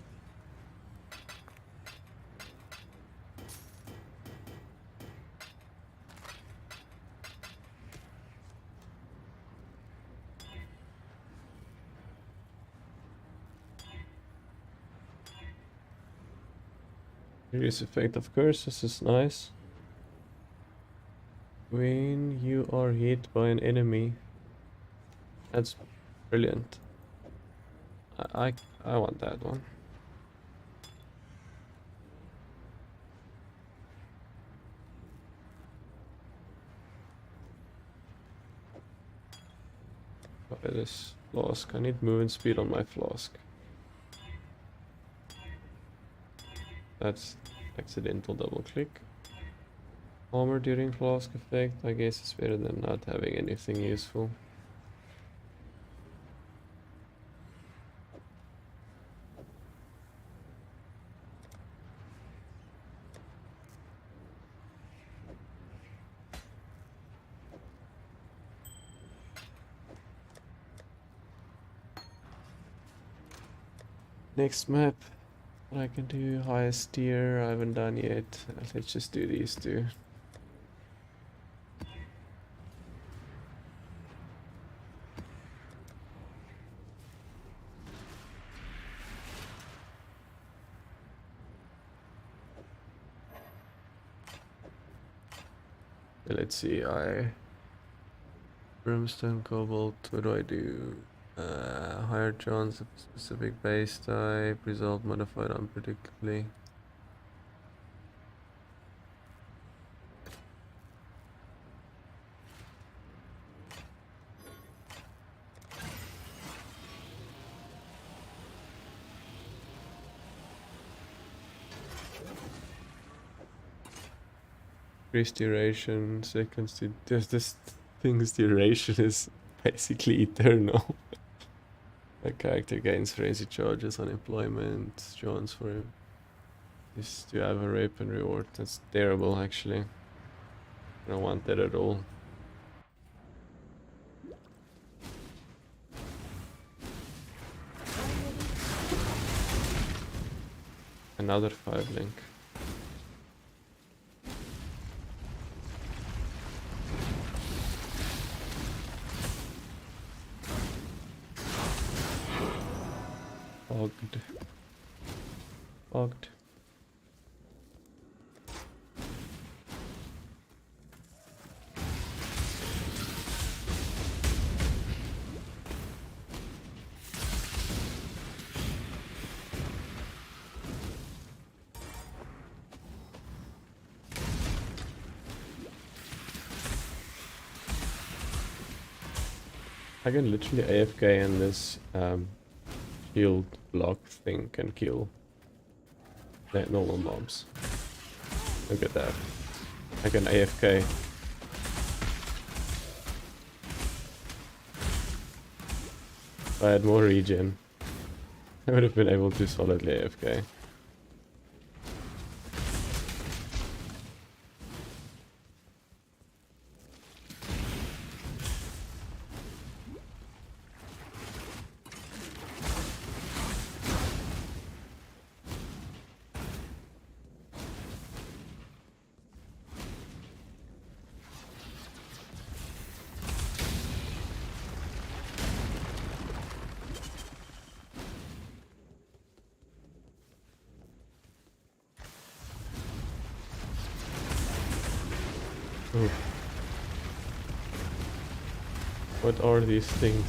Serious effect of curses is nice. When you are hit by an enemy. That's brilliant. I want that one. Okay, this flask. I need movement speed on my flask. That's accidental double click. Armor during flask effect, I guess is better than not having anything useful. Next map, what I can do, highest tier, I haven't done yet. Let's just do these two. Let's see, Brimstone, Cobalt, what do I do? Higher chance of specific base type, result modified unpredictably. Increase duration, seconds to this thing's duration is basically eternal. A character gains frenzy charges on employment, chance for him is to have a rape and reward. That's terrible actually. I don't want that at all. Another 5 link. Fogged. Fogged. I can literally AFK in this shield block thing can kill the normal mobs. Look at that. I can AFK. If I had more regen, I would have been able to solidly AFK. Oof. What are these things?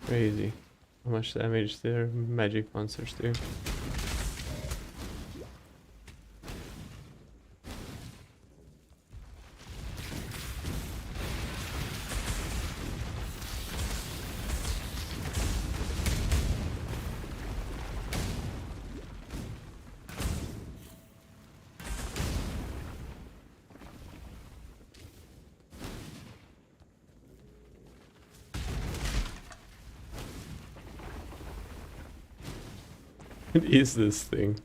Crazy. How much damage their magic monsters do. What is this thing?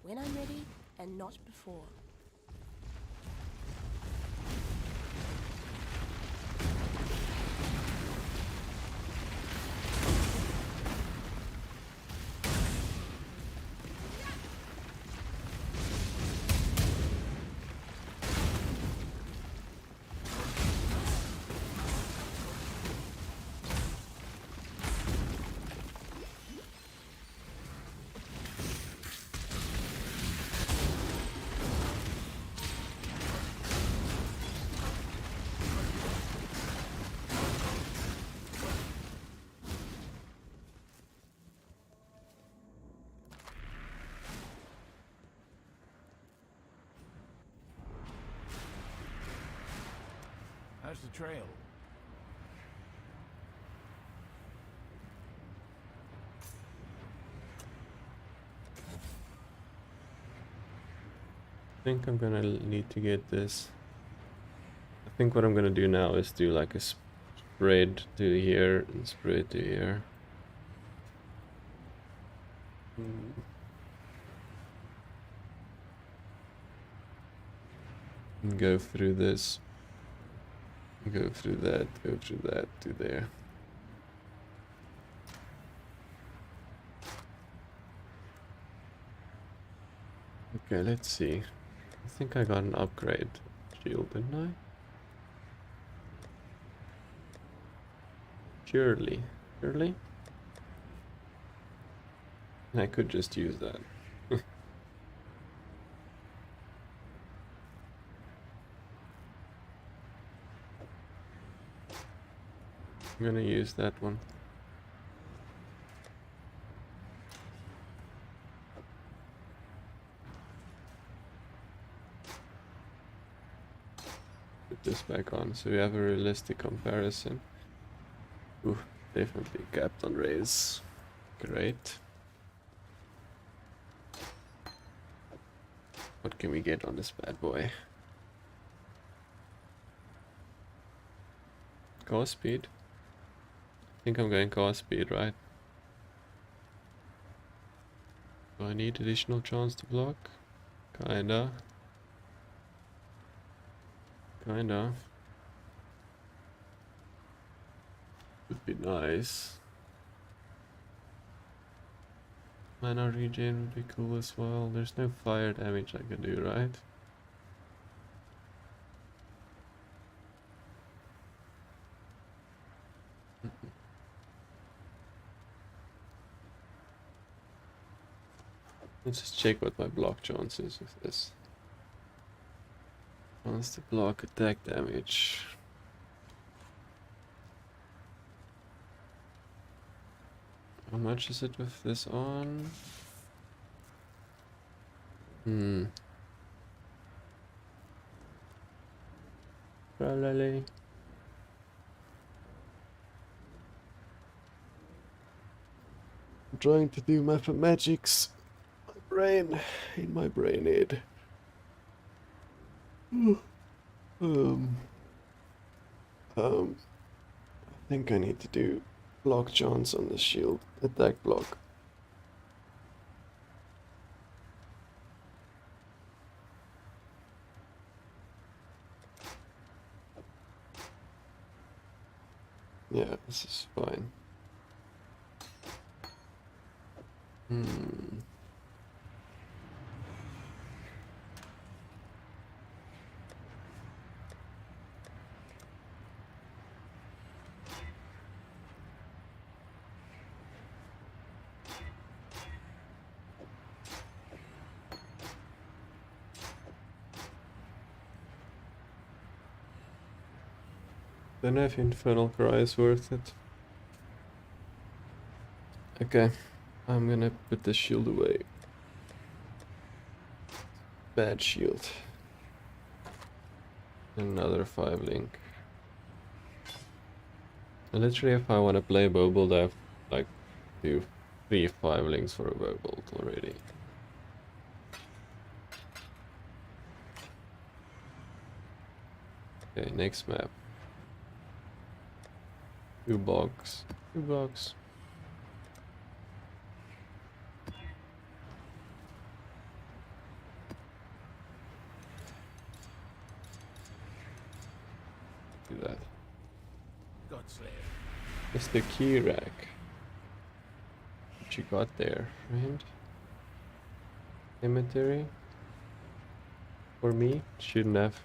When I'm ready, and not before. How's the trail? I think I'm gonna need to get this. I think what I'm gonna do now is do like a spread to here and spread to here. And go through this. Go through that, to there. Okay, let's see. I think I got an upgrade shield, didn't I? Surely. I could just use that. I'm gonna use that one. Put this back on so we have a realistic comparison. Ooh, definitely capped on raise. Great. What can we get on this bad boy? Car speed. I think I'm going car speed, right? Do I need additional chance to block? Kinda. Would be nice. Mana regen would be cool as well. There's no fire damage I can do, right? Let's just check what my block chance is with this. Chance to block attack damage. How much is it with this on? Probably. I'm trying to do mathematics. In my brain aid. I think I need to do block chance on the shield, attack block. Yeah, this is fine. Don't know if Infernal Cry is worth it. Okay, I'm gonna put the shield away. Bad shield. Another 5 link. And literally, if I want to play Bobold, I have like 3, 5 links for a Bobold already. Okay, next map. 2 box. 2 box. Do that. Godslayer. It's the key rack. What you got there, friend? Cemetery? For me? Shouldn't have.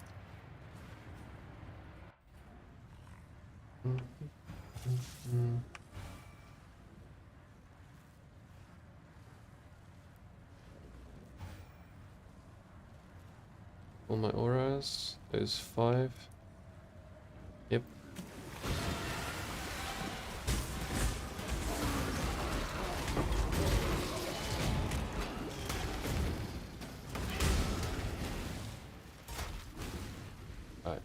All my auras. There's 5. Yep. Alright.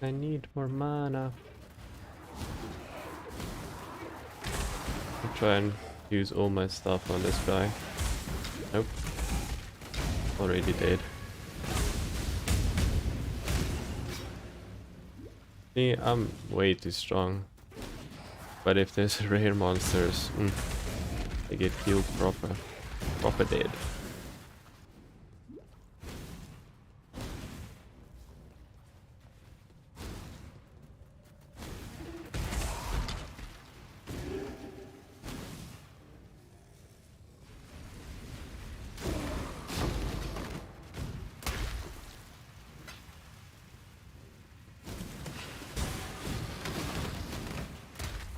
I need more mana. I'll try and use all my stuff on this guy. Nope. Already dead. See, I'm way too strong. But if there's rare monsters, they get killed proper dead.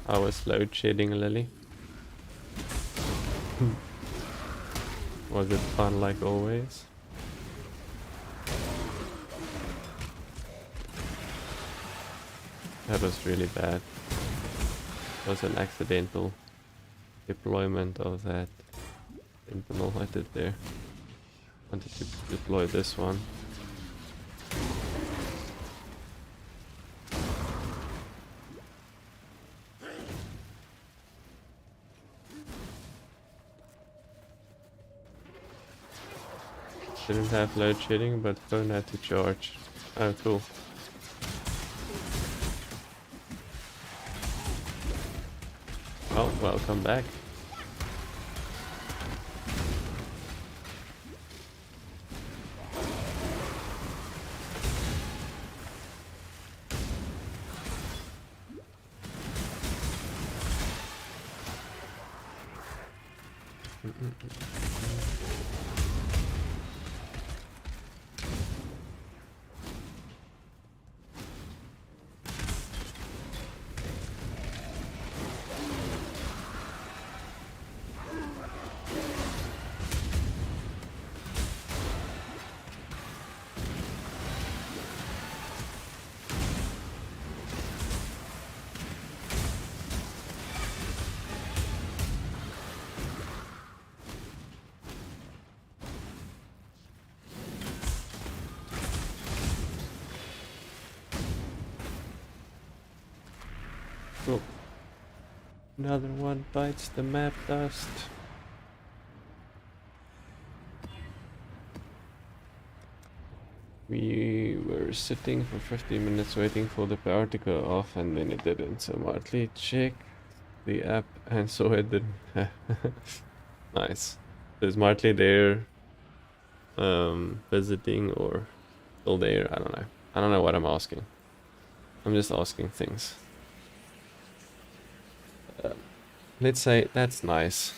I was load shedding, Lily. Was it fun like always? That was really bad. It was an accidental deployment of that Sentinel I did there. Wanted to deploy this one. Didn't have load shedding, but phone had to charge. Oh, cool. Oh, welcome back. Cool. Another one bites the map dust. We were sitting for 15 minutes waiting for the power to go off and then it didn't. So Martley checked the app and saw it didn't. Nice. Is Martley there visiting or still there? I don't know. I don't know what I'm asking. I'm just asking things. Let's say that's nice.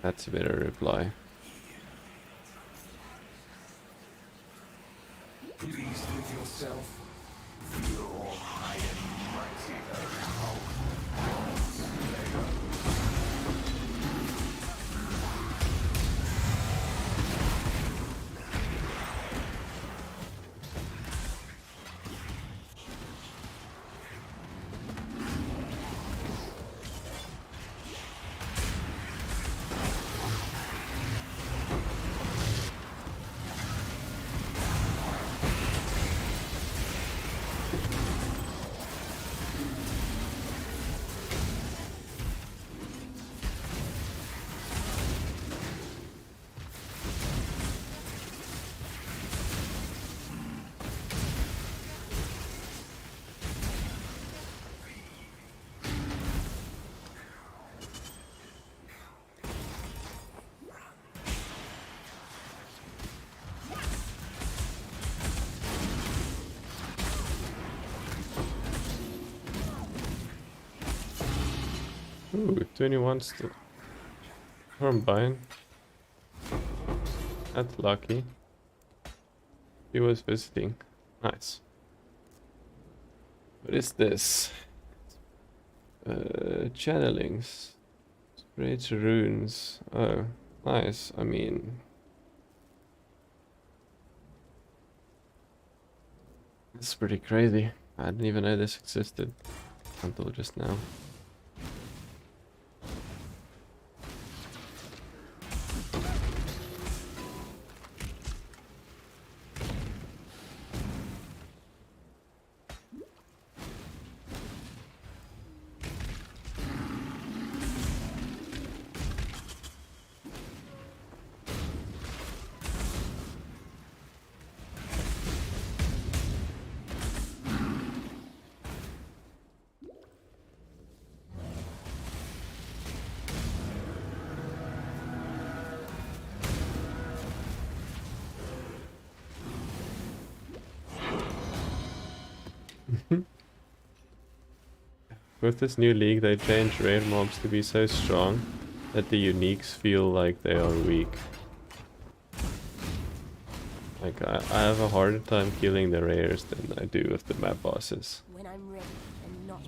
That's a better reply. Pleased with yourself? Feel high and mighty. Ooh, 21 still. Combine. That's lucky. He was visiting. Nice. What is this? Channelings. Spreads runes. Oh, nice. I mean... This is pretty crazy. I didn't even know this existed until just now. With this new league, they changed rare mobs to be so strong that the uniques feel like they are weak. Like, I have a harder time killing the rares than I do with the map bosses. When I'm ready and not.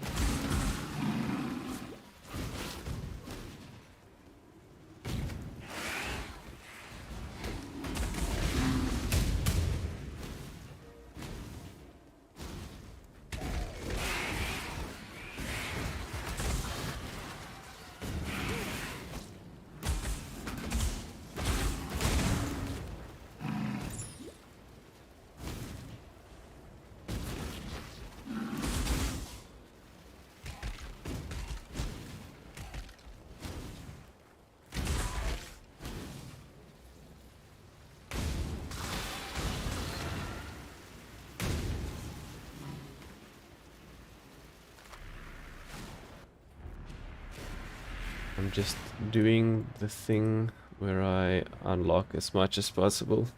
I'm just doing the thing where I unlock as much as possible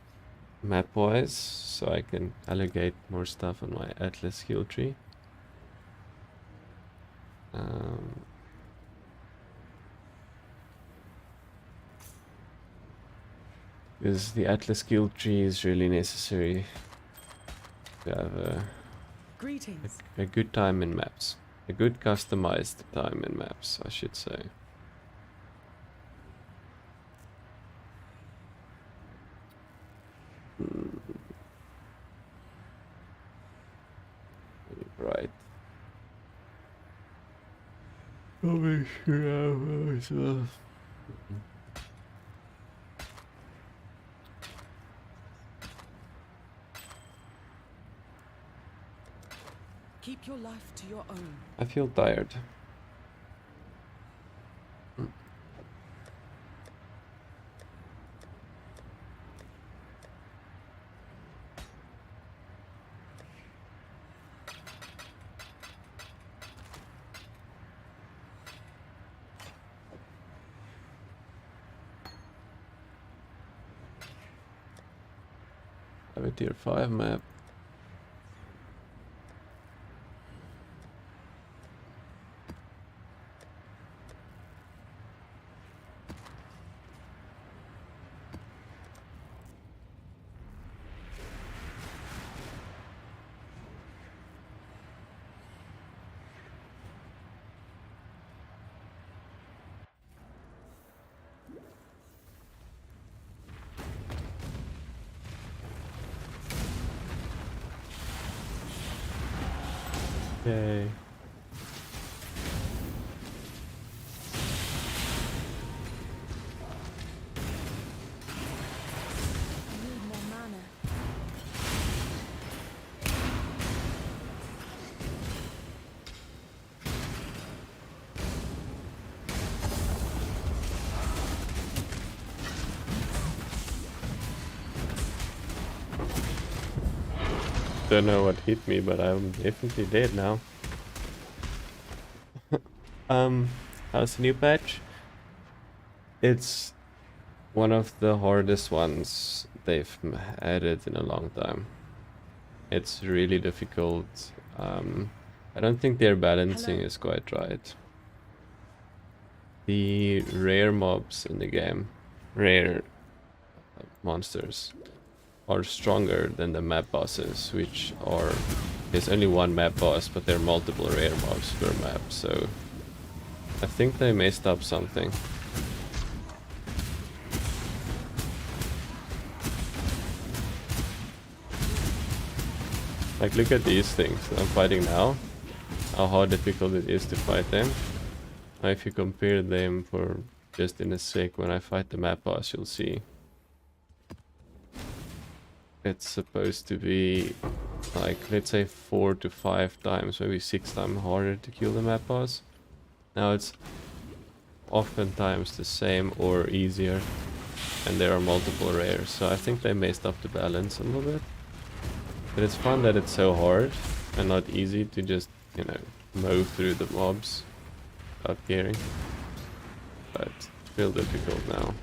map-wise, so I can allocate more stuff on my Atlas skill tree. Because the Atlas skill tree is really necessary to have Greetings. a good time in maps. A good customized time in maps, I should say. Right. I'll make sure I have myself. Keep your life to your own. I feel tired. Have a tier 5 map. Yay. I need more mana. Don't know what hit me, but I'm definitely dead now. How's the new patch? It's one of the hardest ones they've added in a long time. It's really difficult. I don't think their balancing is quite right. The rare mobs in the game, rare monsters, are stronger than the map bosses, which are... There's only one map boss, but there are multiple rare mobs per map, so... I think they messed up something. Like, look at these things that I'm fighting now. How hard difficult it is to fight them. Now if you compare them for just in a sec when I fight the map boss, you'll see. It's supposed to be like, let's say 4 to 5 times, maybe 6 times harder to kill the map boss. Now it's oftentimes the same or easier, and there are multiple rares, so I think they messed up the balance a little bit. But it's fun that it's so hard and not easy to just, you know, mow through the mobs without caring. But it's real difficult now.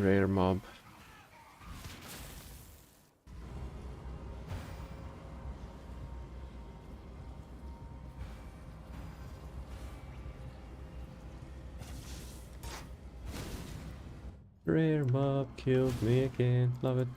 Rare mob. Rare mob killed me again. Love it.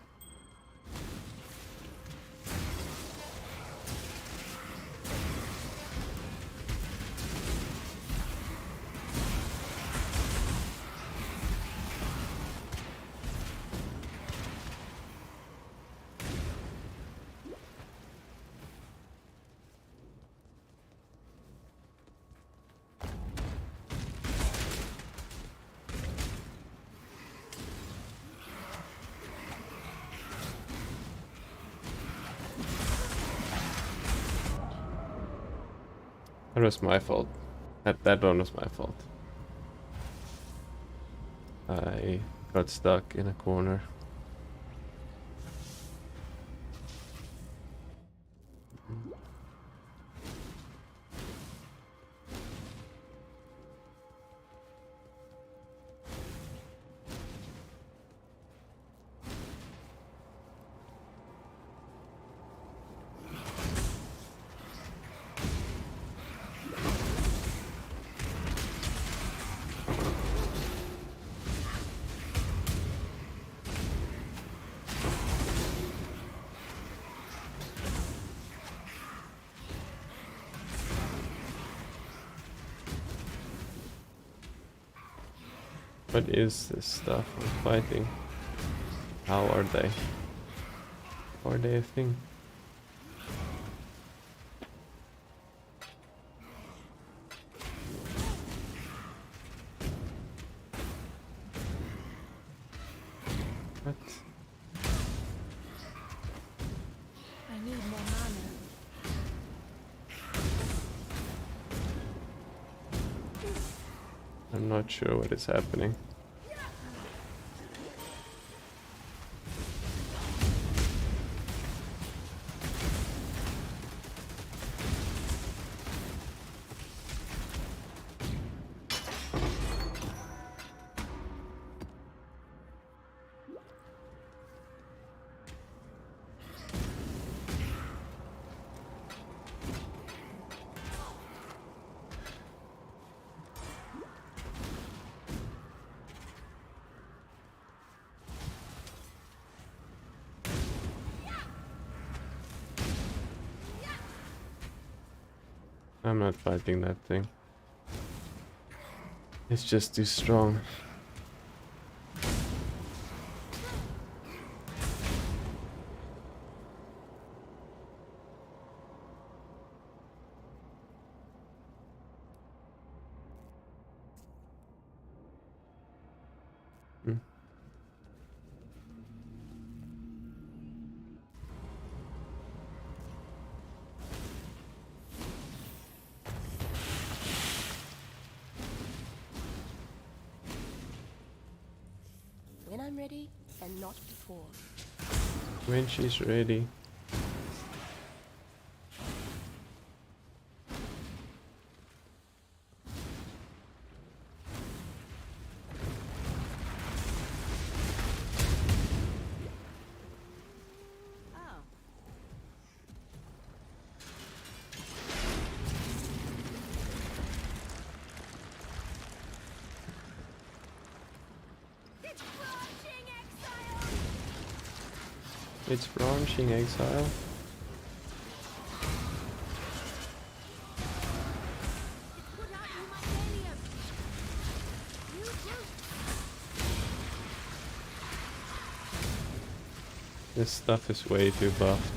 That was my fault. That one was my fault. I got stuck in a corner. What is this stuff I'm fighting? How are they? Are they a thing? What? I need more mana. I'm not sure what is happening. I'm not fighting that thing. It's just too strong. Hmm. When I'm ready, and not before. When she's ready. Oh. It's branching exile. This stuff is way too buffed.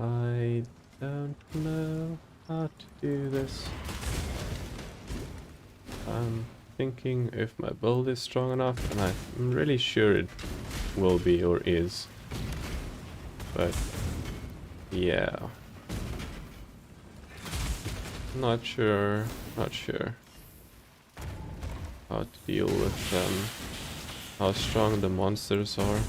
I don't know how to do this. I'm thinking if my build is strong enough, and I'm really sure it will be or is. But yeah. Not sure how to deal with how strong the monsters are.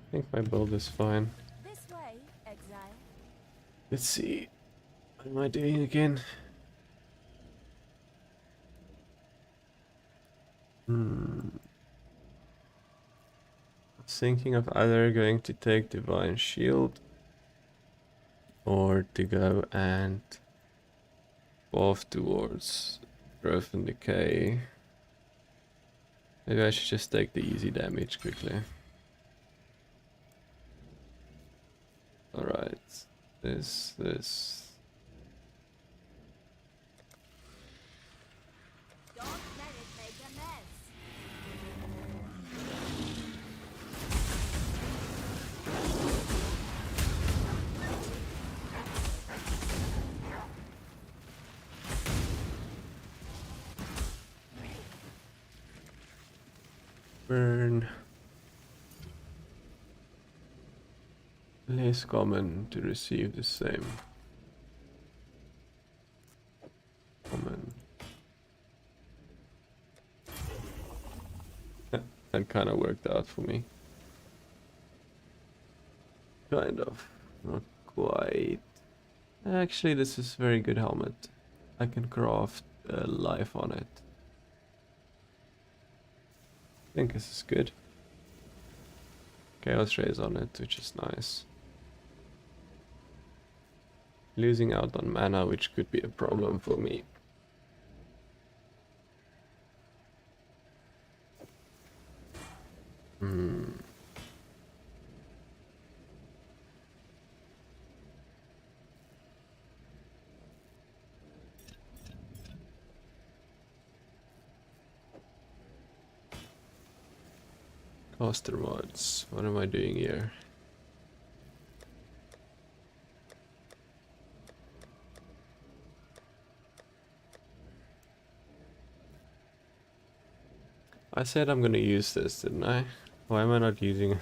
I think my build is fine. This way, exile. Let's see. What am I doing again? I was thinking of either going to take Divine Shield or to go and off towards Growth and Decay. Maybe I should just take the easy damage quickly. Alright. This. Don't let it make a mess. Burn. Less common to receive the same. Common. That kind of worked out for me. Kind of. Not quite. Actually, this is a very good helmet. I can craft a life on it. I think this is good. Chaos rays on it, which is nice. Losing out on mana, which could be a problem for me. Caster mods. What am I doing here? I said I'm gonna use this, didn't I? Why am I not using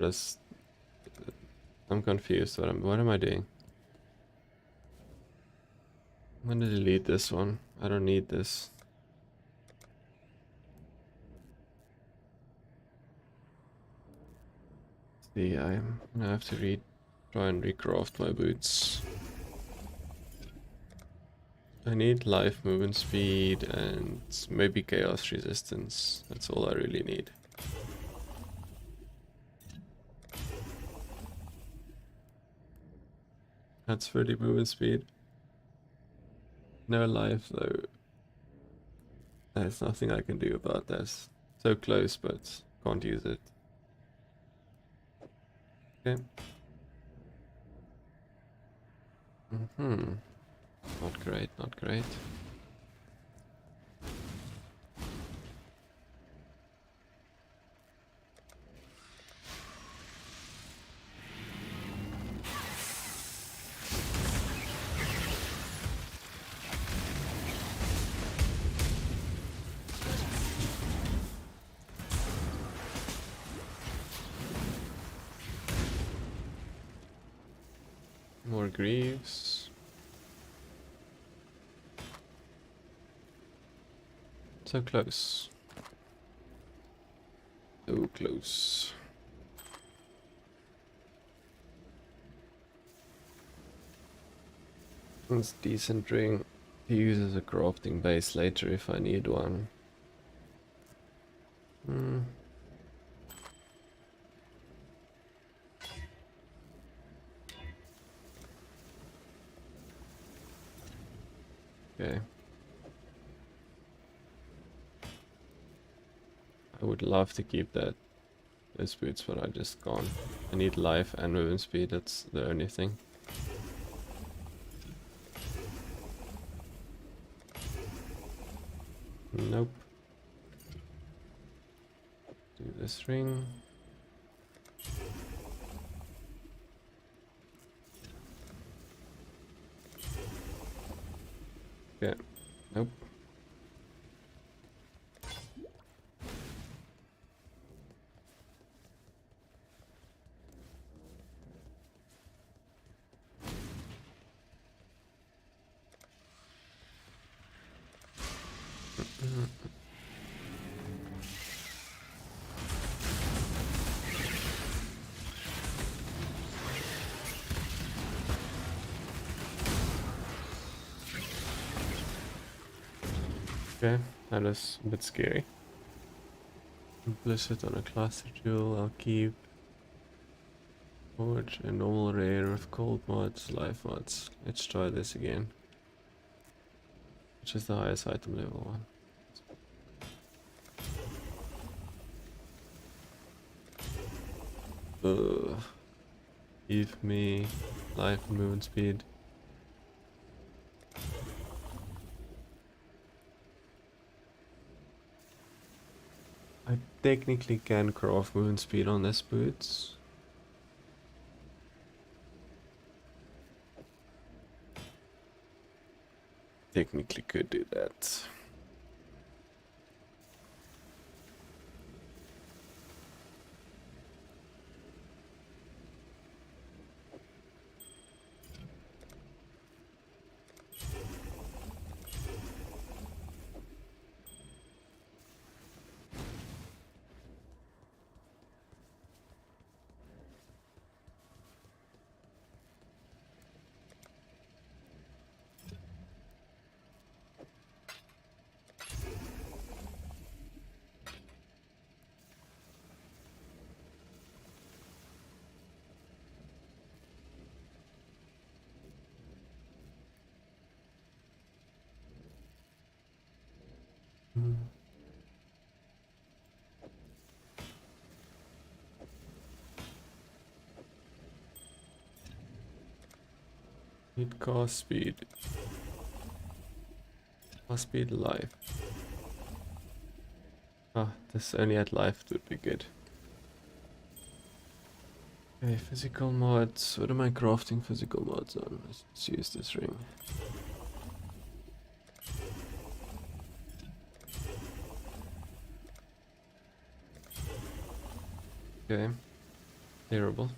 it? I'm confused. What am I doing? I'm gonna delete this one. I don't need this. See, I'm gonna have to try and recraft my boots. I need life, movement speed, and maybe chaos resistance. That's all I really need. That's 30 movement speed. No life though. There's nothing I can do about this. So close, but can't use it. Okay. Not great, not great. More Greaves. So close. So close. It's a decent ring to use as a crafting base later if I need one. Okay. I would love to keep those boots, but I just can't. I need life and movement speed, that's the only thing. Nope. Do this ring. Okay. Nope. Okay, that is a bit scary. Implicit on a classic jewel, I'll keep. Forge a normal rare with cold mods, life mods. Let's try this again. Which is the highest item level one? Give me life movement speed. I technically can craft movement speed on this boots. Technically could do that. Need cast speed. Cast speed life. Ah, this only at life would be good. Okay, physical mods. What am I crafting physical mods on? Let's use this ring. Okay. Terrible.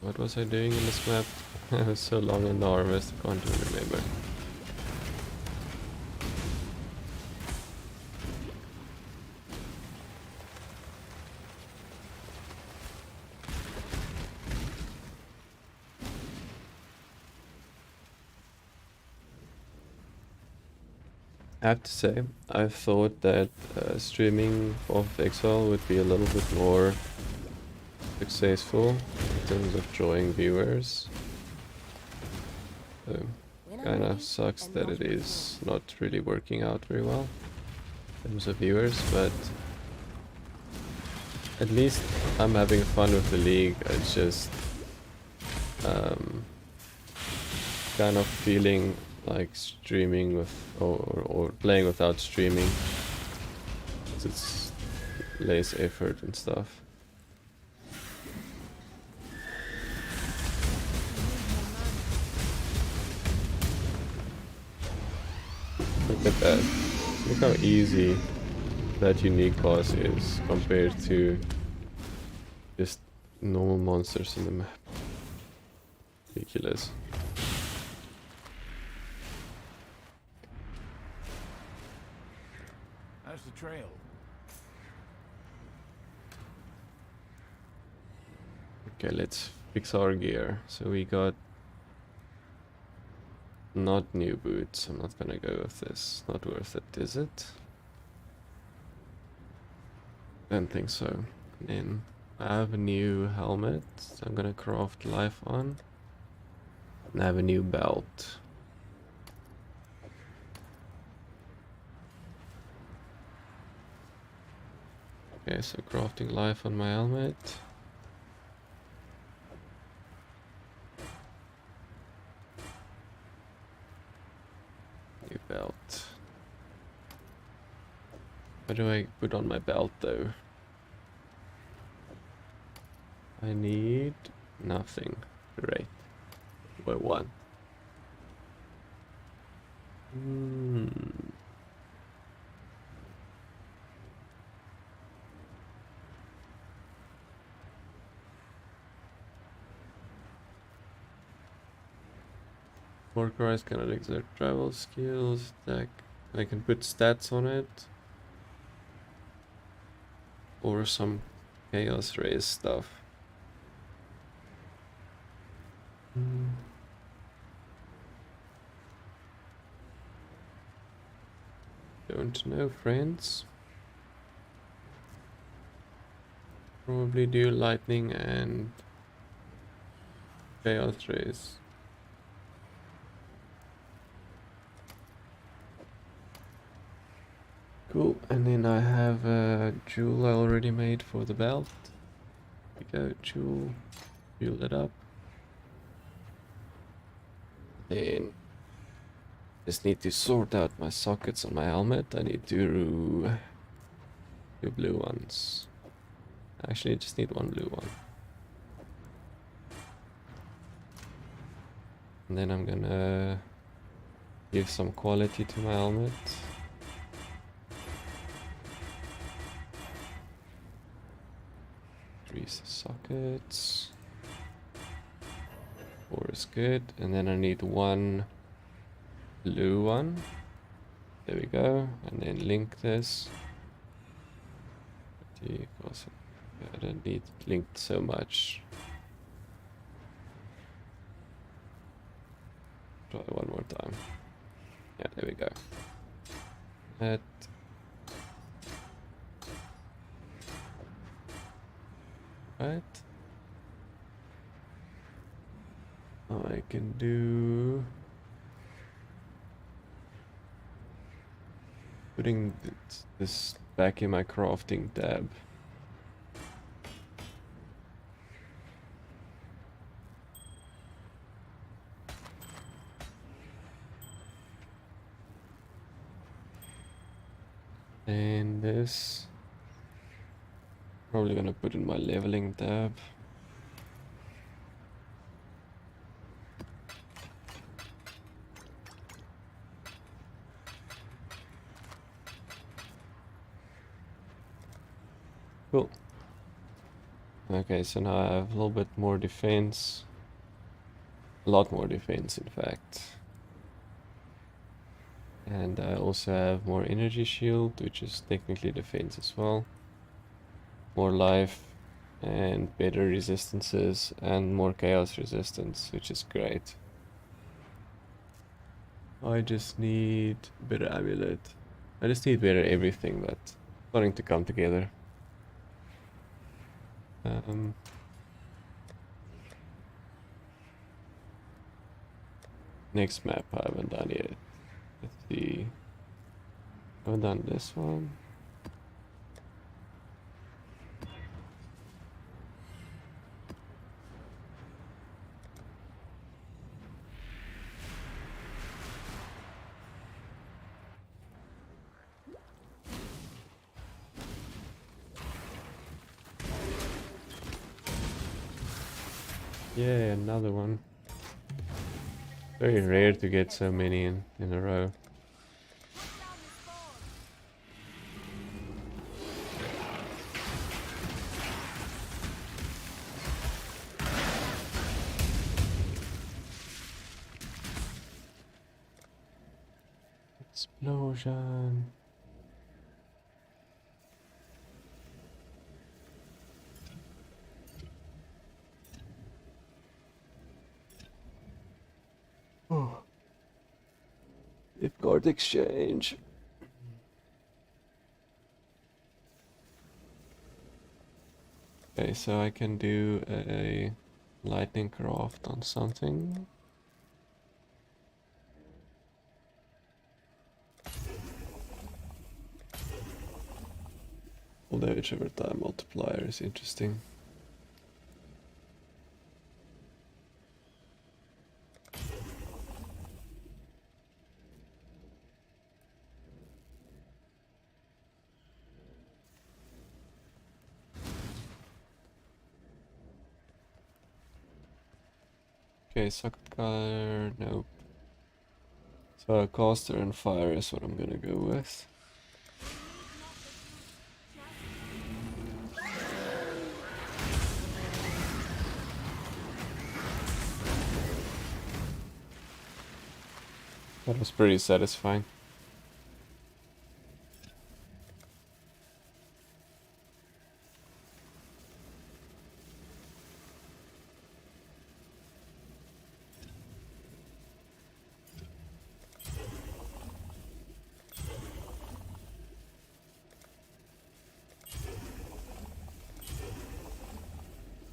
What was I doing in this map? I was so long in the harvest, I can't even remember. I have to say, I thought that streaming of Exile would be a little bit more successful in terms of drawing viewers. So, kinda sucks that it is not really working out very well in terms of viewers, but at least I'm having fun with the league. It's just kind of feeling like streaming with or playing without streaming. It's less effort and stuff. Look at that. Look how easy that unique boss is compared to just normal monsters in the map. Ridiculous. How's the trail? Okay, let's fix our gear. So we got not new boots. I'm not gonna go with this. Not worth it, is it? Don't think so. Then I have a new helmet. So I'm gonna craft life on. And I have a new belt. Okay, so crafting life on my helmet. New belt. What do I put on my belt though? I need nothing. Great. What one? Warcries cannot exert travel skills, attack. I can put stats on it. Or some chaos race stuff. Don't know, friends. Probably do lightning and chaos race. Cool, and then I have a jewel I already made for the belt. Here we go, jewel, fuel it up. Then just need to sort out my sockets on my helmet. I need two blue ones. Actually, I just need one blue one. And then I'm gonna give some quality to my helmet. Increase the sockets. 4 is good. And then I need one blue one. There we go. And then link this. Because I don't need linked so much. Try one more time. Yeah, there we go. That. Right. Now I can do putting this back in my crafting tab. And this probably gonna put in my leveling tab. Cool. Okay, so now I have a little bit more defense. A lot more defense, in fact. And I also have more energy shield, which is technically defense as well. More life and better resistances and more chaos resistance, which is great. I just need better amulet. I just need better everything, but starting to come together. Next map I haven't done yet. Let's see. I haven't done this one. Yeah, another one. Very rare to get so many in a row. Explosion. Oh. If card exchange. Okay, so I can do a lightning craft on something. Full damage over time multiplier is interesting. Okay, socket color, nope. So caster and fire is what I'm gonna go with. That was pretty satisfying.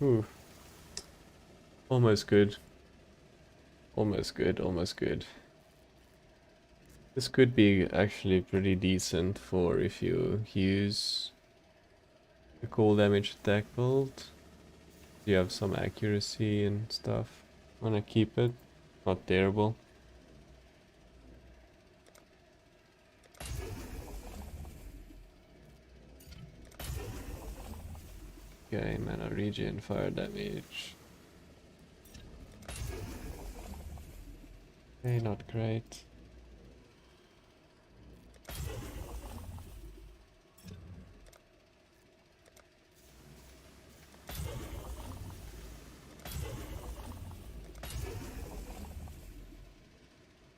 Ooh. Almost good. Almost good, almost good. This could be actually pretty decent for if you use the cool damage attack build. You have some accuracy and stuff. Wanna keep it. Not terrible. Okay, mana regen, fire damage. Okay, not great.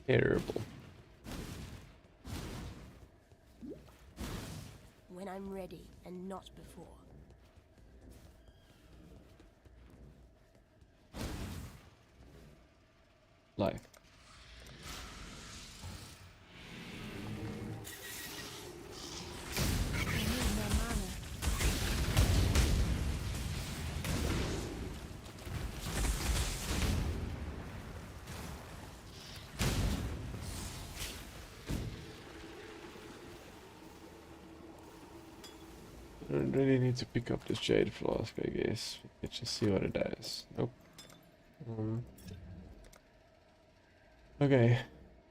Terrible. When I'm ready and not before. Life. I need more mana. I don't really need to pick up this Jade Flask, I guess. Let's just see what it does. Nope. Okay.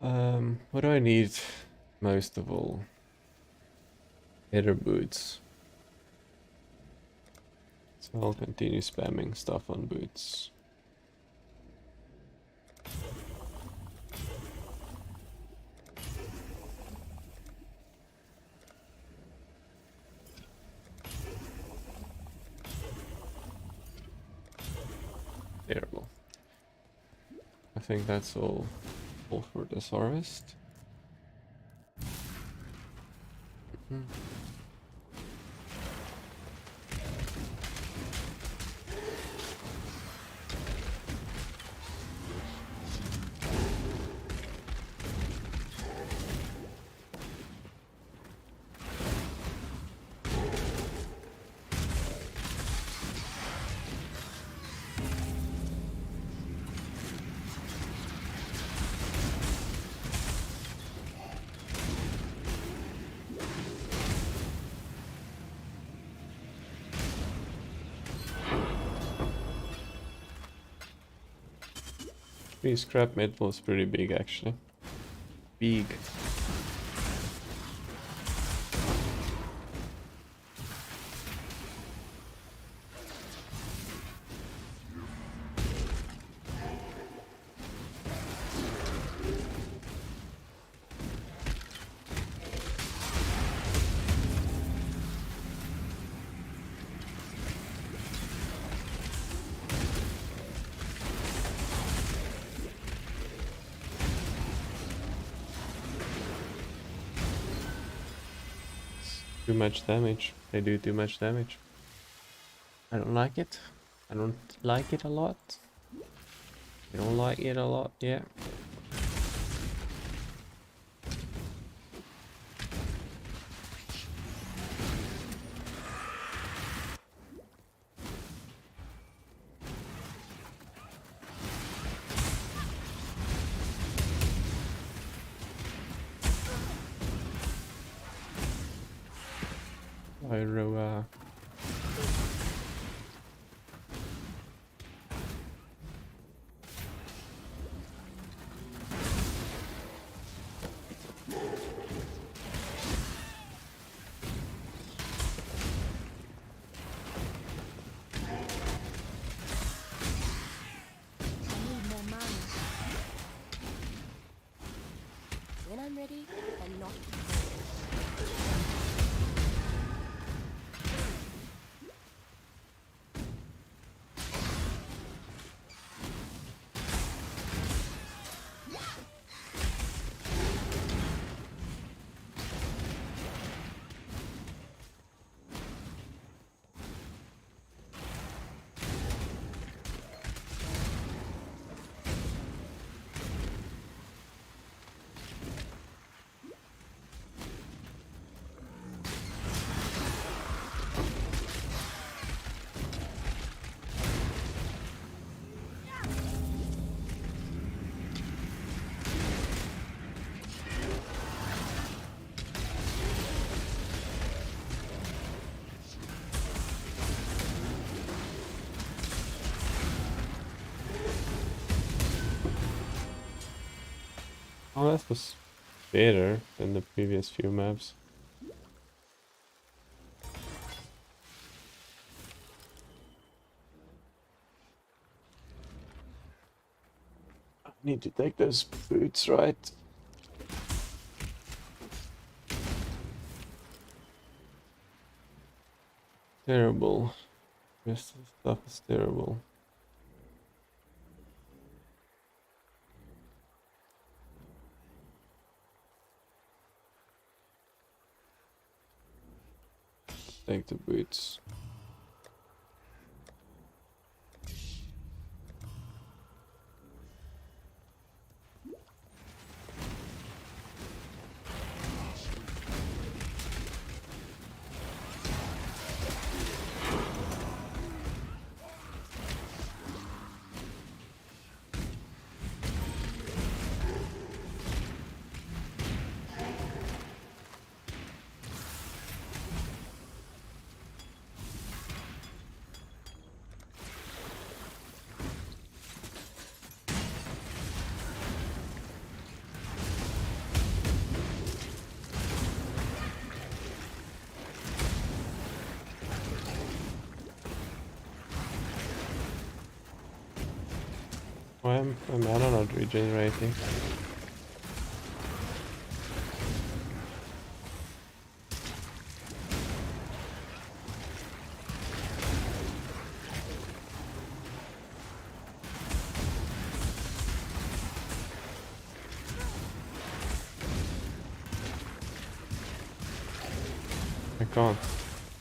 What do I need most of all? Header boots. So I'll continue spamming stuff on boots. Terrible. I think that's all for this harvest. The scrap metal was pretty big actually. Big. Too much damage. They do too much damage. I don't like it. I don't like it a lot. I don't like it a lot, yeah. Pyro, I need more mana. When I'm ready and not before. Oh, that was better than the previous few maps. I need to take those boots, right? Terrible. Rest of the stuff is terrible. Take the boots. Why am my mana not regenerating?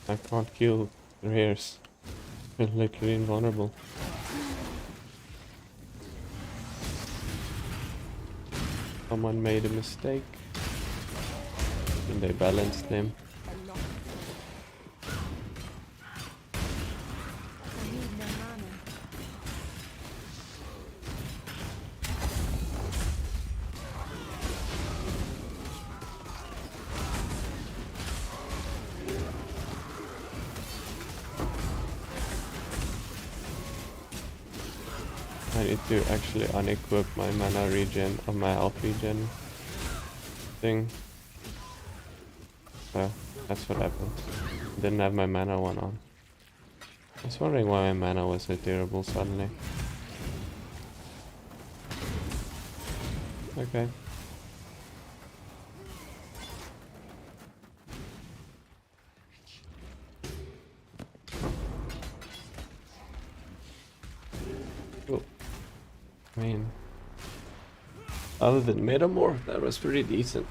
I can't kill rares. They're literally invulnerable. Someone made a mistake and they balanced them. I need no mana. I need to actually unequip my mana regen or my health regen thing. So that's what happened. Didn't have my mana one on. I was wondering why my mana was so terrible suddenly. Okay. Cool. I mean, other than Metamorph, that was pretty decent.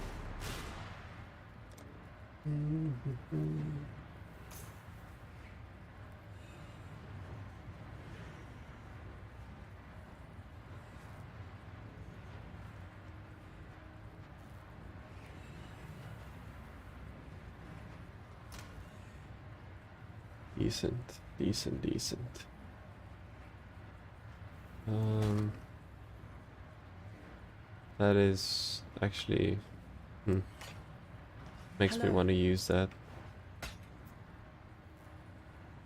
Decent. That is actually makes me want to use that.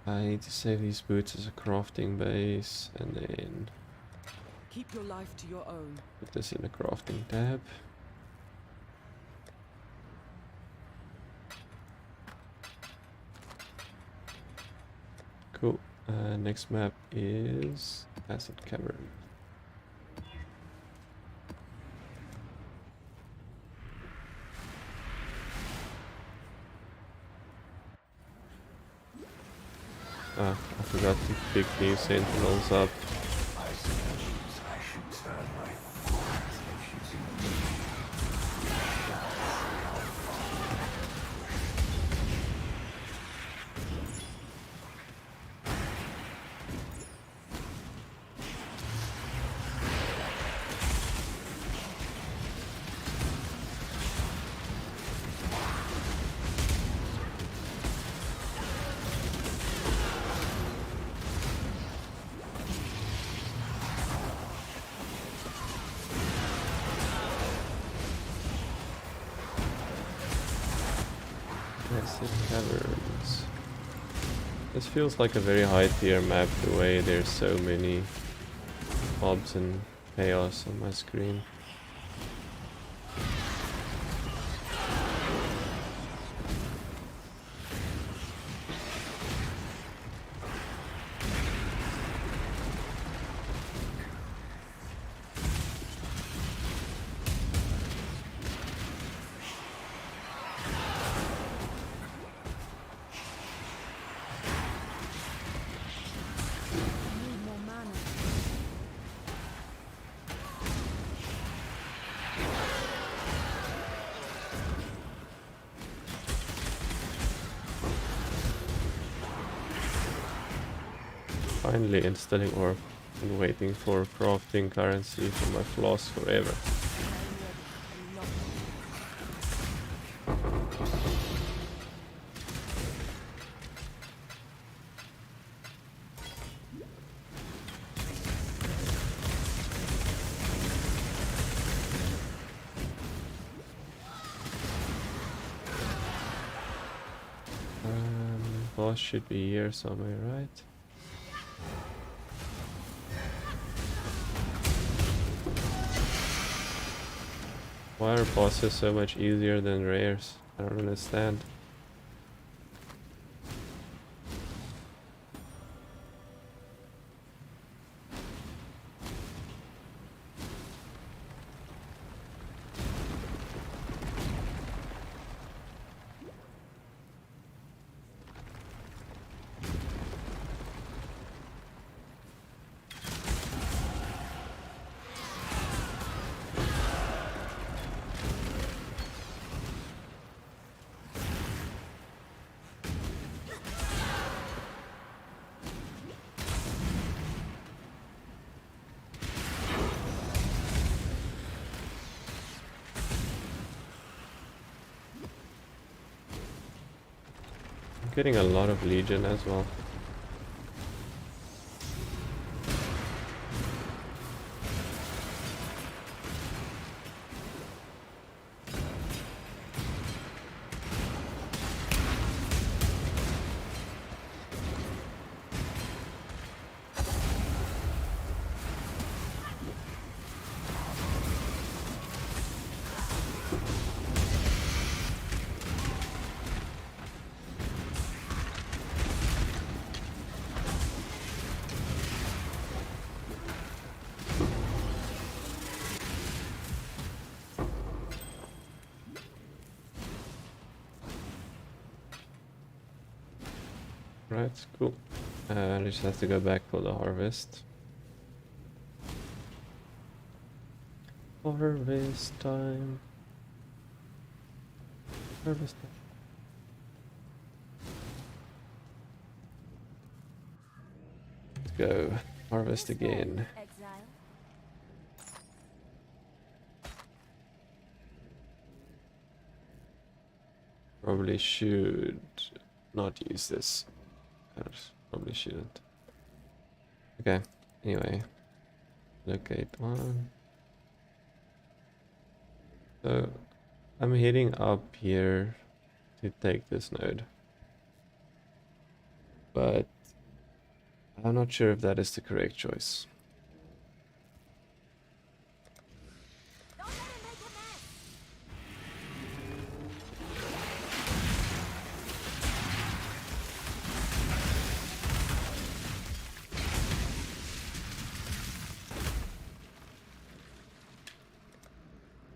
I need to save these boots as a crafting base and then Keep your life to your own. put this in a crafting tab. Cool. Next map is Acid Cavern. I forgot to pick new Sentinels up. Acid Caverns. This feels like a very high tier map the way there's so many mobs and chaos on my screen. finally installing or been waiting for crafting currency for my floss forever. Boss should be here somewhere, right? Why are bosses so much easier than rares? I don't understand. Getting a lot of Legion as well. Right, cool. I just have to go back for the harvest. Harvest time. Harvest time. Let's go. Harvest again. Probably should not use this. Probably shouldn't. Okay, anyway. Locate one. So I'm heading up here to take this node. But I'm not sure if that is the correct choice.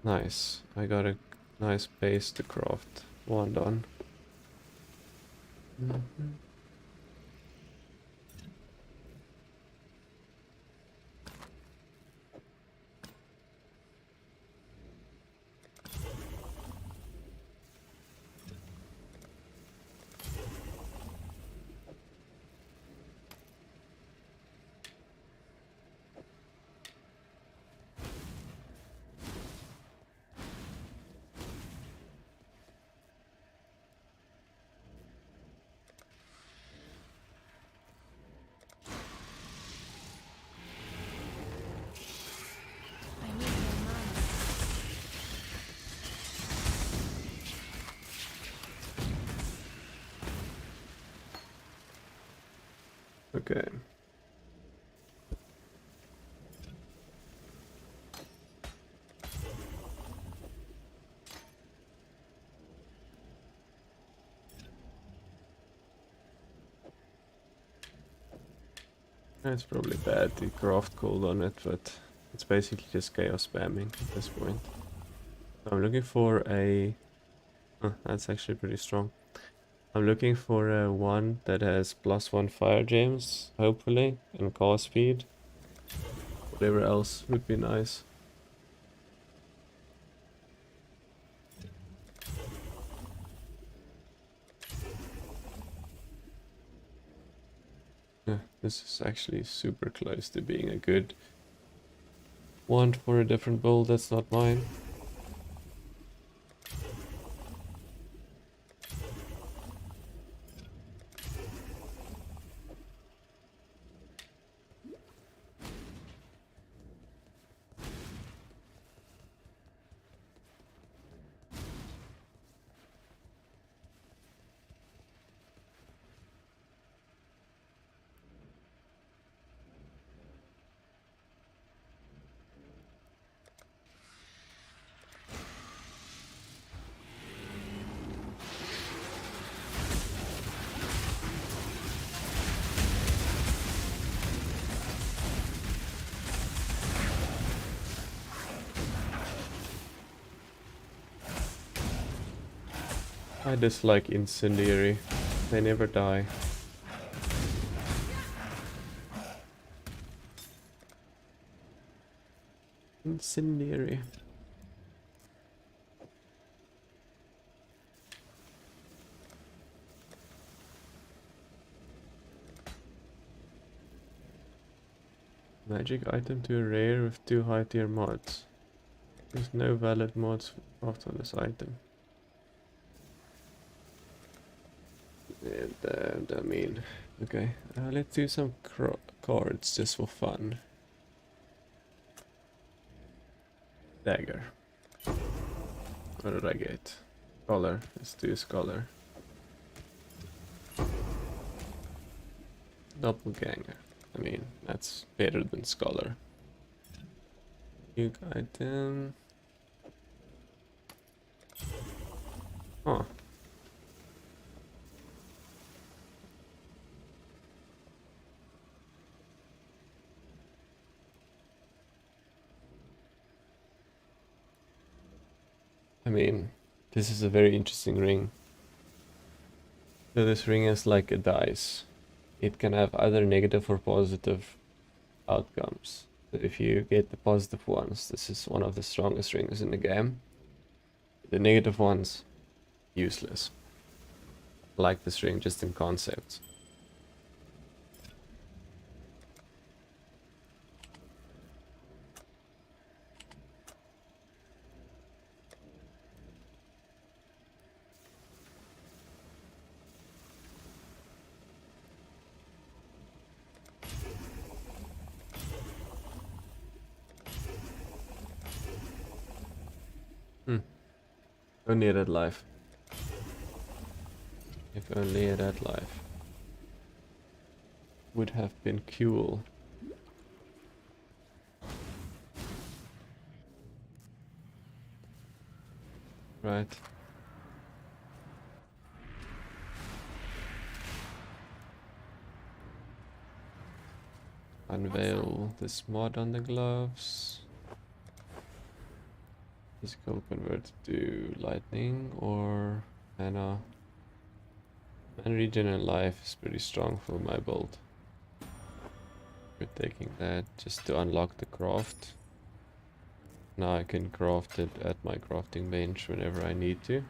Nice. I got a nice base to craft. One done. Okay. It's probably bad to craft cold on it, but it's basically just chaos spamming at this point. So I'm looking for a... Oh, that's actually pretty strong. I'm looking for a one that has +1 fire gems, hopefully, and cast speed. Whatever else would be nice. Yeah, this is actually super close to being a good one for a different build. That's not mine. I dislike incendiary. They never die. Incendiary. Magic item to a rare with 2 high tier mods. There's no valid mods after this item. And I mean, okay, let's do some cards just for fun. Dagger. What did I get? Scholar. Let's do Scholar. Doppelganger. I mean, that's better than Scholar. New item. Huh. I mean, this is a very interesting ring. So this ring is like a dice. It can have either negative or positive outcomes. So if you get the positive ones, this is one of the strongest rings in the game. The negative ones, useless. I like this ring just in concept. Only a red life. If only a red life would have been cool. Right. Unveil this mod on the gloves. Physical convert to lightning or mana. And regen and life is pretty strong for my build. We're taking that just to unlock the craft. Now I can craft it at my crafting bench whenever I need to.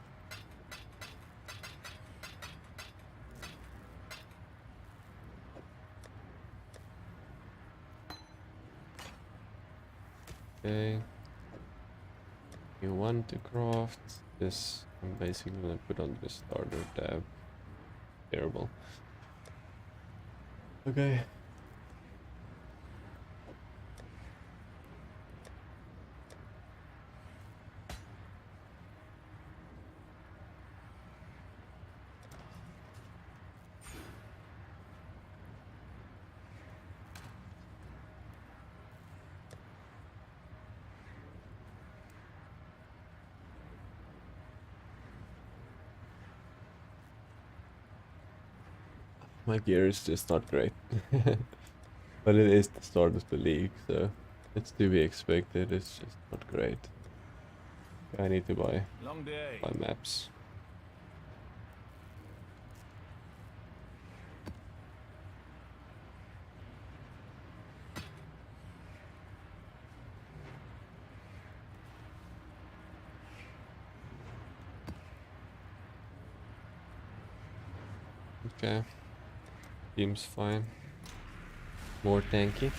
Okay. You want to craft this. I'm basically gonna put on the starter tab. Terrible. Okay. My gear is just not great. But it is the start of the league, so it's to be expected. It's just not great. I need to buy maps. Okay. Seems fine. more tanky.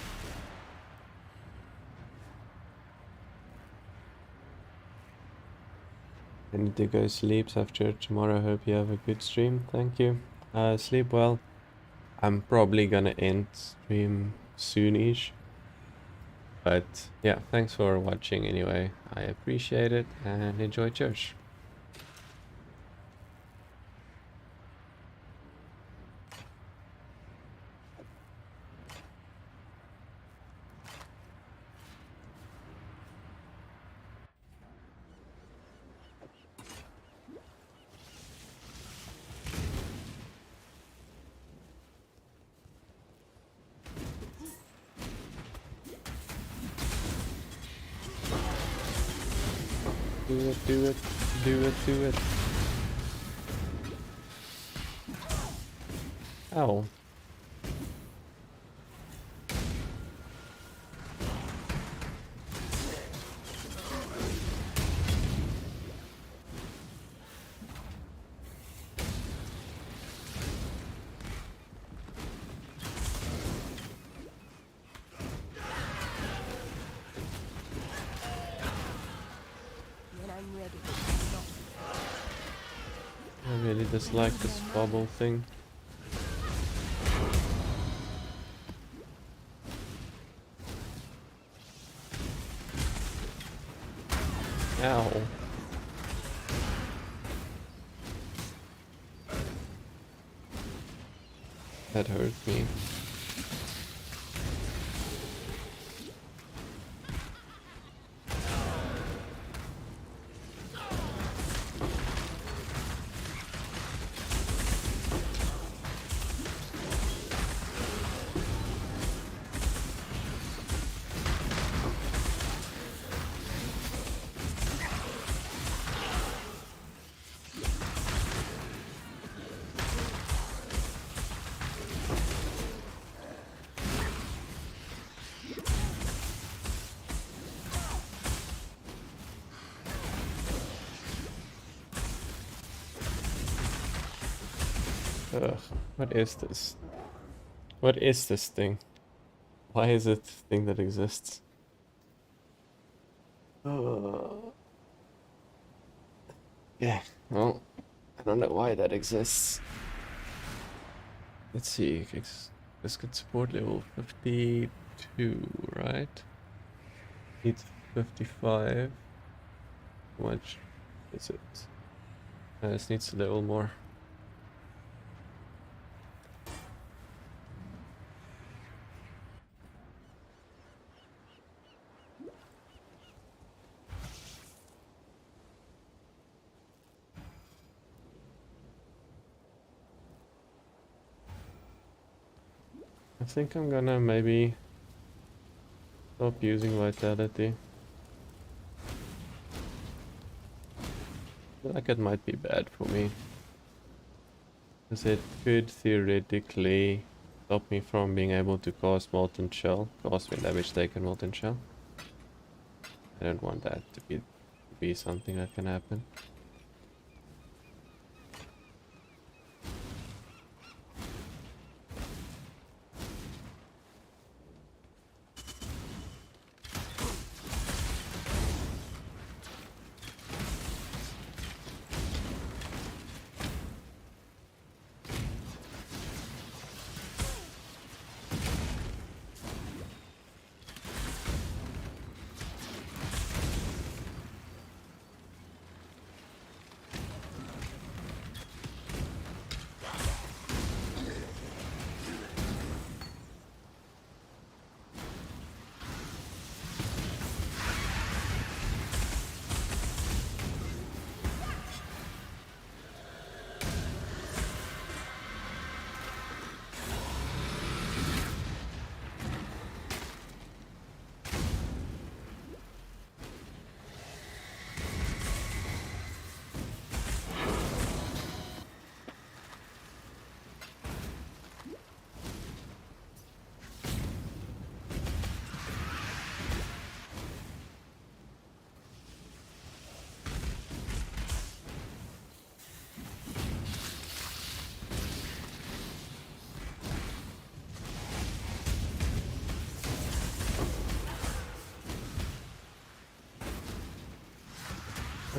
I need to go sleep after tomorrow. Hope you have a good stream. Thank you. Sleep well. I'm probably gonna end stream soonish. But yeah, thanks for watching anyway. I appreciate it and enjoy church. Do it, do it, do it, do it. Ow. When I'm ready. I really dislike this bubble thing. Ow. That hurt me. Ugh, what is this? What is this thing? Why is it a thing that exists? Yeah, well, I don't know why that exists. Let's see, this could support level 52, right? Needs 55. How much is it? This needs a level more. I think I'm gonna maybe stop using vitality. I feel like it might be bad for me. Because it could theoretically stop me from being able to cast Molten Shell. Cast when damage taken Molten Shell. I don't want that to be something that can happen.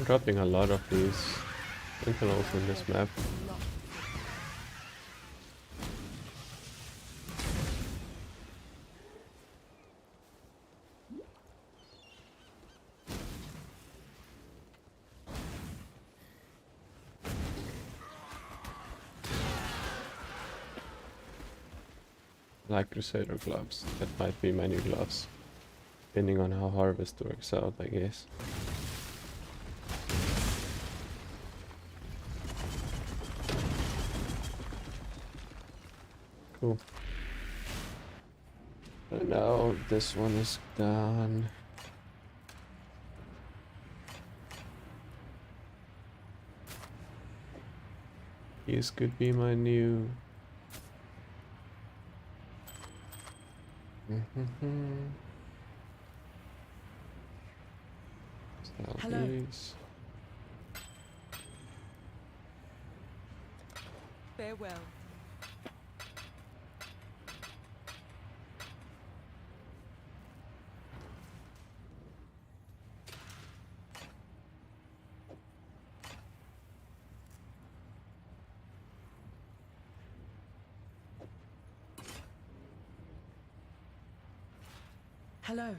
I'm dropping a lot of these Sentinels in this map. Like Crusader gloves. That might be my new gloves. Depending on how Harvest works out, I guess. Cool. And now this one is done. This could be my new... Hello. These. Farewell. Hello.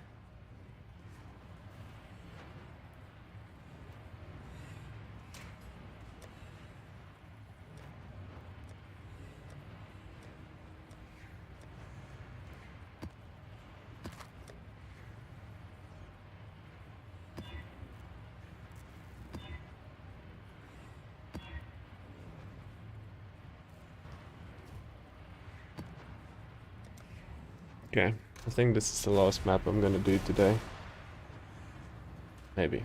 Okay, I think this is the last map I'm gonna do today. Maybe.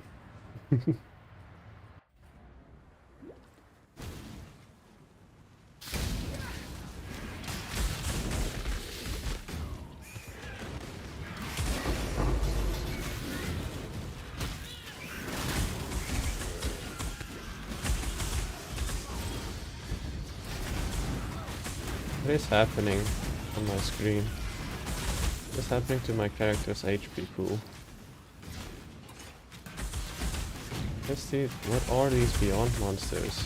What is happening on my screen? What's happening to my character's HP pool? Let's see, what are these beyond monsters?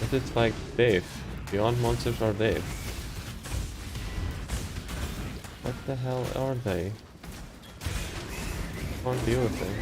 But it's like death. Beyond monsters are death. What the hell are they? Can't deal with them.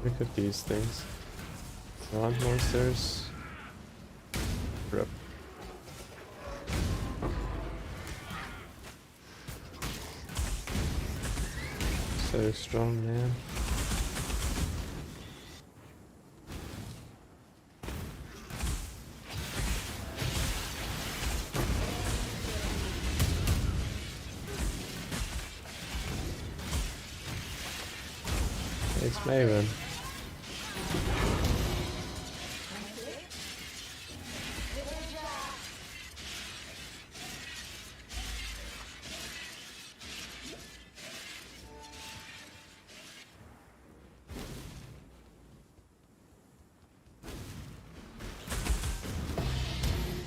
Look at these things. Beyond monsters. Rip. So strong, man. It's Maven.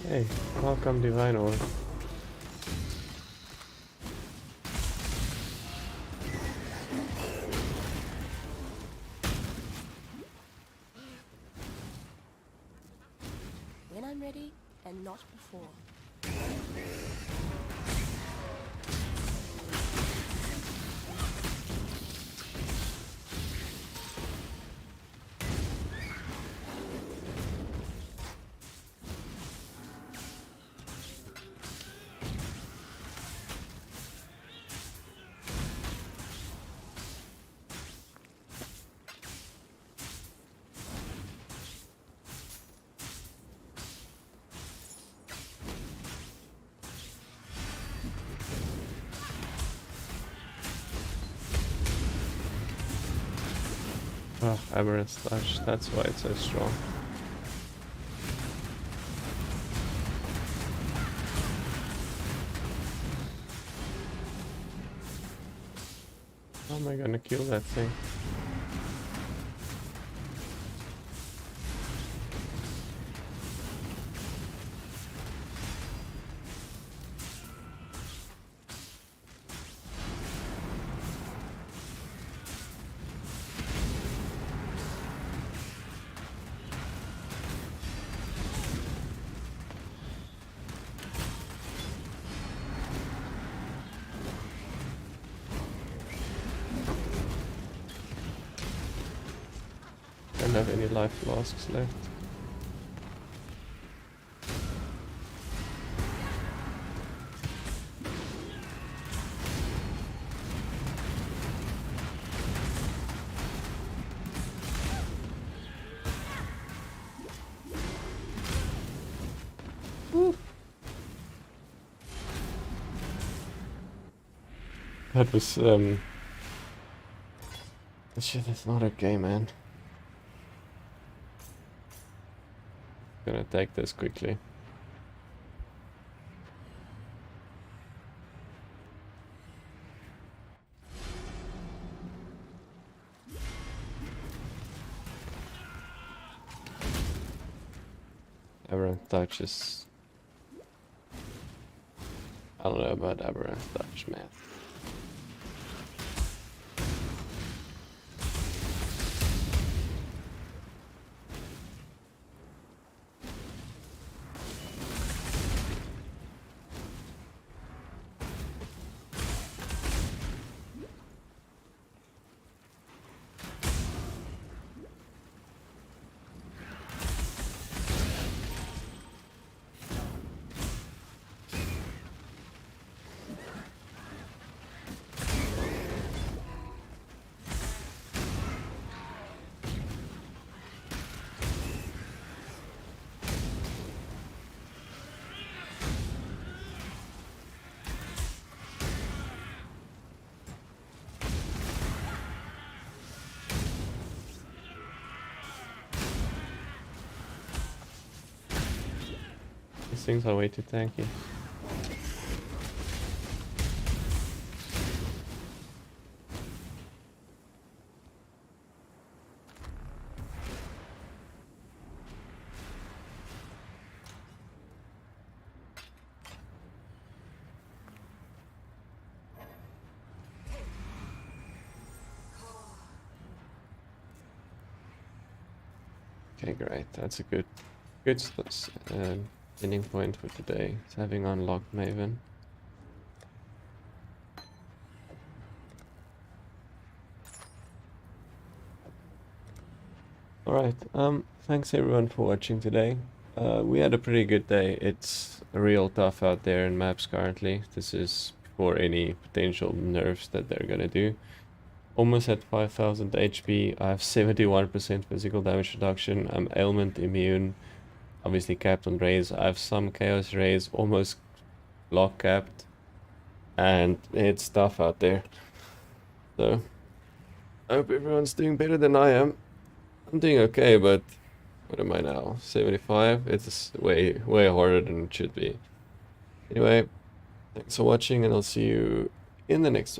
Hey, welcome Divine Orb. When I'm ready, and not before. Oh, Aberrant Slash, that's why it's so strong. How am I gonna kill that thing? Don't have any life flasks left. Woo. That was shit, that's not okay, man. Gonna take this quickly. Aberrant touch is... I don't know about aberrant touch, man. These things are way too tanky. Okay, great. That's a good ending point for today. It's having unlocked Maven. Alright, thanks everyone for watching today. We had a pretty good day. It's real tough out there in maps currently. This is before any potential nerfs that they're gonna do. Almost at 5000 HP, I have 71% physical damage reduction, I'm ailment immune, obviously capped on rays, I have some chaos rays, almost lock capped, and it's tough out there. So, I hope everyone's doing better than I am. I'm doing okay, but what am I now? 75? It's way harder than it should be. Anyway, thanks for watching, and I'll see you in the next one.